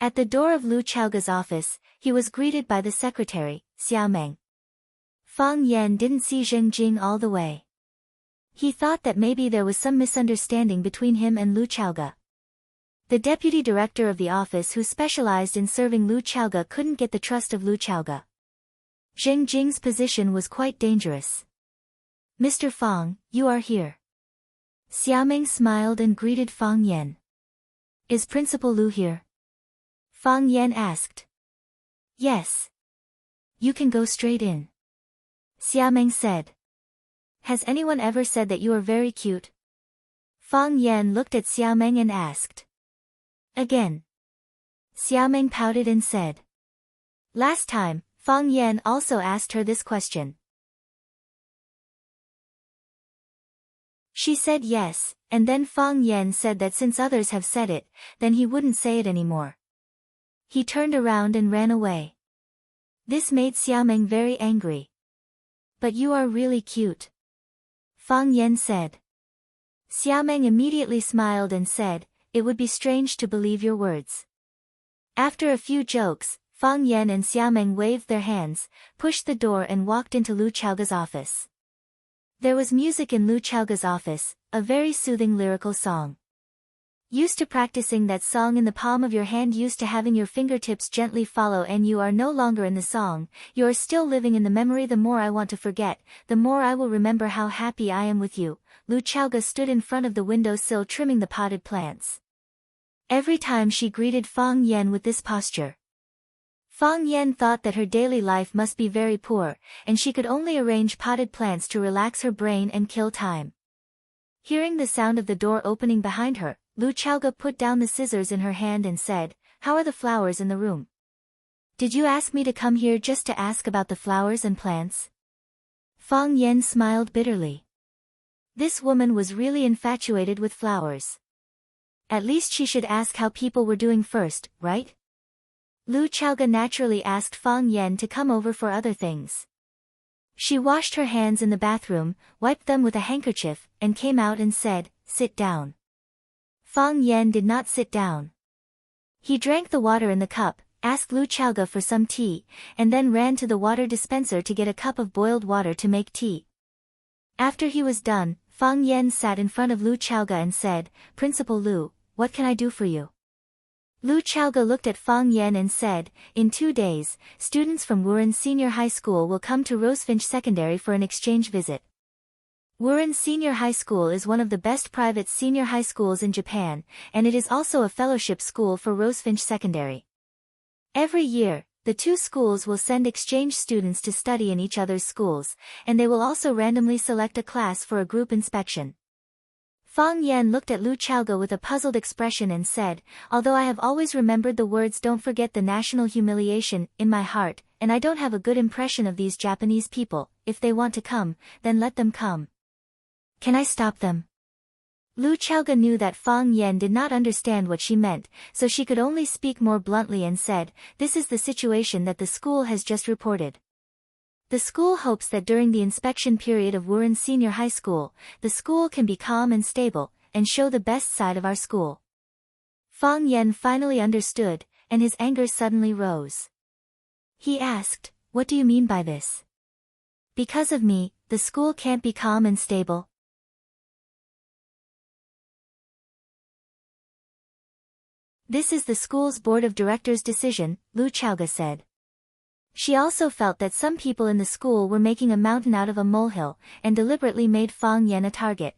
At the door of Lu Chaoga's office, he was greeted by the secretary, Xiaomeng. Fang Yan didn't see Zheng Jing all the way. He thought that maybe there was some misunderstanding between him and Lu Chaoga. The deputy director of the office who specialized in serving Lu Chaoga couldn't get the trust of Lu Chaoga. Zheng Jing's position was quite dangerous. Mr. Fang, you are here. Xiaomeng smiled and greeted Fang Yan. Is Principal Lu here? Fang Yan asked. Yes. You can go straight in. Xiaomeng said. Has anyone ever said that you are very cute? Fang Yan looked at Xiaomeng and asked. Again. Xiaomeng pouted and said. Last time, Fang Yan also asked her this question. She said yes, and then Fang Yan said that since others have said it, then he wouldn't say it anymore. He turned around and ran away. This made Xiaomeng very angry. But you are really cute. Fang Yan said. Xiaomeng immediately smiled and said, it would be strange to believe your words. After a few jokes, Fang Yan and Xiaomeng waved their hands, pushed the door and walked into Lu Chaoga's office. There was music in Lu Chaoga's office, a very soothing lyrical song. Used to practicing that song in the palm of your hand, used to having your fingertips gently follow, and you are no longer in the song, you are still living in the memory. The more I want to forget, the more I will remember how happy I am with you. Lu Chaoga stood in front of the windowsill trimming the potted plants. Every time she greeted Fang Yan with this posture. Fang Yan thought that her daily life must be very poor, and she could only arrange potted plants to relax her brain and kill time. Hearing the sound of the door opening behind her, Lu Chaoga put down the scissors in her hand and said, how are the flowers in the room? Did you ask me to come here just to ask about the flowers and plants? Fang Yan smiled bitterly. This woman was really infatuated with flowers. At least she should ask how people were doing first, right? Lu Chaoga naturally asked Fang Yan to come over for other things. She washed her hands in the bathroom, wiped them with a handkerchief, and came out and said, sit down. Fang Yan did not sit down. He drank the water in the cup, asked Lu Chaoga for some tea, and then ran to the water dispenser to get a cup of boiled water to make tea. After he was done, Fang Yan sat in front of Lu Chaoga and said, Principal Lu, what can I do for you? Lu Chaoga looked at Fang Yan and said, in 2 days, students from Wuren Senior High School will come to Rosefinch Secondary for an exchange visit. Wuren Senior High School is one of the best private senior high schools in Japan, and it is also a fellowship school for Rosefinch Secondary. Every year, the two schools will send exchange students to study in each other's schools, and they will also randomly select a class for a group inspection. Fang Yan looked at Lu Chaoga with a puzzled expression and said, although I have always remembered the words don't forget the national humiliation in my heart, and I don't have a good impression of these Japanese people, if they want to come, then let them come. Can I stop them? Lu Chaoga knew that Fang Yan did not understand what she meant, so she could only speak more bluntly and said, this is the situation that the school has just reported. The school hopes that during the inspection period of Wuren Senior High School, the school can be calm and stable, and show the best side of our school. Fang Yan finally understood, and his anger suddenly rose. He asked, what do you mean by this? Because of me, the school can't be calm and stable? This is the school's board of directors' decision, Lu Chaoga said. She also felt that some people in the school were making a mountain out of a molehill, and deliberately made Fang Yan a target.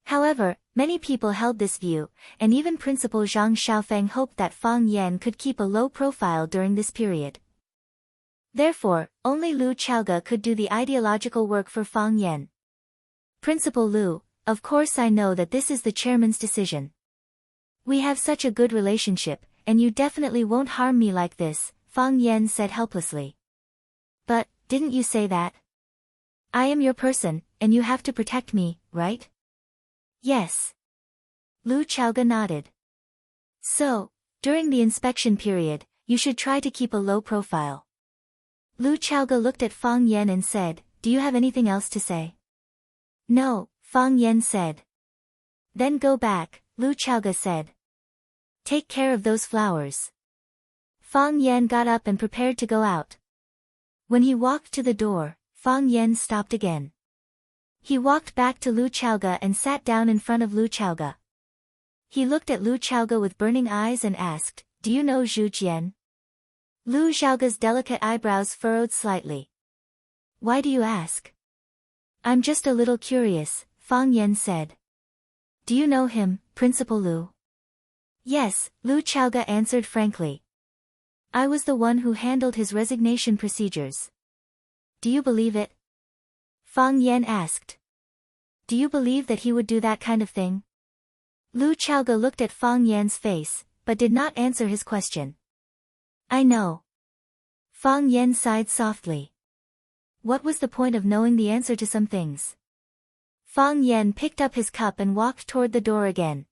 However, many people held this view, and even Principal Zhang Xiaofeng hoped that Fang Yan could keep a low profile during this period. Therefore, only Lu Chaoga could do the ideological work for Fang Yan. Principal Lu, of course I know that this is the chairman's decision. We have such a good relationship, and you definitely won't harm me like this, Fang Yan said helplessly. But, didn't you say that? I am your person, and you have to protect me, right? Yes. Lu Chaoga nodded. So, during the inspection period, you should try to keep a low profile. Lu Chaoga looked at Fang Yan and said, do you have anything else to say? No, Fang Yan said. Then go back, Lu Chaoga said. Take care of those flowers. Fang Yan got up and prepared to go out. When he walked to the door, Fang Yan stopped again. He walked back to Lu Chaoga and sat down in front of Lu Chaoga. He looked at Lu Chaoga with burning eyes and asked, do you know Zhu Jian? Lu Chaoga's delicate eyebrows furrowed slightly. Why do you ask? I'm just a little curious, Fang Yan said. Do you know him, Principal Lu? Yes, Lu Chaoga answered frankly. I was the one who handled his resignation procedures. Do you believe it? Fang Yan asked. Do you believe that he would do that kind of thing? Lu Chaoga looked at Fang Yan's face, but did not answer his question. I know. Fang Yan sighed softly. What was the point of knowing the answer to some things? Fang Yan picked up his cup and walked toward the door again.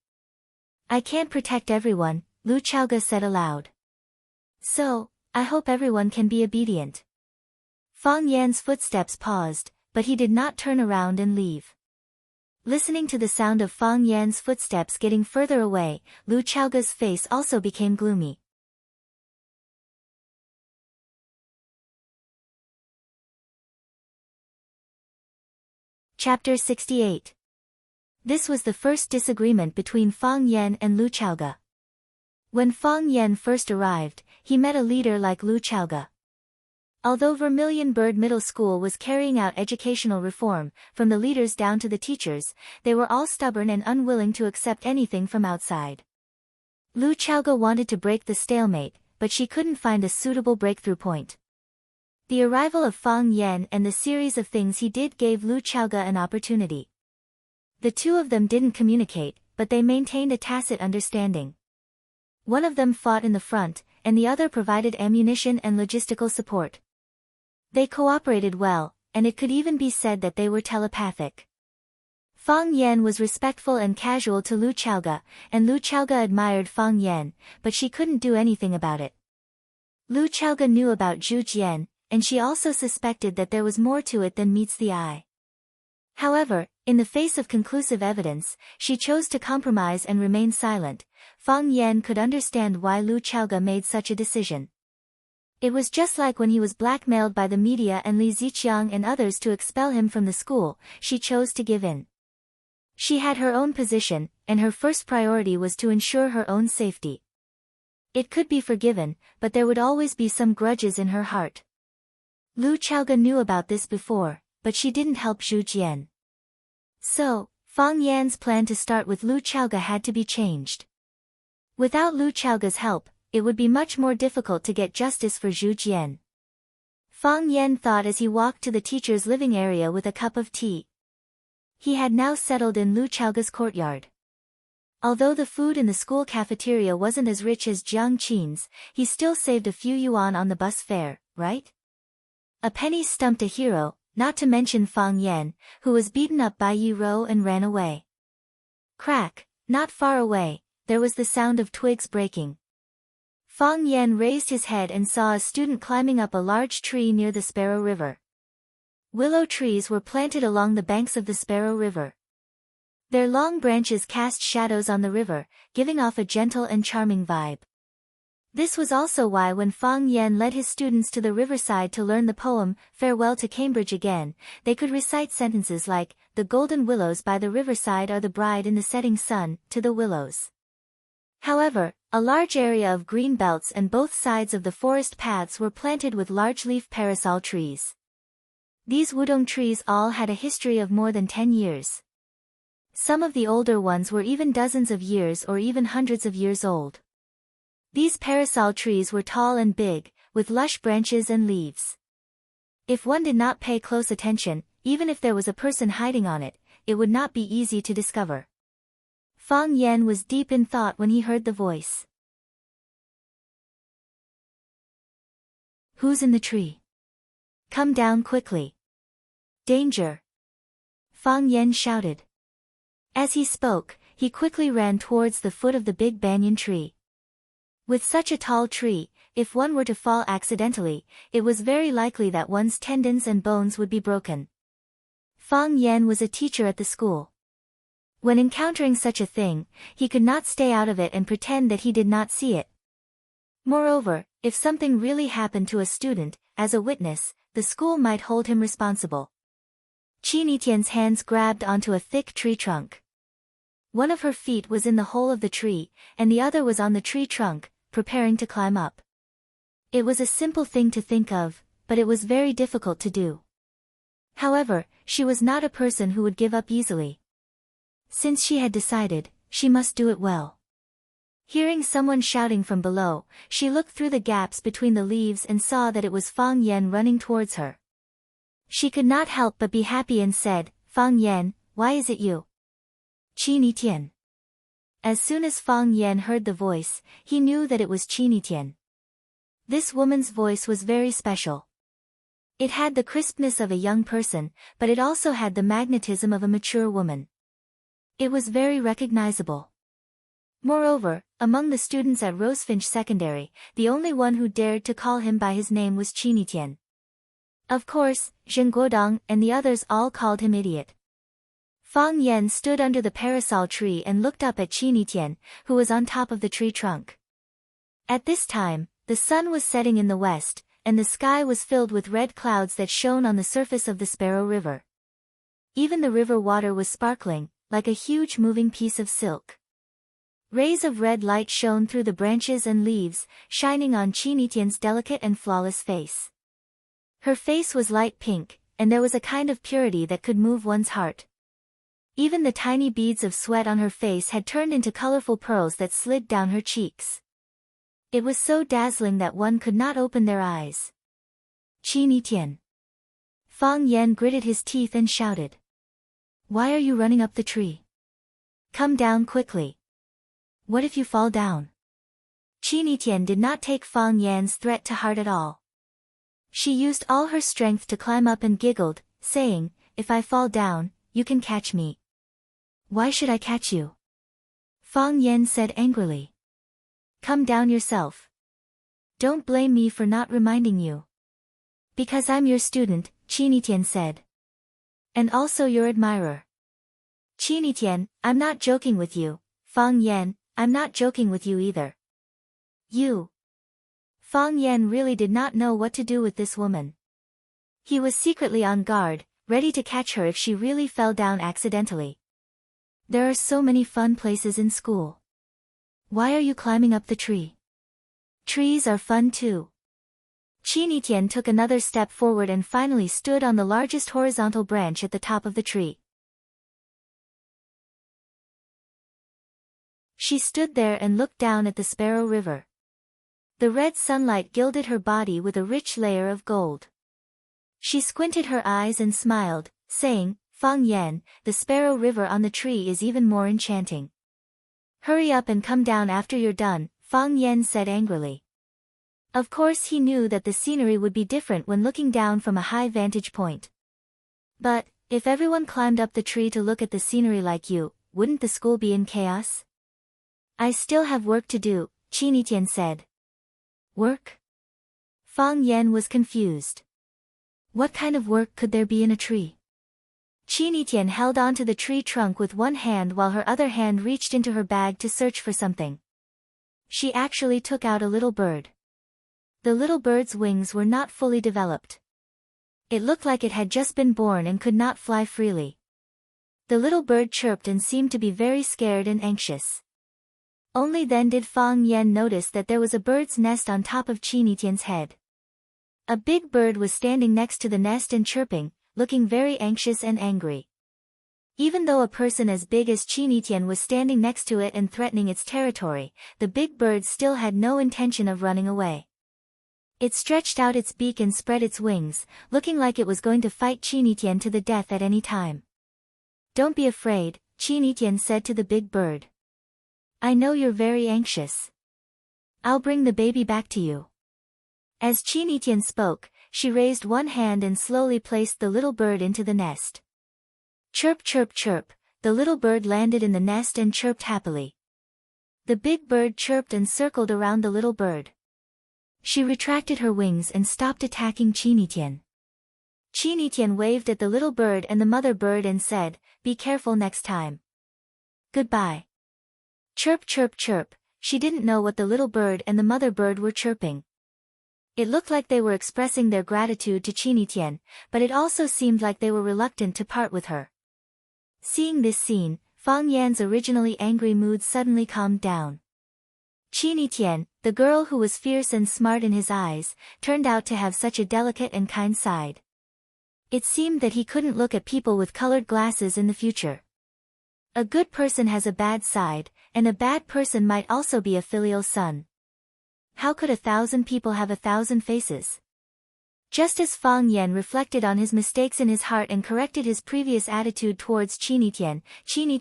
I can't protect everyone, Lu Chaoga said aloud. So, I hope everyone can be obedient. Fang Yan's footsteps paused, but he did not turn around and leave. Listening to the sound of Fang Yan's footsteps getting further away, Lu Chaoga's face also became gloomy. Chapter 68. This was the first disagreement between Fang Yan and Lu Chaoga. When Fang Yan first arrived, he met a leader like Lu Chaoga. Although Vermilion Bird Middle School was carrying out educational reform, from the leaders down to the teachers, they were all stubborn and unwilling to accept anything from outside. Lu Chaoga wanted to break the stalemate, but she couldn't find a suitable breakthrough point. The arrival of Fang Yan and the series of things he did gave Lu Chaoga an opportunity. The two of them didn't communicate, but they maintained a tacit understanding. One of them fought in the front, and the other provided ammunition and logistical support. They cooperated well, and it could even be said that they were telepathic. Fang Yan was respectful and casual to Lu Chaoga, and Lu Chaoga admired Fang Yan, but she couldn't do anything about it. Lu Chaoga knew about Zhu Jian, and she also suspected that there was more to it than meets the eye. However, in the face of conclusive evidence, she chose to compromise and remain silent. Fang Yan could understand why Lu Chaoga made such a decision. It was just like when he was blackmailed by the media and Li Ziqiang and others to expel him from the school, she chose to give in. She had her own position, and her first priority was to ensure her own safety. It could be forgiven, but there would always be some grudges in her heart. Lu Chaoga knew about this before, but she didn't help Zhu Jian. So, Fang Yan's plan to start with Lu Chaoga had to be changed. Without Lu Chaoga's help, it would be much more difficult to get justice for Zhu Jian. Fang Yan thought as he walked to the teacher's living area with a cup of tea. He had now settled in Lu Chaoga's courtyard. Although the food in the school cafeteria wasn't as rich as Jiang Qin's, he still saved a few yuan on the bus fare, right? A penny stumped a hero, not to mention Fang Yan, who was beaten up by Yi Rou and ran away. Crack, not far away, there was the sound of twigs breaking. Fang Yan raised his head and saw a student climbing up a large tree near the Sparrow River. Willow trees were planted along the banks of the Sparrow River. Their long branches cast shadows on the river, giving off a gentle and charming vibe. This was also why when Fang Yan led his students to the riverside to learn the poem, Farewell to Cambridge Again, they could recite sentences like, the golden willows by the riverside are the bride in the setting sun, to the willows. However, a large area of green belts and both sides of the forest paths were planted with large-leaf parasol trees. These wudong trees all had a history of more than 10 years. Some of the older ones were even dozens of years or even hundreds of years old. These parasol trees were tall and big, with lush branches and leaves. If one did not pay close attention, even if there was a person hiding on it, it would not be easy to discover. Fang Yan was deep in thought when he heard the voice. Who's in the tree? Come down quickly. Danger! Fang Yan shouted. As he spoke, he quickly ran towards the foot of the big banyan tree. With such a tall tree, if one were to fall accidentally, it was very likely that one's tendons and bones would be broken. Fang Yan was a teacher at the school. When encountering such a thing, he could not stay out of it and pretend that he did not see it. Moreover, if something really happened to a student, as a witness, the school might hold him responsible. Qi Tian's hands grabbed onto a thick tree trunk. One of her feet was in the hole of the tree, and the other was on the tree trunk, preparing to climb up. It was a simple thing to think of, but it was very difficult to do. However, she was not a person who would give up easily. Since she had decided, she must do it well. Hearing someone shouting from below, she looked through the gaps between the leaves and saw that it was Fang Yan running towards her. She could not help but be happy and said, Fang Yan, why is it you? Qi Tian. As soon as Fang Yan heard the voice, he knew that it was Qi Tian. This woman's voice was very special. It had the crispness of a young person, but it also had the magnetism of a mature woman. It was very recognizable. Moreover, among the students at Rosefinch Secondary, the only one who dared to call him by his name was Qi Tian. Of course, Zheng Guodong and the others all called him idiot. Fang Yan stood under the parasol tree and looked up at Qi Tian, who was on top of the tree trunk. At this time, the sun was setting in the west, and the sky was filled with red clouds that shone on the surface of the Sparrow River. Even the river water was sparkling, like a huge moving piece of silk. Rays of red light shone through the branches and leaves, shining on Qi Tian's delicate and flawless face. Her face was light pink, and there was a kind of purity that could move one's heart. Even the tiny beads of sweat on her face had turned into colorful pearls that slid down her cheeks. It was so dazzling that one could not open their eyes. Qi Tian. Fang Yan gritted his teeth and shouted. Why are you running up the tree? Come down quickly. What if you fall down? Qi Tian did not take Fang Yan's threat to heart at all. She used all her strength to climb up and giggled, saying, If I fall down, you can catch me. Why should I catch you? Fang Yan said angrily. Come down yourself. Don't blame me for not reminding you. Because I'm your student, Qi Tian said. And also your admirer. Qi Tian, I'm not joking with you. Fang Yan, I'm not joking with you either. You. Fang Yan really did not know what to do with this woman. He was secretly on guard, ready to catch her if she really fell down accidentally. There are so many fun places in school. Why are you climbing up the tree? Trees are fun too. Qi Tian took another step forward and finally stood on the largest horizontal branch at the top of the tree. She stood there and looked down at the Sparrow River. The red sunlight gilded her body with a rich layer of gold. She squinted her eyes and smiled, saying, Fang Yan, the Sparrow River on the tree is even more enchanting. Hurry up and come down after you're done, Fang Yan said angrily. Of course he knew that the scenery would be different when looking down from a high vantage point. But, if everyone climbed up the tree to look at the scenery like you, wouldn't the school be in chaos? I still have work to do, Qi Tian said. Work? Fang Yan was confused. What kind of work could there be in a tree? Qi Tian held onto the tree trunk with one hand while her other hand reached into her bag to search for something. She actually took out a little bird. The little bird's wings were not fully developed. It looked like it had just been born and could not fly freely. The little bird chirped and seemed to be very scared and anxious. Only then did Fang Yan notice that there was a bird's nest on top of Qi Tian's head. A big bird was standing next to the nest and chirping, looking very anxious and angry. Even though a person as big as Qi Tian was standing next to it and threatening its territory, the big bird still had no intention of running away. It stretched out its beak and spread its wings, looking like it was going to fight Qi Tian to the death at any time. Don't be afraid, Qin Tian said to the big bird. I know you're very anxious. I'll bring the baby back to you. As Qin Tian spoke, she raised one hand and slowly placed the little bird into the nest. Chirp chirp chirp, the little bird landed in the nest and chirped happily. The big bird chirped and circled around the little bird. She retracted her wings and stopped attacking Qin Tian. Qin Tian waved at the little bird and the mother bird and said, be careful next time. Goodbye. Chirp chirp chirp, she didn't know what the little bird and the mother bird were chirping. It looked like they were expressing their gratitude to Qin Tian, but it also seemed like they were reluctant to part with her. Seeing this scene, Fang Yan's originally angry mood suddenly calmed down. Qin Tian, the girl who was fierce and smart in his eyes, turned out to have such a delicate and kind side. It seemed that he couldn't look at people with colored glasses in the future. A good person has a bad side, and a bad person might also be a filial son. How could 1,000 people have 1,000 faces? Just as Fang Yan reflected on his mistakes in his heart and corrected his previous attitude towards Qin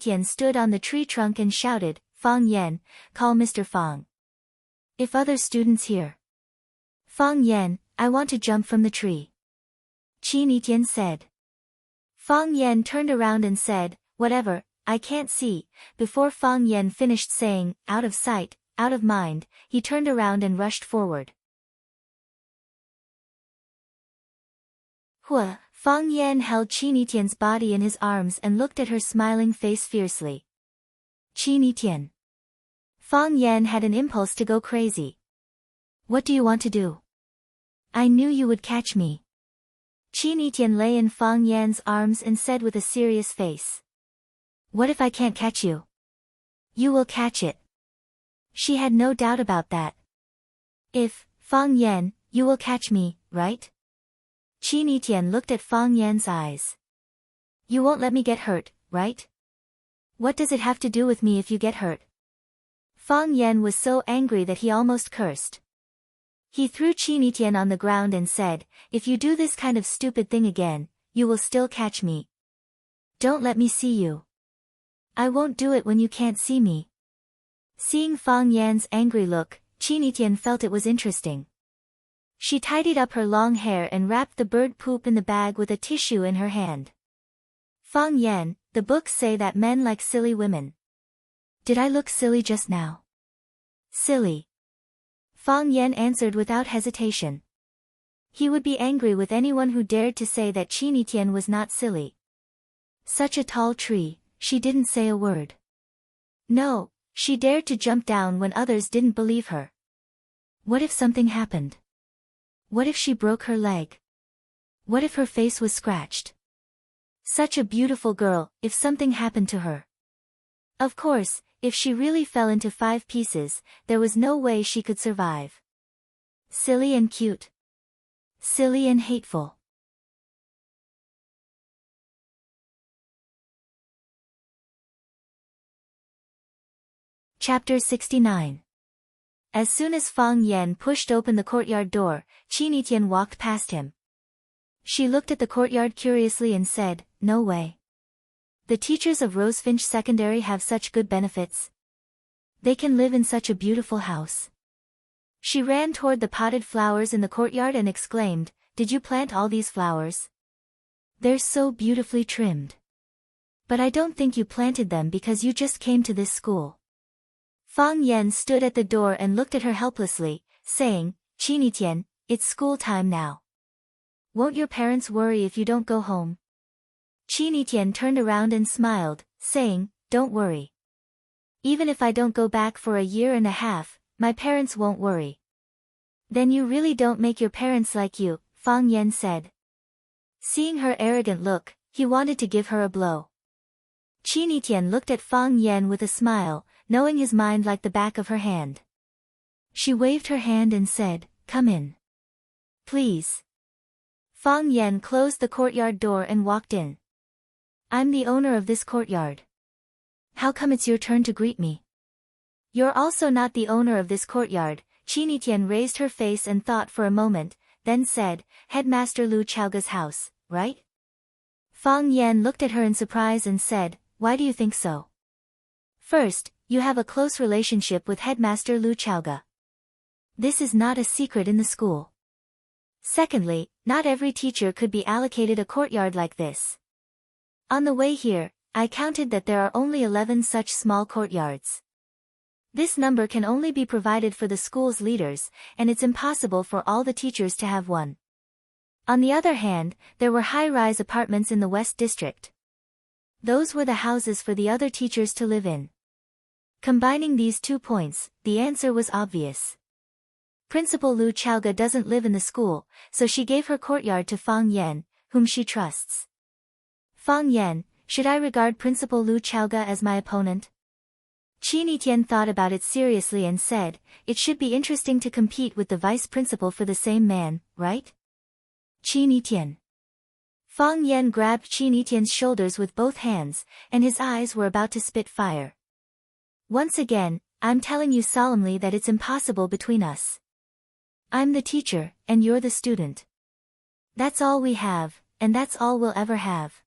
Tian stood on the tree trunk and shouted, Fang Yan, call Mr. Fang. If other students here. Fang Yan, I want to jump from the tree. Qin Tian said. Fang Yan turned around and said, whatever, I can't see. Before Fang Yan finished saying, out of sight, out of mind, he turned around and rushed forward. Fang Yan held Qin Tian's body in his arms and looked at her smiling face fiercely. Qin Tian. Fang Yan had an impulse to go crazy. What do you want to do? I knew you would catch me. Qin Tian lay in Fang Yan's arms and said with a serious face. What if I can't catch you? You will catch it. She had no doubt about that. If, Fang Yan, you will catch me, right? Qin Tian looked at Fang Yan's eyes. You won't let me get hurt, right? What does it have to do with me if you get hurt? Fang Yan was so angry that he almost cursed. He threw Qin Tian on the ground and said, if you do this kind of stupid thing again, you will still catch me. Don't let me see you. I won't do it when you can't see me. Seeing Fang Yan's angry look, Qin Tian felt it was interesting. She tidied up her long hair and wrapped the bird poop in the bag with a tissue in her hand. Fang Yan, the books say that men like silly women. Did I look silly just now? Silly. Fang Yan answered without hesitation. He would be angry with anyone who dared to say that Qin Tian was not silly. Such a tall tree, she didn't say a word. No, she dared to jump down when others didn't believe her. What if something happened? What if she broke her leg? What if her face was scratched? Such a beautiful girl, if something happened to her. Of course, if she really fell into 5 pieces, there was no way she could survive. Silly and cute. Silly and hateful. Chapter 69. As soon as Fang Yan pushed open the courtyard door, Qin Tian walked past him. She looked at the courtyard curiously and said, no way. The teachers of Rosefinch Secondary have such good benefits. They can live in such a beautiful house. She ran toward the potted flowers in the courtyard and exclaimed, did you plant all these flowers? They're so beautifully trimmed. But I don't think you planted them because you just came to this school. Fang Yan stood at the door and looked at her helplessly, saying, Qin Tian, it's school time now. Won't your parents worry if you don't go home? Qin Tian turned around and smiled, saying, don't worry. Even if I don't go back for 1.5 years, my parents won't worry. Then you really don't make your parents like you, Fang Yan said. Seeing her arrogant look, he wanted to give her a blow. Qin Tian looked at Fang Yan with a smile, knowing his mind like the back of her hand. She waved her hand and said, come in. Please. Fang Yan closed the courtyard door and walked in. I'm the owner of this courtyard. How come it's your turn to greet me? You're also not the owner of this courtyard. Qin Tian raised her face and thought for a moment, then said, Headmaster Lu Chaoga's house, right? Fang Yan looked at her in surprise and said, "Why do you think so?" "First, you have a close relationship with headmaster Lu Chaoga. This is not a secret in the school. Secondly, not every teacher could be allocated a courtyard like this. On the way here, I counted that there are only 11 such small courtyards. This number can only be provided for the school's leaders, and it's impossible for all the teachers to have one. On the other hand, there were high-rise apartments in the West District. Those were the houses for the other teachers to live in." Combining these 2 points, the answer was obvious. Principal Lu Chaoga doesn't live in the school, so she gave her courtyard to Fang Yan, whom she trusts. "Fang Yan, should I regard Principal Lu Chaoga as my opponent?" Qin Yitian thought about it seriously and said, "It should be interesting to compete with the vice principal for the same man, right?" Qin Yitian. Fang Yan grabbed Qin Yitian's shoulders with both hands, and his eyes were about to spit fire. "Once again, I'm telling you solemnly that it's impossible between us. I'm the teacher, and you're the student. That's all we have, and that's all we'll ever have.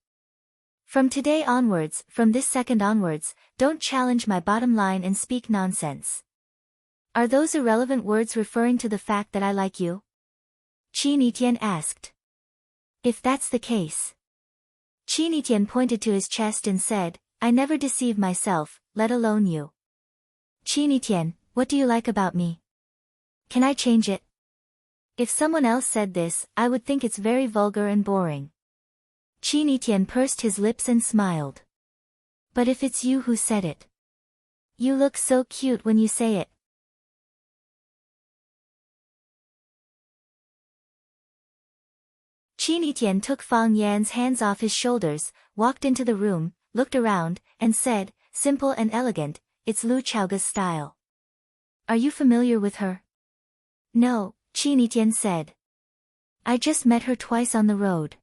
From today onwards, from this second onwards, don't challenge my bottom line and speak nonsense." "Are those irrelevant words referring to the fact that I like you?" Qin Yitian asked. "If that's the case." Qin Yitian pointed to his chest and said, "I never deceive myself, let alone you." "Qin Yitian, what do you like about me? Can I change it?" "If someone else said this, I would think it's very vulgar and boring." Qin Yitian pursed his lips and smiled. "But if it's you who said it. You look so cute when you say it." Qin Yitian took Fang Yan's hands off his shoulders, walked into the room, looked around, and said, "Simple and elegant, it's Lu Chaoga's style. Are you familiar with her?" "No," Qin Yitian said. "I just met her twice on the road.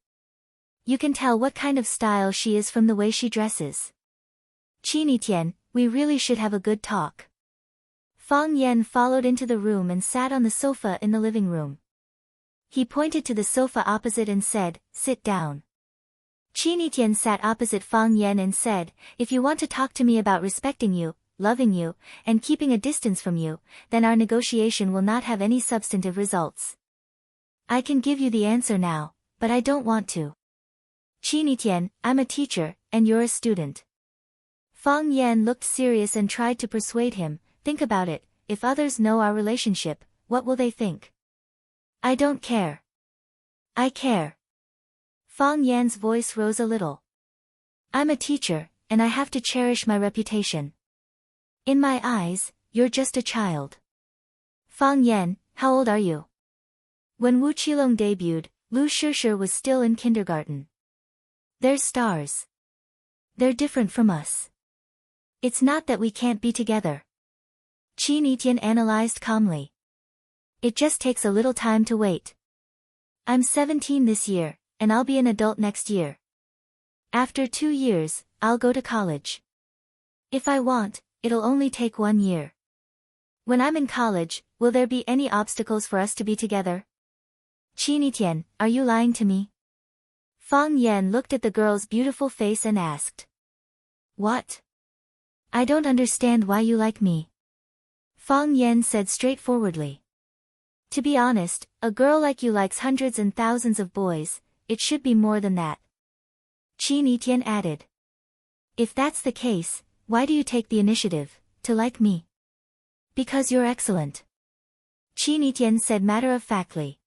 You can tell what kind of style she is from the way she dresses." "Qin Yitian, we really should have a good talk." Fang Yan followed into the room and sat on the sofa in the living room. He pointed to the sofa opposite and said, "Sit down." Qin Yitian sat opposite Fang Yan and said, "If you want to talk to me about respecting you, loving you, and keeping a distance from you, then our negotiation will not have any substantive results. I can give you the answer now, but I don't want to. Qin Yitian, I'm a teacher, and you're a student." Fang Yan looked serious and tried to persuade him, "Think about it, if others know our relationship, what will they think?" "I don't care." "I care." Fang Yan's voice rose a little. "I'm a teacher, and I have to cherish my reputation. In my eyes, you're just a child." "Fang Yan, how old are you?" When Wu Qilong debuted, Lu Shishir was still in kindergarten. "They're stars. They're different from us. It's not that we can't be together." Qin Yitian analyzed calmly. "It just takes a little time to wait. I'm 17 this year, and I'll be an adult next year. After 2 years, I'll go to college. If I want, it'll only take 1 year. When I'm in college, will there be any obstacles for us to be together?" "Qin Yitian, are you lying to me?" Fang Yan looked at the girl's beautiful face and asked. "What? I don't understand why you like me." Fang Yan said straightforwardly. "To be honest, a girl like you likes hundreds and thousands of boys, it should be more than that." Qin Yitian added. "If that's the case, why do you take the initiative, to like me?" "Because you're excellent." Qin Yitian said matter-of-factly.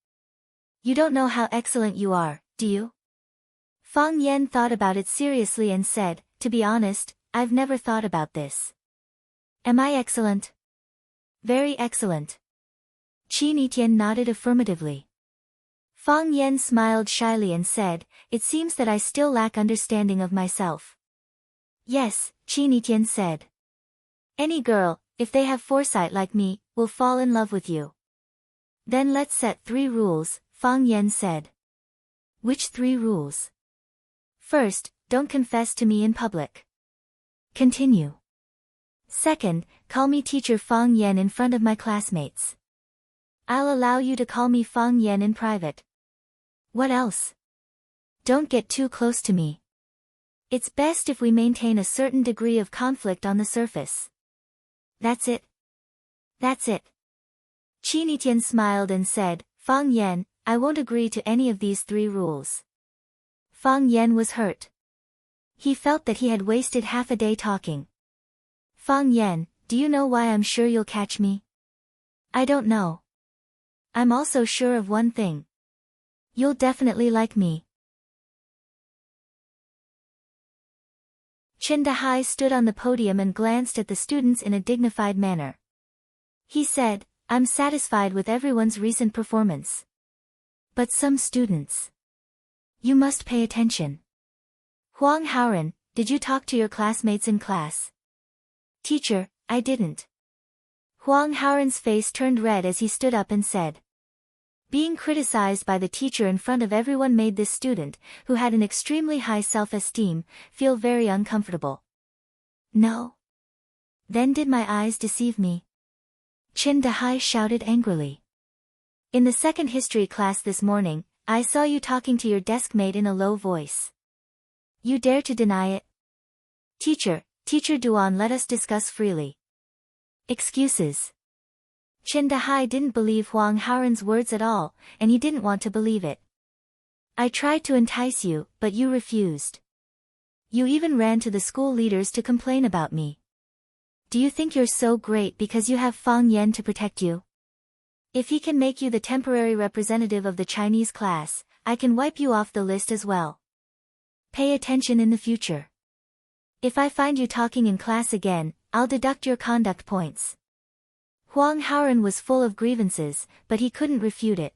"You don't know how excellent you are, do you?" Fang Yan thought about it seriously and said, "To be honest, I've never thought about this." "Am I excellent?" "Very excellent." Qin Yitian nodded affirmatively. Fang Yan smiled shyly and said, "It seems that I still lack understanding of myself." "Yes," Qin Yitian said. "Any girl, if they have foresight like me, will fall in love with you." "Then let's set 3 rules, Fang Yan said. "Which 3 rules?" "First, don't confess to me in public." "Continue." "Second, call me teacher Fang Yan in front of my classmates." "I'll allow you to call me Fang Yan in private." "What else?" Don't get too close to me. It's best if we maintain a certain degree of conflict on the surface. That's it. That's it. Qin Yitian smiled and said, Fang Yan, I won't agree to any of these 3 rules. Fang Yan was hurt. He felt that he had wasted half a day talking. Fang Yan, do you know why I'm sure you'll catch me? I don't know. I'm also sure of one thing. You'll definitely like me. Chen Dahai stood on the podium and glanced at the students in a dignified manner. He said, I'm satisfied with everyone's recent performance. But some students. You must pay attention. Huang Haoran, did you talk to your classmates in class? Teacher, I didn't. Huang Haoran's face turned red as he stood up and said. Being criticized by the teacher in front of everyone made this student, who had an extremely high self-esteem, feel very uncomfortable. No. Then did my eyes deceive me? Chen Dahai shouted angrily. In the second history class this morning, I saw you talking to your desk mate in a low voice. You dare to deny it? Teacher Duan, let us discuss freely. Excuses. Chen Dahai didn't believe Huang Haoran's words at all, and he didn't want to believe it. I tried to entice you, but you refused. You even ran to the school leaders to complain about me. Do you think you're so great because you have Fang Yan to protect you? If he can make you the temporary representative of the Chinese class, I can wipe you off the list as well. Pay attention in the future. If I find you talking in class again, I'll deduct your conduct points. Huang Haoran was full of grievances, but he couldn't refute it.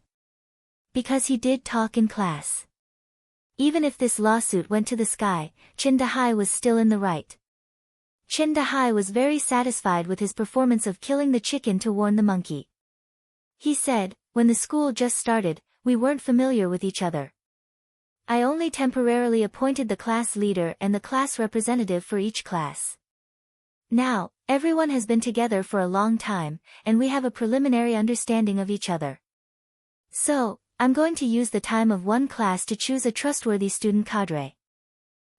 Because he did talk in class. Even if this lawsuit went to the sky, Chen Dahai was still in the right. Chen Dahai was very satisfied with his performance of killing the chicken to warn the monkey. He said, when the school just started, we weren't familiar with each other. I only temporarily appointed the class leader and the class representative for each class. Now, everyone has been together for a long time, and we have a preliminary understanding of each other. So, I'm going to use the time of one class to choose a trustworthy student cadre.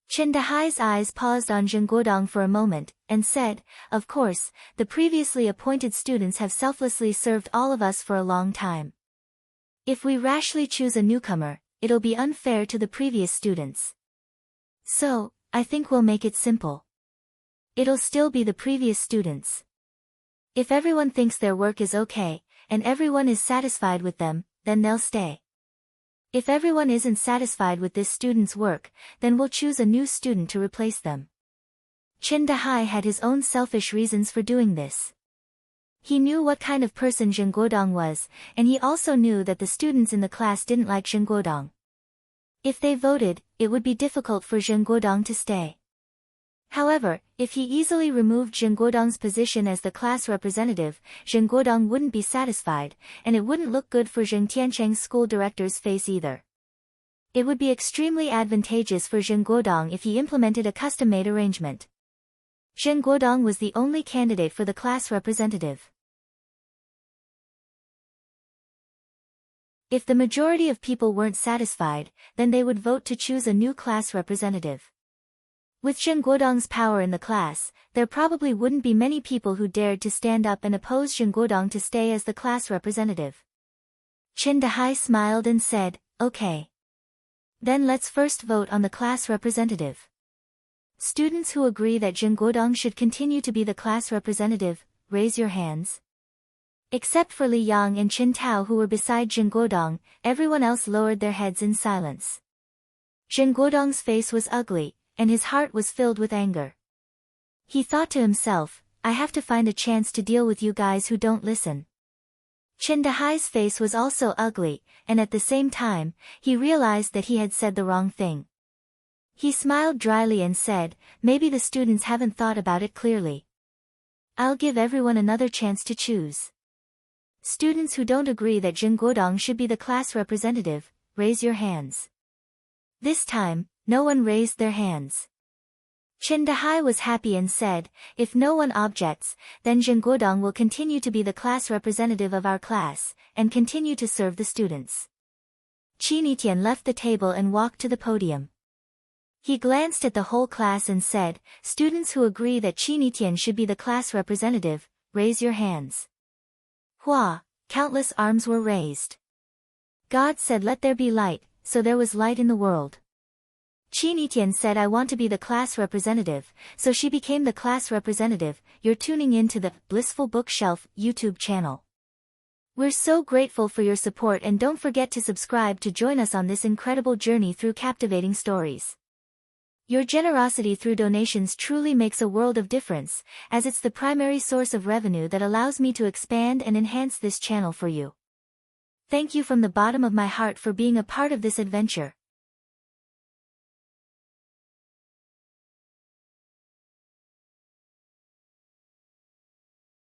Chen Dahai's eyes paused on Zheng Guodong for a moment, and said, of course, the previously appointed students have selflessly served all of us for a long time. If we rashly choose a newcomer, it'll be unfair to the previous students. So, I think we'll make it simple. It'll still be the previous students. If everyone thinks their work is okay, and everyone is satisfied with them, then they'll stay. If everyone isn't satisfied with this student's work, then we'll choose a new student to replace them. Chen Dahai had his own selfish reasons for doing this. He knew what kind of person Zheng Guodong was, and he also knew that the students in the class didn't like Zheng Guodong. If they voted, it would be difficult for Zheng Guodong to stay. However, if he easily removed Zheng Guodong's position as the class representative, Zheng Guodong wouldn't be satisfied, and it wouldn't look good for Zheng Tiancheng's school director's face either. It would be extremely advantageous for Zheng Guodong if he implemented a custom-made arrangement. Zheng Guodong was the only candidate for the class representative. If the majority of people weren't satisfied, then they would vote to choose a new class representative. With Zheng Guodong's power in the class, there probably wouldn't be many people who dared to stand up and oppose Zheng Guodong to stay as the class representative. Chen Dahai smiled and said, okay. Then let's first vote on the class representative. Students who agree that Zheng Guodong should continue to be the class representative, raise your hands. Except for Li Yang and Chen Tao who were beside Zheng Guodong, everyone else lowered their heads in silence. Zheng Guodong's face was ugly, and his heart was filled with anger. He thought to himself, I have to find a chance to deal with you guys who don't listen. Chen Dahai's face was also ugly, and at the same time, he realized that he had said the wrong thing. He smiled dryly and said, maybe the students haven't thought about it clearly. I'll give everyone another chance to choose. Students who don't agree that Zheng Guodong should be the class representative, raise your hands. This time, no one raised their hands. Chen Dahai was happy and said, if no one objects, then Zheng Guodong will continue to be the class representative of our class, and continue to serve the students. Qinitian left the table and walked to the podium. He glanced at the whole class and said, "Students who agree that Qinitian should be the class representative, raise your hands." Hua, countless arms were raised. God said let there be light, so there was light in the world. Qinitian said I want to be the class representative, so she became the class representative. You're tuning in to the Blissful Bookshelf YouTube channel. We're so grateful for your support and don't forget to subscribe to join us on this incredible journey through captivating stories. Your generosity through donations truly makes a world of difference, as it's the primary source of revenue that allows me to expand and enhance this channel for you. Thank you from the bottom of my heart for being a part of this adventure.